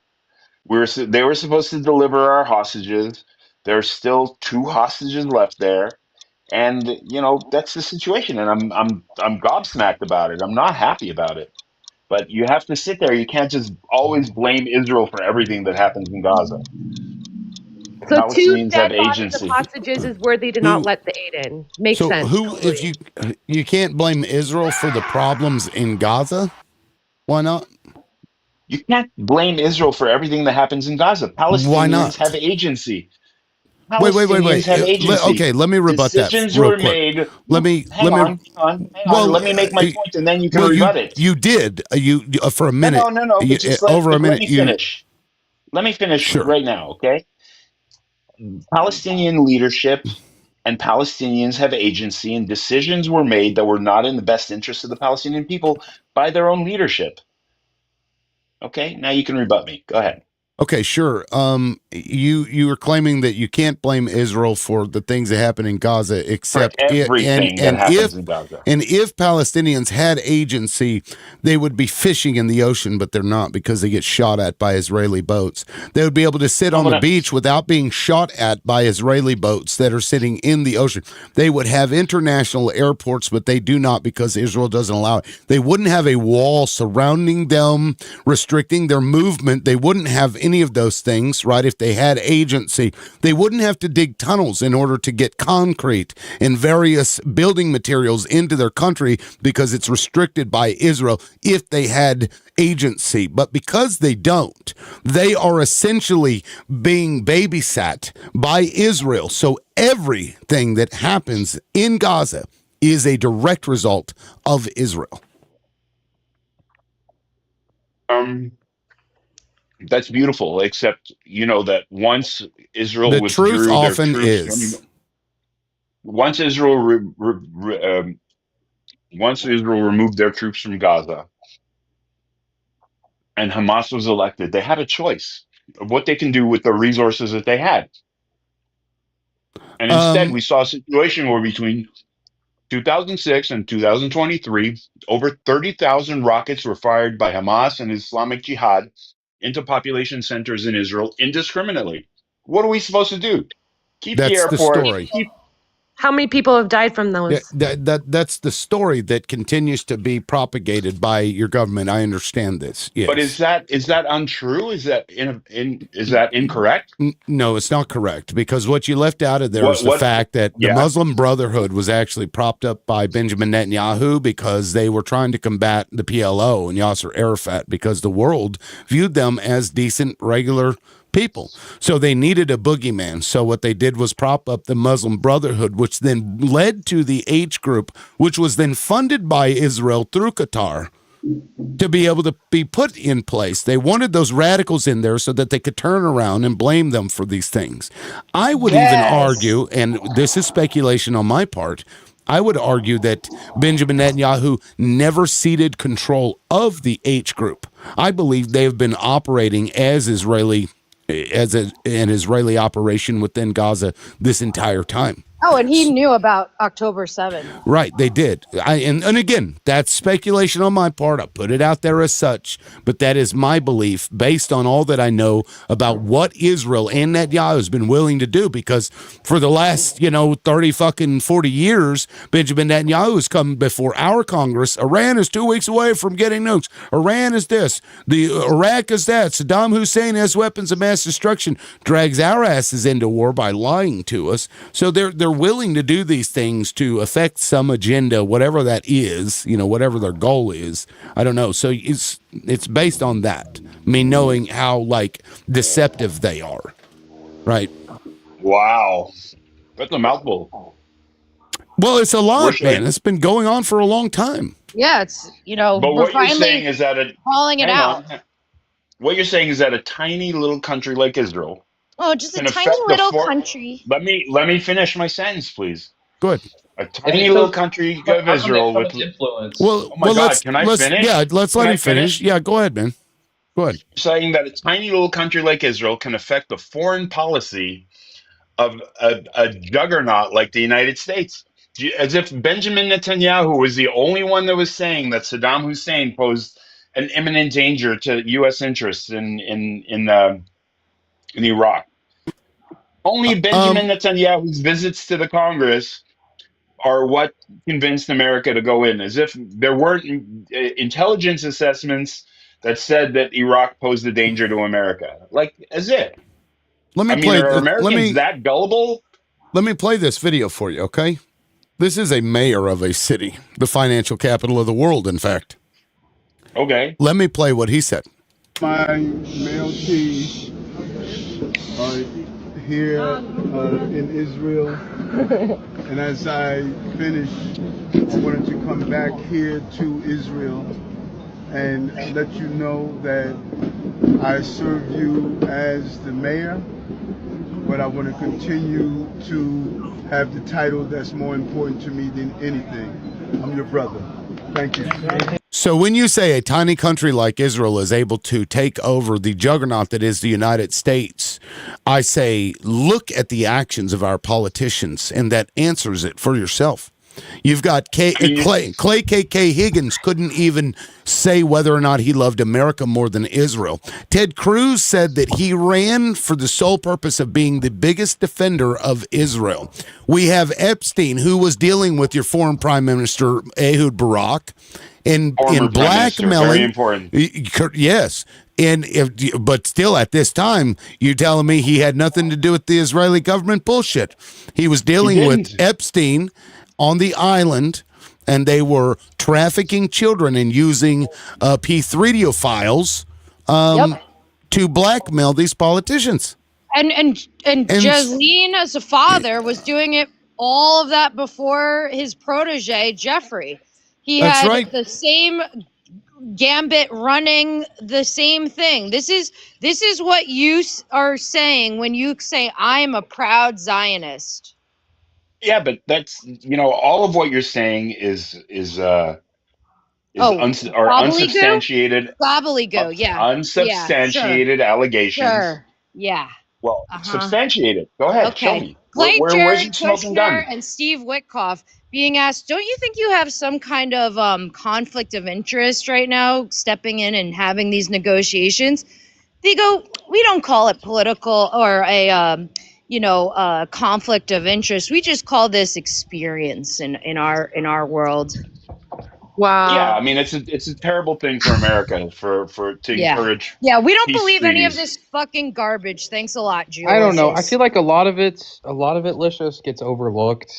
[SPEAKER 8] They were supposed to deliver our hostages. There's still two hostages left there. And that's the situation. And I'm gobsmacked about it. I'm not happy about it. But you have to sit there. You can't just always blame Israel for everything that happens in Gaza.
[SPEAKER 9] So two
[SPEAKER 8] Palestinians have
[SPEAKER 9] dead bodies of
[SPEAKER 8] agency.
[SPEAKER 9] hostages is worthy to not
[SPEAKER 1] Who?
[SPEAKER 9] let the aid in. Makes
[SPEAKER 1] So
[SPEAKER 9] sense.
[SPEAKER 1] who? If
[SPEAKER 9] Totally.
[SPEAKER 1] you can't blame Israel for the problems in Gaza, why not?
[SPEAKER 8] You can't blame Israel for everything that happens in Gaza.
[SPEAKER 1] Why
[SPEAKER 8] Palestinians have
[SPEAKER 1] not?
[SPEAKER 8] agency.
[SPEAKER 1] Wait.
[SPEAKER 8] Palestinians have agency.
[SPEAKER 1] Okay, let me rebut that
[SPEAKER 8] Decisions
[SPEAKER 1] real
[SPEAKER 8] were
[SPEAKER 1] quick.
[SPEAKER 8] made.
[SPEAKER 1] Let
[SPEAKER 8] No,
[SPEAKER 1] me
[SPEAKER 8] hang
[SPEAKER 1] let me.
[SPEAKER 8] on, hang on, hang on.
[SPEAKER 1] Well,
[SPEAKER 8] Let me make my point, and then you can
[SPEAKER 1] well,
[SPEAKER 8] rebut it.
[SPEAKER 1] you did for a
[SPEAKER 8] No,
[SPEAKER 1] minute,
[SPEAKER 8] no, no, no. But
[SPEAKER 1] over a
[SPEAKER 8] let
[SPEAKER 1] minute.
[SPEAKER 8] me
[SPEAKER 1] You
[SPEAKER 8] finish. Let me finish
[SPEAKER 1] sure?
[SPEAKER 8] right now, okay? Palestinian leadership and Palestinians have agency, and decisions were made that were not in the best interest of the Palestinian people by their own leadership. Okay, now you can rebut me. Go ahead.
[SPEAKER 1] Okay, sure. You were claiming that you can't blame Israel for the things that happen in Gaza,
[SPEAKER 8] For
[SPEAKER 1] except
[SPEAKER 8] everything that happens in Gaza.
[SPEAKER 1] if Palestinians had agency, they would be fishing in the ocean, but they're not because they get shot at by Israeli boats. They would be able to sit
[SPEAKER 8] No,
[SPEAKER 1] on
[SPEAKER 8] but
[SPEAKER 1] the beach without being shot at by Israeli boats that are sitting in the ocean. They would have international airports, but they do not because Israel doesn't allow it. They wouldn't have a wall surrounding them, restricting their movement. They wouldn't have any of those things, right? If they had agency, they wouldn't have to dig tunnels in order to get concrete and various building materials into their country because it's restricted by Israel if they had agency. But because they don't, they are essentially being babysat by Israel. So everything that happens in Gaza is a direct result of Israel.
[SPEAKER 8] That's beautiful, except that once Israel
[SPEAKER 1] The truth
[SPEAKER 8] withdrew their
[SPEAKER 1] often
[SPEAKER 8] troops from,
[SPEAKER 1] is.
[SPEAKER 8] once Israel once Israel removed their troops from Gaza and Hamas was elected, they had a choice of what they can do with the resources that they had. And instead,
[SPEAKER 1] Um,
[SPEAKER 8] we saw a situation where between 2006 and 2023, over 30,000 rockets were fired by Hamas and Islamic Jihad into population centers in Israel indiscriminately. What are we supposed to do? Keep the
[SPEAKER 1] that's the
[SPEAKER 8] airport.
[SPEAKER 1] story.
[SPEAKER 8] Keep.
[SPEAKER 9] How many people have died from
[SPEAKER 1] Yeah,
[SPEAKER 9] those?
[SPEAKER 1] that's the story that continues to be propagated by your government. I understand this.
[SPEAKER 8] But is
[SPEAKER 1] Yes.
[SPEAKER 8] that untrue? Is that is that incorrect?
[SPEAKER 1] No, it's not correct because what you left out of there is
[SPEAKER 8] What
[SPEAKER 1] the
[SPEAKER 8] what?
[SPEAKER 1] fact that the
[SPEAKER 8] Yeah.
[SPEAKER 1] Muslim Brotherhood was actually propped up by Benjamin Netanyahu because they were trying to combat the PLO and Yasser Arafat because the world viewed them as decent, regular people. So they needed a boogeyman. So what they did was prop up the Muslim Brotherhood, which then led to the H group, which was then funded by Israel through Qatar to be able to be put in place. They wanted those radicals in there so that they could turn around and blame them for these things. I would even
[SPEAKER 7] Yes.
[SPEAKER 1] argue, and this is speculation on my part, I would argue that Benjamin Netanyahu never ceded control of the H group. I believe they have been operating as an Israeli operation within Gaza this entire time.
[SPEAKER 3] Oh, and he knew about October 7th.
[SPEAKER 1] Right, they did. And again, that's speculation on my part. I put it out there as such, but that is my belief based on all that I know about what Israel and Netanyahu has been willing to do. Because for the last 40 years, Benjamin Netanyahu has come before our Congress. Iran is 2 weeks away from getting nukes. Iran is this. The Iraq is that. Saddam Hussein has weapons of mass destruction. Drags our asses into war by lying to us. So they're willing to do these things to affect some agenda, whatever that is, whatever their goal is. I don't know. So it's based on that. Me knowing how deceptive they are. Right.
[SPEAKER 8] Wow. That's a mouthful.
[SPEAKER 1] Well, it's a
[SPEAKER 8] Where
[SPEAKER 1] lot,
[SPEAKER 8] should I?
[SPEAKER 1] man. It's been going on for a long time.
[SPEAKER 3] Yeah, it's,
[SPEAKER 8] But
[SPEAKER 3] we're
[SPEAKER 8] what you're saying
[SPEAKER 3] finally
[SPEAKER 8] is that
[SPEAKER 3] calling it
[SPEAKER 8] hang
[SPEAKER 3] out.
[SPEAKER 8] on. What you're saying is that a tiny little country like Israel
[SPEAKER 3] Oh, just a
[SPEAKER 8] can
[SPEAKER 3] tiny
[SPEAKER 8] affect the
[SPEAKER 3] little
[SPEAKER 8] four.
[SPEAKER 3] country.
[SPEAKER 8] Let me finish my sentence, please.
[SPEAKER 1] Good.
[SPEAKER 8] A
[SPEAKER 5] If
[SPEAKER 8] tiny
[SPEAKER 5] it's
[SPEAKER 8] little
[SPEAKER 5] so,
[SPEAKER 8] country of
[SPEAKER 5] how come they have
[SPEAKER 8] Israel
[SPEAKER 5] so
[SPEAKER 8] with.
[SPEAKER 5] much influence?
[SPEAKER 1] Well,
[SPEAKER 8] Oh my
[SPEAKER 1] well,
[SPEAKER 8] God! Can I finish?
[SPEAKER 1] let's
[SPEAKER 8] Can
[SPEAKER 1] let
[SPEAKER 8] I
[SPEAKER 1] him finish.
[SPEAKER 8] finish?
[SPEAKER 1] Yeah, go ahead, man. Go ahead.
[SPEAKER 8] Saying that a tiny little country like Israel can affect the foreign policy of a juggernaut like the United States. As if Benjamin Netanyahu was the only one that was saying that Saddam Hussein posed an imminent danger to U.S. interests in Iraq. Only Benjamin
[SPEAKER 1] Um,
[SPEAKER 8] Netanyahu's visits to the Congress are what convinced America to go in, as if there weren't intelligence assessments that said that Iraq posed a danger to America. Like, as if.
[SPEAKER 1] let me
[SPEAKER 8] I mean,
[SPEAKER 1] play.
[SPEAKER 8] are
[SPEAKER 1] Let
[SPEAKER 8] Americans
[SPEAKER 1] me
[SPEAKER 8] that gullible?
[SPEAKER 1] play this video for you. Okay. This is a mayor of a city, the financial capital of the world. In fact,
[SPEAKER 8] Okay.
[SPEAKER 1] let me play what he said.
[SPEAKER 11] My male team are here in Israel, and as I finish, I wanted to come back here to Israel and let you know that I serve you as the mayor, but I want to continue to have the title that's more important to me than anything. I'm your brother. Thank you.
[SPEAKER 1] So when you say a tiny country like Israel is able to take over the juggernaut that is the United States, I say look at the actions of our politicians, and that answers it for yourself. You've got
[SPEAKER 8] I mean,
[SPEAKER 1] Clay KK Higgins couldn't even say whether or not he loved America more than Israel. Ted Cruz said that he ran for the sole purpose of being the biggest defender of Israel. We have Epstein, who was dealing with your foreign prime minister Ehud Barak, in
[SPEAKER 8] former prime minister, very
[SPEAKER 1] blackmailing.
[SPEAKER 8] important.
[SPEAKER 1] Yes. But still, at this time, you telling me he had nothing to do with the Israeli government? Bullshit. He was
[SPEAKER 8] He
[SPEAKER 1] dealing with
[SPEAKER 8] didn't.
[SPEAKER 1] Epstein on the island, and they were trafficking children and using P3 files
[SPEAKER 3] Yep.
[SPEAKER 1] to blackmail these politicians.
[SPEAKER 3] And
[SPEAKER 1] And
[SPEAKER 3] Jaslene, as a father, was doing it all of that before his protege Jeffrey. He
[SPEAKER 1] that's
[SPEAKER 3] had
[SPEAKER 1] right.
[SPEAKER 3] the same gambit running the same thing. This is what you are saying when you say I'm a proud Zionist.
[SPEAKER 8] Yeah, but that's all of what you're saying
[SPEAKER 3] Oh,
[SPEAKER 8] or
[SPEAKER 3] gobbledygoo?
[SPEAKER 8] unsubstantiated
[SPEAKER 3] Gobbledygoo. Yeah. Yeah, sure.
[SPEAKER 8] unsubstantiated allegations.
[SPEAKER 3] Sure. Yeah.
[SPEAKER 8] Well,
[SPEAKER 3] Uh-huh.
[SPEAKER 8] substantiate it. Go ahead, show
[SPEAKER 3] Okay.
[SPEAKER 8] me.
[SPEAKER 3] Like
[SPEAKER 8] Where's
[SPEAKER 3] Jared
[SPEAKER 8] your smoking
[SPEAKER 3] Kushner
[SPEAKER 8] gun?
[SPEAKER 3] and Steve Witkoff being asked, don't you think you have some kind of conflict of interest right now, stepping in and having these negotiations? They go, we don't call it political or a conflict of interest. We just call this experience in our world.
[SPEAKER 8] Yeah, I
[SPEAKER 9] Wow.
[SPEAKER 8] mean it's a terrible thing for America to
[SPEAKER 3] Yeah.
[SPEAKER 8] encourage
[SPEAKER 3] Yeah, we don't
[SPEAKER 8] peace
[SPEAKER 3] believe any of
[SPEAKER 8] treaties.
[SPEAKER 3] this fucking garbage. Thanks a lot,
[SPEAKER 12] I don't know. I
[SPEAKER 3] Ulysses.
[SPEAKER 12] feel like a lot of it, Licious, gets overlooked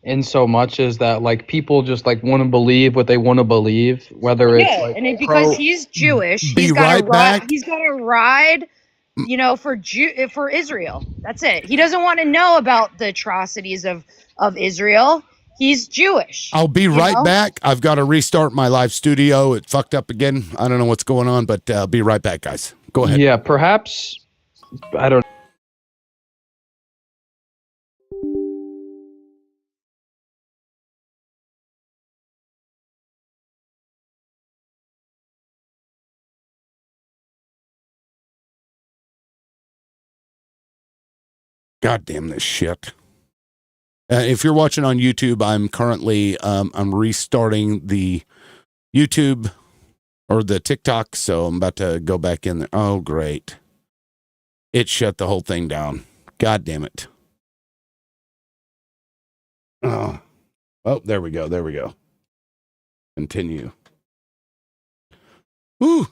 [SPEAKER 12] in so much as that like people just like want to believe what they want to believe, whether it's
[SPEAKER 3] Yeah,
[SPEAKER 12] like
[SPEAKER 3] and because
[SPEAKER 12] pro.
[SPEAKER 3] he's Jewish,
[SPEAKER 1] be right back.
[SPEAKER 3] He's got to ride, for Israel. That's it. He doesn't want to know about the atrocities of Israel. He's Jewish,
[SPEAKER 1] I'll be right back. I've got to restart my live studio. It fucked up again. I don't know what's going on, but I'll be right back, guys. Go ahead.
[SPEAKER 12] Yeah, perhaps I don't.
[SPEAKER 1] God damn this shit. If you're watching on YouTube, I'm currently I'm restarting the YouTube or the TikTok, so I'm about to go back in there. Oh, great. It shut the whole thing down. God damn it. Oh, there we go. There we go. Continue. Ooh.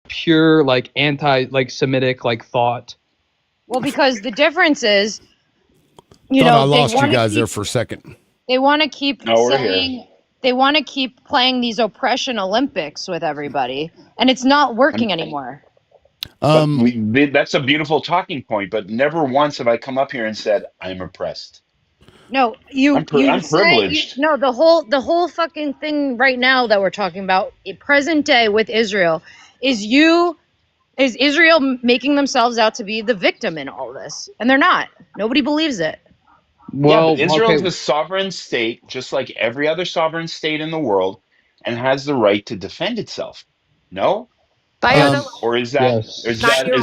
[SPEAKER 12] Pure like anti like Semitic like thought.
[SPEAKER 3] Well, because the difference is,
[SPEAKER 1] Thought I
[SPEAKER 3] they
[SPEAKER 1] lost you
[SPEAKER 3] want to
[SPEAKER 1] guys there
[SPEAKER 3] keep
[SPEAKER 1] for a second.
[SPEAKER 3] they want to keep
[SPEAKER 8] No, we're here.
[SPEAKER 3] saying they want to keep playing these oppression Olympics with everybody, and it's not working anymore.
[SPEAKER 8] But
[SPEAKER 1] Um,
[SPEAKER 8] that's a beautiful talking point. But never once have I come up here and said I'm oppressed.
[SPEAKER 3] No,
[SPEAKER 8] I'm privileged.
[SPEAKER 3] no, the whole fucking thing right now that we're talking about, present day with Israel, is Israel making themselves out to be the victim in all this, and they're not. Nobody believes it.
[SPEAKER 8] Yeah, but
[SPEAKER 12] Well,
[SPEAKER 8] Israel is
[SPEAKER 12] okay.
[SPEAKER 8] a sovereign state, just like every other sovereign state in the world, and has the right to defend itself. No?
[SPEAKER 9] By other
[SPEAKER 8] Or is
[SPEAKER 12] Yes.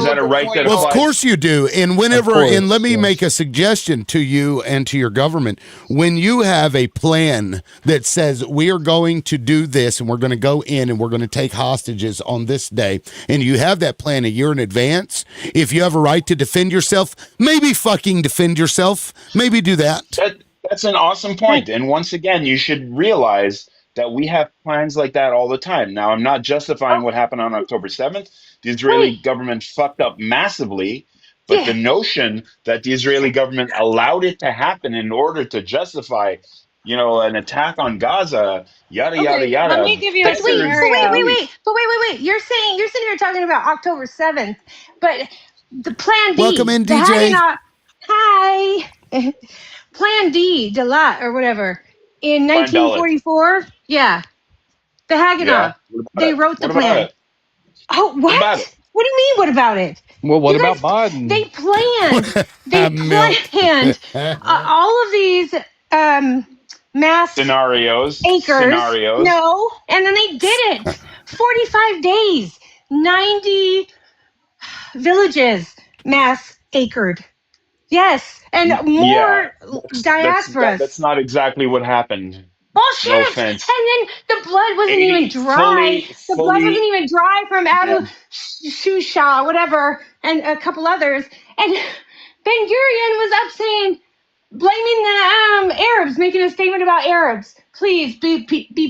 [SPEAKER 8] that a right that
[SPEAKER 1] Well, of
[SPEAKER 8] applies?
[SPEAKER 1] course you do. And
[SPEAKER 12] Of
[SPEAKER 1] let
[SPEAKER 12] course,
[SPEAKER 1] me make
[SPEAKER 12] yes.
[SPEAKER 1] a suggestion to you and to your government. When you have a plan that says we are going to do this and we're going to go in and we're going to take hostages on this day, and you have that plan a year in advance, if you have a right to defend yourself, maybe fucking defend yourself. Maybe do that.
[SPEAKER 8] That's an awesome point. And once again, you should realize that we have plans like that all the time. Now, I'm not justifying what happened on October 7th. The Israeli government fucked up massively, but the notion that the Israeli government allowed it to happen in order to justify, an attack on Gaza, yada yada
[SPEAKER 9] Okay, let me
[SPEAKER 8] yada,
[SPEAKER 9] give you a
[SPEAKER 8] beggars
[SPEAKER 9] scenario.
[SPEAKER 8] belief.
[SPEAKER 9] But wait. You're sitting here talking about October 7th, but the Plan D,
[SPEAKER 1] Welcome in,
[SPEAKER 9] the
[SPEAKER 1] DJ.
[SPEAKER 9] Haganah, hi, Plan D, Dalat or whatever, in
[SPEAKER 8] Fine ballot.
[SPEAKER 9] 1944. Yeah, the
[SPEAKER 8] Yeah.
[SPEAKER 9] Haganah. They wrote the
[SPEAKER 8] What about
[SPEAKER 9] plan.
[SPEAKER 8] it?
[SPEAKER 9] Oh,
[SPEAKER 8] What about it?
[SPEAKER 9] what? What do you mean? What about it?
[SPEAKER 12] Well, what
[SPEAKER 9] You
[SPEAKER 12] about
[SPEAKER 9] guys,
[SPEAKER 12] Biden?
[SPEAKER 9] they planned. They
[SPEAKER 1] Milk.
[SPEAKER 9] planned all of these mass acres.
[SPEAKER 8] Scenarios.
[SPEAKER 9] No, and then they did it. 45 days, 90 villages mass acred. Yes, and
[SPEAKER 8] Yeah,
[SPEAKER 9] more
[SPEAKER 8] that's
[SPEAKER 9] diasporas.
[SPEAKER 8] not exactly what happened. No
[SPEAKER 9] Bullshit!
[SPEAKER 8] offense.
[SPEAKER 9] And then the blood wasn't even
[SPEAKER 8] 80
[SPEAKER 9] dry. The blood wasn't
[SPEAKER 8] fully
[SPEAKER 9] even dry from Abu
[SPEAKER 8] man.
[SPEAKER 9] Shusha, whatever, and a couple others. And Ben Gurion was up saying, blaming the Arabs, making a statement about Arabs. Please be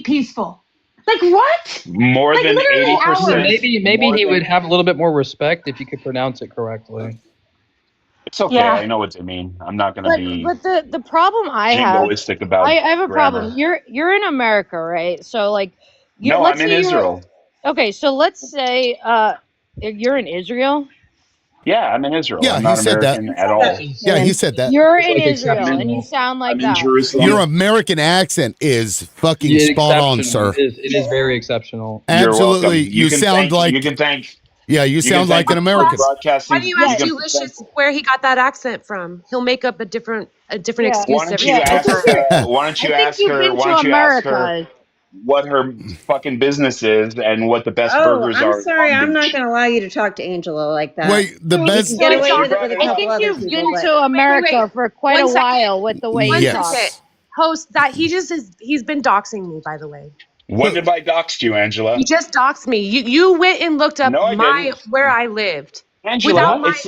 [SPEAKER 9] peaceful. Like what?
[SPEAKER 8] More
[SPEAKER 9] Like
[SPEAKER 8] than
[SPEAKER 9] literally
[SPEAKER 8] 80%.
[SPEAKER 9] hours.
[SPEAKER 12] Maybe he would have a little bit more respect if you could pronounce it correctly.
[SPEAKER 8] It's okay.
[SPEAKER 9] Yeah.
[SPEAKER 8] I know what they mean. I'm not going to be
[SPEAKER 3] But the problem I have,
[SPEAKER 8] jingoistic about
[SPEAKER 3] I have a
[SPEAKER 8] grammar.
[SPEAKER 3] problem. You're in America, right? So like,
[SPEAKER 8] No,
[SPEAKER 3] let's
[SPEAKER 8] I'm in
[SPEAKER 3] say
[SPEAKER 8] Israel.
[SPEAKER 3] okay. So let's say you're in Israel.
[SPEAKER 8] Yeah, I'm in Israel.
[SPEAKER 1] Yeah,
[SPEAKER 8] I'm
[SPEAKER 1] he
[SPEAKER 8] not
[SPEAKER 1] said that.
[SPEAKER 8] American at all.
[SPEAKER 1] Yeah, he said that.
[SPEAKER 3] You're
[SPEAKER 12] It's
[SPEAKER 3] in
[SPEAKER 12] like
[SPEAKER 3] Israel, and you
[SPEAKER 12] exceptional.
[SPEAKER 3] sound like
[SPEAKER 8] I'm in
[SPEAKER 3] that.
[SPEAKER 1] Your
[SPEAKER 8] Jerusalem.
[SPEAKER 1] American accent is fucking
[SPEAKER 12] Yeah,
[SPEAKER 1] spot on,
[SPEAKER 12] exceptional.
[SPEAKER 1] sir.
[SPEAKER 12] It is very exceptional.
[SPEAKER 8] You're welcome.
[SPEAKER 1] Absolutely. You sound like, yeah, you
[SPEAKER 8] you can
[SPEAKER 1] sound like
[SPEAKER 8] thank
[SPEAKER 1] an
[SPEAKER 8] public
[SPEAKER 1] American.
[SPEAKER 9] Why do
[SPEAKER 8] broadcasting.
[SPEAKER 9] you
[SPEAKER 8] You
[SPEAKER 9] ask
[SPEAKER 8] can
[SPEAKER 9] Delicious where he got that accent from? He'll make up a different
[SPEAKER 3] Yeah,
[SPEAKER 9] excuse every
[SPEAKER 8] you
[SPEAKER 9] single
[SPEAKER 8] ask
[SPEAKER 9] time.
[SPEAKER 8] why don't
[SPEAKER 3] I
[SPEAKER 8] you
[SPEAKER 3] think
[SPEAKER 8] ask
[SPEAKER 3] you've
[SPEAKER 8] her
[SPEAKER 3] been
[SPEAKER 8] why
[SPEAKER 3] to
[SPEAKER 8] don't you ask her
[SPEAKER 3] America.
[SPEAKER 8] what her fucking business is and what the best
[SPEAKER 7] Oh,
[SPEAKER 8] burgers
[SPEAKER 7] I'm
[SPEAKER 8] are in
[SPEAKER 7] sorry.
[SPEAKER 8] Palm
[SPEAKER 7] I'm not
[SPEAKER 8] Beach.
[SPEAKER 7] going to allow you to talk to Angela like that.
[SPEAKER 1] Wait, the
[SPEAKER 3] So,
[SPEAKER 7] You
[SPEAKER 1] best,
[SPEAKER 7] can get
[SPEAKER 3] so
[SPEAKER 7] away
[SPEAKER 8] She
[SPEAKER 7] with it
[SPEAKER 8] brought
[SPEAKER 7] with a
[SPEAKER 8] it
[SPEAKER 3] I
[SPEAKER 8] up.
[SPEAKER 7] couple
[SPEAKER 3] think
[SPEAKER 7] other
[SPEAKER 3] you've
[SPEAKER 7] people,
[SPEAKER 3] been
[SPEAKER 7] but
[SPEAKER 3] to America for quite
[SPEAKER 9] One
[SPEAKER 3] a
[SPEAKER 9] second.
[SPEAKER 3] while with the way
[SPEAKER 9] One
[SPEAKER 3] you
[SPEAKER 9] second.
[SPEAKER 3] talk.
[SPEAKER 1] yes.
[SPEAKER 9] Host, that he's been doxing me, by the way.
[SPEAKER 8] When have I doxed you,
[SPEAKER 9] He
[SPEAKER 8] Angela?
[SPEAKER 9] just doxed me. You went and looked up
[SPEAKER 8] No, I didn't.
[SPEAKER 9] where I lived
[SPEAKER 8] Angela,
[SPEAKER 9] without my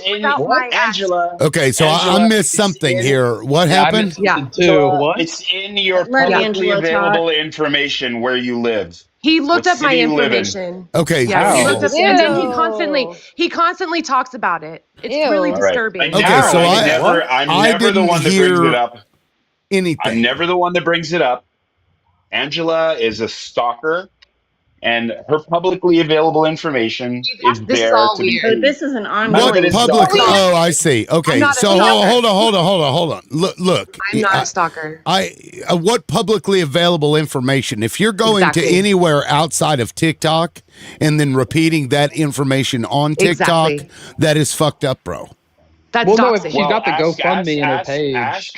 [SPEAKER 9] accent.
[SPEAKER 8] Angela,
[SPEAKER 1] Okay, so I
[SPEAKER 8] Angela,
[SPEAKER 1] missed something here. What
[SPEAKER 12] Yeah, I
[SPEAKER 1] happened?
[SPEAKER 12] missed
[SPEAKER 9] Yeah.
[SPEAKER 12] something too. What?
[SPEAKER 8] it's in your
[SPEAKER 7] let
[SPEAKER 8] publicly
[SPEAKER 7] Angela talk.
[SPEAKER 8] available information where you live.
[SPEAKER 9] He looked
[SPEAKER 8] What
[SPEAKER 9] up my
[SPEAKER 8] city you live in.
[SPEAKER 9] information.
[SPEAKER 1] Okay,
[SPEAKER 9] Yeah, he
[SPEAKER 12] How?
[SPEAKER 9] looked up,
[SPEAKER 8] Jesus.
[SPEAKER 9] and then
[SPEAKER 3] Ew.
[SPEAKER 9] he constantly talks about it. It's really
[SPEAKER 3] Ew.
[SPEAKER 8] All right.
[SPEAKER 9] disturbing.
[SPEAKER 1] okay, so
[SPEAKER 12] How? What?
[SPEAKER 8] I'm
[SPEAKER 1] I
[SPEAKER 8] never the
[SPEAKER 1] didn't
[SPEAKER 8] one that brings it
[SPEAKER 1] hear
[SPEAKER 8] up. I'm
[SPEAKER 1] anything.
[SPEAKER 8] never the one that brings it up. Angela is a stalker, and her publicly available information is
[SPEAKER 9] This is
[SPEAKER 8] there
[SPEAKER 9] all
[SPEAKER 8] to be
[SPEAKER 7] Oh,
[SPEAKER 9] weird.
[SPEAKER 8] seen.
[SPEAKER 7] this is an
[SPEAKER 8] None of it
[SPEAKER 1] What
[SPEAKER 7] ongoing
[SPEAKER 8] is
[SPEAKER 1] publicly?
[SPEAKER 8] doggy.
[SPEAKER 1] Oh, I see.
[SPEAKER 9] I'm
[SPEAKER 1] Okay,
[SPEAKER 9] not a
[SPEAKER 1] so
[SPEAKER 9] stalker.
[SPEAKER 1] hold on. Look.
[SPEAKER 9] I'm not a stalker.
[SPEAKER 1] What publicly available information? If you're going to
[SPEAKER 9] Exactly.
[SPEAKER 1] anywhere outside of TikTok and then repeating that information on TikTok,
[SPEAKER 9] Exactly.
[SPEAKER 1] that is fucked up, bro.
[SPEAKER 9] That's
[SPEAKER 12] Well, no, if
[SPEAKER 9] doxing.
[SPEAKER 12] she's got the GoFundMe in her page.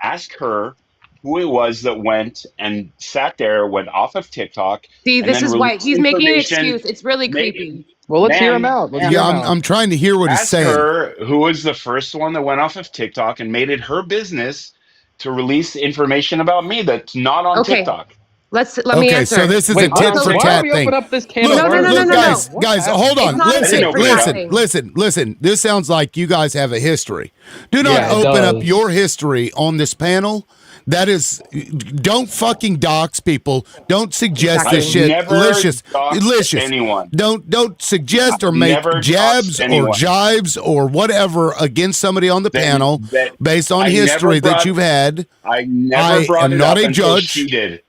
[SPEAKER 8] Ask her who it was that went and sat there, went off of TikTok,
[SPEAKER 9] See,
[SPEAKER 8] and
[SPEAKER 9] this
[SPEAKER 8] then
[SPEAKER 9] is why
[SPEAKER 8] released
[SPEAKER 9] he's making an
[SPEAKER 8] information.
[SPEAKER 9] excuse. It's really creepy.
[SPEAKER 12] Well, let's hear him
[SPEAKER 8] Ma'am,
[SPEAKER 12] out. Let's hear
[SPEAKER 1] Yeah,
[SPEAKER 12] him out.
[SPEAKER 1] I'm trying to hear what he's
[SPEAKER 8] ask
[SPEAKER 1] saying.
[SPEAKER 8] her who was the first one that went off of TikTok and made it her business to release information about me that's not on
[SPEAKER 9] Okay.
[SPEAKER 8] TikTok.
[SPEAKER 9] Let me
[SPEAKER 1] Okay,
[SPEAKER 9] answer.
[SPEAKER 1] so this is
[SPEAKER 12] Wait,
[SPEAKER 1] a tit for
[SPEAKER 12] why
[SPEAKER 1] tat
[SPEAKER 12] we
[SPEAKER 1] thing.
[SPEAKER 12] open up this can
[SPEAKER 1] Look,
[SPEAKER 12] of worms?
[SPEAKER 1] look,
[SPEAKER 9] No.
[SPEAKER 1] guys,
[SPEAKER 12] What's
[SPEAKER 1] hold
[SPEAKER 12] happening?
[SPEAKER 1] on.
[SPEAKER 9] It's not a
[SPEAKER 8] I didn't open it up.
[SPEAKER 1] Listen. This sounds like you guys have a history. Do not
[SPEAKER 12] Yeah, it
[SPEAKER 1] open up
[SPEAKER 12] does.
[SPEAKER 1] your history on this panel. That is, don't fucking dox people. Don't suggest this
[SPEAKER 8] I've
[SPEAKER 1] shit.
[SPEAKER 8] never doxed anyone.
[SPEAKER 1] Don't suggest or
[SPEAKER 8] I've
[SPEAKER 1] make
[SPEAKER 8] never
[SPEAKER 1] jabs
[SPEAKER 8] doxed
[SPEAKER 1] or
[SPEAKER 8] anyone.
[SPEAKER 1] jibes or whatever against somebody on the panel based on
[SPEAKER 8] I
[SPEAKER 1] history
[SPEAKER 8] never
[SPEAKER 1] that
[SPEAKER 8] brought-
[SPEAKER 1] you've had.
[SPEAKER 8] I never
[SPEAKER 1] I
[SPEAKER 8] brought
[SPEAKER 1] am
[SPEAKER 8] it
[SPEAKER 1] not
[SPEAKER 8] up
[SPEAKER 1] a
[SPEAKER 8] until
[SPEAKER 1] judge.
[SPEAKER 8] she did.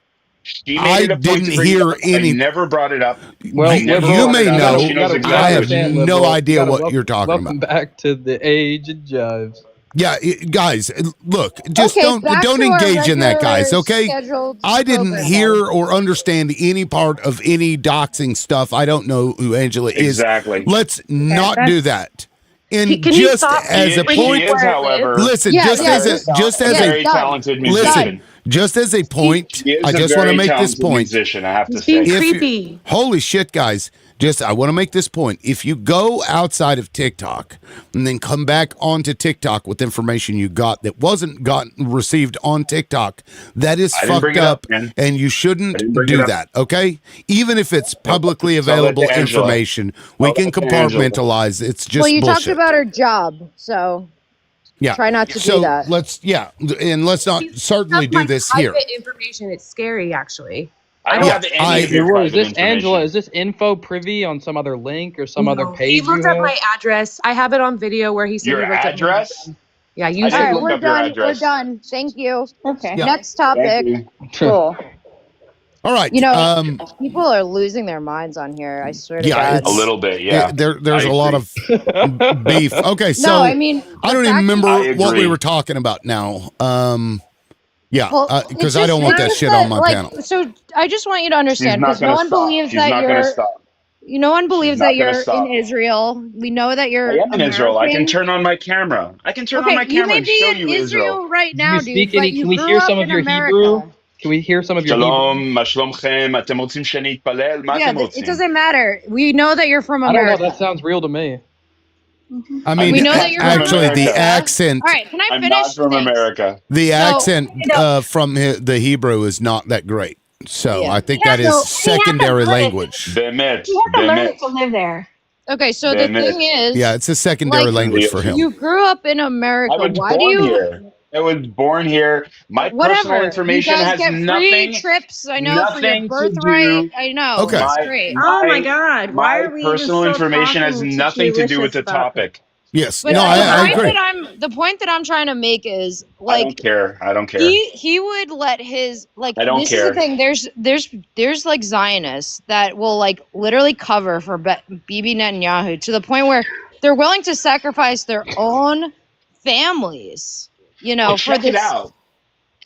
[SPEAKER 8] She
[SPEAKER 1] I
[SPEAKER 8] made it a point
[SPEAKER 1] didn't
[SPEAKER 8] to bring it
[SPEAKER 1] hear
[SPEAKER 8] up.
[SPEAKER 1] any-
[SPEAKER 8] I never brought it up.
[SPEAKER 12] Well,
[SPEAKER 8] I never
[SPEAKER 1] you
[SPEAKER 8] brought
[SPEAKER 1] may
[SPEAKER 8] it up.
[SPEAKER 1] know.
[SPEAKER 8] She knows
[SPEAKER 1] I
[SPEAKER 8] exactly.
[SPEAKER 1] have
[SPEAKER 12] understand,
[SPEAKER 1] no
[SPEAKER 12] liberal.
[SPEAKER 1] idea
[SPEAKER 12] You gotta
[SPEAKER 1] what you're talking
[SPEAKER 12] welcome
[SPEAKER 1] about.
[SPEAKER 12] back to the age of jives.
[SPEAKER 1] Yeah, guys, look, just
[SPEAKER 3] Okay, back
[SPEAKER 1] don't
[SPEAKER 3] to our
[SPEAKER 1] engage in that, guys,
[SPEAKER 3] regular
[SPEAKER 1] okay?
[SPEAKER 3] scheduled
[SPEAKER 1] I didn't
[SPEAKER 3] program,
[SPEAKER 1] hear
[SPEAKER 3] guys.
[SPEAKER 1] or understand any part of any doxing stuff. I don't know who Angela is.
[SPEAKER 8] Exactly.
[SPEAKER 1] Let's not do that. And
[SPEAKER 9] Can you
[SPEAKER 1] just
[SPEAKER 9] stop
[SPEAKER 1] as a
[SPEAKER 9] bringing
[SPEAKER 8] She
[SPEAKER 1] point,
[SPEAKER 8] is,
[SPEAKER 9] where I live?
[SPEAKER 8] however,
[SPEAKER 1] listen,
[SPEAKER 3] Yes,
[SPEAKER 1] just as
[SPEAKER 3] yes,
[SPEAKER 8] very,
[SPEAKER 1] a just as
[SPEAKER 8] a
[SPEAKER 1] a
[SPEAKER 8] very
[SPEAKER 3] done.
[SPEAKER 8] talented
[SPEAKER 1] listen,
[SPEAKER 8] musician.
[SPEAKER 1] just as a point,
[SPEAKER 8] She is
[SPEAKER 1] I
[SPEAKER 8] a
[SPEAKER 1] just want to
[SPEAKER 8] very
[SPEAKER 1] make this
[SPEAKER 8] talented
[SPEAKER 1] point.
[SPEAKER 8] musician, I have to
[SPEAKER 9] He's being
[SPEAKER 8] say.
[SPEAKER 9] creepy.
[SPEAKER 1] Holy shit, guys. I want to make this point. If you go outside of TikTok and then come back onto TikTok with information you got that wasn't received on TikTok, that is
[SPEAKER 8] I didn't bring
[SPEAKER 1] fucked
[SPEAKER 8] it up,
[SPEAKER 1] up,
[SPEAKER 8] man.
[SPEAKER 1] and you
[SPEAKER 8] I
[SPEAKER 1] shouldn't
[SPEAKER 8] didn't bring it
[SPEAKER 1] do
[SPEAKER 8] up.
[SPEAKER 1] that, okay? Even if it's
[SPEAKER 8] Nope.
[SPEAKER 1] publicly
[SPEAKER 8] Tell that
[SPEAKER 1] available
[SPEAKER 8] to Angela.
[SPEAKER 1] information, we
[SPEAKER 8] Tell
[SPEAKER 1] can
[SPEAKER 8] that to Angela.
[SPEAKER 1] compartmentalize. It's just
[SPEAKER 3] Well, you talked
[SPEAKER 1] bullshit.
[SPEAKER 3] about her job, so
[SPEAKER 1] Yeah.
[SPEAKER 3] try not to do
[SPEAKER 1] So
[SPEAKER 3] that.
[SPEAKER 1] let's not certainly
[SPEAKER 9] That's
[SPEAKER 1] do
[SPEAKER 9] my
[SPEAKER 1] this here.
[SPEAKER 9] private information. It's scary, actually.
[SPEAKER 8] I don't
[SPEAKER 1] Yeah,
[SPEAKER 8] have any of your
[SPEAKER 12] Is
[SPEAKER 8] private
[SPEAKER 12] this
[SPEAKER 8] information.
[SPEAKER 12] Angela? Is this info privy on some other link or some other
[SPEAKER 9] No.
[SPEAKER 12] page
[SPEAKER 9] He
[SPEAKER 12] you
[SPEAKER 9] looked up
[SPEAKER 12] have?
[SPEAKER 9] my address. I have it on video where he said
[SPEAKER 8] Your
[SPEAKER 9] he looked
[SPEAKER 8] address?
[SPEAKER 9] up my
[SPEAKER 8] I
[SPEAKER 9] Yeah,
[SPEAKER 3] All
[SPEAKER 8] didn't
[SPEAKER 3] right,
[SPEAKER 8] look
[SPEAKER 3] we're
[SPEAKER 8] up your
[SPEAKER 3] done. We're
[SPEAKER 8] address.
[SPEAKER 3] done. Thank you.
[SPEAKER 7] Okay.
[SPEAKER 1] Yeah.
[SPEAKER 3] Next
[SPEAKER 8] Thank
[SPEAKER 3] topic.
[SPEAKER 8] you.
[SPEAKER 7] Cool.
[SPEAKER 1] All right.
[SPEAKER 3] You know, people are losing their minds on here. I swear to
[SPEAKER 1] Yeah,
[SPEAKER 3] God.
[SPEAKER 8] A little bit, yeah.
[SPEAKER 1] there's
[SPEAKER 8] I
[SPEAKER 1] a lot
[SPEAKER 8] agree.
[SPEAKER 1] of beef. Okay, so
[SPEAKER 3] No, I mean,
[SPEAKER 1] I
[SPEAKER 3] the
[SPEAKER 1] don't even
[SPEAKER 3] fact
[SPEAKER 1] remember
[SPEAKER 8] I
[SPEAKER 1] what we
[SPEAKER 8] agree.
[SPEAKER 1] were talking about now. Yeah,
[SPEAKER 3] Well,
[SPEAKER 1] because
[SPEAKER 3] it's
[SPEAKER 1] I
[SPEAKER 3] just,
[SPEAKER 1] don't want that shit on my
[SPEAKER 3] like,
[SPEAKER 1] panel.
[SPEAKER 3] so I just want you to
[SPEAKER 8] She's
[SPEAKER 3] understand,
[SPEAKER 8] not
[SPEAKER 3] because no
[SPEAKER 8] gonna
[SPEAKER 3] one
[SPEAKER 8] stop.
[SPEAKER 3] believes
[SPEAKER 8] She's
[SPEAKER 3] that
[SPEAKER 8] not gonna
[SPEAKER 3] you're,
[SPEAKER 8] stop.
[SPEAKER 3] no one
[SPEAKER 8] She's
[SPEAKER 3] believes
[SPEAKER 8] not
[SPEAKER 3] that
[SPEAKER 8] gonna
[SPEAKER 3] you're in
[SPEAKER 8] stop.
[SPEAKER 3] Israel. We know that
[SPEAKER 8] I
[SPEAKER 3] you're
[SPEAKER 8] am in Israel. I can
[SPEAKER 3] American.
[SPEAKER 8] turn on my camera. I can turn on
[SPEAKER 3] Okay,
[SPEAKER 8] my
[SPEAKER 3] you
[SPEAKER 8] camera
[SPEAKER 3] may
[SPEAKER 8] and
[SPEAKER 3] be
[SPEAKER 8] show
[SPEAKER 3] in
[SPEAKER 8] you Israel.
[SPEAKER 3] Israel right
[SPEAKER 12] Do you
[SPEAKER 3] now,
[SPEAKER 12] speak
[SPEAKER 3] dude,
[SPEAKER 12] any?
[SPEAKER 3] but you
[SPEAKER 12] Can we
[SPEAKER 3] grew
[SPEAKER 12] hear
[SPEAKER 3] up
[SPEAKER 12] some of
[SPEAKER 3] in
[SPEAKER 12] your Hebrew?
[SPEAKER 3] America.
[SPEAKER 12] Can we hear some of your Hebrew?
[SPEAKER 8] Shalom, ma shlomchem, atem רוצים שאני אתפלל? מה
[SPEAKER 3] Yeah,
[SPEAKER 8] אתם
[SPEAKER 3] it
[SPEAKER 8] רוצים?
[SPEAKER 3] doesn't matter. We know that you're from
[SPEAKER 12] I don't know.
[SPEAKER 3] America.
[SPEAKER 12] That sounds real to me.
[SPEAKER 1] I
[SPEAKER 8] I'm
[SPEAKER 1] mean,
[SPEAKER 3] We know
[SPEAKER 8] not
[SPEAKER 3] that you're
[SPEAKER 8] from
[SPEAKER 3] from
[SPEAKER 1] actually, the
[SPEAKER 8] America.
[SPEAKER 3] America.
[SPEAKER 1] accent,
[SPEAKER 3] All right, can I
[SPEAKER 8] I'm
[SPEAKER 3] finish?
[SPEAKER 8] not from
[SPEAKER 3] Thanks.
[SPEAKER 8] America.
[SPEAKER 1] the
[SPEAKER 3] So,
[SPEAKER 1] accent
[SPEAKER 3] you know,
[SPEAKER 1] from the Hebrew is not that great. So
[SPEAKER 3] yeah.
[SPEAKER 1] I think that is secondary language.
[SPEAKER 8] באמת,
[SPEAKER 9] You have to learn
[SPEAKER 8] באמת,
[SPEAKER 9] it to live there.
[SPEAKER 3] Okay, so the
[SPEAKER 8] באמת.
[SPEAKER 3] thing is,
[SPEAKER 1] Yeah, it's a secondary
[SPEAKER 3] like,
[SPEAKER 1] language for him.
[SPEAKER 3] you grew up in
[SPEAKER 8] I
[SPEAKER 3] America.
[SPEAKER 8] was
[SPEAKER 3] Why do
[SPEAKER 8] born
[SPEAKER 3] you,
[SPEAKER 8] here. I was born here. My personal
[SPEAKER 3] whatever, you
[SPEAKER 8] information
[SPEAKER 3] guys
[SPEAKER 8] has
[SPEAKER 3] get free
[SPEAKER 8] nothing
[SPEAKER 3] trips, I know, for your
[SPEAKER 8] to
[SPEAKER 3] birthright.
[SPEAKER 8] do.
[SPEAKER 3] I know,
[SPEAKER 1] Okay.
[SPEAKER 3] it's
[SPEAKER 8] My
[SPEAKER 3] great.
[SPEAKER 7] Oh my
[SPEAKER 8] my
[SPEAKER 7] God. Why
[SPEAKER 8] my
[SPEAKER 7] are we even
[SPEAKER 8] personal
[SPEAKER 7] still
[SPEAKER 8] information has
[SPEAKER 7] talking to
[SPEAKER 8] nothing to do with
[SPEAKER 7] Julicious
[SPEAKER 8] the
[SPEAKER 7] about this?
[SPEAKER 8] topic.
[SPEAKER 1] Yes.
[SPEAKER 3] But
[SPEAKER 1] No,
[SPEAKER 3] the
[SPEAKER 1] I
[SPEAKER 3] point
[SPEAKER 1] agree.
[SPEAKER 3] that the point that I'm trying to make is,
[SPEAKER 8] I don't
[SPEAKER 3] like,
[SPEAKER 8] care. I don't care.
[SPEAKER 3] he would let his, like,
[SPEAKER 8] I don't
[SPEAKER 3] this is the
[SPEAKER 8] care.
[SPEAKER 3] thing, there's like Zionists that will, like, literally cover for Bibi Netanyahu to the point where they're willing to sacrifice their own families, you know,
[SPEAKER 8] Well,
[SPEAKER 3] for
[SPEAKER 8] check it
[SPEAKER 3] this.
[SPEAKER 8] out.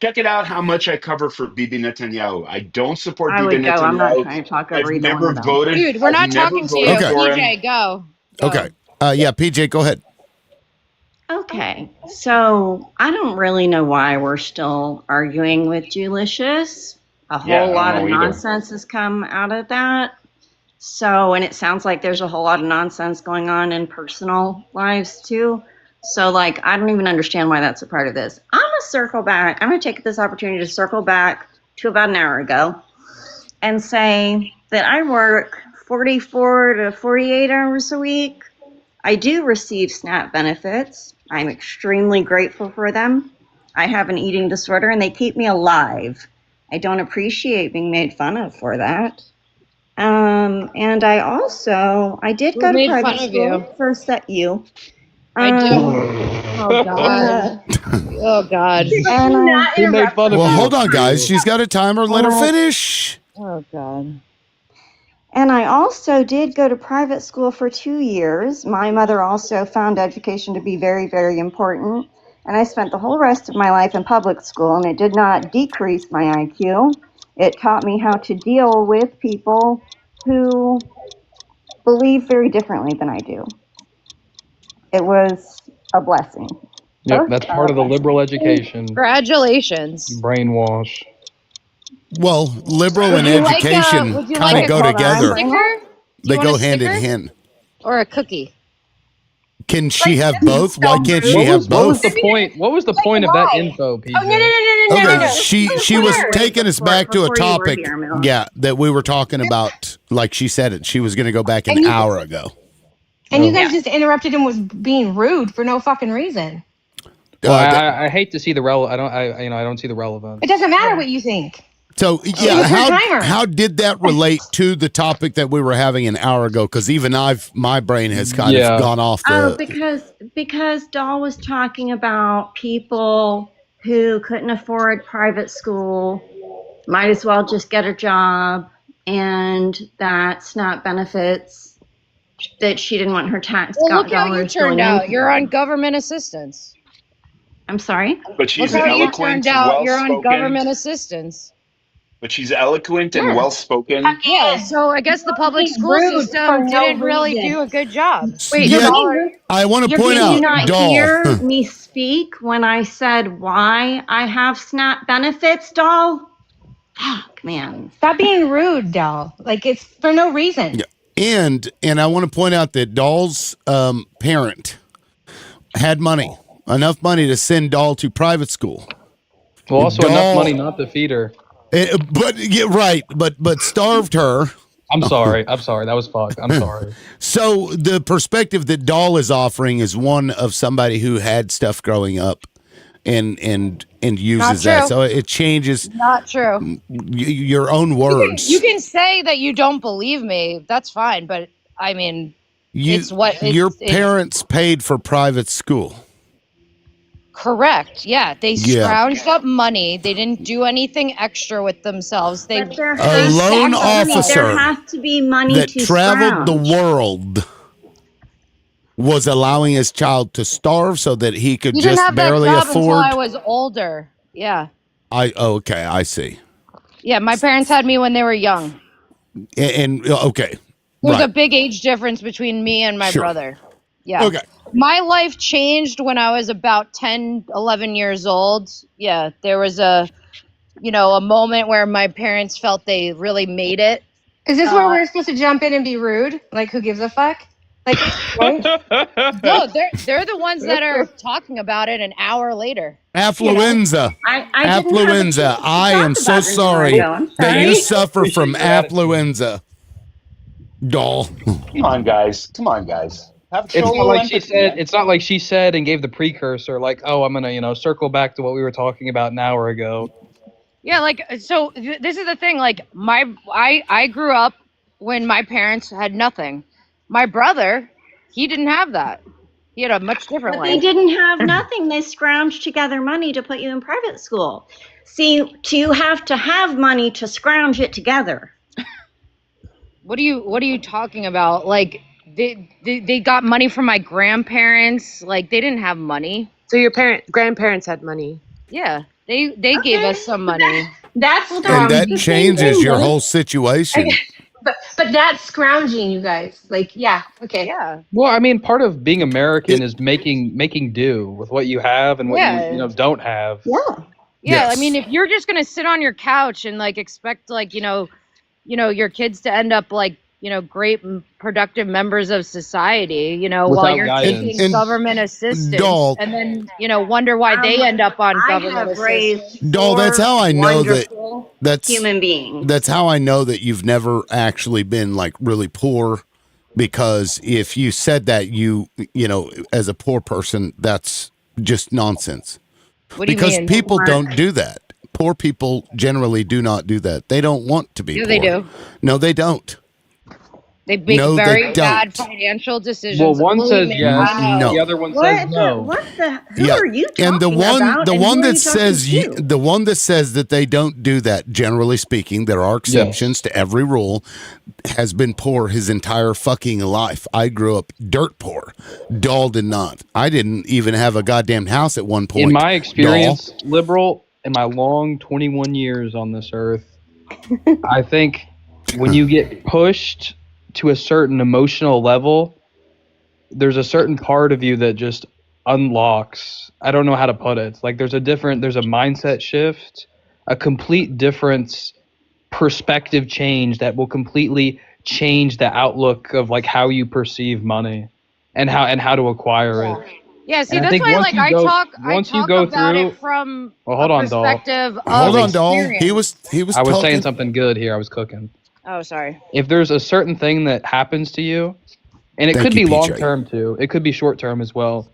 [SPEAKER 8] Check it out how much I cover for Bibi Netanyahu. I don't support
[SPEAKER 7] I
[SPEAKER 8] Bibi
[SPEAKER 7] would go. I'm not
[SPEAKER 8] Netanyahu.
[SPEAKER 7] trying to talk
[SPEAKER 8] I've
[SPEAKER 7] over either one
[SPEAKER 8] never
[SPEAKER 7] of them.
[SPEAKER 8] voted.
[SPEAKER 3] Dude, we're
[SPEAKER 8] I've
[SPEAKER 3] not
[SPEAKER 8] never
[SPEAKER 3] talking to
[SPEAKER 8] voted
[SPEAKER 3] you.
[SPEAKER 1] Okay.
[SPEAKER 8] for him.
[SPEAKER 3] PJ, go.
[SPEAKER 1] Okay. Yeah, PJ, go ahead.
[SPEAKER 7] Okay, so I don't really know why we're still arguing with Julicious. A
[SPEAKER 8] Yeah, I
[SPEAKER 7] whole
[SPEAKER 8] don't
[SPEAKER 7] lot of
[SPEAKER 8] know either.
[SPEAKER 7] nonsense has come out of that. So, and it sounds like there's a whole lot of nonsense going on in personal lives too. So, like, I don't even understand why that's a part of this. I'm gonna circle back. I'm gonna take this opportunity to circle back to about an hour ago and say that I work 44 to 48 hours a week. I do receive SNAP benefits. I'm extremely grateful for them. I have an eating disorder and they keep me alive. I don't appreciate being made fun of for that. And I did
[SPEAKER 3] Who
[SPEAKER 7] go to
[SPEAKER 3] made
[SPEAKER 7] private
[SPEAKER 3] fun of
[SPEAKER 7] school
[SPEAKER 3] you?
[SPEAKER 7] for you.
[SPEAKER 3] I do. Oh
[SPEAKER 7] Uh,
[SPEAKER 3] God. Oh God.
[SPEAKER 7] and I,
[SPEAKER 12] Who made fun of
[SPEAKER 1] Well,
[SPEAKER 12] you?
[SPEAKER 1] hold on, guys. She's got a timer. Let her finish.
[SPEAKER 3] Oh God.
[SPEAKER 7] and I also did go to private school for 2 years. My mother also found education to be very, very important. And I spent the whole rest of my life in public school, and it did not decrease my IQ. It taught me how to deal with people who believe very differently than I do. It was a blessing.
[SPEAKER 12] Yep,
[SPEAKER 7] Both
[SPEAKER 12] that's
[SPEAKER 7] are
[SPEAKER 12] part
[SPEAKER 7] a
[SPEAKER 12] of the
[SPEAKER 7] blessing.
[SPEAKER 12] liberal education.
[SPEAKER 3] Congratulations.
[SPEAKER 12] Brainwash.
[SPEAKER 1] Well, liberal and
[SPEAKER 3] Would you like
[SPEAKER 1] education
[SPEAKER 3] would you
[SPEAKER 1] kind
[SPEAKER 3] like
[SPEAKER 1] of
[SPEAKER 3] a
[SPEAKER 1] go
[SPEAKER 7] Hold on,
[SPEAKER 1] together.
[SPEAKER 7] Brandon.
[SPEAKER 3] sticker? Do
[SPEAKER 1] They
[SPEAKER 3] you want
[SPEAKER 1] go
[SPEAKER 3] a
[SPEAKER 1] hand in
[SPEAKER 3] sticker
[SPEAKER 1] hand.
[SPEAKER 3] or a cookie?
[SPEAKER 1] Can she
[SPEAKER 9] Like,
[SPEAKER 1] have
[SPEAKER 9] this is
[SPEAKER 1] both?
[SPEAKER 9] so
[SPEAKER 1] Why can't
[SPEAKER 9] rude.
[SPEAKER 1] she have
[SPEAKER 12] What was
[SPEAKER 1] both?
[SPEAKER 12] the point? What was the
[SPEAKER 9] Like,
[SPEAKER 12] point of that
[SPEAKER 9] why?
[SPEAKER 12] info, PJ?
[SPEAKER 9] Oh, no.
[SPEAKER 1] Okay,
[SPEAKER 7] No.
[SPEAKER 1] she was
[SPEAKER 7] Wait,
[SPEAKER 1] taking us back to a
[SPEAKER 7] before you were
[SPEAKER 1] topic,
[SPEAKER 7] here, Mel.
[SPEAKER 1] yeah, that we were talking about. Like she said it, she was going to go back an
[SPEAKER 9] And you-
[SPEAKER 1] hour ago.
[SPEAKER 9] And you
[SPEAKER 12] Oh.
[SPEAKER 9] guys just interrupted and was being rude for no fucking reason.
[SPEAKER 12] Well,
[SPEAKER 1] th-
[SPEAKER 12] I hate to see the I don't see the relevance.
[SPEAKER 9] It doesn't matter what you think.
[SPEAKER 1] so
[SPEAKER 9] It
[SPEAKER 1] yeah,
[SPEAKER 9] was her timer.
[SPEAKER 1] how did that relate to the topic that we were having an hour ago? Because even my brain has kind
[SPEAKER 12] Yeah.
[SPEAKER 1] of gone off
[SPEAKER 7] Oh,
[SPEAKER 1] the.
[SPEAKER 7] because Dahl was talking about people who couldn't afford private school, might as well just get a job, and that SNAP benefits that she didn't want her tax
[SPEAKER 3] Well, look how you
[SPEAKER 7] dollars
[SPEAKER 3] turned
[SPEAKER 7] going
[SPEAKER 3] out.
[SPEAKER 7] into
[SPEAKER 3] You're
[SPEAKER 7] them.
[SPEAKER 3] on government assistance.
[SPEAKER 7] I'm sorry.
[SPEAKER 8] But
[SPEAKER 3] Look
[SPEAKER 8] she's
[SPEAKER 3] how you
[SPEAKER 8] eloquent,
[SPEAKER 3] turned out.
[SPEAKER 8] well
[SPEAKER 3] You're on
[SPEAKER 8] spoken.
[SPEAKER 3] government assistance.
[SPEAKER 8] But she's eloquent and
[SPEAKER 7] Yes.
[SPEAKER 8] well spoken.
[SPEAKER 3] Yeah, so I guess the public
[SPEAKER 7] Being
[SPEAKER 3] school
[SPEAKER 7] rude for
[SPEAKER 3] system
[SPEAKER 7] no
[SPEAKER 3] didn't really
[SPEAKER 7] reason.
[SPEAKER 3] do a good job.
[SPEAKER 7] Wait,
[SPEAKER 1] Yeah,
[SPEAKER 7] you're being rude.
[SPEAKER 1] I want to point
[SPEAKER 7] Did you
[SPEAKER 1] out,
[SPEAKER 7] not
[SPEAKER 1] doll.
[SPEAKER 7] hear me speak when I said why I have SNAP benefits, doll? Fuck, man.
[SPEAKER 9] Stop being rude, Dell. Like, it's for no reason.
[SPEAKER 1] Yeah. And I want to point out that Doll's parent had money, enough money to send Doll to private school.
[SPEAKER 12] Well, also
[SPEAKER 1] Doll,
[SPEAKER 12] enough money not to feed her.
[SPEAKER 1] but yeah, right, but starved her.
[SPEAKER 12] I'm sorry. That was fucked. I'm sorry.
[SPEAKER 1] So the perspective that Doll is offering is one of somebody who had stuff growing up and uses that. So it changes
[SPEAKER 3] Not true.
[SPEAKER 1] your own words.
[SPEAKER 3] You can say that you don't believe me. That's fine, but I mean,
[SPEAKER 1] your parents paid for private school.
[SPEAKER 3] Correct. Yeah, they scrounged up money. They didn't do anything extra with themselves. They
[SPEAKER 1] a loan officer
[SPEAKER 7] there has to be money
[SPEAKER 1] that
[SPEAKER 7] to
[SPEAKER 1] traveled
[SPEAKER 7] scrounge.
[SPEAKER 1] the world was allowing his child to starve so that he could
[SPEAKER 3] You
[SPEAKER 1] just
[SPEAKER 3] didn't have
[SPEAKER 1] barely
[SPEAKER 3] that job
[SPEAKER 1] afford.
[SPEAKER 3] until I was older. Yeah.
[SPEAKER 1] Okay, I see.
[SPEAKER 3] Yeah, my parents had me when they were young.
[SPEAKER 1] And okay,
[SPEAKER 3] There's a big age difference between me and my brother. Yeah.
[SPEAKER 1] Okay.
[SPEAKER 3] My life changed when I was about 10, 11 years old. Yeah, there was a moment where my parents felt they really made it.
[SPEAKER 9] Is this where we're supposed to jump in and be rude? Like, who gives a fuck? Like, right?
[SPEAKER 3] No, they're the ones that are talking about it an hour later.
[SPEAKER 1] Affluenza. Affluenza. I am so sorry that you suffer from affluenza. Doll.
[SPEAKER 8] Come on, guys.
[SPEAKER 12] It's not like she said. It's not like she said and gave the precursor. Like, oh, I'm gonna, circle back to what we were talking about an hour ago.
[SPEAKER 3] Yeah, like so. This is the thing. Like I grew up when my parents had nothing. My brother, he didn't have that. He had a much different
[SPEAKER 7] But
[SPEAKER 3] life.
[SPEAKER 7] they didn't have nothing. They scrounged together money to put you in private school. See, you have to have money to scrounge it together.
[SPEAKER 3] What are you talking about? Like they got money from my grandparents. Like they didn't have money.
[SPEAKER 9] So your grandparents had money.
[SPEAKER 3] Yeah, they gave us some money.
[SPEAKER 9] That's
[SPEAKER 1] And that changes your whole situation.
[SPEAKER 9] But that's scrounging, you guys. Like, yeah, okay.
[SPEAKER 3] Yeah.
[SPEAKER 12] Well, I mean, part of being American is making do with what you have and what you don't have.
[SPEAKER 7] Yeah.
[SPEAKER 3] Yeah,
[SPEAKER 1] Yes.
[SPEAKER 3] I mean, if you're just gonna sit on your couch and like expect like your kids to end up like great productive members of society, while
[SPEAKER 12] Without
[SPEAKER 3] you're
[SPEAKER 12] guidance.
[SPEAKER 3] taking government assistance,
[SPEAKER 1] Doll.
[SPEAKER 3] and then wonder why they end up on government
[SPEAKER 7] I have
[SPEAKER 3] assistance.
[SPEAKER 7] raised
[SPEAKER 1] Doll, that's how I know that
[SPEAKER 7] wonderful
[SPEAKER 1] that's
[SPEAKER 7] human beings.
[SPEAKER 1] That's how I know that you've never actually been like really poor, because if you said that you as a poor person, that's just nonsense.
[SPEAKER 3] What do you
[SPEAKER 1] Because
[SPEAKER 3] mean?
[SPEAKER 1] people don't do that. Poor people generally do not do that. They don't want to be
[SPEAKER 3] Yeah,
[SPEAKER 1] poor.
[SPEAKER 3] they do.
[SPEAKER 1] No, they don't.
[SPEAKER 3] They make
[SPEAKER 1] No, they
[SPEAKER 3] very bad
[SPEAKER 1] don't.
[SPEAKER 3] financial decisions.
[SPEAKER 12] Well, one
[SPEAKER 3] Believe
[SPEAKER 12] says
[SPEAKER 3] me,
[SPEAKER 12] yes,
[SPEAKER 3] I know.
[SPEAKER 12] the other one says no.
[SPEAKER 7] Who are you talking
[SPEAKER 1] and the one
[SPEAKER 7] about?
[SPEAKER 1] the
[SPEAKER 7] and
[SPEAKER 1] one
[SPEAKER 7] who are
[SPEAKER 1] that
[SPEAKER 7] you talking
[SPEAKER 1] says
[SPEAKER 7] to?
[SPEAKER 1] the one that says that they don't do that, generally speaking, there are exceptions to every rule, has been poor his entire fucking life. I grew up dirt poor. Doll did not. I didn't even have a goddamn house at one point.
[SPEAKER 12] In my experience, liberal, in my long 21 years on this earth, I think when you get pushed to a certain emotional level, there's a certain part of you that just unlocks. I don't know how to put it. Like there's a mindset shift, a complete difference, perspective change that will completely change the outlook of like how you perceive money and how to acquire it.
[SPEAKER 3] Yeah, see,
[SPEAKER 12] And I
[SPEAKER 3] that's
[SPEAKER 12] think
[SPEAKER 3] why
[SPEAKER 12] once
[SPEAKER 3] like
[SPEAKER 12] you
[SPEAKER 3] I
[SPEAKER 12] go-
[SPEAKER 3] talk
[SPEAKER 12] once you
[SPEAKER 3] about
[SPEAKER 12] go
[SPEAKER 3] it
[SPEAKER 12] through-
[SPEAKER 3] from
[SPEAKER 12] Well, hold
[SPEAKER 3] a
[SPEAKER 12] on, doll.
[SPEAKER 3] perspective of
[SPEAKER 1] Hold on, doll.
[SPEAKER 3] experience.
[SPEAKER 1] He was
[SPEAKER 12] I was
[SPEAKER 1] talking.
[SPEAKER 12] saying something good here. I was cooking.
[SPEAKER 3] Oh, sorry.
[SPEAKER 12] If there's a certain thing that happens to you, and it
[SPEAKER 1] Thank
[SPEAKER 12] could
[SPEAKER 1] you,
[SPEAKER 12] be
[SPEAKER 1] PJ.
[SPEAKER 12] long term too, it could be short term as well.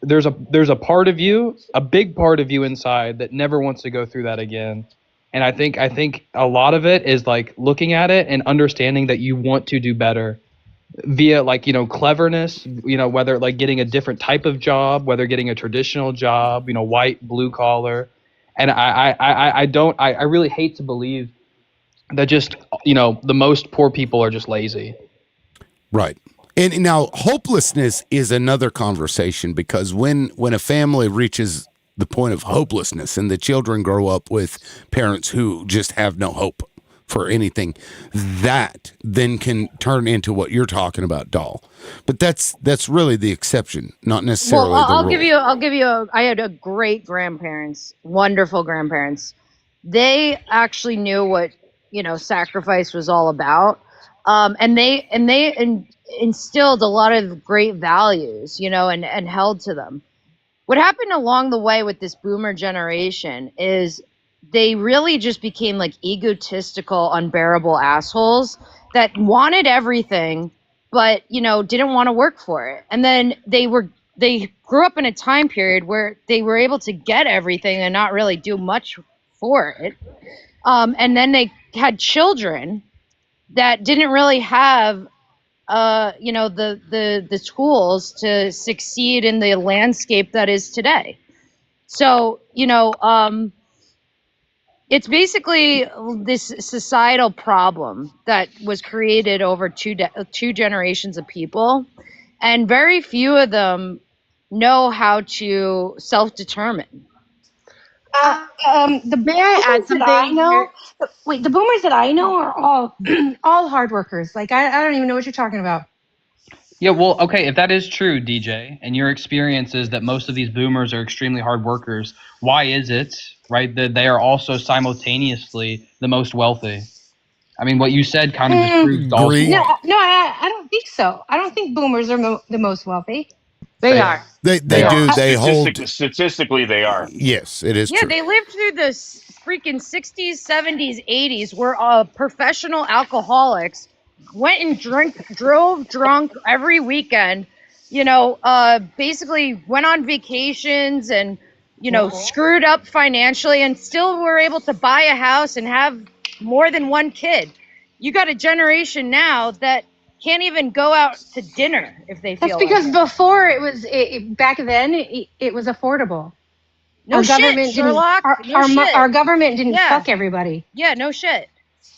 [SPEAKER 12] There's a part of you, a big part of you inside that never wants to go through that again. And I think a lot of it is like looking at it and understanding that you want to do better via like cleverness, whether like getting a different type of job, whether getting a traditional job, white, blue collar. And I really hate to believe that just the most poor people are just lazy.
[SPEAKER 1] Right. And now hopelessness is another conversation, because when a family reaches the point of hopelessness and the children grow up with parents who just have no hope for anything, that then can turn into what you're talking about, doll. But that's really the exception, not necessarily
[SPEAKER 3] Well,
[SPEAKER 1] the rule.
[SPEAKER 3] I'll give you I had a great grandparents, wonderful grandparents. They actually knew what, sacrifice was all about. And they instilled a lot of great values, and held to them. What happened along the way with this boomer generation is they really just became like egotistical, unbearable assholes that wanted everything, but didn't want to work for it. And then they grew up in a time period where they were able to get everything and not really do much for it. And then they had children that didn't really have the tools to succeed in the landscape that is today. So, it's basically this societal problem that was created over two generations of people, and very few of them know how to self-determine.
[SPEAKER 9] May I add something? I know. Wait, the boomers that I know are all hard workers. Like I don't even know what you're talking about.
[SPEAKER 12] Yeah, well, okay, if that is true, DJ, and your experience is that most of these boomers are extremely hard workers, why is it, right, that they are also simultaneously the most wealthy? I mean, what you said kind of disproves Doll's point.
[SPEAKER 9] No, I don't think so. I don't think boomers are the most wealthy.
[SPEAKER 3] They are.
[SPEAKER 1] They do. They hold.
[SPEAKER 8] Statistically, they are.
[SPEAKER 1] Yes, it is
[SPEAKER 3] Yeah,
[SPEAKER 1] true.
[SPEAKER 3] they lived through the freaking 60s, 70s, 80s, where professional alcoholics went and drove drunk every weekend, basically went on vacations and, screwed up financially, and still were able to buy a house and have more than one kid. You got a generation now that can't even go out to dinner if they feel.
[SPEAKER 9] That's because before back then it was affordable.
[SPEAKER 3] No shit, Sherlock.
[SPEAKER 9] Our government didn't fuck everybody.
[SPEAKER 3] Yeah, no shit.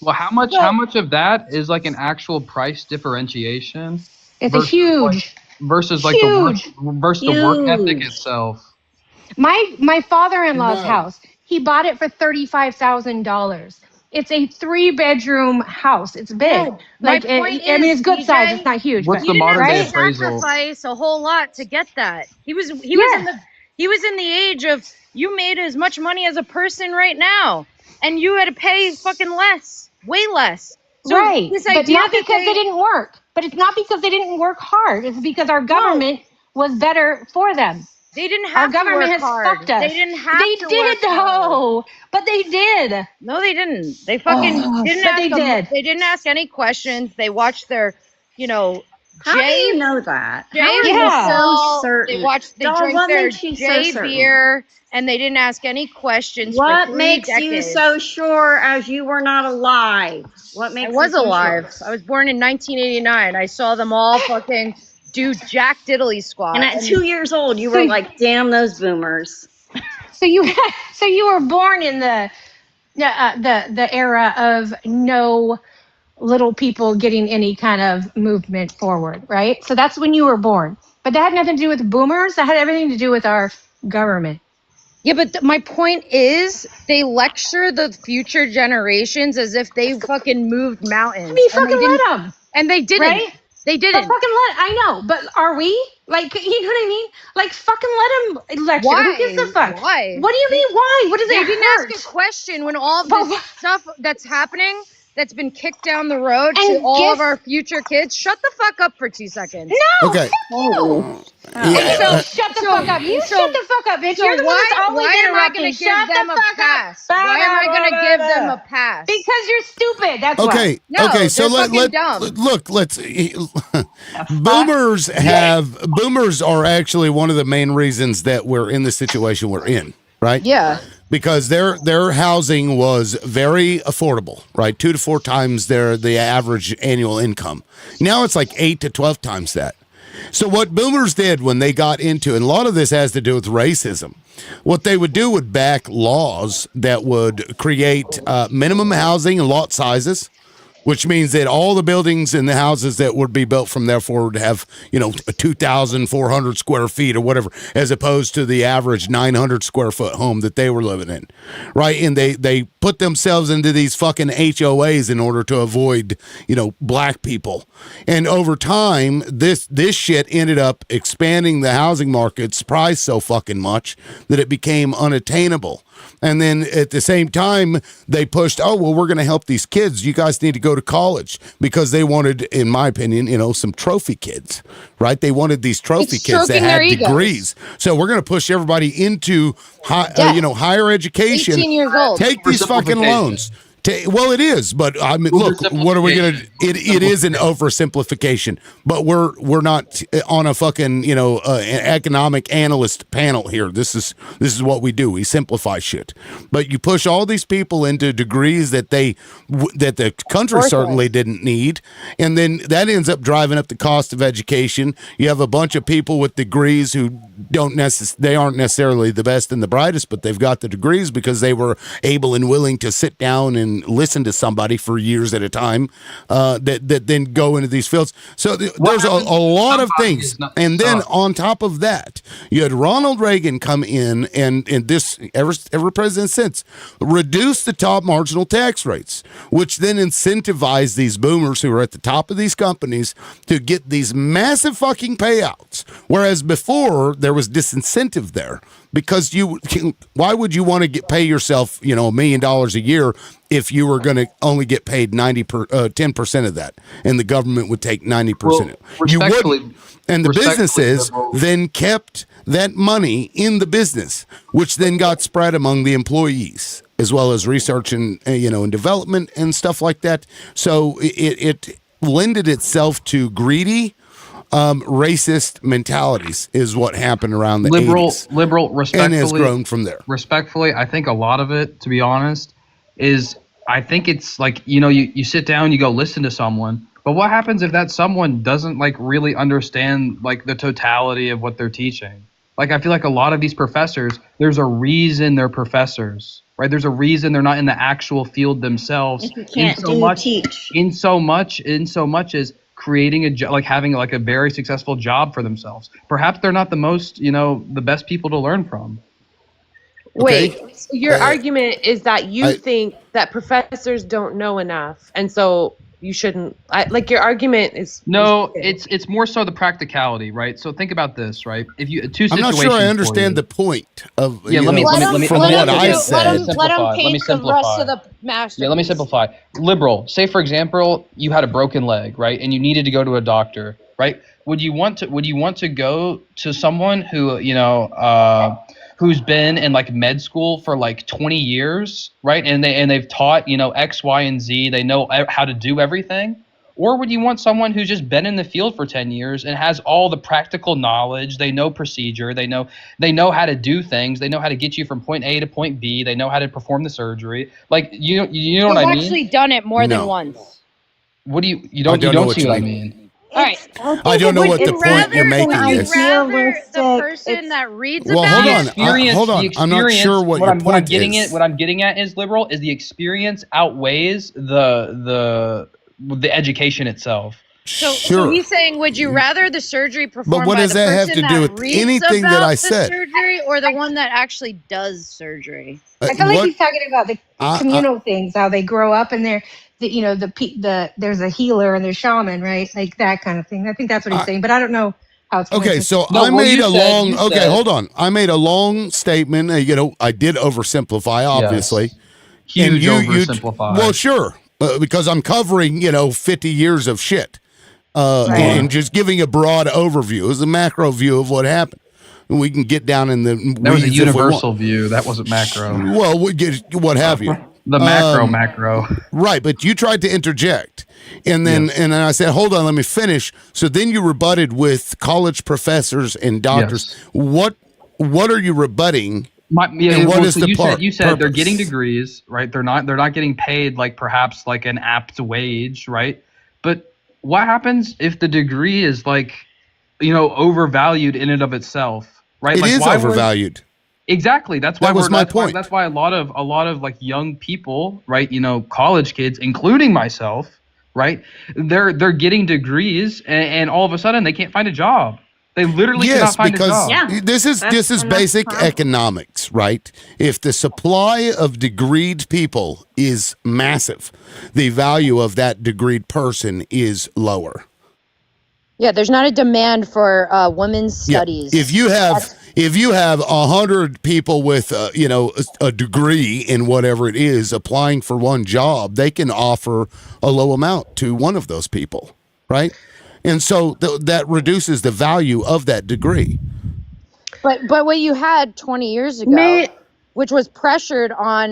[SPEAKER 12] Well, how much of that is like an actual price differentiation?
[SPEAKER 9] It's a huge
[SPEAKER 12] versus like the work ethic itself.
[SPEAKER 9] My father-in-law's house, he bought it for $35,000. It's a 3-bedroom house. It's big.
[SPEAKER 3] No,
[SPEAKER 9] like it's good size. It's not huge.
[SPEAKER 12] What's the modern day
[SPEAKER 3] appraisal? Sacrifice a whole lot to get that. He was in the age of, you made as much money as a person right now, and you had to pay fucking less, way less. So
[SPEAKER 9] right, but not because they didn't work. But it's not because they didn't work hard. It's because our government was better for them.
[SPEAKER 3] They didn't have to work hard. Our government has fucked us. They didn't have to work hard.
[SPEAKER 9] They did, though. But they did.
[SPEAKER 3] No, they didn't. They fucking didn't. They didn't ask any questions. They watched their,
[SPEAKER 7] How do you know that?
[SPEAKER 3] Jay
[SPEAKER 7] so certain.
[SPEAKER 3] They drank their Jay beer, and they didn't ask any questions.
[SPEAKER 7] What
[SPEAKER 3] for 3
[SPEAKER 7] makes
[SPEAKER 3] decades.
[SPEAKER 7] you so sure, as you were not alive? What makes
[SPEAKER 3] I was
[SPEAKER 7] you so
[SPEAKER 3] alive.
[SPEAKER 7] Sure?
[SPEAKER 3] I was born in 1989. I saw them all fucking do Jack Diddley squat.
[SPEAKER 7] And at 2 years old, you were like, "Damn those boomers."
[SPEAKER 9] So you were born in the era of no little people getting any kind of movement forward, right? So that's when you were born. But that had nothing to do with boomers. That had everything to do with our government.
[SPEAKER 3] Yeah, but my point is, they lecture the future generations as if they fucking moved mountains.
[SPEAKER 9] I mean, fucking let them.
[SPEAKER 3] And they didn't.
[SPEAKER 9] Right?
[SPEAKER 3] They didn't.
[SPEAKER 9] But I know, but are we? Like, you know what I mean? Like, fucking let them lecture.
[SPEAKER 3] Why?
[SPEAKER 9] Who gives a fuck?
[SPEAKER 3] Why?
[SPEAKER 9] What do you mean, why? What does it hurt?
[SPEAKER 3] They didn't ask a question when all of this stuff that's happening, that's been kicked down the road to all of our future kids. Shut the fuck up for 2 seconds.
[SPEAKER 9] No!
[SPEAKER 1] Okay.
[SPEAKER 9] So shut the fuck up. You shut the fuck up, bitch. You're the one that's always interrupting. Shut the fuck up.
[SPEAKER 3] Why am I going to give them a pass?
[SPEAKER 9] Because you're stupid. That's
[SPEAKER 1] okay.
[SPEAKER 9] why.
[SPEAKER 1] Okay. So boomers are actually one of the main reasons that we're in the situation we're in, right?
[SPEAKER 3] Yeah.
[SPEAKER 1] Because their housing was very affordable, right? 2 to 4 times the average annual income. Now it's like 8 to 12 times that. So what boomers did when they got into, and a lot of this has to do with racism, what they would do would back laws that would create minimum housing and lot sizes, which means that all the buildings and the houses that would be built from there forward have, 2,400 square feet or whatever, as opposed to the average 900 square foot home that they were living in, right? And they put themselves into these fucking HOAs in order to avoid, black people. And over time, this shit ended up expanding the housing market's price so fucking much that it became unattainable. And then at the same time, they pushed, we're going to help these kids. You guys need to go to college, because they wanted, in my opinion, some trophy kids, right? They wanted these trophy kids that had degrees. So we're going to push everybody into higher education.
[SPEAKER 3] 18 years old.
[SPEAKER 1] Take these fucking loans. Well, it is, but I mean, look, what are we gonna? It is an oversimplification, but we're not on a fucking an economic analyst panel here. This is what we do. We simplify shit, but you push all these people into degrees that the country certainly didn't need, and then that ends up driving up the cost of education. You have a bunch of people with degrees who they aren't necessarily the best and the brightest, but they've got the degrees because they were able and willing to sit down and listen to somebody for years at a time, that then go into these fields. So there's a lot of things. And then on top of that, you had Ronald Reagan come in and this, every president since, reduce the top marginal tax rates, which then incentivized these boomers who are at the top of these companies to get these massive fucking payouts. Whereas before, there was disincentive there, because why would you want to pay yourself, $1 million a year if you were going to only get paid 10% of that, and the government would take 90%? You wouldn't. And the businesses then kept that money in the business, which then got spread among the employees, as well as research and and development and stuff like that. So it lended itself to greedy, racist mentalities is what happened around the 80s.
[SPEAKER 12] Liberal, respectfully,
[SPEAKER 1] and has grown from there.
[SPEAKER 12] Respectfully, I think a lot of it, to be honest, is I think it's like, you sit down, you go listen to someone, but what happens if that someone doesn't really understand the totality of what they're teaching? I feel like a lot of these professors, there's a reason they're professors, right? There's a reason they're not in the actual field themselves.
[SPEAKER 7] If you can't teach.
[SPEAKER 12] In so much as creating a job, having a very successful job for themselves. Perhaps they're not the most, the best people to learn from.
[SPEAKER 9] Wait, so your argument is that you think that professors don't know enough, and so you shouldn't. Your argument is
[SPEAKER 12] it's more so the practicality, right? So think about this, right? If you
[SPEAKER 1] I'm not sure I understand the point of
[SPEAKER 12] let me
[SPEAKER 1] from what I said.
[SPEAKER 3] Let him paint the rest of the masterpiece.
[SPEAKER 12] Yeah, let me simplify. Liberal, say for example, you had a broken leg, right, and you needed to go to a doctor, right? Would you want to go to someone who who's been in med school for 20 years, right? And they've taught, X, Y, and Z. They know how to do everything. Or would you want someone who's just been in the field for 10 years and has all the practical knowledge? They know procedure. They know how to do things. They know how to get you from point A to point B. They know how to perform the surgery. You know what I mean?
[SPEAKER 3] I've actually done it more than once.
[SPEAKER 12] What do you don't see what I mean?
[SPEAKER 3] All right.
[SPEAKER 1] I don't know what the point you're making is.
[SPEAKER 3] Rather the person that reads
[SPEAKER 1] hold on. I'm not sure what your point is.
[SPEAKER 12] What I'm getting at is, liberal, is the experience outweighs the education itself.
[SPEAKER 3] So he's saying, would you rather the surgery performed
[SPEAKER 1] what
[SPEAKER 3] by
[SPEAKER 1] does
[SPEAKER 3] the
[SPEAKER 1] that have
[SPEAKER 3] person
[SPEAKER 1] to do with
[SPEAKER 3] reads
[SPEAKER 1] anything
[SPEAKER 3] about
[SPEAKER 1] that I
[SPEAKER 3] the
[SPEAKER 1] said?
[SPEAKER 3] surgery, or the one that actually does surgery?
[SPEAKER 13] I feel like he's talking about the communal things, how they grow up and they're there's a healer and there's shaman, right? That kind of thing. I think that's what he's saying, but I don't know how it's
[SPEAKER 1] okay. So I made hold on. I made a long statement. I did oversimplify, obviously.
[SPEAKER 12] Yes. Huge oversimplify.
[SPEAKER 1] Well, sure, because I'm covering 50 years of shit, and just giving a broad overview. It was a macro view of what happened. We can get down in the weeds.
[SPEAKER 12] That was a universal view. That wasn't macro.
[SPEAKER 1] Well, we get what have you.
[SPEAKER 12] The macro.
[SPEAKER 1] Right, but you tried to interject. And then and then I said, hold on, let me finish. So then you rebutted with college professors and doctors. Yes. What are you rebutting?
[SPEAKER 12] You said they're getting degrees, right? They're not getting paid perhaps an apt wage, right? But what happens if the degree is overvalued in and of itself, right?
[SPEAKER 1] It is overvalued.
[SPEAKER 12] Exactly. That's why
[SPEAKER 1] that was my point.
[SPEAKER 12] That's why a lot of young people, right? College kids, including myself, right? They're getting degrees, and all of a sudden they can't find a job. They literally cannot find a job.
[SPEAKER 7] Yeah,
[SPEAKER 1] this is
[SPEAKER 7] that's
[SPEAKER 1] basic
[SPEAKER 7] problem.
[SPEAKER 1] economics, right? If the supply of degreed people is massive, the value of that degreed person is lower.
[SPEAKER 3] Yeah, there's not a demand for women's studies.
[SPEAKER 1] If you have 100 people with a degree in whatever it is applying for one job, they can offer a low amount to one of those people, right? And so that reduces the value of that degree.
[SPEAKER 3] But what you had 20 years ago, which was pressured on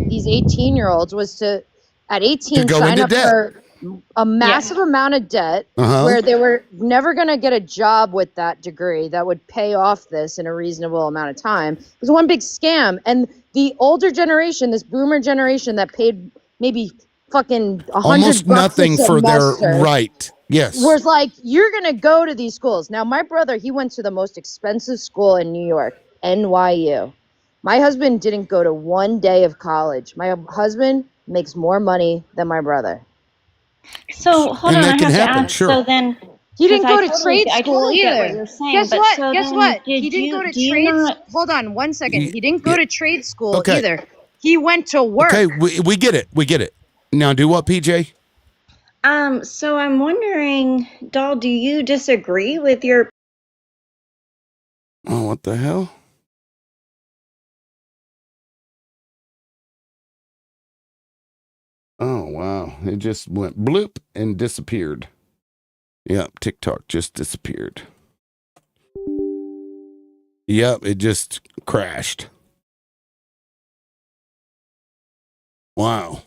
[SPEAKER 3] these 18-year-olds, was to at 18
[SPEAKER 1] go
[SPEAKER 3] sign
[SPEAKER 1] into
[SPEAKER 3] up
[SPEAKER 1] debt.
[SPEAKER 3] for a massive amount of debt,
[SPEAKER 1] Uh-huh.
[SPEAKER 3] where they were never going to get a job with that degree that would pay off this in a reasonable amount of time. It was one big scam. And the older generation, this boomer generation that paid maybe fucking $100
[SPEAKER 1] almost nothing for their right. Yes.
[SPEAKER 3] Was like, you're going to go to these schools. Now, my brother, he went to the most expensive school in New York, NYU. My husband didn't go to one day of college. My husband makes more money than my brother.
[SPEAKER 7] So hold
[SPEAKER 1] And
[SPEAKER 7] on,
[SPEAKER 1] that
[SPEAKER 7] I
[SPEAKER 1] can
[SPEAKER 7] have
[SPEAKER 1] happen,
[SPEAKER 7] to ask.
[SPEAKER 1] sure.
[SPEAKER 7] So then,
[SPEAKER 3] He didn't go to
[SPEAKER 7] totally,
[SPEAKER 3] trade
[SPEAKER 7] I
[SPEAKER 3] school
[SPEAKER 7] totally get what
[SPEAKER 3] either.
[SPEAKER 7] you're saying.
[SPEAKER 3] Guess
[SPEAKER 7] but
[SPEAKER 3] what?
[SPEAKER 7] So
[SPEAKER 3] Guess
[SPEAKER 7] then
[SPEAKER 3] what?
[SPEAKER 7] Did
[SPEAKER 3] He didn't
[SPEAKER 7] you,
[SPEAKER 3] go to
[SPEAKER 7] do you
[SPEAKER 3] trade.
[SPEAKER 7] not?
[SPEAKER 3] Hold on 1 second. He didn't go
[SPEAKER 1] Yeah.
[SPEAKER 3] to trade school
[SPEAKER 1] Okay.
[SPEAKER 3] either. He went to work.
[SPEAKER 1] Okay, we get it. We get it. Now do what, PJ?
[SPEAKER 7] So I'm wondering, Doll, do you disagree with your?
[SPEAKER 1] Oh, what the hell? Oh, wow. It just went bloop and disappeared. Yep, TikTok just disappeared. Yep, it just crashed. Wow.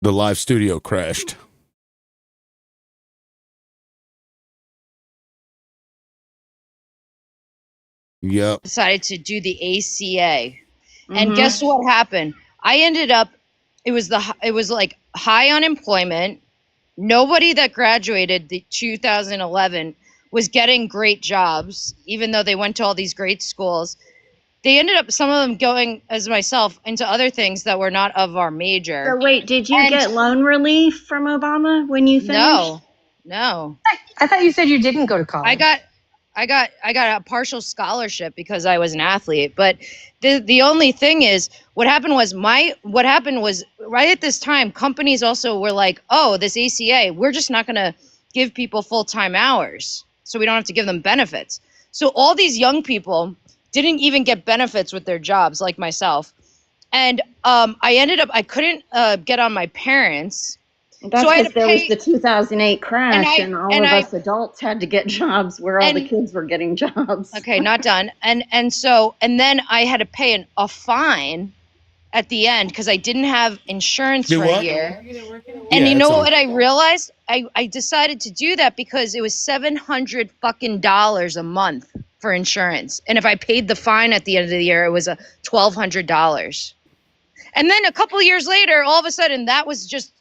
[SPEAKER 1] The live studio crashed. Yep.
[SPEAKER 3] Decided to do the ACA. And guess what happened? I ended up, it was like high unemployment. Nobody that graduated the 2011 was getting great jobs, even though they went to all these great schools. They ended up, some of them going, as myself, into other things that were not of our major.
[SPEAKER 7] So wait, did you get loan relief from Obama when you finished?
[SPEAKER 3] No.
[SPEAKER 13] I thought you said you didn't go to college.
[SPEAKER 3] I got a partial scholarship because I was an athlete. But the only thing is, what happened was right at this time, companies also were like, oh, this ACA, we're just not going to give people full-time hours, so we don't have to give them benefits. So all these young people didn't even get benefits with their jobs, like myself. And I couldn't get on my parents.
[SPEAKER 7] That's because there was the 2008 crash, and all of us adults had to get jobs where all the kids were getting jobs.
[SPEAKER 3] Okay, not done. And then I had to pay a fine at the end because I didn't have insurance for a year. And you know what I realized? I decided to do that because it was $700 fucking a month for insurance. And if I paid the fine at the end of the year, it was $1,200. And then a couple of years later, all of a sudden, that was just,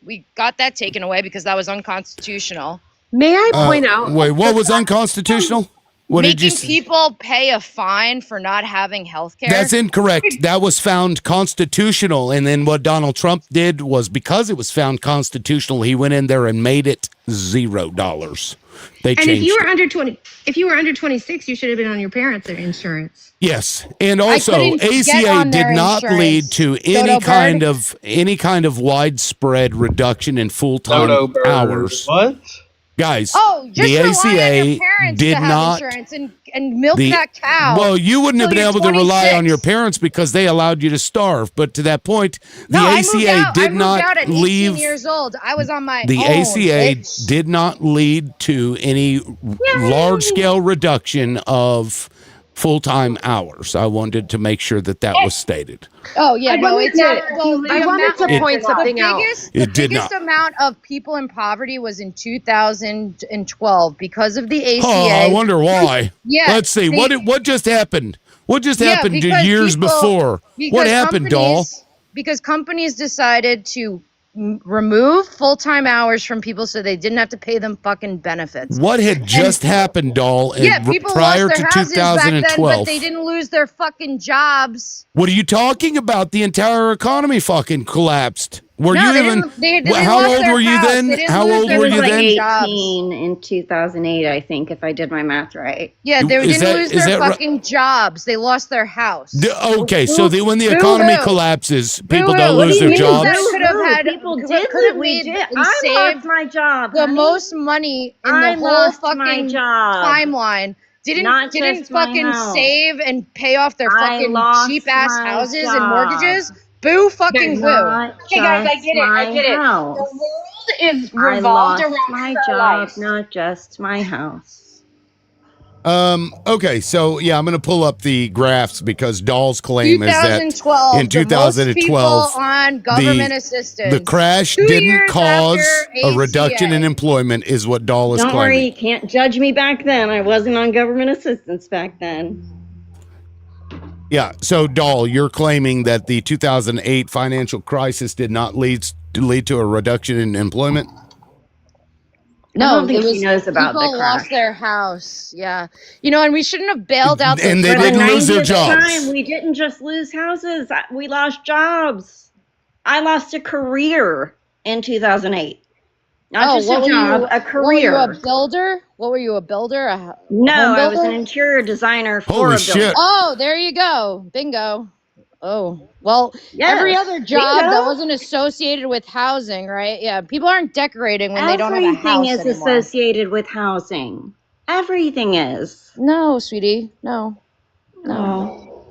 [SPEAKER 3] we got that taken away because that was unconstitutional.
[SPEAKER 9] May I point out?
[SPEAKER 1] Wait, what was unconstitutional? What did you say?
[SPEAKER 3] People pay a fine for not having health care?
[SPEAKER 1] That's incorrect. That was found constitutional. And then what Donald Trump did was, because it was found constitutional, he went in there and made it $0. They changed
[SPEAKER 13] if you were
[SPEAKER 1] it.
[SPEAKER 13] under 26, you should have been on your parents' insurance.
[SPEAKER 1] Yes, and also ACA did not lead to any kind of widespread reduction in full-time hours.
[SPEAKER 12] What?
[SPEAKER 1] Guys,
[SPEAKER 3] just
[SPEAKER 1] the
[SPEAKER 3] rely
[SPEAKER 1] ACA
[SPEAKER 3] on your parents
[SPEAKER 1] did
[SPEAKER 3] to have
[SPEAKER 1] not
[SPEAKER 3] insurance and milk that cow.
[SPEAKER 1] Well, you wouldn't have been
[SPEAKER 3] till
[SPEAKER 1] able
[SPEAKER 3] you're
[SPEAKER 1] to rely
[SPEAKER 3] 26.
[SPEAKER 1] on your parents because they allowed you to starve. But to that point, the
[SPEAKER 3] No,
[SPEAKER 1] ACA did
[SPEAKER 3] I moved
[SPEAKER 1] not
[SPEAKER 3] out at 18
[SPEAKER 1] leave.
[SPEAKER 3] years old. I was on my
[SPEAKER 1] The
[SPEAKER 3] own.
[SPEAKER 1] ACA did not lead to any large-scale reduction of full-time hours. I wanted to make sure that was stated.
[SPEAKER 3] Oh yeah,
[SPEAKER 9] I wanted to point something out.
[SPEAKER 1] It did
[SPEAKER 3] biggest
[SPEAKER 1] not.
[SPEAKER 3] amount of people in poverty was in 2012 because of the ACA.
[SPEAKER 1] Oh, I wonder why.
[SPEAKER 3] Yeah,
[SPEAKER 1] Let's see. What just happened? What just happened
[SPEAKER 3] because
[SPEAKER 1] years before? What happened, doll?
[SPEAKER 3] Because companies decided to remove full-time hours from people so they didn't have to pay them fucking benefits.
[SPEAKER 1] What had just happened, doll,
[SPEAKER 3] People
[SPEAKER 1] prior
[SPEAKER 3] lost their
[SPEAKER 1] to
[SPEAKER 3] houses back then,
[SPEAKER 1] 2012?
[SPEAKER 3] but they didn't lose their fucking jobs.
[SPEAKER 1] What are you talking about? The entire economy fucking collapsed. Were
[SPEAKER 3] No,
[SPEAKER 1] you
[SPEAKER 3] they
[SPEAKER 1] even?
[SPEAKER 3] didn't- they
[SPEAKER 1] How
[SPEAKER 3] lost
[SPEAKER 1] old
[SPEAKER 3] their
[SPEAKER 1] were you
[SPEAKER 3] house.
[SPEAKER 1] then?
[SPEAKER 3] They didn't
[SPEAKER 1] How
[SPEAKER 3] lose
[SPEAKER 1] old
[SPEAKER 3] their
[SPEAKER 1] were you
[SPEAKER 3] fucking
[SPEAKER 1] then?
[SPEAKER 3] jobs.
[SPEAKER 14] 18 in 2008, I think, if I did my math right.
[SPEAKER 3] Yeah, they
[SPEAKER 1] Is
[SPEAKER 3] didn't
[SPEAKER 1] that-
[SPEAKER 3] lose
[SPEAKER 1] is
[SPEAKER 3] their
[SPEAKER 1] that ri-
[SPEAKER 3] fucking jobs. They lost their house.
[SPEAKER 1] Okay, so when the
[SPEAKER 3] Boo
[SPEAKER 1] economy
[SPEAKER 3] hoo.
[SPEAKER 1] collapses, people
[SPEAKER 3] Boo
[SPEAKER 1] don't
[SPEAKER 3] hoo.
[SPEAKER 14] What do
[SPEAKER 1] lose
[SPEAKER 14] you
[SPEAKER 1] their
[SPEAKER 14] mean?
[SPEAKER 1] jobs.
[SPEAKER 3] That could have had
[SPEAKER 14] People
[SPEAKER 3] could
[SPEAKER 14] did
[SPEAKER 3] have
[SPEAKER 14] lose. We
[SPEAKER 3] made
[SPEAKER 14] did.
[SPEAKER 3] and
[SPEAKER 14] I
[SPEAKER 3] saved
[SPEAKER 14] lost my job,
[SPEAKER 3] the
[SPEAKER 14] honey.
[SPEAKER 3] most money in
[SPEAKER 14] I
[SPEAKER 3] the whole
[SPEAKER 14] lost my
[SPEAKER 3] fucking
[SPEAKER 14] job.
[SPEAKER 3] timeline. Didn't
[SPEAKER 14] Not
[SPEAKER 3] didn't
[SPEAKER 14] just my
[SPEAKER 3] fucking
[SPEAKER 14] house.
[SPEAKER 3] save and pay off their
[SPEAKER 14] I
[SPEAKER 3] fucking
[SPEAKER 14] lost
[SPEAKER 3] cheap ass
[SPEAKER 14] my
[SPEAKER 3] houses
[SPEAKER 14] job.
[SPEAKER 3] and mortgages. Boo fucking who.
[SPEAKER 14] Not
[SPEAKER 13] Okay, guys, I
[SPEAKER 14] just
[SPEAKER 13] get it. I
[SPEAKER 14] my
[SPEAKER 13] get it.
[SPEAKER 14] house.
[SPEAKER 13] The world is
[SPEAKER 14] I
[SPEAKER 13] revolved
[SPEAKER 14] lost
[SPEAKER 13] around
[SPEAKER 14] my
[SPEAKER 13] her
[SPEAKER 14] job,
[SPEAKER 13] life.
[SPEAKER 14] not just my house.
[SPEAKER 1] Okay, so yeah, I'm gonna pull up the graphs because Doll's claim is that
[SPEAKER 3] 2012,
[SPEAKER 1] in
[SPEAKER 3] the most people
[SPEAKER 1] 2012
[SPEAKER 3] on government assistance.
[SPEAKER 1] the crash
[SPEAKER 3] 2
[SPEAKER 1] didn't
[SPEAKER 3] years
[SPEAKER 1] cause
[SPEAKER 3] after
[SPEAKER 1] a reduction in
[SPEAKER 3] ACA.
[SPEAKER 1] employment, is what Doll is
[SPEAKER 14] Don't worry,
[SPEAKER 1] claiming.
[SPEAKER 14] you can't judge me back then. I wasn't on government assistance back then.
[SPEAKER 1] Yeah, so Doll, you're claiming that the 2008 financial crisis did not lead to a reduction in employment?
[SPEAKER 14] I
[SPEAKER 3] No,
[SPEAKER 14] don't think
[SPEAKER 3] it was
[SPEAKER 14] she knows about the
[SPEAKER 3] people lost
[SPEAKER 14] crash.
[SPEAKER 3] their house. Yeah, and we shouldn't have bailed out those
[SPEAKER 1] And they
[SPEAKER 14] For the
[SPEAKER 1] didn't lose their
[SPEAKER 14] 90th
[SPEAKER 1] jobs.
[SPEAKER 14] time, we didn't just lose houses. We lost jobs. I lost a career in 2008. Not just a job, a career.
[SPEAKER 3] What were you, a builder? What were you, a builder? A home
[SPEAKER 14] No, I was
[SPEAKER 3] builder?
[SPEAKER 14] an interior designer for
[SPEAKER 1] Holy
[SPEAKER 14] a building.
[SPEAKER 1] shit.
[SPEAKER 3] Oh, there you go. Bingo. Oh, well,
[SPEAKER 14] Yes,
[SPEAKER 3] every other job
[SPEAKER 14] bingo.
[SPEAKER 3] that wasn't associated with housing, right? Yeah, people aren't decorating when they don't have a
[SPEAKER 14] Everything
[SPEAKER 3] house
[SPEAKER 14] is
[SPEAKER 3] anymore.
[SPEAKER 14] associated with housing. Everything is.
[SPEAKER 3] No, sweetie, no.
[SPEAKER 14] Oh,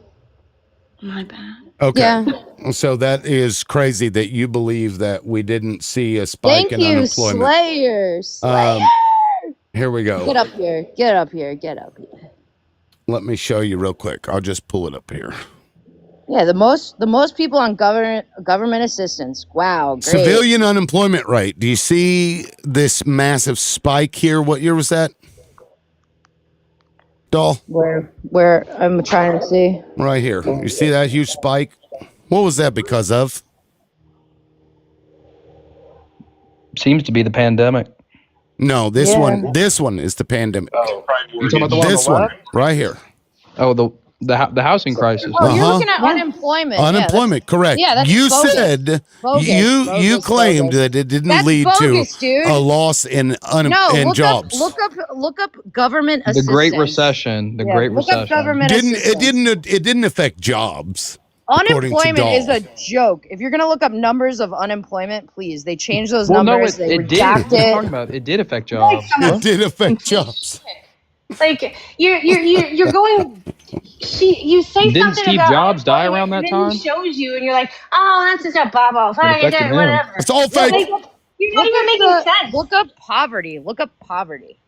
[SPEAKER 14] my bad.
[SPEAKER 1] Okay.
[SPEAKER 3] Yeah.
[SPEAKER 1] So that is crazy that you believe that we didn't see a spike
[SPEAKER 3] Thank
[SPEAKER 1] in
[SPEAKER 3] you,
[SPEAKER 1] unemployment.
[SPEAKER 3] Slayer. Slayer.
[SPEAKER 1] Here we go.
[SPEAKER 3] Get up here. Get up here. Get up here.
[SPEAKER 1] Let me show you real quick. I'll just pull it up here.
[SPEAKER 3] Yeah, the most people on government assistance. Wow, great.
[SPEAKER 1] Civilian unemployment rate. Do you see this massive spike here? What year was that? Doll?
[SPEAKER 3] Where I'm trying to see.
[SPEAKER 1] Right here. You see that huge spike? What was that because of?
[SPEAKER 12] Seems to be the pandemic.
[SPEAKER 1] No, this one is the pandemic.
[SPEAKER 8] Oh,
[SPEAKER 12] You talking about the one on
[SPEAKER 1] This
[SPEAKER 12] the
[SPEAKER 1] one
[SPEAKER 12] left?
[SPEAKER 1] right here.
[SPEAKER 12] Oh, the housing crisis.
[SPEAKER 3] Oh, you're looking at unemployment.
[SPEAKER 1] Unemployment, correct.
[SPEAKER 3] Yeah, that's
[SPEAKER 1] you
[SPEAKER 3] bogus.
[SPEAKER 1] said
[SPEAKER 3] Bogus,
[SPEAKER 1] you
[SPEAKER 3] bogus,
[SPEAKER 1] claimed
[SPEAKER 3] bogus.
[SPEAKER 1] that it didn't
[SPEAKER 3] That's
[SPEAKER 1] lead
[SPEAKER 3] bogus,
[SPEAKER 1] to
[SPEAKER 3] dude.
[SPEAKER 1] a loss in jobs.
[SPEAKER 3] Look up government
[SPEAKER 12] The
[SPEAKER 3] assistance.
[SPEAKER 12] Great Recession. The Great
[SPEAKER 3] look
[SPEAKER 12] Recession.
[SPEAKER 3] up government assistance.
[SPEAKER 1] It didn't affect jobs. according to
[SPEAKER 3] Unemployment is
[SPEAKER 1] Dahl.
[SPEAKER 3] a joke. If you're gonna look up numbers of unemployment, please, they change those
[SPEAKER 12] Well,
[SPEAKER 3] numbers.
[SPEAKER 12] no,
[SPEAKER 3] they
[SPEAKER 12] it did.
[SPEAKER 3] redact
[SPEAKER 12] What are you talking
[SPEAKER 3] it.
[SPEAKER 12] about? It did affect jobs.
[SPEAKER 1] It did affect jobs.
[SPEAKER 13] Like you're going. You say
[SPEAKER 12] Didn't
[SPEAKER 13] something
[SPEAKER 12] Steve
[SPEAKER 13] about
[SPEAKER 12] Jobs die around
[SPEAKER 13] unemployment,
[SPEAKER 12] that
[SPEAKER 13] and then
[SPEAKER 12] time?
[SPEAKER 13] he shows you, and you're like, oh, that's just a bubble.
[SPEAKER 12] It affected him.
[SPEAKER 13] Whatever.
[SPEAKER 1] It's all fake.
[SPEAKER 13] Like, you're not even making sense.
[SPEAKER 3] Look up poverty. Look up poverty.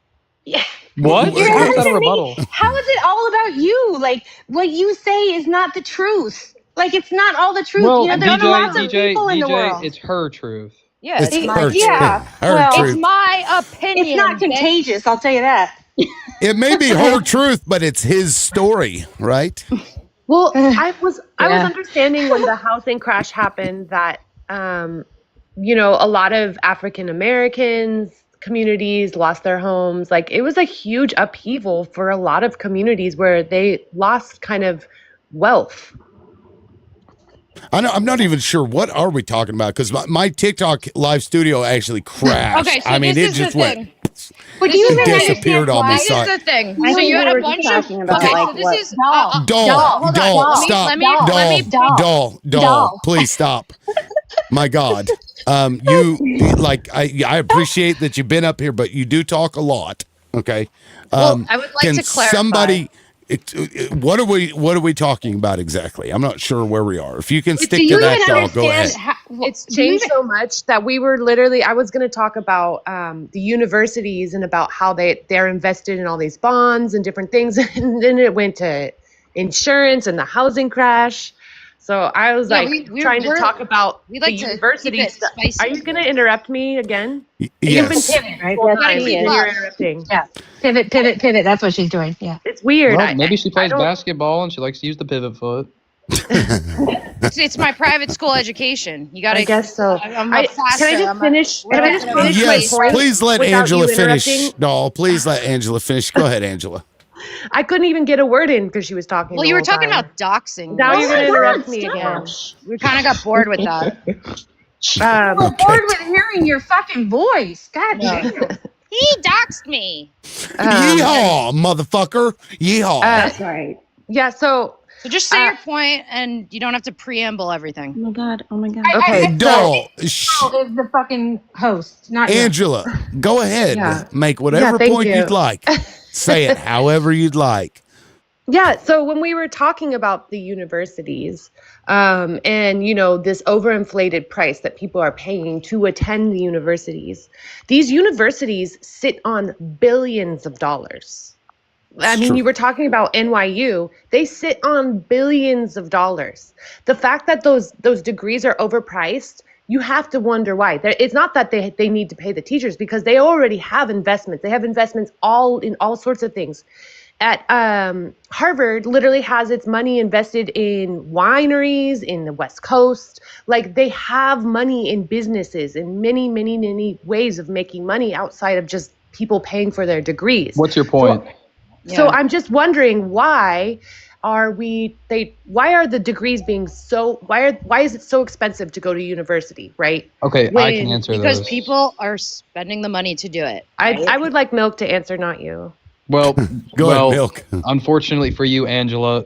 [SPEAKER 13] Yeah.
[SPEAKER 12] What?
[SPEAKER 13] You're
[SPEAKER 12] How
[SPEAKER 13] not
[SPEAKER 12] is that a
[SPEAKER 13] even
[SPEAKER 12] rebuttal?
[SPEAKER 13] how is it all about you? Like what you say is not the truth. Like it's not all the truth.
[SPEAKER 12] Well,
[SPEAKER 13] You know, there are lots of people in the world.
[SPEAKER 12] it's her truth.
[SPEAKER 3] Yeah,
[SPEAKER 1] It's
[SPEAKER 3] my
[SPEAKER 1] her
[SPEAKER 3] truth.
[SPEAKER 13] Yeah,
[SPEAKER 1] truth.
[SPEAKER 13] well,
[SPEAKER 1] Her
[SPEAKER 3] It's
[SPEAKER 1] truth.
[SPEAKER 3] my opinion.
[SPEAKER 13] It's not contagious, I'll tell you that.
[SPEAKER 1] It may be her truth, but it's his story, right?
[SPEAKER 9] Well, I was
[SPEAKER 3] Yeah.
[SPEAKER 9] understanding when the housing crash happened that a lot of African Americans communities lost their homes. Like it was a huge upheaval for a lot of communities where they lost kind of wealth.
[SPEAKER 1] I'm not even sure what are we talking about because my TikTok live studio actually crashed.
[SPEAKER 3] Okay, so
[SPEAKER 1] I mean,
[SPEAKER 3] this
[SPEAKER 1] it
[SPEAKER 3] is
[SPEAKER 1] just
[SPEAKER 3] the
[SPEAKER 1] went.
[SPEAKER 3] thing.
[SPEAKER 13] But do you
[SPEAKER 1] It
[SPEAKER 13] even
[SPEAKER 1] disappeared on me.
[SPEAKER 3] This is the thing.
[SPEAKER 14] I
[SPEAKER 3] So
[SPEAKER 14] think
[SPEAKER 3] you had
[SPEAKER 14] we
[SPEAKER 3] a
[SPEAKER 14] were
[SPEAKER 3] bunch
[SPEAKER 14] talking
[SPEAKER 3] of.
[SPEAKER 14] about,
[SPEAKER 3] Okay,
[SPEAKER 14] like,
[SPEAKER 3] so this
[SPEAKER 14] what-
[SPEAKER 3] is.
[SPEAKER 1] Doll,
[SPEAKER 3] hold
[SPEAKER 1] doll,
[SPEAKER 3] on.
[SPEAKER 1] stop.
[SPEAKER 3] Let me
[SPEAKER 1] Doll, please stop. My God, you like I appreciate that you've been up here, but you do talk a lot. Okay.
[SPEAKER 3] Well, I would like
[SPEAKER 1] can
[SPEAKER 3] to clarify.
[SPEAKER 1] somebody? What are we talking about exactly? I'm not sure where we are. If you can stick
[SPEAKER 9] Do
[SPEAKER 1] to
[SPEAKER 9] you
[SPEAKER 1] that,
[SPEAKER 9] even
[SPEAKER 1] Doll, go ahead.
[SPEAKER 9] understand it's changed so much that we were literally, I was going to talk about the universities and about how they're invested in all these bonds and different things. And then it went to insurance and the housing crash. So I was trying to talk about
[SPEAKER 3] we like
[SPEAKER 9] the
[SPEAKER 3] to
[SPEAKER 9] university
[SPEAKER 3] keep it
[SPEAKER 9] stuff.
[SPEAKER 3] spicy.
[SPEAKER 9] Are you going to interrupt me again?
[SPEAKER 1] Yes.
[SPEAKER 13] pivot, right?
[SPEAKER 9] Well,
[SPEAKER 13] That's
[SPEAKER 9] time,
[SPEAKER 13] she
[SPEAKER 9] and
[SPEAKER 13] is.
[SPEAKER 9] you're interrupting.
[SPEAKER 13] Yeah. Pivot. That's what she's doing. Yeah.
[SPEAKER 9] It's weird.
[SPEAKER 12] Well, maybe she
[SPEAKER 9] I
[SPEAKER 12] plays
[SPEAKER 9] don't-
[SPEAKER 12] basketball and she likes to use the pivot foot.
[SPEAKER 3] It's my private school education. You got to.
[SPEAKER 9] I guess so.
[SPEAKER 3] I'm
[SPEAKER 9] Can
[SPEAKER 3] faster.
[SPEAKER 9] I just finish? Can I just finish
[SPEAKER 1] Yes,
[SPEAKER 9] my point?
[SPEAKER 1] please let
[SPEAKER 9] without
[SPEAKER 1] Angela
[SPEAKER 9] you
[SPEAKER 1] finish.
[SPEAKER 9] interrupting?
[SPEAKER 1] No, please let Angela finish. Go ahead, Angela.
[SPEAKER 9] I couldn't even get a word in because she was talking.
[SPEAKER 3] Well,
[SPEAKER 9] the
[SPEAKER 3] you were
[SPEAKER 9] whole
[SPEAKER 3] talking
[SPEAKER 9] time.
[SPEAKER 3] about doxing.
[SPEAKER 9] Now
[SPEAKER 14] Oh
[SPEAKER 9] you're going to
[SPEAKER 14] my
[SPEAKER 9] interrupt
[SPEAKER 14] God,
[SPEAKER 9] me again.
[SPEAKER 3] We kind of got bored with that.
[SPEAKER 13] We're bored with hearing your fucking voice. God damn.
[SPEAKER 3] He doxed me.
[SPEAKER 1] Yeehaw, motherfucker. Yeehaw.
[SPEAKER 14] That's right.
[SPEAKER 9] Yeah. So
[SPEAKER 3] just say your point, and you don't have to preamble everything.
[SPEAKER 14] Oh my God. Oh my God.
[SPEAKER 9] Okay,
[SPEAKER 1] Doll.
[SPEAKER 13] Is the fucking host, not you.
[SPEAKER 1] Angela, go ahead.
[SPEAKER 9] Yeah.
[SPEAKER 1] Make whatever
[SPEAKER 9] thank
[SPEAKER 1] point
[SPEAKER 9] you.
[SPEAKER 1] you'd like. Say it however you'd like.
[SPEAKER 9] Yeah, so when we were talking about the universities, and this overinflated price that people are paying to attend the universities, these universities sit on billions of dollars. I mean, you were talking about NYU. They sit on billions of dollars. The fact that those degrees are overpriced, you have to wonder why. It's not that they need to pay the teachers, because they already have investments. They have investments in all sorts of things. At Harvard, literally has its money invested in wineries in the West Coast. Like, they have money in businesses and many, many, many ways of making money outside of just people paying for their degrees.
[SPEAKER 12] What's your point?
[SPEAKER 9] So I'm just wondering, why are the degrees being so, why is it so expensive to go to university, right?
[SPEAKER 12] Okay, I can answer
[SPEAKER 3] because
[SPEAKER 12] those.
[SPEAKER 3] people are spending the money to do it.
[SPEAKER 9] I would like Milk to answer, not you.
[SPEAKER 12] Well,
[SPEAKER 1] Go ahead, Milk.
[SPEAKER 12] Unfortunately for you, Angela,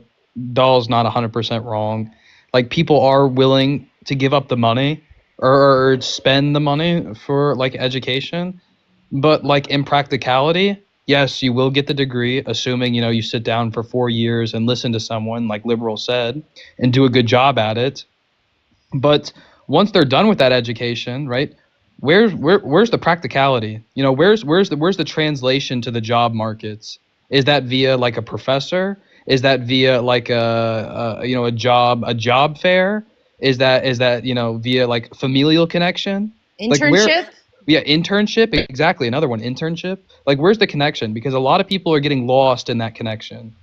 [SPEAKER 12] Doll's not 100% wrong. Like, people are willing to give up the money or spend the money for like education, but like in practicality, yes, you will get the degree, assuming you sit down for 4 years and listen to someone, like Liberal said, and do a good job at it. But once they're done with that education, right? Where's the practicality? Where's the translation to the job markets? Is that via like a professor? Is that via like a job fair? Is that via like familial connection?
[SPEAKER 3] Internship?
[SPEAKER 12] Yeah, internship, exactly. Another one, internship. Like, where's the connection? Because a lot of people are getting lost in that connection.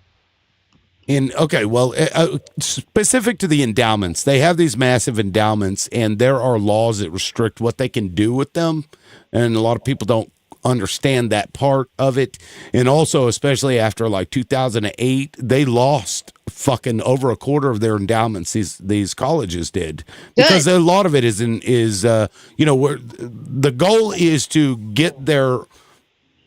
[SPEAKER 1] Specific to the endowments, they have these massive endowments, and there are laws that restrict what they can do with them, and a lot of people don't understand that part of it. And also, especially after like 2008, they lost fucking over a quarter of their endowments. These colleges did, because a lot of it is where the goal is to get their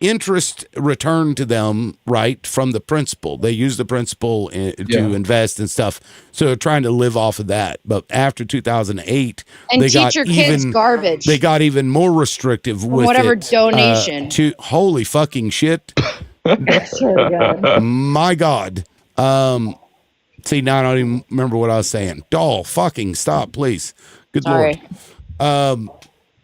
[SPEAKER 1] interest returned to them, right, from the principal. They use the principal to invest and stuff, so they're trying to live off of that. But after 2008,
[SPEAKER 3] and
[SPEAKER 1] they
[SPEAKER 3] teach
[SPEAKER 1] got
[SPEAKER 3] your kids garbage.
[SPEAKER 1] They got even more restrictive with
[SPEAKER 3] whatever
[SPEAKER 1] it,
[SPEAKER 3] donation.
[SPEAKER 1] Holy fucking shit!
[SPEAKER 14] That's really good.
[SPEAKER 1] My God. See, now I don't even remember what I was saying. Doll, fucking stop, please. Good
[SPEAKER 3] Sorry.
[SPEAKER 1] Lord.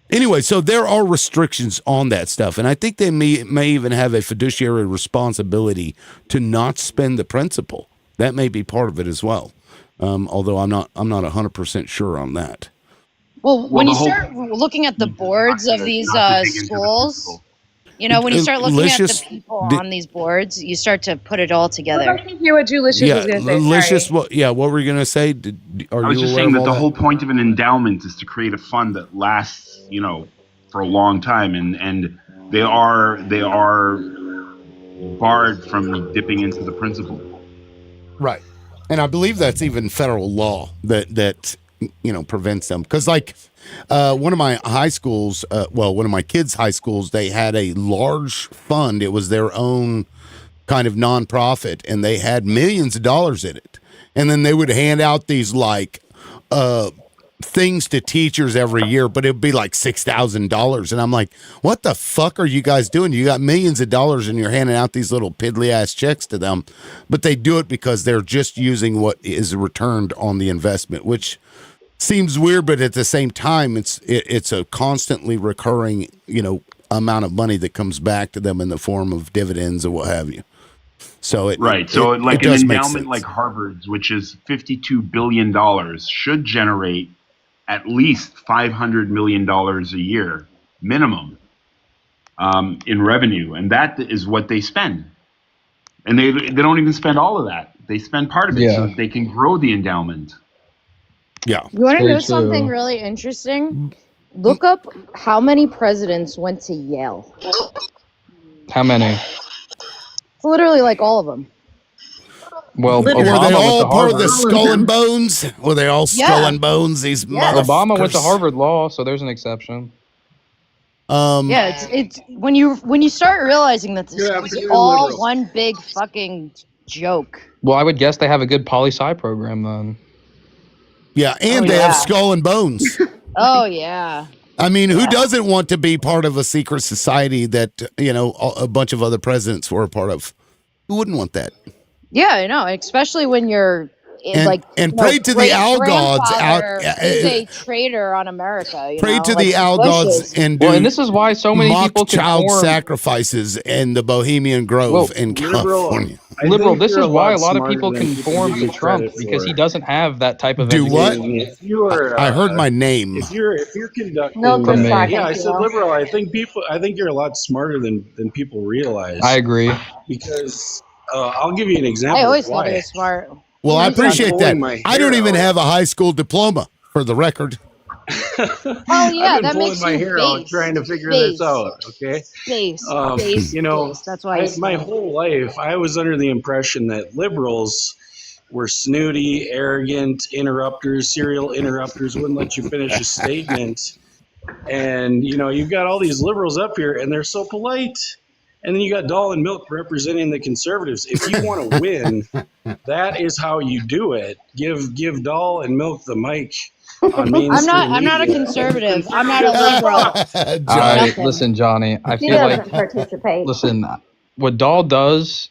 [SPEAKER 1] Anyway, so there are restrictions on that stuff, and I think they may even have a fiduciary responsibility to not spend the principal. That may be part of it as well. Although I'm not 100% sure on that.
[SPEAKER 3] Well, when you start looking at the boards of these schools, when you start looking at the people on these boards, you start to put it all together.
[SPEAKER 9] I think hear what Licious was going to say.
[SPEAKER 1] Licious, what were you going to say?
[SPEAKER 8] I was just saying that the whole point of an endowment is to create a fund that lasts, for a long time, and they are barred from dipping into the principal.
[SPEAKER 1] Right. And I believe that's even federal law that prevents them. Because like one of my high schools, one of my kids' high schools, they had a large fund. It was their own kind of nonprofit, and they had millions of dollars in it. And then they would hand out these like things to teachers every year, but it'd be like $6,000. And I'm like, what the fuck are you guys doing? You got millions of dollars and you're handing out these little piddly ass checks to them. But they do it because they're just using what is returned on the investment, which seems weird, but at the same time, it's a constantly recurring, amount of money that comes back to them in the form of dividends or what have you. So an
[SPEAKER 8] endowment like Harvard's, which is $52 billion, should generate at least $500 million a year minimum in revenue, and that is what they spend. And they don't even spend all of that. They spend part of it so that they can grow the endowment.
[SPEAKER 1] Yeah.
[SPEAKER 3] You want to
[SPEAKER 12] Very
[SPEAKER 3] know something
[SPEAKER 12] true.
[SPEAKER 3] really interesting? Look up how many presidents went to Yale.
[SPEAKER 12] How many?
[SPEAKER 3] It's literally like all of them.
[SPEAKER 12] Well,
[SPEAKER 14] Literally.
[SPEAKER 1] Were they
[SPEAKER 12] Obama went to
[SPEAKER 1] all part of the
[SPEAKER 12] Harvard.
[SPEAKER 14] All of
[SPEAKER 1] Skull and
[SPEAKER 14] them.
[SPEAKER 1] Bones? Were they all Skull
[SPEAKER 3] Yeah.
[SPEAKER 1] and Bones? These
[SPEAKER 3] Yes.
[SPEAKER 12] Obama went to
[SPEAKER 1] motherfuckers.
[SPEAKER 12] Harvard Law, so there's an exception.
[SPEAKER 3] Yeah, it's when you start realizing that this
[SPEAKER 11] Good
[SPEAKER 3] is
[SPEAKER 11] afternoon,
[SPEAKER 3] all
[SPEAKER 11] liberals.
[SPEAKER 3] one big fucking joke.
[SPEAKER 12] Well, I would guess they have a good poli-sci program then.
[SPEAKER 1] Yeah, and
[SPEAKER 3] Oh,
[SPEAKER 1] they have
[SPEAKER 3] yeah.
[SPEAKER 1] Skull and Bones.
[SPEAKER 3] Oh yeah.
[SPEAKER 1] I mean, who
[SPEAKER 3] Yeah.
[SPEAKER 1] doesn't want to be part of a secret society that, a bunch of other presidents were a part of? Who wouldn't want that?
[SPEAKER 3] Yeah, I know, especially when you're
[SPEAKER 1] pray to the owl gods out.
[SPEAKER 3] is a traitor on America.
[SPEAKER 1] Pray to
[SPEAKER 3] like
[SPEAKER 1] the owl
[SPEAKER 3] Bush
[SPEAKER 1] gods
[SPEAKER 3] is.
[SPEAKER 1] and do
[SPEAKER 12] Well, and this is why so many
[SPEAKER 1] mock
[SPEAKER 12] people
[SPEAKER 1] child
[SPEAKER 12] conform.
[SPEAKER 1] sacrifices in the Bohemian Grove
[SPEAKER 12] Well,
[SPEAKER 1] in California.
[SPEAKER 12] Liberal, this is why a lot of people conform to Trump because he doesn't have that type of
[SPEAKER 1] Do what?
[SPEAKER 12] education.
[SPEAKER 15] If you are,
[SPEAKER 1] I heard my name.
[SPEAKER 15] if you're conducting,
[SPEAKER 3] No,
[SPEAKER 12] From me.
[SPEAKER 15] yeah, I said liberal. I think you're a lot smarter than people realize.
[SPEAKER 12] I agree.
[SPEAKER 15] Because I'll give you an example.
[SPEAKER 3] I always
[SPEAKER 15] of
[SPEAKER 3] thought
[SPEAKER 15] why.
[SPEAKER 3] he was smart.
[SPEAKER 1] Well, I appreciate that.
[SPEAKER 15] pulling my
[SPEAKER 1] I don't
[SPEAKER 15] hair
[SPEAKER 1] even
[SPEAKER 15] out.
[SPEAKER 1] have a high school diploma, for the record.
[SPEAKER 3] Oh yeah,
[SPEAKER 15] I've been
[SPEAKER 3] that
[SPEAKER 15] pulling
[SPEAKER 3] makes
[SPEAKER 15] my
[SPEAKER 3] you
[SPEAKER 15] hair out
[SPEAKER 3] base.
[SPEAKER 15] trying to figure
[SPEAKER 3] Base.
[SPEAKER 15] this out. Okay.
[SPEAKER 3] Base. That's why he's
[SPEAKER 15] my
[SPEAKER 3] smart.
[SPEAKER 15] whole life I was under the impression that liberals were snooty, arrogant interrupters, serial interrupters, wouldn't let you finish a statement. And you've got all these liberals up here, and they're so polite. And then you got Dahl and Milk representing the conservatives. If you want to win, that is how you do it. Give Dahl and Milk the mic on mainstream
[SPEAKER 3] I'm not a
[SPEAKER 15] media.
[SPEAKER 3] conservative. I'm not a liberal.
[SPEAKER 1] Johnny.
[SPEAKER 3] Nothing.
[SPEAKER 12] Johnny, I
[SPEAKER 7] He
[SPEAKER 12] feel
[SPEAKER 7] doesn't
[SPEAKER 12] like,
[SPEAKER 7] participate.
[SPEAKER 12] listen, what Dahl does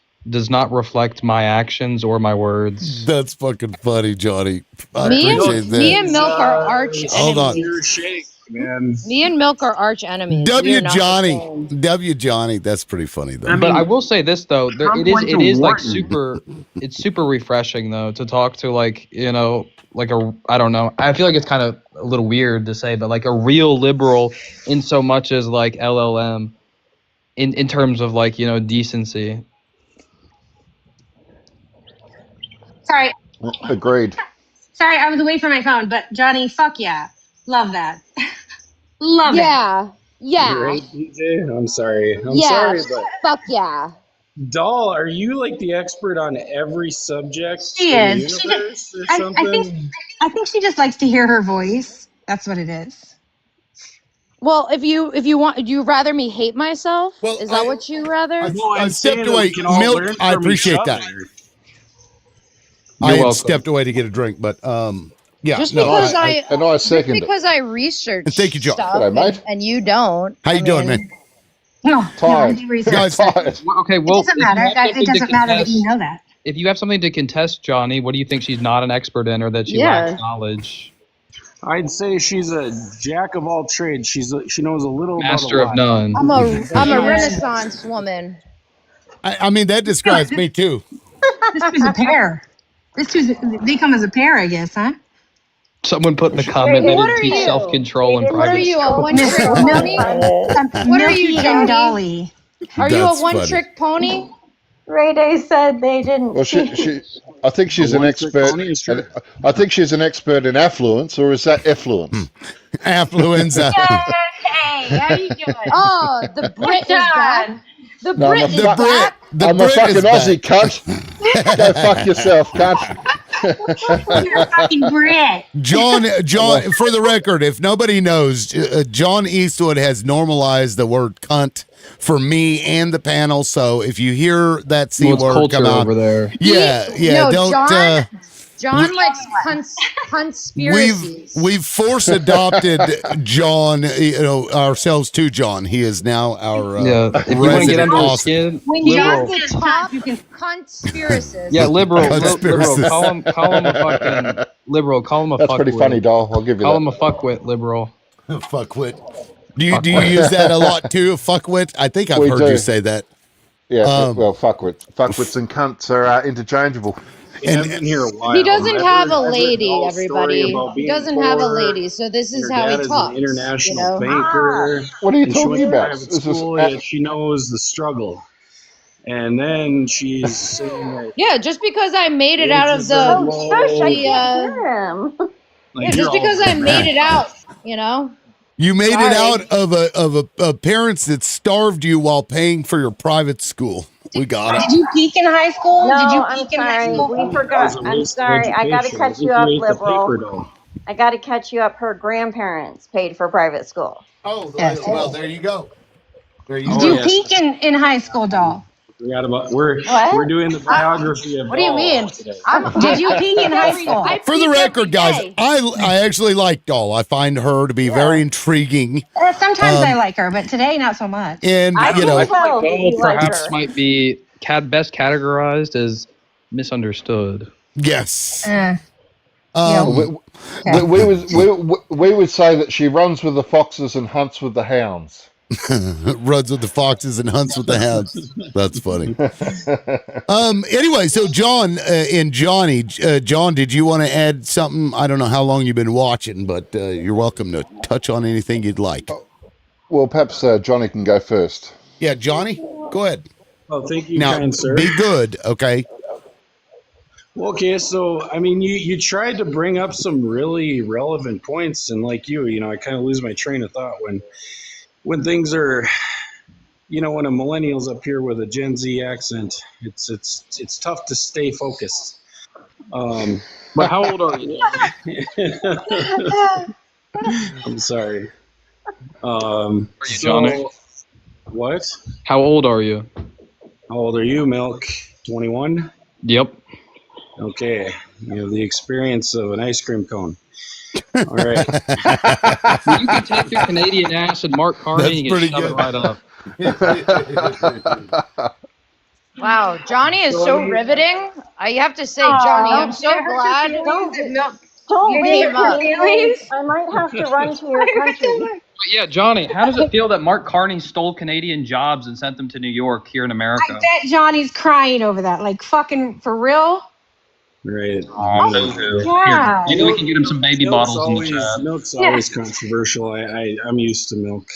[SPEAKER 12] not reflect my actions or my words.
[SPEAKER 1] That's fucking funny, Johnny. I
[SPEAKER 3] Me
[SPEAKER 1] appreciate
[SPEAKER 3] and,
[SPEAKER 1] that.
[SPEAKER 3] me and Milk are arch
[SPEAKER 1] Hold on.
[SPEAKER 15] Your
[SPEAKER 3] enemies.
[SPEAKER 15] shake, man.
[SPEAKER 3] Me and Milk are arch enemies. We
[SPEAKER 1] W
[SPEAKER 3] are not the
[SPEAKER 1] Johnny.
[SPEAKER 3] same.
[SPEAKER 1] W Johnny. That's pretty funny though.
[SPEAKER 12] But I will say this though,
[SPEAKER 8] Trump
[SPEAKER 12] it
[SPEAKER 8] went to
[SPEAKER 12] is like
[SPEAKER 8] Wharton.
[SPEAKER 12] it's super refreshing though to talk to like I don't know. I feel like it's kind of a little weird to say, but like a real liberal in so much as like LLM in terms of like decency.
[SPEAKER 13] Sorry,
[SPEAKER 16] Agreed.
[SPEAKER 13] sorry, I was away from my phone. But Johnny, fuck yeah, love that, love it.
[SPEAKER 3] Yeah. Yeah.
[SPEAKER 15] You're right, DJ. I'm sorry. I'm
[SPEAKER 3] Yeah.
[SPEAKER 15] sorry, but
[SPEAKER 3] Fuck yeah.
[SPEAKER 15] Doll, are you like the expert on every subject
[SPEAKER 13] She
[SPEAKER 15] in the
[SPEAKER 13] is.
[SPEAKER 15] universe or
[SPEAKER 13] I
[SPEAKER 15] something?
[SPEAKER 13] think she just likes to hear her voice. That's what it is.
[SPEAKER 3] Well, if you want, do you rather me hate myself?
[SPEAKER 1] Well,
[SPEAKER 3] Is that what you rather?
[SPEAKER 15] No,
[SPEAKER 1] I
[SPEAKER 15] I'm saying
[SPEAKER 1] stepped
[SPEAKER 15] that
[SPEAKER 1] away.
[SPEAKER 15] we can all
[SPEAKER 1] Milk,
[SPEAKER 15] learn
[SPEAKER 1] I
[SPEAKER 15] from
[SPEAKER 1] appreciate
[SPEAKER 15] each
[SPEAKER 1] that.
[SPEAKER 15] other.
[SPEAKER 1] I had
[SPEAKER 12] welcome.
[SPEAKER 1] stepped away to get a drink, but yeah.
[SPEAKER 3] Just
[SPEAKER 1] no,
[SPEAKER 3] because
[SPEAKER 16] And I second it.
[SPEAKER 3] because I research
[SPEAKER 1] Thank you, John.
[SPEAKER 3] stuff
[SPEAKER 16] G'day, mate.
[SPEAKER 3] and you don't.
[SPEAKER 1] How you doing, man?
[SPEAKER 13] No, I
[SPEAKER 16] Tired.
[SPEAKER 13] do research.
[SPEAKER 1] Guys,
[SPEAKER 16] Tired.
[SPEAKER 12] Well, okay,
[SPEAKER 13] It
[SPEAKER 12] well,
[SPEAKER 13] doesn't
[SPEAKER 12] if you
[SPEAKER 13] matter.
[SPEAKER 12] have
[SPEAKER 13] It
[SPEAKER 12] something to
[SPEAKER 13] doesn't matter that
[SPEAKER 12] contest-
[SPEAKER 13] you know that.
[SPEAKER 12] If you have something to contest, Johnny, what do you think she's not an expert in or that she
[SPEAKER 3] Yeah.
[SPEAKER 12] lacks knowledge?
[SPEAKER 15] I'd say she's a jack of all trades. She knows a little
[SPEAKER 12] Master
[SPEAKER 15] about
[SPEAKER 12] of none.
[SPEAKER 3] I'm a Renaissance woman.
[SPEAKER 1] I mean, that describes me too.
[SPEAKER 13] This two's a pair. They come as a pair, I guess, huh?
[SPEAKER 12] Someone put in the comment that
[SPEAKER 3] what
[SPEAKER 12] it
[SPEAKER 3] are
[SPEAKER 12] teach
[SPEAKER 3] you?
[SPEAKER 12] self-control and
[SPEAKER 3] What are
[SPEAKER 12] private
[SPEAKER 3] you, a
[SPEAKER 12] school.
[SPEAKER 3] one-trick pony? What are you,
[SPEAKER 13] Milky
[SPEAKER 3] Johnny?
[SPEAKER 13] and Dolly.
[SPEAKER 3] Are you a
[SPEAKER 1] That's
[SPEAKER 3] one-trick pony?
[SPEAKER 7] Ray Day said they didn't.
[SPEAKER 16] Well, I think she's
[SPEAKER 15] A
[SPEAKER 16] an
[SPEAKER 15] one-trick
[SPEAKER 16] expert.
[SPEAKER 15] pony is true.
[SPEAKER 16] I think she's an expert in affluence, or is that effluence?
[SPEAKER 1] Affluenza.
[SPEAKER 13] Hey, how you doing?
[SPEAKER 3] Oh, the Brit is back. The
[SPEAKER 16] No,
[SPEAKER 3] Brit
[SPEAKER 16] I'm a
[SPEAKER 3] is
[SPEAKER 16] fu-
[SPEAKER 3] back.
[SPEAKER 1] The
[SPEAKER 16] I'm
[SPEAKER 1] Brit
[SPEAKER 16] a fucking
[SPEAKER 1] is back.
[SPEAKER 16] Aussie cunt. Go fuck yourself, cunt.
[SPEAKER 13] You're a fucking Brit.
[SPEAKER 1] John, for the record, if nobody knows, John Eastwood has normalized the word cunt for me and the panel. So if you hear that C
[SPEAKER 12] Well, it's
[SPEAKER 1] word
[SPEAKER 12] culture
[SPEAKER 1] come out,
[SPEAKER 12] over there.
[SPEAKER 1] yeah,
[SPEAKER 3] No,
[SPEAKER 1] don't.
[SPEAKER 3] John likes conspiracies.
[SPEAKER 1] We've force adopted John, ourselves to John. He is now our
[SPEAKER 12] If you want to get
[SPEAKER 1] resident
[SPEAKER 12] under his
[SPEAKER 1] Austin.
[SPEAKER 12] skin,
[SPEAKER 3] When
[SPEAKER 12] liberal.
[SPEAKER 3] John's the top conspiracist.
[SPEAKER 12] Yeah, liberal.
[SPEAKER 1] Conspiracies.
[SPEAKER 12] Call him a fucking liberal. Call him a
[SPEAKER 16] That's
[SPEAKER 12] fuckwit.
[SPEAKER 16] pretty funny, doll. I'll give you
[SPEAKER 12] Call him
[SPEAKER 16] that.
[SPEAKER 12] a fuckwit, liberal.
[SPEAKER 1] Fuckwit. Do you use that a lot too? Fuckwit. I think I've
[SPEAKER 16] We
[SPEAKER 1] heard
[SPEAKER 16] do.
[SPEAKER 1] you say that.
[SPEAKER 16] Yeah, well, fuckwits and cunts are interchangeable.
[SPEAKER 15] Yeah, I've been here a while.
[SPEAKER 3] He doesn't have a
[SPEAKER 15] I've heard
[SPEAKER 3] lady,
[SPEAKER 15] Doll's story
[SPEAKER 3] everybody.
[SPEAKER 15] about
[SPEAKER 3] He
[SPEAKER 15] being
[SPEAKER 3] doesn't have a
[SPEAKER 15] poor.
[SPEAKER 3] lady, so this is
[SPEAKER 15] Her
[SPEAKER 3] how
[SPEAKER 15] dad
[SPEAKER 3] he
[SPEAKER 15] is
[SPEAKER 3] talks.
[SPEAKER 15] an international
[SPEAKER 3] you know?
[SPEAKER 15] banker.
[SPEAKER 16] What are you
[SPEAKER 15] And she went
[SPEAKER 16] talking
[SPEAKER 15] to
[SPEAKER 16] about?
[SPEAKER 15] private
[SPEAKER 16] This is
[SPEAKER 15] school, yet she knows the struggle. And then she's saying that
[SPEAKER 3] Yeah, just because I made it out of
[SPEAKER 15] wages are
[SPEAKER 3] the
[SPEAKER 15] low.
[SPEAKER 7] Shush, I
[SPEAKER 3] the
[SPEAKER 7] can't hear him.
[SPEAKER 15] Like,
[SPEAKER 3] yeah,
[SPEAKER 15] you're
[SPEAKER 3] just
[SPEAKER 15] all
[SPEAKER 3] because I
[SPEAKER 15] good,
[SPEAKER 3] made
[SPEAKER 15] man.
[SPEAKER 3] it out, you know.
[SPEAKER 1] You made it
[SPEAKER 3] Sorry.
[SPEAKER 1] out of parents that starved you while paying for your private school. We got it.
[SPEAKER 13] Did you peak in high school? Did you
[SPEAKER 7] No, I'm
[SPEAKER 13] peak in high
[SPEAKER 7] sorry.
[SPEAKER 13] school?
[SPEAKER 7] We
[SPEAKER 15] That
[SPEAKER 7] forgot.
[SPEAKER 15] was a
[SPEAKER 7] I'm
[SPEAKER 15] waste of
[SPEAKER 7] sorry. I got to
[SPEAKER 15] education. I
[SPEAKER 7] catch
[SPEAKER 15] think
[SPEAKER 7] you
[SPEAKER 15] you
[SPEAKER 7] up,
[SPEAKER 15] ate the paper
[SPEAKER 7] liberal.
[SPEAKER 15] dough.
[SPEAKER 7] I got to catch you up. Her grandparents paid for private school.
[SPEAKER 1] Oh,
[SPEAKER 13] Yes.
[SPEAKER 1] well, there you go. There you
[SPEAKER 13] Did
[SPEAKER 15] Oh
[SPEAKER 13] you
[SPEAKER 1] go.
[SPEAKER 15] yes,
[SPEAKER 13] peak in high school, doll?
[SPEAKER 15] forgot about we're
[SPEAKER 7] What?
[SPEAKER 15] doing the biography of
[SPEAKER 3] What do you
[SPEAKER 15] Doll
[SPEAKER 3] mean?
[SPEAKER 15] today.
[SPEAKER 13] Did you
[SPEAKER 3] I
[SPEAKER 13] peak
[SPEAKER 3] peak
[SPEAKER 13] in high
[SPEAKER 3] every
[SPEAKER 13] school?
[SPEAKER 3] I
[SPEAKER 1] For the
[SPEAKER 3] peak every
[SPEAKER 1] record, guys,
[SPEAKER 3] day.
[SPEAKER 1] I actually like Doll. I find her to be very intriguing.
[SPEAKER 13] Sometimes I
[SPEAKER 1] Um,
[SPEAKER 13] like her, but today not so much.
[SPEAKER 1] And,
[SPEAKER 7] I
[SPEAKER 1] you
[SPEAKER 7] can
[SPEAKER 1] know,
[SPEAKER 12] I feel like
[SPEAKER 7] tell that
[SPEAKER 12] Doll
[SPEAKER 7] you like
[SPEAKER 12] perhaps
[SPEAKER 7] her.
[SPEAKER 12] might be best categorized as misunderstood.
[SPEAKER 1] yes.
[SPEAKER 13] Yeah.
[SPEAKER 1] Um,
[SPEAKER 13] Okay.
[SPEAKER 16] We would say that she runs with the foxes and hunts with the hounds.
[SPEAKER 1] runs with the foxes and hunts with the hounds. That's funny. Anyway, so John and Johnny, John, did you want to add something? I don't know how long you've been watching, but you're welcome to touch on anything you'd like.
[SPEAKER 16] Well, perhaps Johnny can go first.
[SPEAKER 1] Yeah, Johnny, go ahead.
[SPEAKER 15] Oh, thank you,
[SPEAKER 1] Now,
[SPEAKER 15] kind sir.
[SPEAKER 1] be good, okay?
[SPEAKER 15] Okay, so I mean, you tried to bring up some really relevant points, and like you know, I kind of lose my train of thought when things are, you know, when a millennial's up here with a Gen Z accent, it's tough to stay focused.
[SPEAKER 12] But how old are you?
[SPEAKER 15] I'm sorry.
[SPEAKER 12] Are you,
[SPEAKER 15] So
[SPEAKER 12] Johnny?
[SPEAKER 15] what?
[SPEAKER 12] How old are you?
[SPEAKER 15] How old are you, Milk? 21?
[SPEAKER 12] Yep.
[SPEAKER 15] Okay. You have the experience of an ice cream cone. All right.
[SPEAKER 12] Well, you can take your Canadian ass and Mark Carney and
[SPEAKER 1] pretty
[SPEAKER 12] shove it
[SPEAKER 1] good.
[SPEAKER 12] right up.
[SPEAKER 3] Wow, Johnny is so riveting. I have to say, Johnny, I'm so
[SPEAKER 13] Did it hurt
[SPEAKER 3] glad
[SPEAKER 13] your feelings that Milk?
[SPEAKER 7] Don't
[SPEAKER 3] you
[SPEAKER 7] leave
[SPEAKER 3] came
[SPEAKER 7] it to
[SPEAKER 3] up.
[SPEAKER 7] feelings. I might have to run to your country.
[SPEAKER 12] But yeah, Johnny, how does it feel that Mark Carney stole Canadian jobs and sent them to New York here in America?
[SPEAKER 13] I bet Johnny's crying over that. Like fucking for real.
[SPEAKER 15] Right.
[SPEAKER 12] Oh, boo-hoo.
[SPEAKER 13] God.
[SPEAKER 12] Here, maybe we can get him some baby bottles in the chat.
[SPEAKER 15] Milk's always controversial. I'm used to Milk.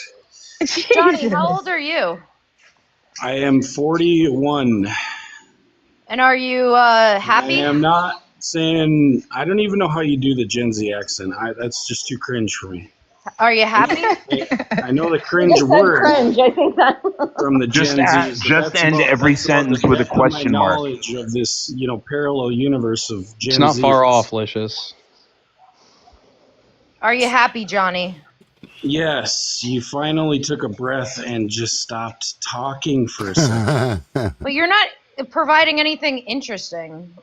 [SPEAKER 3] Johnny, how old are you?
[SPEAKER 15] I am 41.
[SPEAKER 3] And are you happy?
[SPEAKER 15] I am not saying. I don't even know how you do the Gen Z accent. That's just too cringe for me.
[SPEAKER 3] Are you happy?
[SPEAKER 15] I know the
[SPEAKER 7] You
[SPEAKER 15] cringe
[SPEAKER 7] just said
[SPEAKER 15] word
[SPEAKER 7] cringe. I think that.
[SPEAKER 15] from the
[SPEAKER 8] Just
[SPEAKER 15] Gen
[SPEAKER 8] add,
[SPEAKER 15] Zs.
[SPEAKER 8] just end every sentence with a question mark.
[SPEAKER 15] Knowledge of this, you know, parallel universe of Gen
[SPEAKER 12] It's not
[SPEAKER 15] Z.
[SPEAKER 12] far off, Licious.
[SPEAKER 3] Are you happy, Johnny?
[SPEAKER 15] Yes, you finally took a breath and just stopped talking for a second.
[SPEAKER 3] But you're not providing anything interesting.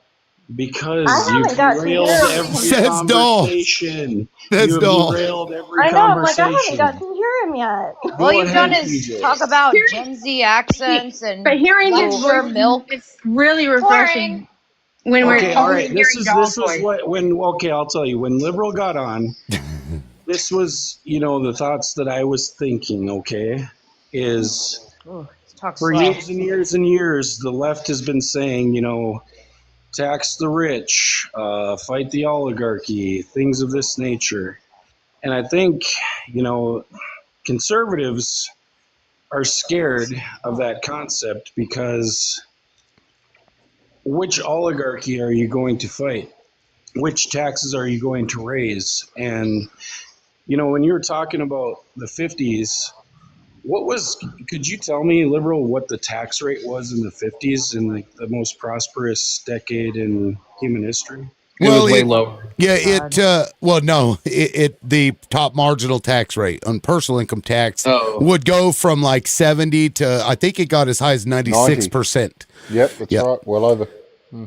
[SPEAKER 15] Because
[SPEAKER 7] I
[SPEAKER 15] you
[SPEAKER 7] haven't got to
[SPEAKER 15] derailed
[SPEAKER 7] hear
[SPEAKER 15] every
[SPEAKER 1] Says Doll.
[SPEAKER 15] conversation.
[SPEAKER 1] Says
[SPEAKER 15] You have
[SPEAKER 1] Doll.
[SPEAKER 15] derailed every
[SPEAKER 7] I know. I'm like, I
[SPEAKER 15] conversation.
[SPEAKER 7] haven't got to hear him yet.
[SPEAKER 3] All you've
[SPEAKER 15] ahead,
[SPEAKER 3] done is
[SPEAKER 15] PJ.
[SPEAKER 3] talk about Gen Z accents and
[SPEAKER 13] But hearing his
[SPEAKER 3] lecture
[SPEAKER 13] voice,
[SPEAKER 3] Milk.
[SPEAKER 13] it's really refreshing. When
[SPEAKER 15] Okay, all right.
[SPEAKER 13] hearing
[SPEAKER 15] This is
[SPEAKER 13] Doll's
[SPEAKER 15] this was
[SPEAKER 13] voice.
[SPEAKER 15] what when okay, I'll tell you. When Liberal got on, this was, you know, the thoughts that I was thinking, okay, is
[SPEAKER 3] Ooh, talk
[SPEAKER 15] for
[SPEAKER 3] slow.
[SPEAKER 15] years and years and years, the left has been saying, you know, tax the rich, fight the oligarchy, things of this nature. And I think, you know, conservatives are scared of that concept because which oligarchy are you going to fight? Which taxes are you going to raise? And, you know, when you were talking about the 50s, could you tell me, Liberal, what the tax rate was in the 50s, in the most prosperous decade in human history?
[SPEAKER 12] It was way lower.
[SPEAKER 1] Yeah, the top marginal tax rate on personal income tax would go from like 70 to, I think it got as high as 96%.
[SPEAKER 16] Yep, that's right. Well over.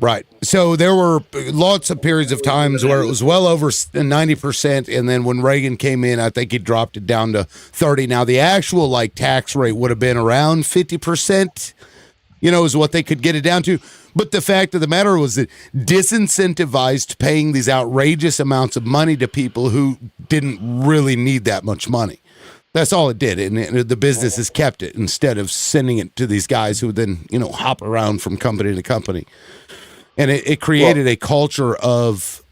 [SPEAKER 1] Right. So there were lots of periods of times where it was well over 90%. And then when Reagan came in, I think he dropped it down to 30. Now, the actual like tax rate would have been around 50%, you know, is what they could get it down to. But the fact of the matter was that disincentivized paying these outrageous amounts of money to people who didn't really need that much money. That's all it did. And the businesses kept it instead of sending it to these guys who then, you know, hop around from company to company. And it created a culture of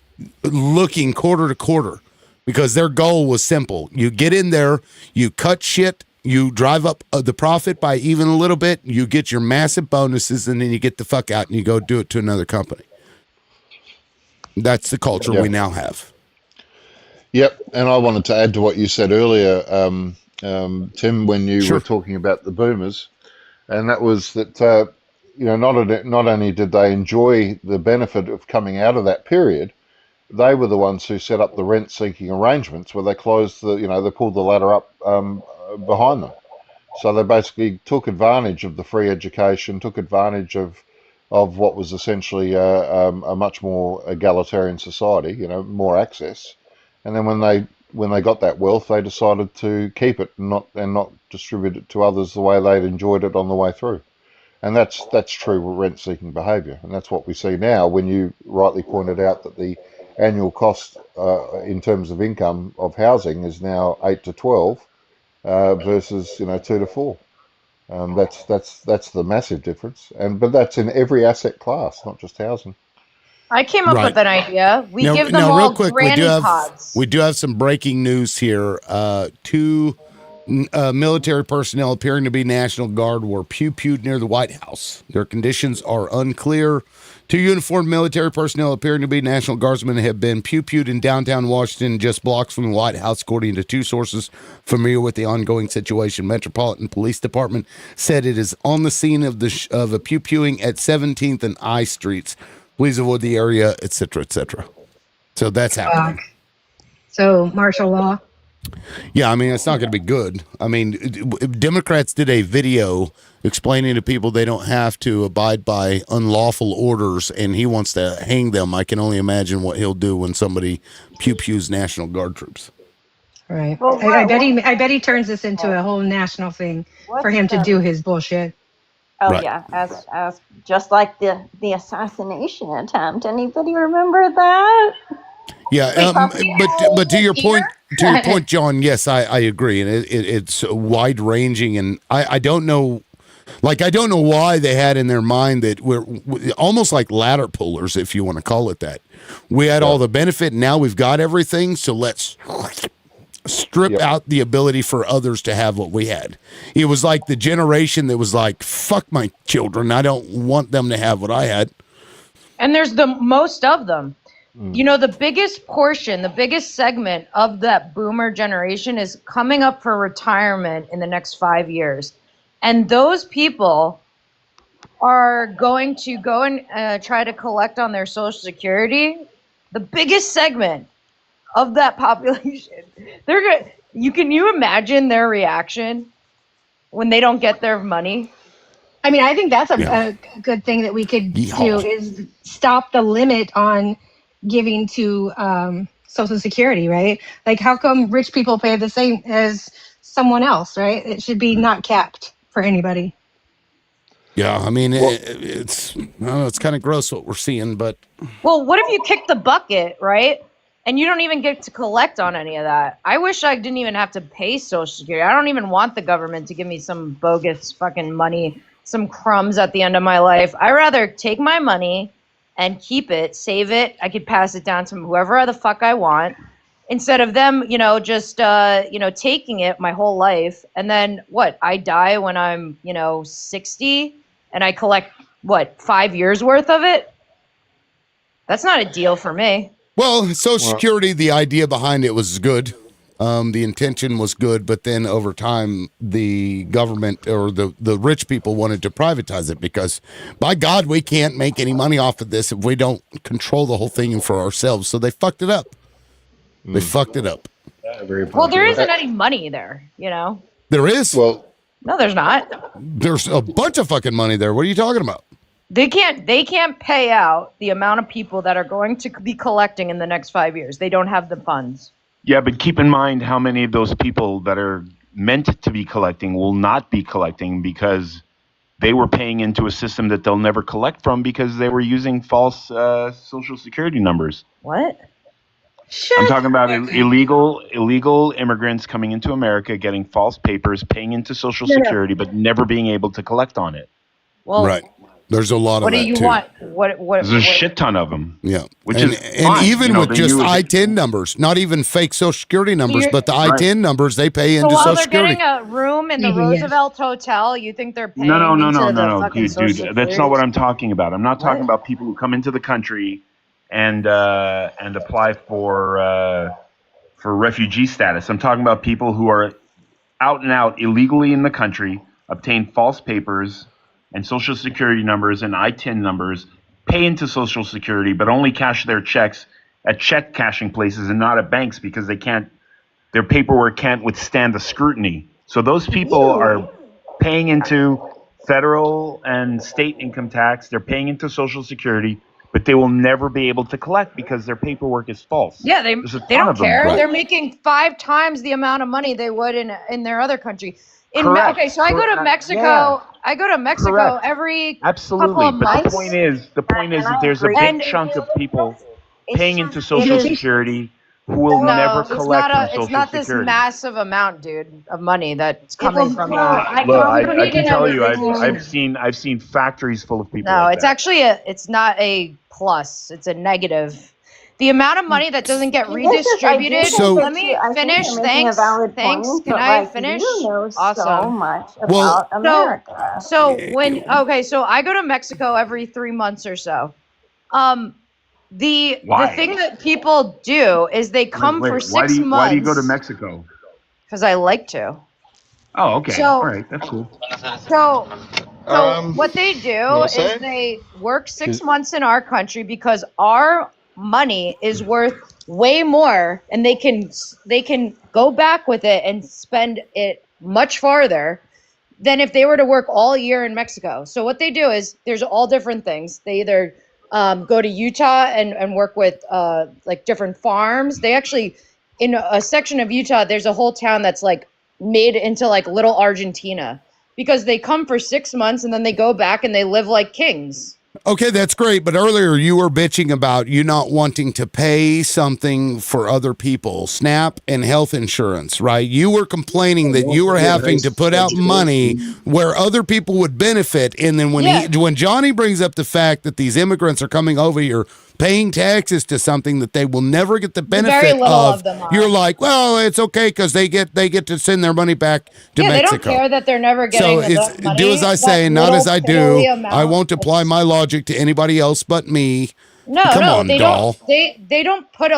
[SPEAKER 1] looking quarter to quarter because their goal was simple. You get in there, you cut shit You drive up the profit by even a little bit, you get your massive bonuses, and then you get the fuck out and you go do it to another company. That's the culture we now have.
[SPEAKER 16] Yep, and I wanted to add to what you said earlier, Tim, when you were talking about the boomers, and that was that not only did they enjoy the benefit of coming out of that period, they were the ones who set up the rent-seeking arrangements where they closed they pulled the ladder up behind them. So they basically took advantage of the free education, took advantage of what was essentially a much more egalitarian society, more access. And then when they got that wealth, they decided to keep it and not distribute it to others the way they'd enjoyed it on the way through. And that's true rent-seeking behaviour, and that's what we see now. When you rightly pointed out that the annual cost in terms of income of housing is now 8 to 12 versus 2 to 4. That's the massive difference, but that's in every asset class, not just housing.
[SPEAKER 3] I came up with an idea. We give them all
[SPEAKER 1] real quick,
[SPEAKER 3] granny pods.
[SPEAKER 1] we do have some breaking news here. Two military personnel appearing to be National Guard were pew-pewed near the White House. Their conditions are unclear. Two uniformed military personnel appearing to be National Guardsmen have been pew-pewed in downtown Washington, just blocks from the White House, according to two sources familiar with the ongoing situation. Metropolitan Police Department said it is on the scene of a pew-pewing at 17th and I Streets. Please avoid the area, etc., etc. So that's happening.
[SPEAKER 13] So martial law.
[SPEAKER 1] Yeah, I mean, it's not going to be good. I mean, Democrats did a video explaining to people they don't have to abide by unlawful orders, and he wants to hang them. I can only imagine what he'll do when somebody pew-pews National Guard troops.
[SPEAKER 13] Right. Well, I bet he turns this into a whole national thing for him to do his bullshit.
[SPEAKER 7] Oh yeah, as just like the assassination attempt. Anybody remember that?
[SPEAKER 1] Yeah, but to your point, John. Yes, I agree, and it's wide ranging, and I don't know, I don't know why they had in their mind that we're almost like ladder pullers, if you want to call it that. We had all the benefit, and now we've got everything, so let's strip out the ability for others to have what we had. It was like the generation that was like, "Fuck my children, I don't want them to have what I had."
[SPEAKER 3] And there's the most of them. The biggest portion, the biggest segment of that boomer generation is coming up for retirement in the next 5 years. And those people are going to go and try to collect on their Social Security. The biggest segment of that population, can you imagine their reaction when they don't get their money?
[SPEAKER 13] I mean, I think that's a good thing that we could do is stop the limit on giving to Social Security, right? Like, how come rich people pay the same as someone else, right? It should be not capped for anybody.
[SPEAKER 1] Yeah, I mean, it's kind of gross what we're seeing, but...
[SPEAKER 3] Well, what if you kick the bucket, right? And you don't even get to collect on any of that. I wish I didn't even have to pay Social Security. I don't even want the government to give me some bogus fucking money, some crumbs at the end of my life. I'd rather take my money and keep it, save it. I could pass it down to whoever the fuck I want, instead of them, just taking it my whole life. And then I die when I'm, 60 and I collect 5 years worth of it? That's not a deal for me.
[SPEAKER 1] Well, Social Security, the idea behind it was good. The intention was good, but then over time, the government or the rich people wanted to privatize it because, by God, we can't make any money off of this if we don't control the whole thing for ourselves. So they fucked it up. They fucked it up.
[SPEAKER 3] Well, there isn't any money there,
[SPEAKER 1] There is?
[SPEAKER 16] Well,
[SPEAKER 3] no, there's not.
[SPEAKER 1] There's a bunch of fucking money there. What are you talking about?
[SPEAKER 3] They can't pay out the amount of people that are going to be collecting in the next 5 years. They don't have the funds.
[SPEAKER 8] Yeah, but keep in mind how many of those people that are meant to be collecting will not be collecting because they were paying into a system that they'll never collect from because they were using false Social Security numbers.
[SPEAKER 3] What?
[SPEAKER 8] I'm talking about illegal immigrants coming into America, getting false papers, paying into Social Security, but never being able to collect on it.
[SPEAKER 3] Well,
[SPEAKER 1] right. There's a lot
[SPEAKER 3] What
[SPEAKER 1] of
[SPEAKER 3] do
[SPEAKER 1] that
[SPEAKER 3] you
[SPEAKER 1] too.
[SPEAKER 3] want? What?
[SPEAKER 8] There's a shit ton of them.
[SPEAKER 1] Yeah,
[SPEAKER 8] which
[SPEAKER 1] and,
[SPEAKER 8] is
[SPEAKER 1] and
[SPEAKER 8] fine.
[SPEAKER 1] even with
[SPEAKER 8] they
[SPEAKER 1] just
[SPEAKER 8] use
[SPEAKER 1] I-10 numbers, not even fake Social Security numbers,
[SPEAKER 3] you're-
[SPEAKER 1] but the I-10 numbers they pay
[SPEAKER 3] So
[SPEAKER 1] into
[SPEAKER 3] while
[SPEAKER 1] Social
[SPEAKER 3] they're
[SPEAKER 1] Security.
[SPEAKER 3] getting a room in the Roosevelt Hotel, you think they're paying
[SPEAKER 8] No,
[SPEAKER 3] fucking
[SPEAKER 8] dude.
[SPEAKER 3] Social Security?
[SPEAKER 8] That's not what I'm talking about. I'm not talking
[SPEAKER 3] What?
[SPEAKER 8] about people who come into the country and apply for refugee status. I'm talking about people who are out and out illegally in the country, obtain false papers and Social Security numbers and I-10 numbers, pay into Social Security, but only cash their checks at check cashing places and not at banks because their paperwork can't withstand the scrutiny. So those people are paying into federal and state income tax. They're paying into Social Security, but they will never be able to collect because their paperwork is false.
[SPEAKER 3] Yeah, they
[SPEAKER 8] There's a
[SPEAKER 3] don't
[SPEAKER 8] ton of them.
[SPEAKER 3] care.
[SPEAKER 8] Right.
[SPEAKER 3] They're making 5 times the amount of money they would in their other country.
[SPEAKER 8] Correct.
[SPEAKER 3] Okay, so I go to Mexico.
[SPEAKER 8] Yeah.
[SPEAKER 3] I go to Mexico
[SPEAKER 8] Correct.
[SPEAKER 3] every
[SPEAKER 8] Absolutely.
[SPEAKER 3] couple of
[SPEAKER 8] But
[SPEAKER 3] months.
[SPEAKER 8] the point is that there's a big chunk of people paying into Social Security who will never collect from Social
[SPEAKER 3] It's not this
[SPEAKER 8] Security.
[SPEAKER 3] massive amount, dude, of money that's coming from
[SPEAKER 8] Look, I can tell you, I've seen factories full of people.
[SPEAKER 3] No,
[SPEAKER 8] like
[SPEAKER 3] it's
[SPEAKER 8] that.
[SPEAKER 3] actually it's not a plus. It's a negative. The amount of money that doesn't get redistributed.
[SPEAKER 7] So
[SPEAKER 3] Let me finish. Thanks. Can I finish? Awesome.
[SPEAKER 7] So much about America.
[SPEAKER 3] So I go to Mexico every 3 months or so. The thing that people do is they come for 6 months.
[SPEAKER 8] Why do you go to Mexico?
[SPEAKER 3] Because I like to.
[SPEAKER 8] Oh, okay.
[SPEAKER 3] So-
[SPEAKER 8] All right, that's cool.
[SPEAKER 3] So what they do is
[SPEAKER 16] say?
[SPEAKER 3] they work 6 months in our country because our money is worth way more, and they can go back with it and spend it much farther than if they were to work all year in Mexico. So what they do is there's all different things. They either go to Utah and work with like different farms. They actually, in a section of Utah, there's a whole town that's like made into like little Argentina because they come for 6 months and then they go back and they live like kings.
[SPEAKER 1] Okay, that's great. But earlier you were bitching about you not wanting to pay something for other people, SNAP and health insurance, right? You were complaining that you were having to put out money where other people would benefit. And then when Johnny brings up the fact that these immigrants are coming over here paying taxes to something that they will never get the benefit of
[SPEAKER 3] them are.
[SPEAKER 1] you're like, well, it's okay because they get to send their money back to Mexico.
[SPEAKER 3] They don't care that they're never getting enough money.
[SPEAKER 1] Do as I say, not as I do. I won't apply my logic to anybody else but me. Come on,
[SPEAKER 3] they
[SPEAKER 1] doll.
[SPEAKER 3] don't. They don't put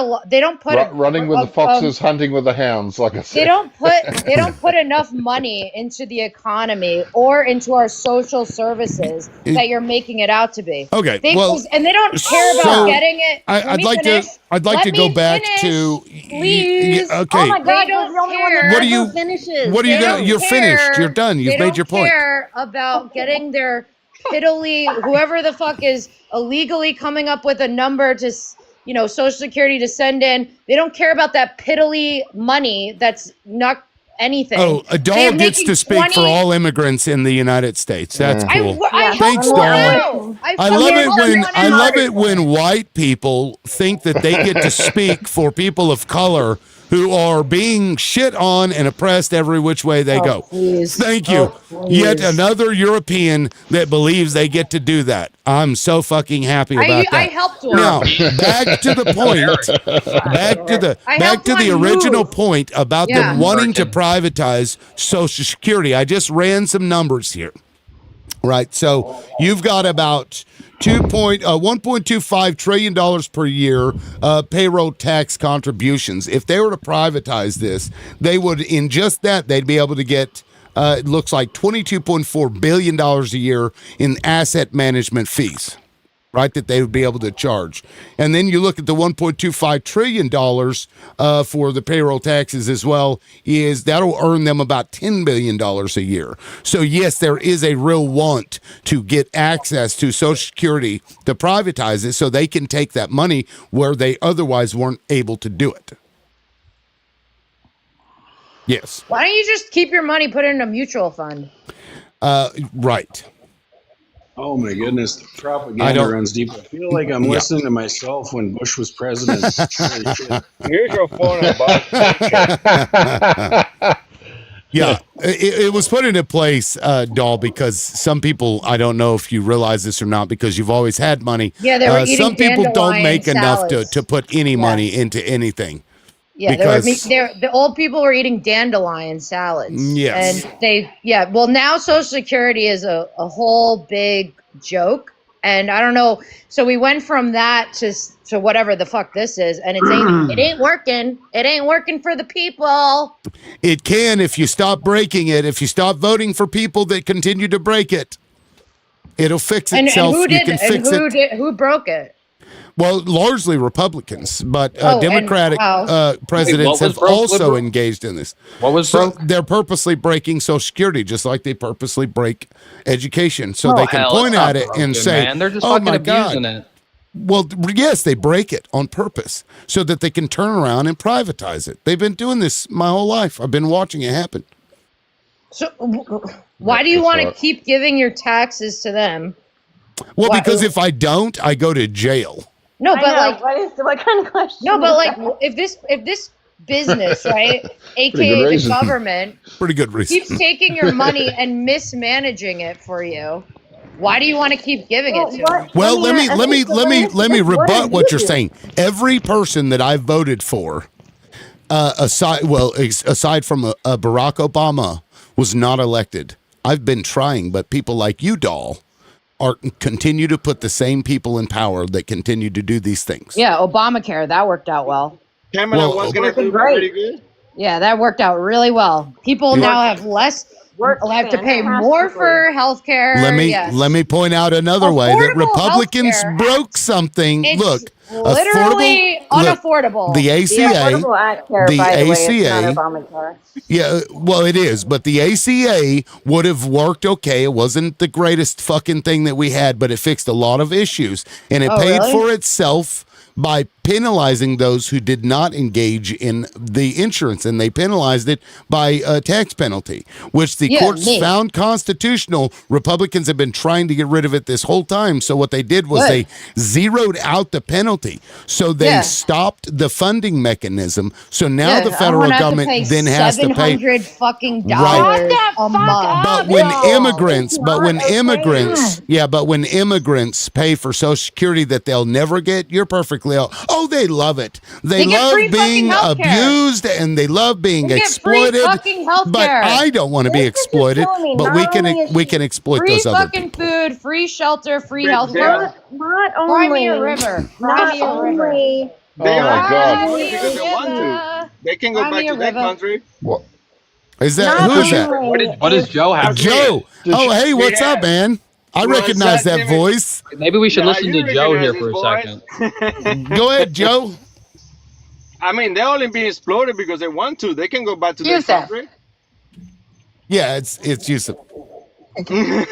[SPEAKER 16] running with the foxes, hunting with the hounds, like I said.
[SPEAKER 3] They don't put enough money into the economy or into our social services that you're making it out to be.
[SPEAKER 1] Okay,
[SPEAKER 3] and they don't care about getting it.
[SPEAKER 1] I'd like to go back to.
[SPEAKER 3] Please.
[SPEAKER 1] Okay.
[SPEAKER 3] Oh my God, you're the only one that
[SPEAKER 7] finishes.
[SPEAKER 1] What are you gonna? You're finished. You're done. You've made your point.
[SPEAKER 3] They don't care about getting their piddly, whoever the fuck is illegally coming up with a number to, Social Security to send in. They don't care about that piddly money that's not anything.
[SPEAKER 1] Oh, a doll gets to speak for all immigrants in the United States. That's cool. Thanks, doll. I love it when white people think that they get to speak for people of color who are being shit on and oppressed every which way they go.
[SPEAKER 3] Please.
[SPEAKER 1] Thank you. Yet another European that believes they get to do that. I'm so fucking happy about that.
[SPEAKER 3] I helped one.
[SPEAKER 1] Now, back to the point. Back to the original point about them wanting to privatize Social Security. I just ran some numbers here. Right. So you've got about $1.25 trillion per year payroll tax contributions. If they were to privatize this, they would, in just that, they'd be able to get, it looks like $22.4 billion a year in asset management fees. Right, that they would be able to charge. And then you look at the $1.25 trillion for the payroll taxes as well, that'll earn them about $10 billion a year. So yes, there is a real want to get access to Social Security to privatize it so they can take that money where they otherwise weren't able to do it. Yes.
[SPEAKER 3] Why don't you just keep your money, put it in a mutual fund?
[SPEAKER 1] Right.
[SPEAKER 15] Oh my goodness, the propaganda runs deep. I feel like I'm listening to myself when Bush was president. Holy shit.
[SPEAKER 2] Here's your phone and
[SPEAKER 1] Yeah, it was put into place, Doll, because some people, I don't know if you realize this or not, because you've always had money.
[SPEAKER 3] Yeah, they were eating
[SPEAKER 1] Some people don't
[SPEAKER 3] dandelion
[SPEAKER 1] make enough
[SPEAKER 3] salads.
[SPEAKER 1] to put any
[SPEAKER 3] Yeah.
[SPEAKER 1] money into anything.
[SPEAKER 3] Yeah,
[SPEAKER 1] Because
[SPEAKER 3] the old people were eating dandelion salads.
[SPEAKER 1] Yes.
[SPEAKER 3] And well, now Social Security is a whole big joke. And I don't know. So we went from that to whatever the fuck this is, and it ain't working. It ain't working for the people.
[SPEAKER 1] it can if you stop breaking it, if you stop voting for people that continue to break it, it'll fix
[SPEAKER 3] And
[SPEAKER 1] itself.
[SPEAKER 3] who
[SPEAKER 1] You
[SPEAKER 3] did?
[SPEAKER 1] can
[SPEAKER 3] And
[SPEAKER 1] fix it.
[SPEAKER 3] who broke it?
[SPEAKER 1] Well, largely Republicans, but
[SPEAKER 3] Oh, and
[SPEAKER 1] Democratic
[SPEAKER 3] how?
[SPEAKER 1] presidents
[SPEAKER 12] Wait, what was
[SPEAKER 1] have
[SPEAKER 12] broke,
[SPEAKER 1] also
[SPEAKER 12] liberal?
[SPEAKER 1] engaged in this.
[SPEAKER 12] What was
[SPEAKER 1] So
[SPEAKER 12] broke?
[SPEAKER 1] they're purposely breaking Social Security, just like they purposely break education, so
[SPEAKER 12] Oh,
[SPEAKER 1] they can
[SPEAKER 12] hell,
[SPEAKER 1] point
[SPEAKER 12] it's not
[SPEAKER 1] at it and
[SPEAKER 12] broken,
[SPEAKER 1] say,
[SPEAKER 12] man. They're just
[SPEAKER 1] "Oh
[SPEAKER 12] fucking
[SPEAKER 1] my
[SPEAKER 12] abusing
[SPEAKER 1] God."
[SPEAKER 12] it.
[SPEAKER 1] Well, yes, they break it on purpose so that they can turn around and privatize it. They've been doing this my whole life. I've been watching it happen.
[SPEAKER 3] So why do you
[SPEAKER 16] That's
[SPEAKER 3] want to
[SPEAKER 16] right.
[SPEAKER 3] keep giving your taxes to them?
[SPEAKER 1] Well,
[SPEAKER 3] Why-
[SPEAKER 1] because if I don't, I go to jail.
[SPEAKER 3] No,
[SPEAKER 7] I
[SPEAKER 3] but
[SPEAKER 7] know. What kind of question?
[SPEAKER 3] no, but
[SPEAKER 7] is
[SPEAKER 3] like
[SPEAKER 7] that?
[SPEAKER 3] if this business, right,
[SPEAKER 16] Pretty good
[SPEAKER 3] aka the
[SPEAKER 16] reason.
[SPEAKER 3] government,
[SPEAKER 1] Pretty good reason.
[SPEAKER 3] keeps taking your money and mismanaging it for you, why do you want to keep giving it to them?
[SPEAKER 1] Well, let me
[SPEAKER 7] What
[SPEAKER 1] rebut
[SPEAKER 7] did
[SPEAKER 1] what
[SPEAKER 7] you
[SPEAKER 1] you're
[SPEAKER 7] do?
[SPEAKER 1] saying. Every person that I voted for, aside from Barack Obama, was not elected. I've been trying, but people like you, Doll, continue to put the same people in power that continue to do these things.
[SPEAKER 3] Yeah, Obamacare, that worked out well.
[SPEAKER 17] Kamala
[SPEAKER 1] Well,
[SPEAKER 17] was gonna
[SPEAKER 7] Working
[SPEAKER 17] do
[SPEAKER 7] great.
[SPEAKER 17] pretty good.
[SPEAKER 3] Yeah, that worked out really well. People
[SPEAKER 1] Yeah.
[SPEAKER 3] now have have to pay more for health care.
[SPEAKER 1] Let me point out another way that
[SPEAKER 3] Affordable
[SPEAKER 1] Republicans
[SPEAKER 3] healthcare.
[SPEAKER 1] broke something.
[SPEAKER 3] It's
[SPEAKER 1] Look,
[SPEAKER 3] literally unaffordable.
[SPEAKER 1] the
[SPEAKER 7] The
[SPEAKER 1] ACA,
[SPEAKER 7] Affordable Act Care,
[SPEAKER 1] the
[SPEAKER 7] by the way, it's not
[SPEAKER 1] ACA.
[SPEAKER 7] Obamacare.
[SPEAKER 1] Yeah, well, it is, but the ACA would have worked okay. It wasn't the greatest fucking thing that we had, but it fixed a lot of issues, and it
[SPEAKER 3] Oh,
[SPEAKER 1] paid
[SPEAKER 3] really?
[SPEAKER 1] for itself by penalizing those who did not engage in the insurance, and they penalized it by a tax penalty, which the courts found constitutional. Republicans have been trying to get rid of it this whole time. So what they did was they zeroed out the penalty. So they stopped the funding mechanism. So now the federal government then has to pay
[SPEAKER 3] $700 fucking
[SPEAKER 1] Right.
[SPEAKER 3] dollars a month.
[SPEAKER 1] But when immigrants pay for Social Security that they'll never get, you're perfectly oh, they love it. They
[SPEAKER 3] get
[SPEAKER 1] love
[SPEAKER 3] free
[SPEAKER 1] being
[SPEAKER 3] fucking healthcare.
[SPEAKER 1] abused and they love being
[SPEAKER 3] They get free
[SPEAKER 1] exploited.
[SPEAKER 3] fucking healthcare.
[SPEAKER 1] But I don't want to be
[SPEAKER 7] This is just
[SPEAKER 1] exploited.
[SPEAKER 7] telling me
[SPEAKER 1] But
[SPEAKER 7] not
[SPEAKER 1] we can
[SPEAKER 7] only is
[SPEAKER 1] we
[SPEAKER 7] she-
[SPEAKER 1] can exploit
[SPEAKER 3] Free
[SPEAKER 1] those other
[SPEAKER 3] fucking
[SPEAKER 1] people.
[SPEAKER 3] food, free shelter, free
[SPEAKER 17] But
[SPEAKER 3] healthcare.
[SPEAKER 7] Not
[SPEAKER 3] Cry me a
[SPEAKER 7] only,
[SPEAKER 3] river. Cry
[SPEAKER 7] not
[SPEAKER 3] me a river.
[SPEAKER 7] only.
[SPEAKER 17] They
[SPEAKER 16] Oh
[SPEAKER 17] are
[SPEAKER 16] my
[SPEAKER 17] not
[SPEAKER 16] God.
[SPEAKER 17] exploited
[SPEAKER 3] Cry
[SPEAKER 17] because
[SPEAKER 3] me
[SPEAKER 17] they
[SPEAKER 3] a
[SPEAKER 17] want to.
[SPEAKER 3] river.
[SPEAKER 17] They can go
[SPEAKER 3] Cry
[SPEAKER 17] back
[SPEAKER 3] me a
[SPEAKER 17] to their
[SPEAKER 3] river.
[SPEAKER 17] country.
[SPEAKER 16] What?
[SPEAKER 1] Is that
[SPEAKER 7] Not
[SPEAKER 1] who is that?
[SPEAKER 7] only
[SPEAKER 12] What does Joe have to say?
[SPEAKER 1] Joe. Oh, hey, what's
[SPEAKER 17] Yeah.
[SPEAKER 1] up, man? I
[SPEAKER 17] What's
[SPEAKER 1] recognize
[SPEAKER 17] up,
[SPEAKER 1] that
[SPEAKER 17] Jimmy?
[SPEAKER 1] voice.
[SPEAKER 12] Maybe we should
[SPEAKER 17] Yeah,
[SPEAKER 12] listen
[SPEAKER 17] you
[SPEAKER 12] to Joe here
[SPEAKER 17] recognize
[SPEAKER 12] for a
[SPEAKER 17] his
[SPEAKER 12] second.
[SPEAKER 1] Go ahead, Joe.
[SPEAKER 17] I mean, they're only being exploited because they want to. They can go back to their
[SPEAKER 13] Yusuf.
[SPEAKER 17] country.
[SPEAKER 1] Yeah, it's Yusuf. You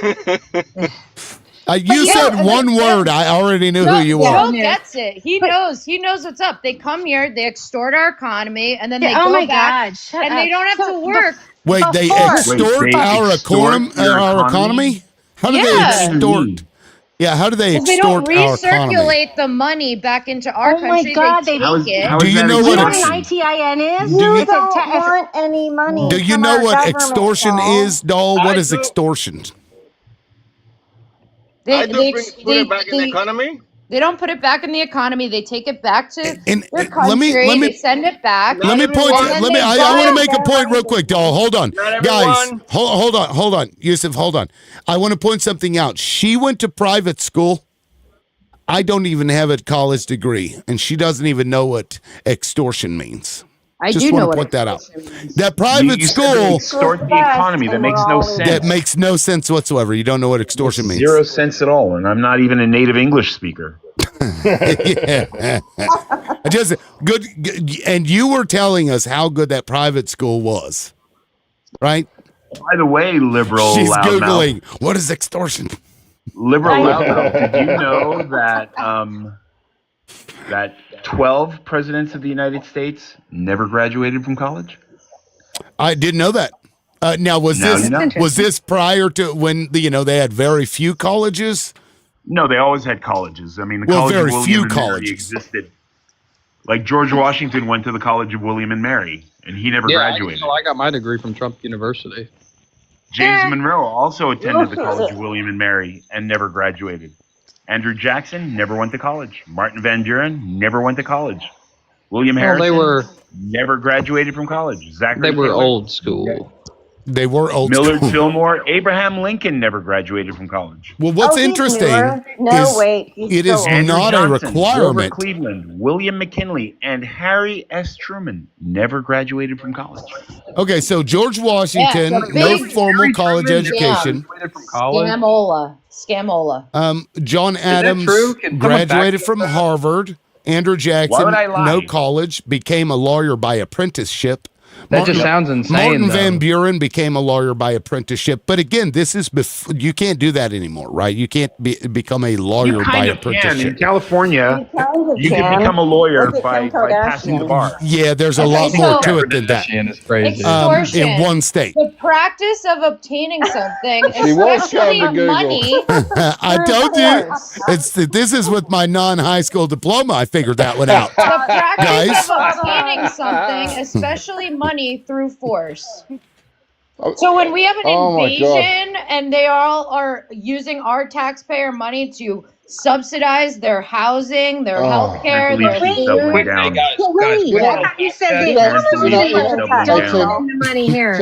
[SPEAKER 3] Yeah,
[SPEAKER 1] said
[SPEAKER 3] and
[SPEAKER 1] one word. I already knew who you
[SPEAKER 3] Joe
[SPEAKER 1] are.
[SPEAKER 3] gets it. He knows what's up. They come here, they extort our economy, and then they
[SPEAKER 13] oh
[SPEAKER 3] go
[SPEAKER 13] my
[SPEAKER 3] back
[SPEAKER 13] God, shut
[SPEAKER 3] and
[SPEAKER 13] up.
[SPEAKER 3] they don't have
[SPEAKER 13] So
[SPEAKER 3] to work.
[SPEAKER 1] Wait, they
[SPEAKER 13] before-
[SPEAKER 1] extort
[SPEAKER 8] they
[SPEAKER 1] our
[SPEAKER 8] extort your
[SPEAKER 1] our
[SPEAKER 8] economy?
[SPEAKER 1] economy? How do
[SPEAKER 3] Yeah.
[SPEAKER 1] they
[SPEAKER 3] What does that
[SPEAKER 1] extort?
[SPEAKER 8] mean?
[SPEAKER 1] Yeah, how do they
[SPEAKER 3] Because they don't
[SPEAKER 1] extort our economy?
[SPEAKER 3] recirculate the money back into our
[SPEAKER 13] Oh my
[SPEAKER 3] country.
[SPEAKER 13] God,
[SPEAKER 3] they
[SPEAKER 13] they-
[SPEAKER 3] take it.
[SPEAKER 8] How
[SPEAKER 1] Do
[SPEAKER 8] is
[SPEAKER 1] you
[SPEAKER 8] that
[SPEAKER 1] know
[SPEAKER 13] Do you
[SPEAKER 1] what
[SPEAKER 13] know what
[SPEAKER 8] extortion?
[SPEAKER 13] an ITIN is?
[SPEAKER 7] You
[SPEAKER 13] It's a
[SPEAKER 7] don't
[SPEAKER 13] ta-
[SPEAKER 7] want any money.
[SPEAKER 1] Do you
[SPEAKER 7] from
[SPEAKER 1] know
[SPEAKER 7] our
[SPEAKER 1] what
[SPEAKER 7] government,
[SPEAKER 1] extortion
[SPEAKER 7] Paul.
[SPEAKER 1] is, Doll?
[SPEAKER 17] I
[SPEAKER 1] What is
[SPEAKER 17] do.
[SPEAKER 1] extortion?
[SPEAKER 17] I do put it back in the economy.
[SPEAKER 3] They don't put it back in the economy. They take it back to
[SPEAKER 1] And
[SPEAKER 3] their
[SPEAKER 1] let me
[SPEAKER 3] country. They send it back.
[SPEAKER 1] let me point.
[SPEAKER 3] and then
[SPEAKER 1] Let me.
[SPEAKER 3] they
[SPEAKER 1] I want to
[SPEAKER 3] buy-
[SPEAKER 1] make a point real quick, Doll. Hold on,
[SPEAKER 17] Not
[SPEAKER 1] guys.
[SPEAKER 17] everyone.
[SPEAKER 1] Hold on, Yusuf. Hold on. I want to point something out. She went to private school. I don't even have a college degree, and she doesn't even know what extortion means.
[SPEAKER 3] I
[SPEAKER 1] Just
[SPEAKER 3] do
[SPEAKER 1] want
[SPEAKER 3] know
[SPEAKER 1] to
[SPEAKER 3] what
[SPEAKER 1] point that out.
[SPEAKER 3] extortion means.
[SPEAKER 1] That private
[SPEAKER 8] You said they
[SPEAKER 1] school
[SPEAKER 8] extort the economy. That makes no sense.
[SPEAKER 1] that makes no sense whatsoever. You don't know what extortion means.
[SPEAKER 8] Zero sense at all. And I'm not even a native English speaker.
[SPEAKER 1] Yeah. Just good. And you were telling us how good that private school was, right?
[SPEAKER 8] By the way, liberal
[SPEAKER 1] She's
[SPEAKER 8] loudmouth.
[SPEAKER 1] Googling, what is extortion?
[SPEAKER 8] Liberal loudmouth. Did you know that that 12 presidents of the United States never graduated from college?
[SPEAKER 1] I didn't know that. Now, was
[SPEAKER 8] Now
[SPEAKER 1] this
[SPEAKER 8] you know.
[SPEAKER 1] was this prior to when they had very few colleges?
[SPEAKER 8] No, they always had colleges. I mean, the
[SPEAKER 1] Well,
[SPEAKER 8] College
[SPEAKER 1] very
[SPEAKER 8] of
[SPEAKER 1] few
[SPEAKER 8] William and Mary
[SPEAKER 1] colleges.
[SPEAKER 8] existed. Like George Washington went to the College of William and Mary, and he never graduated.
[SPEAKER 12] I got my degree from Trump University.
[SPEAKER 8] James Monroe also attended the College of William and Mary and never graduated. Andrew Jackson never went to college. Martin Van Buren never went to college. William Harrison never graduated from college. Zachary
[SPEAKER 12] They were
[SPEAKER 8] Taylor,
[SPEAKER 12] old school.
[SPEAKER 1] They were old
[SPEAKER 8] Millard
[SPEAKER 1] school.
[SPEAKER 8] Fillmore, Abraham Lincoln never graduated from college.
[SPEAKER 1] Well, what's interesting it is
[SPEAKER 8] Andrew
[SPEAKER 1] not
[SPEAKER 8] Johnson,
[SPEAKER 1] a requirement.
[SPEAKER 8] Grover Cleveland, William McKinley, and Harry S. Truman never graduated from college.
[SPEAKER 1] Okay, so George Washington, no formal college education.
[SPEAKER 3] Scamola.
[SPEAKER 1] John Adams graduated from Harvard. Andrew Jackson,
[SPEAKER 8] would I lie?
[SPEAKER 1] no college, became a lawyer by apprenticeship.
[SPEAKER 12] That just sounds insane,
[SPEAKER 1] Martin
[SPEAKER 12] though.
[SPEAKER 1] Van Buren became a lawyer by apprenticeship. But again, this is you can't do that anymore, right? You can't become a lawyer by apprenticeship.
[SPEAKER 8] In California, you can become a lawyer by passing the bar.
[SPEAKER 1] Yeah, there's a lot more to it than that.
[SPEAKER 12] Is crazy.
[SPEAKER 3] Extortion.
[SPEAKER 1] In one state.
[SPEAKER 3] The practice of obtaining something,
[SPEAKER 16] She was
[SPEAKER 3] especially
[SPEAKER 16] trying to Google.
[SPEAKER 3] money.
[SPEAKER 1] I told you. This is with my non-high school diploma. I figured that one out.
[SPEAKER 3] The practice
[SPEAKER 1] Guys.
[SPEAKER 3] of obtaining something, especially money, through force. So when we have an invasion and they all are using our taxpayer money to subsidize their housing, their health care, their food.
[SPEAKER 13] You said the money here.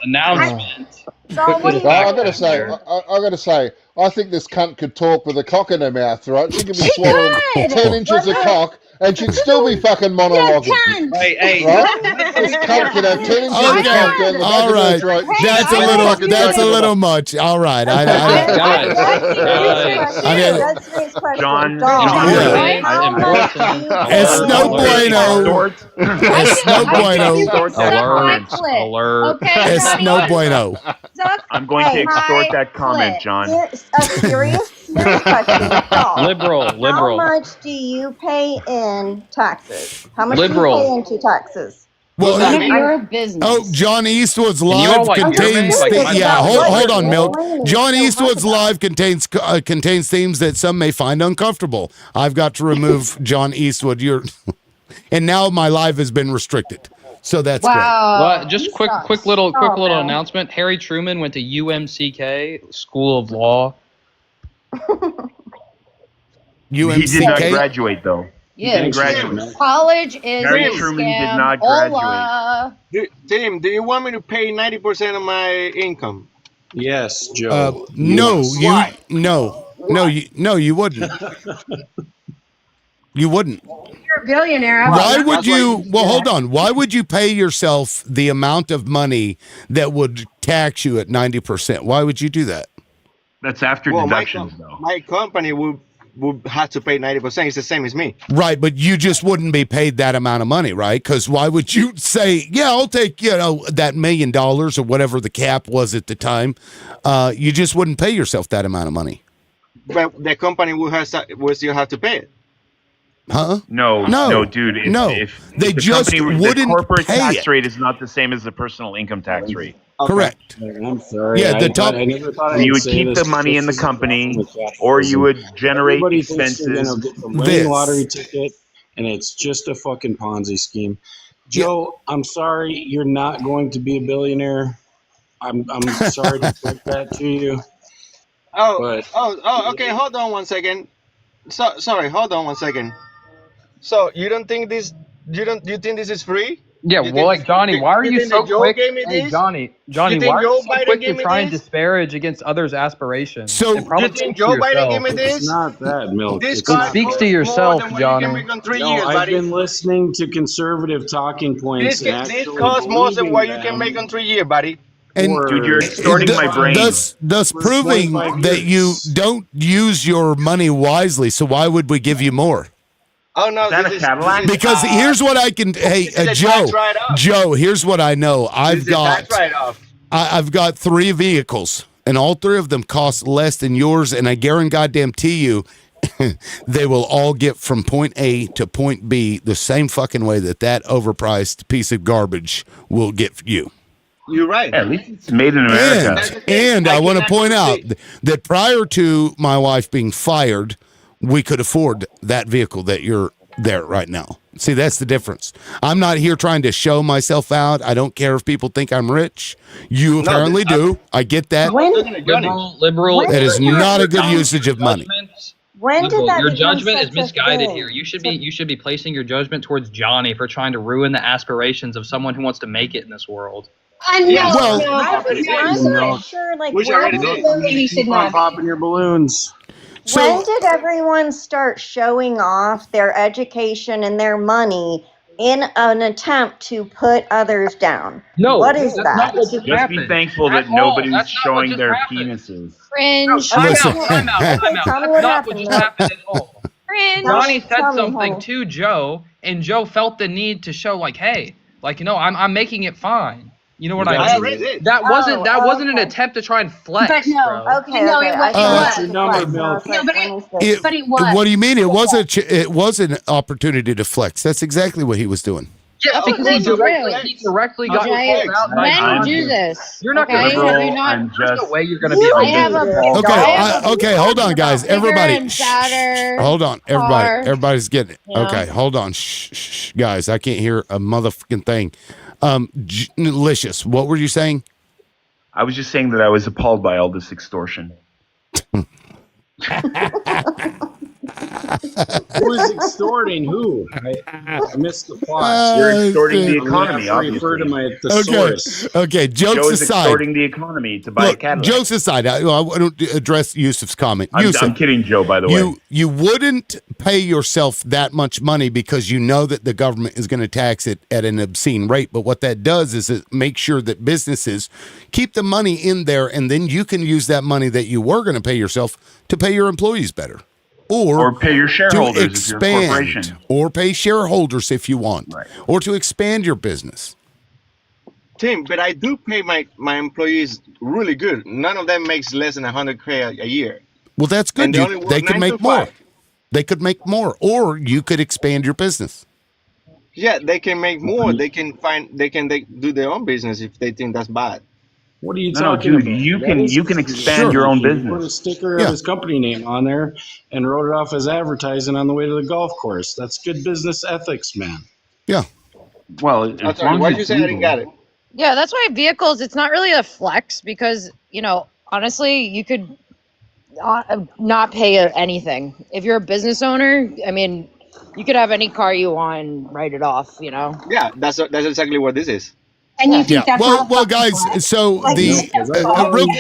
[SPEAKER 12] Announcement.
[SPEAKER 16] I gotta say, I think this cunt could talk with a cock in her mouth, right? She could be swallowing 10 inches of cock and she'd still be fucking monologuing.
[SPEAKER 12] Hey,
[SPEAKER 16] right? This cunt could have 10 inches of cock down the back
[SPEAKER 1] All
[SPEAKER 16] of her
[SPEAKER 1] right.
[SPEAKER 16] throat.
[SPEAKER 1] That's a little much. All right.
[SPEAKER 8] John,
[SPEAKER 1] It's no bueno. It's no bueno.
[SPEAKER 12] Alert.
[SPEAKER 3] Okay,
[SPEAKER 1] It's no bueno.
[SPEAKER 8] I'm going to extort that comment, John.
[SPEAKER 7] A serious question.
[SPEAKER 12] Liberal.
[SPEAKER 7] How much do you pay in taxes? How much
[SPEAKER 12] Liberal.
[SPEAKER 7] do you pay into taxes?
[SPEAKER 1] Well,
[SPEAKER 3] none of your business.
[SPEAKER 1] Oh, John Eastwood's
[SPEAKER 12] you
[SPEAKER 1] live
[SPEAKER 12] all, like,
[SPEAKER 1] contains.
[SPEAKER 12] hear me? Like,
[SPEAKER 1] Hold on, Milk. John Eastwood's live contains themes that some may find uncomfortable. I've got to remove John Eastwood. And now my live has been restricted. So that's great.
[SPEAKER 12] Well, just quick little announcement. Harry Truman went to UMCK School of Law.
[SPEAKER 8] He did not graduate, though.
[SPEAKER 3] Yeah,
[SPEAKER 8] He didn't graduate.
[SPEAKER 3] college is
[SPEAKER 8] Harry
[SPEAKER 3] a
[SPEAKER 8] Truman
[SPEAKER 3] scam.
[SPEAKER 8] did not graduate.
[SPEAKER 17] Tim, do you want me to pay 90% of my income?
[SPEAKER 15] Yes, Joe.
[SPEAKER 1] No,
[SPEAKER 15] Yes.
[SPEAKER 1] you wouldn't. You wouldn't.
[SPEAKER 13] You're a billionaire.
[SPEAKER 1] Why would you? Well, hold on. Why would you pay yourself the amount of money that would tax you at 90%? Why would you do that?
[SPEAKER 8] That's after deductions, though.
[SPEAKER 17] My company would have to pay 90%. It's the same as me.
[SPEAKER 1] Right, but you just wouldn't be paid that amount of money, right? Because why would you say, yeah, I'll take, that $1 million or whatever the cap was at the time. You just wouldn't pay yourself that amount of money.
[SPEAKER 17] But the company will still have to pay it.
[SPEAKER 1] Huh?
[SPEAKER 8] No, dude. If
[SPEAKER 1] they
[SPEAKER 8] the
[SPEAKER 1] just
[SPEAKER 8] company,
[SPEAKER 1] wouldn't
[SPEAKER 8] the corporate
[SPEAKER 1] pay
[SPEAKER 8] tax
[SPEAKER 1] it.
[SPEAKER 8] rate is not the same as the personal income tax rate.
[SPEAKER 17] Okay.
[SPEAKER 1] Correct.
[SPEAKER 15] I'm sorry.
[SPEAKER 1] Yeah,
[SPEAKER 15] I never thought I'd
[SPEAKER 8] you would
[SPEAKER 15] say
[SPEAKER 8] keep
[SPEAKER 15] this
[SPEAKER 8] the money in the
[SPEAKER 15] just as
[SPEAKER 8] company,
[SPEAKER 15] a
[SPEAKER 8] or you would generate
[SPEAKER 15] Everybody thinks they're
[SPEAKER 8] expenses.
[SPEAKER 15] gonna get the winning lottery ticket, and it's just a fucking Ponzi scheme. Joe, I'm sorry, you're not going to be a billionaire. I'm sorry to break that to you.
[SPEAKER 17] Okay. Hold on one second. Hold on one second. So you don't think this? You think this is free?
[SPEAKER 12] Yeah, well, like Johnny, why are you so quick? Hey, Johnny, why are you so quick to try and disparage against others' aspirations?
[SPEAKER 1] So
[SPEAKER 17] you think Joe Biden gave me this?
[SPEAKER 15] It's not that, Milk.
[SPEAKER 17] This
[SPEAKER 12] speaks to yourself, Johnny.
[SPEAKER 15] I've been listening to conservative talking points.
[SPEAKER 17] This costs more than what you can make in 3 years, buddy.
[SPEAKER 1] And
[SPEAKER 8] dude, you're extorting my brain.
[SPEAKER 1] Thus proving that you don't use your money wisely. So why would we give you more?
[SPEAKER 17] Oh no!
[SPEAKER 1] Because here's what I can. Hey, Joe. Here's what I know. I've got 3 vehicles, and all 3 of them cost less than yours. And I guarantee you, they will all get from point A to point B the same fucking way that overpriced piece of garbage will get you.
[SPEAKER 17] You're right.
[SPEAKER 8] Yeah, at least it's made in America.
[SPEAKER 1] And I want to point out that prior to my wife being fired, we could afford that vehicle that you're there right now. See, that's the difference. I'm not here trying to show myself out. I don't care if people think I'm rich. You apparently do. I get that.
[SPEAKER 5] Liberal.
[SPEAKER 1] That is not a good
[SPEAKER 5] Your
[SPEAKER 1] usage of money.
[SPEAKER 7] When did that
[SPEAKER 5] Your
[SPEAKER 7] become
[SPEAKER 5] judgment is
[SPEAKER 7] such a
[SPEAKER 5] misguided
[SPEAKER 7] thing?
[SPEAKER 5] here. You should be placing your judgment towards Johnny for trying to ruin the aspirations of someone who wants to make it in this world.
[SPEAKER 13] I know.
[SPEAKER 7] Yes,
[SPEAKER 1] Well,
[SPEAKER 13] no,
[SPEAKER 7] I'm
[SPEAKER 13] no,
[SPEAKER 7] not sure, like,
[SPEAKER 15] Wish I
[SPEAKER 7] where
[SPEAKER 15] already
[SPEAKER 7] did
[SPEAKER 15] did.
[SPEAKER 13] absolutely should
[SPEAKER 15] Keep on
[SPEAKER 13] not.
[SPEAKER 15] popping your balloons.
[SPEAKER 7] when did everyone start showing off their education and their money in an attempt to put others down?
[SPEAKER 5] No,
[SPEAKER 7] What is
[SPEAKER 5] that's
[SPEAKER 7] that?
[SPEAKER 5] not what just
[SPEAKER 8] Just
[SPEAKER 5] happened.
[SPEAKER 8] be thankful
[SPEAKER 5] At
[SPEAKER 8] that
[SPEAKER 5] all.
[SPEAKER 8] nobody's
[SPEAKER 5] That's not what
[SPEAKER 8] showing
[SPEAKER 5] just
[SPEAKER 8] their
[SPEAKER 5] happened.
[SPEAKER 8] penises.
[SPEAKER 13] Cringe.
[SPEAKER 5] Time
[SPEAKER 1] Listen.
[SPEAKER 5] out, time out, time out.
[SPEAKER 7] Tell me
[SPEAKER 5] That's
[SPEAKER 7] what
[SPEAKER 5] not what
[SPEAKER 7] happened,
[SPEAKER 5] just
[SPEAKER 7] Nick.
[SPEAKER 5] happened at all.
[SPEAKER 13] Cringe.
[SPEAKER 5] Johnny said
[SPEAKER 7] Tell me,
[SPEAKER 5] something
[SPEAKER 7] honey.
[SPEAKER 5] to Joe, and Joe felt the need to show, like, hey, like, I'm making it fine. You know what I mean?
[SPEAKER 17] already did.
[SPEAKER 5] That wasn't an
[SPEAKER 7] okay.
[SPEAKER 5] attempt to try and flex,
[SPEAKER 13] But no.
[SPEAKER 5] bro.
[SPEAKER 7] Okay,
[SPEAKER 13] No,
[SPEAKER 7] okay.
[SPEAKER 13] it
[SPEAKER 7] I
[SPEAKER 13] was.
[SPEAKER 7] thought
[SPEAKER 15] That's
[SPEAKER 7] it
[SPEAKER 15] your
[SPEAKER 7] was
[SPEAKER 15] number,
[SPEAKER 7] flex, and I
[SPEAKER 15] Milk.
[SPEAKER 7] was like,
[SPEAKER 13] No, but
[SPEAKER 7] let me see.
[SPEAKER 13] But it was.
[SPEAKER 1] What do you mean? It was an opportunity to flex. That's exactly what he was doing.
[SPEAKER 5] Yeah,
[SPEAKER 13] Because
[SPEAKER 5] he
[SPEAKER 13] it's real.
[SPEAKER 5] directly got
[SPEAKER 13] Okay,
[SPEAKER 5] called out by
[SPEAKER 13] men
[SPEAKER 5] Johnny.
[SPEAKER 13] do this.
[SPEAKER 5] You're not
[SPEAKER 13] Okay,
[SPEAKER 5] going to
[SPEAKER 13] have you
[SPEAKER 8] Liberal,
[SPEAKER 13] not?
[SPEAKER 8] I'm
[SPEAKER 5] There's
[SPEAKER 8] just.
[SPEAKER 5] no way you're going to be able
[SPEAKER 13] I
[SPEAKER 5] to
[SPEAKER 13] have
[SPEAKER 5] do
[SPEAKER 13] a.
[SPEAKER 5] this.
[SPEAKER 1] Okay,
[SPEAKER 13] I have a
[SPEAKER 1] okay, hold on, guys.
[SPEAKER 13] bigger
[SPEAKER 1] Everybody,
[SPEAKER 13] and fatter
[SPEAKER 1] hold on,
[SPEAKER 13] car.
[SPEAKER 1] everybody's getting it.
[SPEAKER 13] Yeah.
[SPEAKER 1] Okay, hold on, shh, guys. I can't hear a motherfucking thing. Licious, what were you saying?
[SPEAKER 8] I was just saying that I was appalled by all this extortion.
[SPEAKER 15] Who is extorting who? I missed the plot.
[SPEAKER 8] You're extorting the
[SPEAKER 15] I'm gonna have
[SPEAKER 8] economy,
[SPEAKER 15] to refer to
[SPEAKER 8] obviously.
[SPEAKER 15] my thesaurus.
[SPEAKER 1] Okay,
[SPEAKER 8] Joe
[SPEAKER 1] jokes
[SPEAKER 8] is
[SPEAKER 1] aside.
[SPEAKER 8] extorting the economy to buy a
[SPEAKER 1] Look,
[SPEAKER 8] Cadillac.
[SPEAKER 1] jokes aside, I don't address Yusuf's comment.
[SPEAKER 8] I'm kidding, Joe, by the way.
[SPEAKER 1] You wouldn't pay yourself that much money because you know that the government is going to tax it at an obscene rate. But what that does is it makes sure that businesses keep the money in there, and then you can use that money that you were going to pay yourself to pay your employees better. Or
[SPEAKER 8] pay your shareholders
[SPEAKER 1] to
[SPEAKER 8] if you're a corporation.
[SPEAKER 1] expand, or pay shareholders if you want,
[SPEAKER 8] Right.
[SPEAKER 1] or to expand your business.
[SPEAKER 17] Tim, but I do pay my employees really good. None of them makes less than 100K a year.
[SPEAKER 1] Well, that's good.
[SPEAKER 17] And they only work
[SPEAKER 1] They could
[SPEAKER 17] 9
[SPEAKER 1] make
[SPEAKER 17] to
[SPEAKER 1] more.
[SPEAKER 17] 5.
[SPEAKER 1] They could make more, or you could expand your business.
[SPEAKER 17] Yeah, they can make more. They can do their own business if they think that's bad.
[SPEAKER 15] What are you
[SPEAKER 8] No,
[SPEAKER 15] talking
[SPEAKER 8] dude,
[SPEAKER 15] about?
[SPEAKER 8] you
[SPEAKER 15] That is
[SPEAKER 8] can
[SPEAKER 15] a
[SPEAKER 8] expand your own
[SPEAKER 15] He put a
[SPEAKER 8] business.
[SPEAKER 15] sticker of his company name on there and wrote it off as advertising on the way to the golf course. That's good business ethics, man.
[SPEAKER 1] Yeah.
[SPEAKER 8] Well,
[SPEAKER 17] I'm sorry, why'd you say I didn't get it?
[SPEAKER 3] Yeah, that's why vehicles, it's not really a flex because, honestly, you could not pay anything. If you're a business owner, I mean, you could have any car you want and write it off,
[SPEAKER 17] Yeah, that's exactly what this is.
[SPEAKER 13] And you think that's
[SPEAKER 1] well,
[SPEAKER 13] not
[SPEAKER 1] well,
[SPEAKER 13] a fucking
[SPEAKER 1] guys.
[SPEAKER 13] flex?
[SPEAKER 1] So
[SPEAKER 13] Like,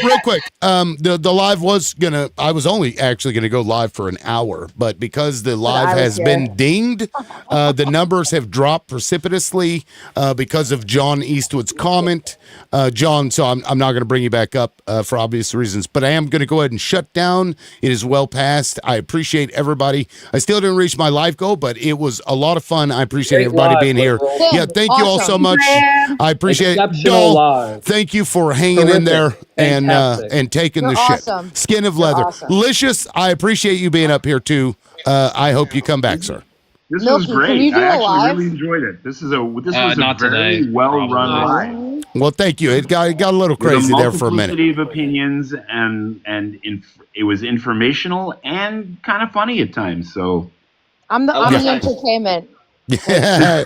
[SPEAKER 1] real quick. The live was gonna. I was only actually gonna go live for an hour, but because the live has been dinged, the numbers have dropped precipitously because of John Eastwood's comment. John, so I'm not gonna bring you back up for obvious reasons, but I am gonna go ahead and shut down. It is well past. I appreciate everybody. I still didn't reach my live goal, but it was a lot of fun. I appreciate everybody being here. Yeah, thank you all so much. I appreciate it. Doll, thank you for hanging in there and taking the
[SPEAKER 3] awesome.
[SPEAKER 1] shit. Skin of leather. Licious, I appreciate you being up here too. I hope you come back, sir.
[SPEAKER 8] This
[SPEAKER 3] Milky,
[SPEAKER 8] was great.
[SPEAKER 3] can you do
[SPEAKER 8] I
[SPEAKER 3] a
[SPEAKER 8] actually
[SPEAKER 3] live?
[SPEAKER 8] really enjoyed it. This was a
[SPEAKER 5] not
[SPEAKER 8] very
[SPEAKER 5] today,
[SPEAKER 8] well run
[SPEAKER 5] probably.
[SPEAKER 8] live.
[SPEAKER 1] Well, thank you. It got a little
[SPEAKER 8] With
[SPEAKER 1] crazy there for a minute.
[SPEAKER 8] multiplicity of opinions, and it was informational and kind of funny at times. So
[SPEAKER 3] I'm the entertainment.
[SPEAKER 1] Yeah,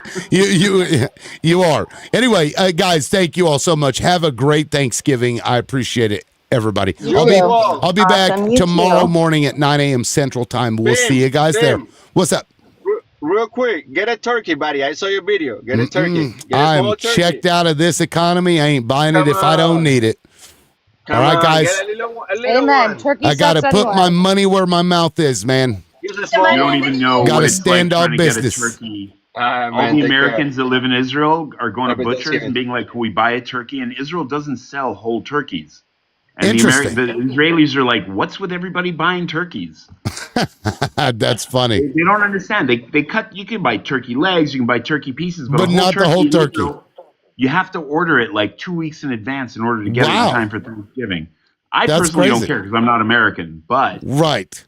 [SPEAKER 1] you are. Anyway, guys, thank you all so much. Have a great Thanksgiving. I appreciate it, everybody. I'll be back tomorrow morning at 9 a.m. Central Time. We'll see you guys there. What's up?
[SPEAKER 17] Real quick, get a turkey, buddy. I saw your video. Get a turkey. Get a
[SPEAKER 1] I'm
[SPEAKER 17] small turkey.
[SPEAKER 1] checked out of this economy. I ain't buying it if I don't need it. All right, guys.
[SPEAKER 17] Get a little
[SPEAKER 3] Amen.
[SPEAKER 17] one.
[SPEAKER 3] Turkey
[SPEAKER 1] I got to
[SPEAKER 3] sucks
[SPEAKER 1] put
[SPEAKER 3] anyway.
[SPEAKER 1] my money where my mouth is, man.
[SPEAKER 8] you don't even know
[SPEAKER 1] Gotta
[SPEAKER 8] what it's
[SPEAKER 1] stand
[SPEAKER 8] like
[SPEAKER 1] on
[SPEAKER 8] trying to get a
[SPEAKER 1] business.
[SPEAKER 8] turkey.
[SPEAKER 17] Man,
[SPEAKER 8] All the
[SPEAKER 17] take care.
[SPEAKER 8] Americans that live in Israel are going to
[SPEAKER 17] Happy
[SPEAKER 8] butchers
[SPEAKER 17] Thanksgiving.
[SPEAKER 8] and being like, "Can we buy a turkey?" And Israel doesn't sell whole turkeys. And
[SPEAKER 1] Interesting.
[SPEAKER 8] the Israelis are like, "What's with everybody buying turkeys?"
[SPEAKER 1] That's funny.
[SPEAKER 8] They don't understand. They cut. You can buy turkey legs, you can buy turkey pieces, but,
[SPEAKER 1] But
[SPEAKER 8] a whole
[SPEAKER 1] not the whole
[SPEAKER 8] in
[SPEAKER 1] turkey.
[SPEAKER 8] Israel, you have to order it like 2 weeks in advance in order to get it
[SPEAKER 1] Wow.
[SPEAKER 8] in time for Thanksgiving. I
[SPEAKER 1] That's
[SPEAKER 8] personally
[SPEAKER 1] crazy.
[SPEAKER 8] don't care because I'm not American, but
[SPEAKER 1] Right.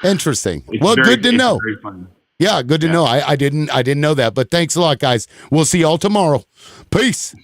[SPEAKER 1] Interesting.
[SPEAKER 8] it's
[SPEAKER 1] Well,
[SPEAKER 8] very,
[SPEAKER 1] good to
[SPEAKER 8] it's
[SPEAKER 1] know.
[SPEAKER 8] very funny.
[SPEAKER 1] Yeah, good to know. I didn't know that, but thanks a lot, guys. We'll see y'all tomorrow. Peace.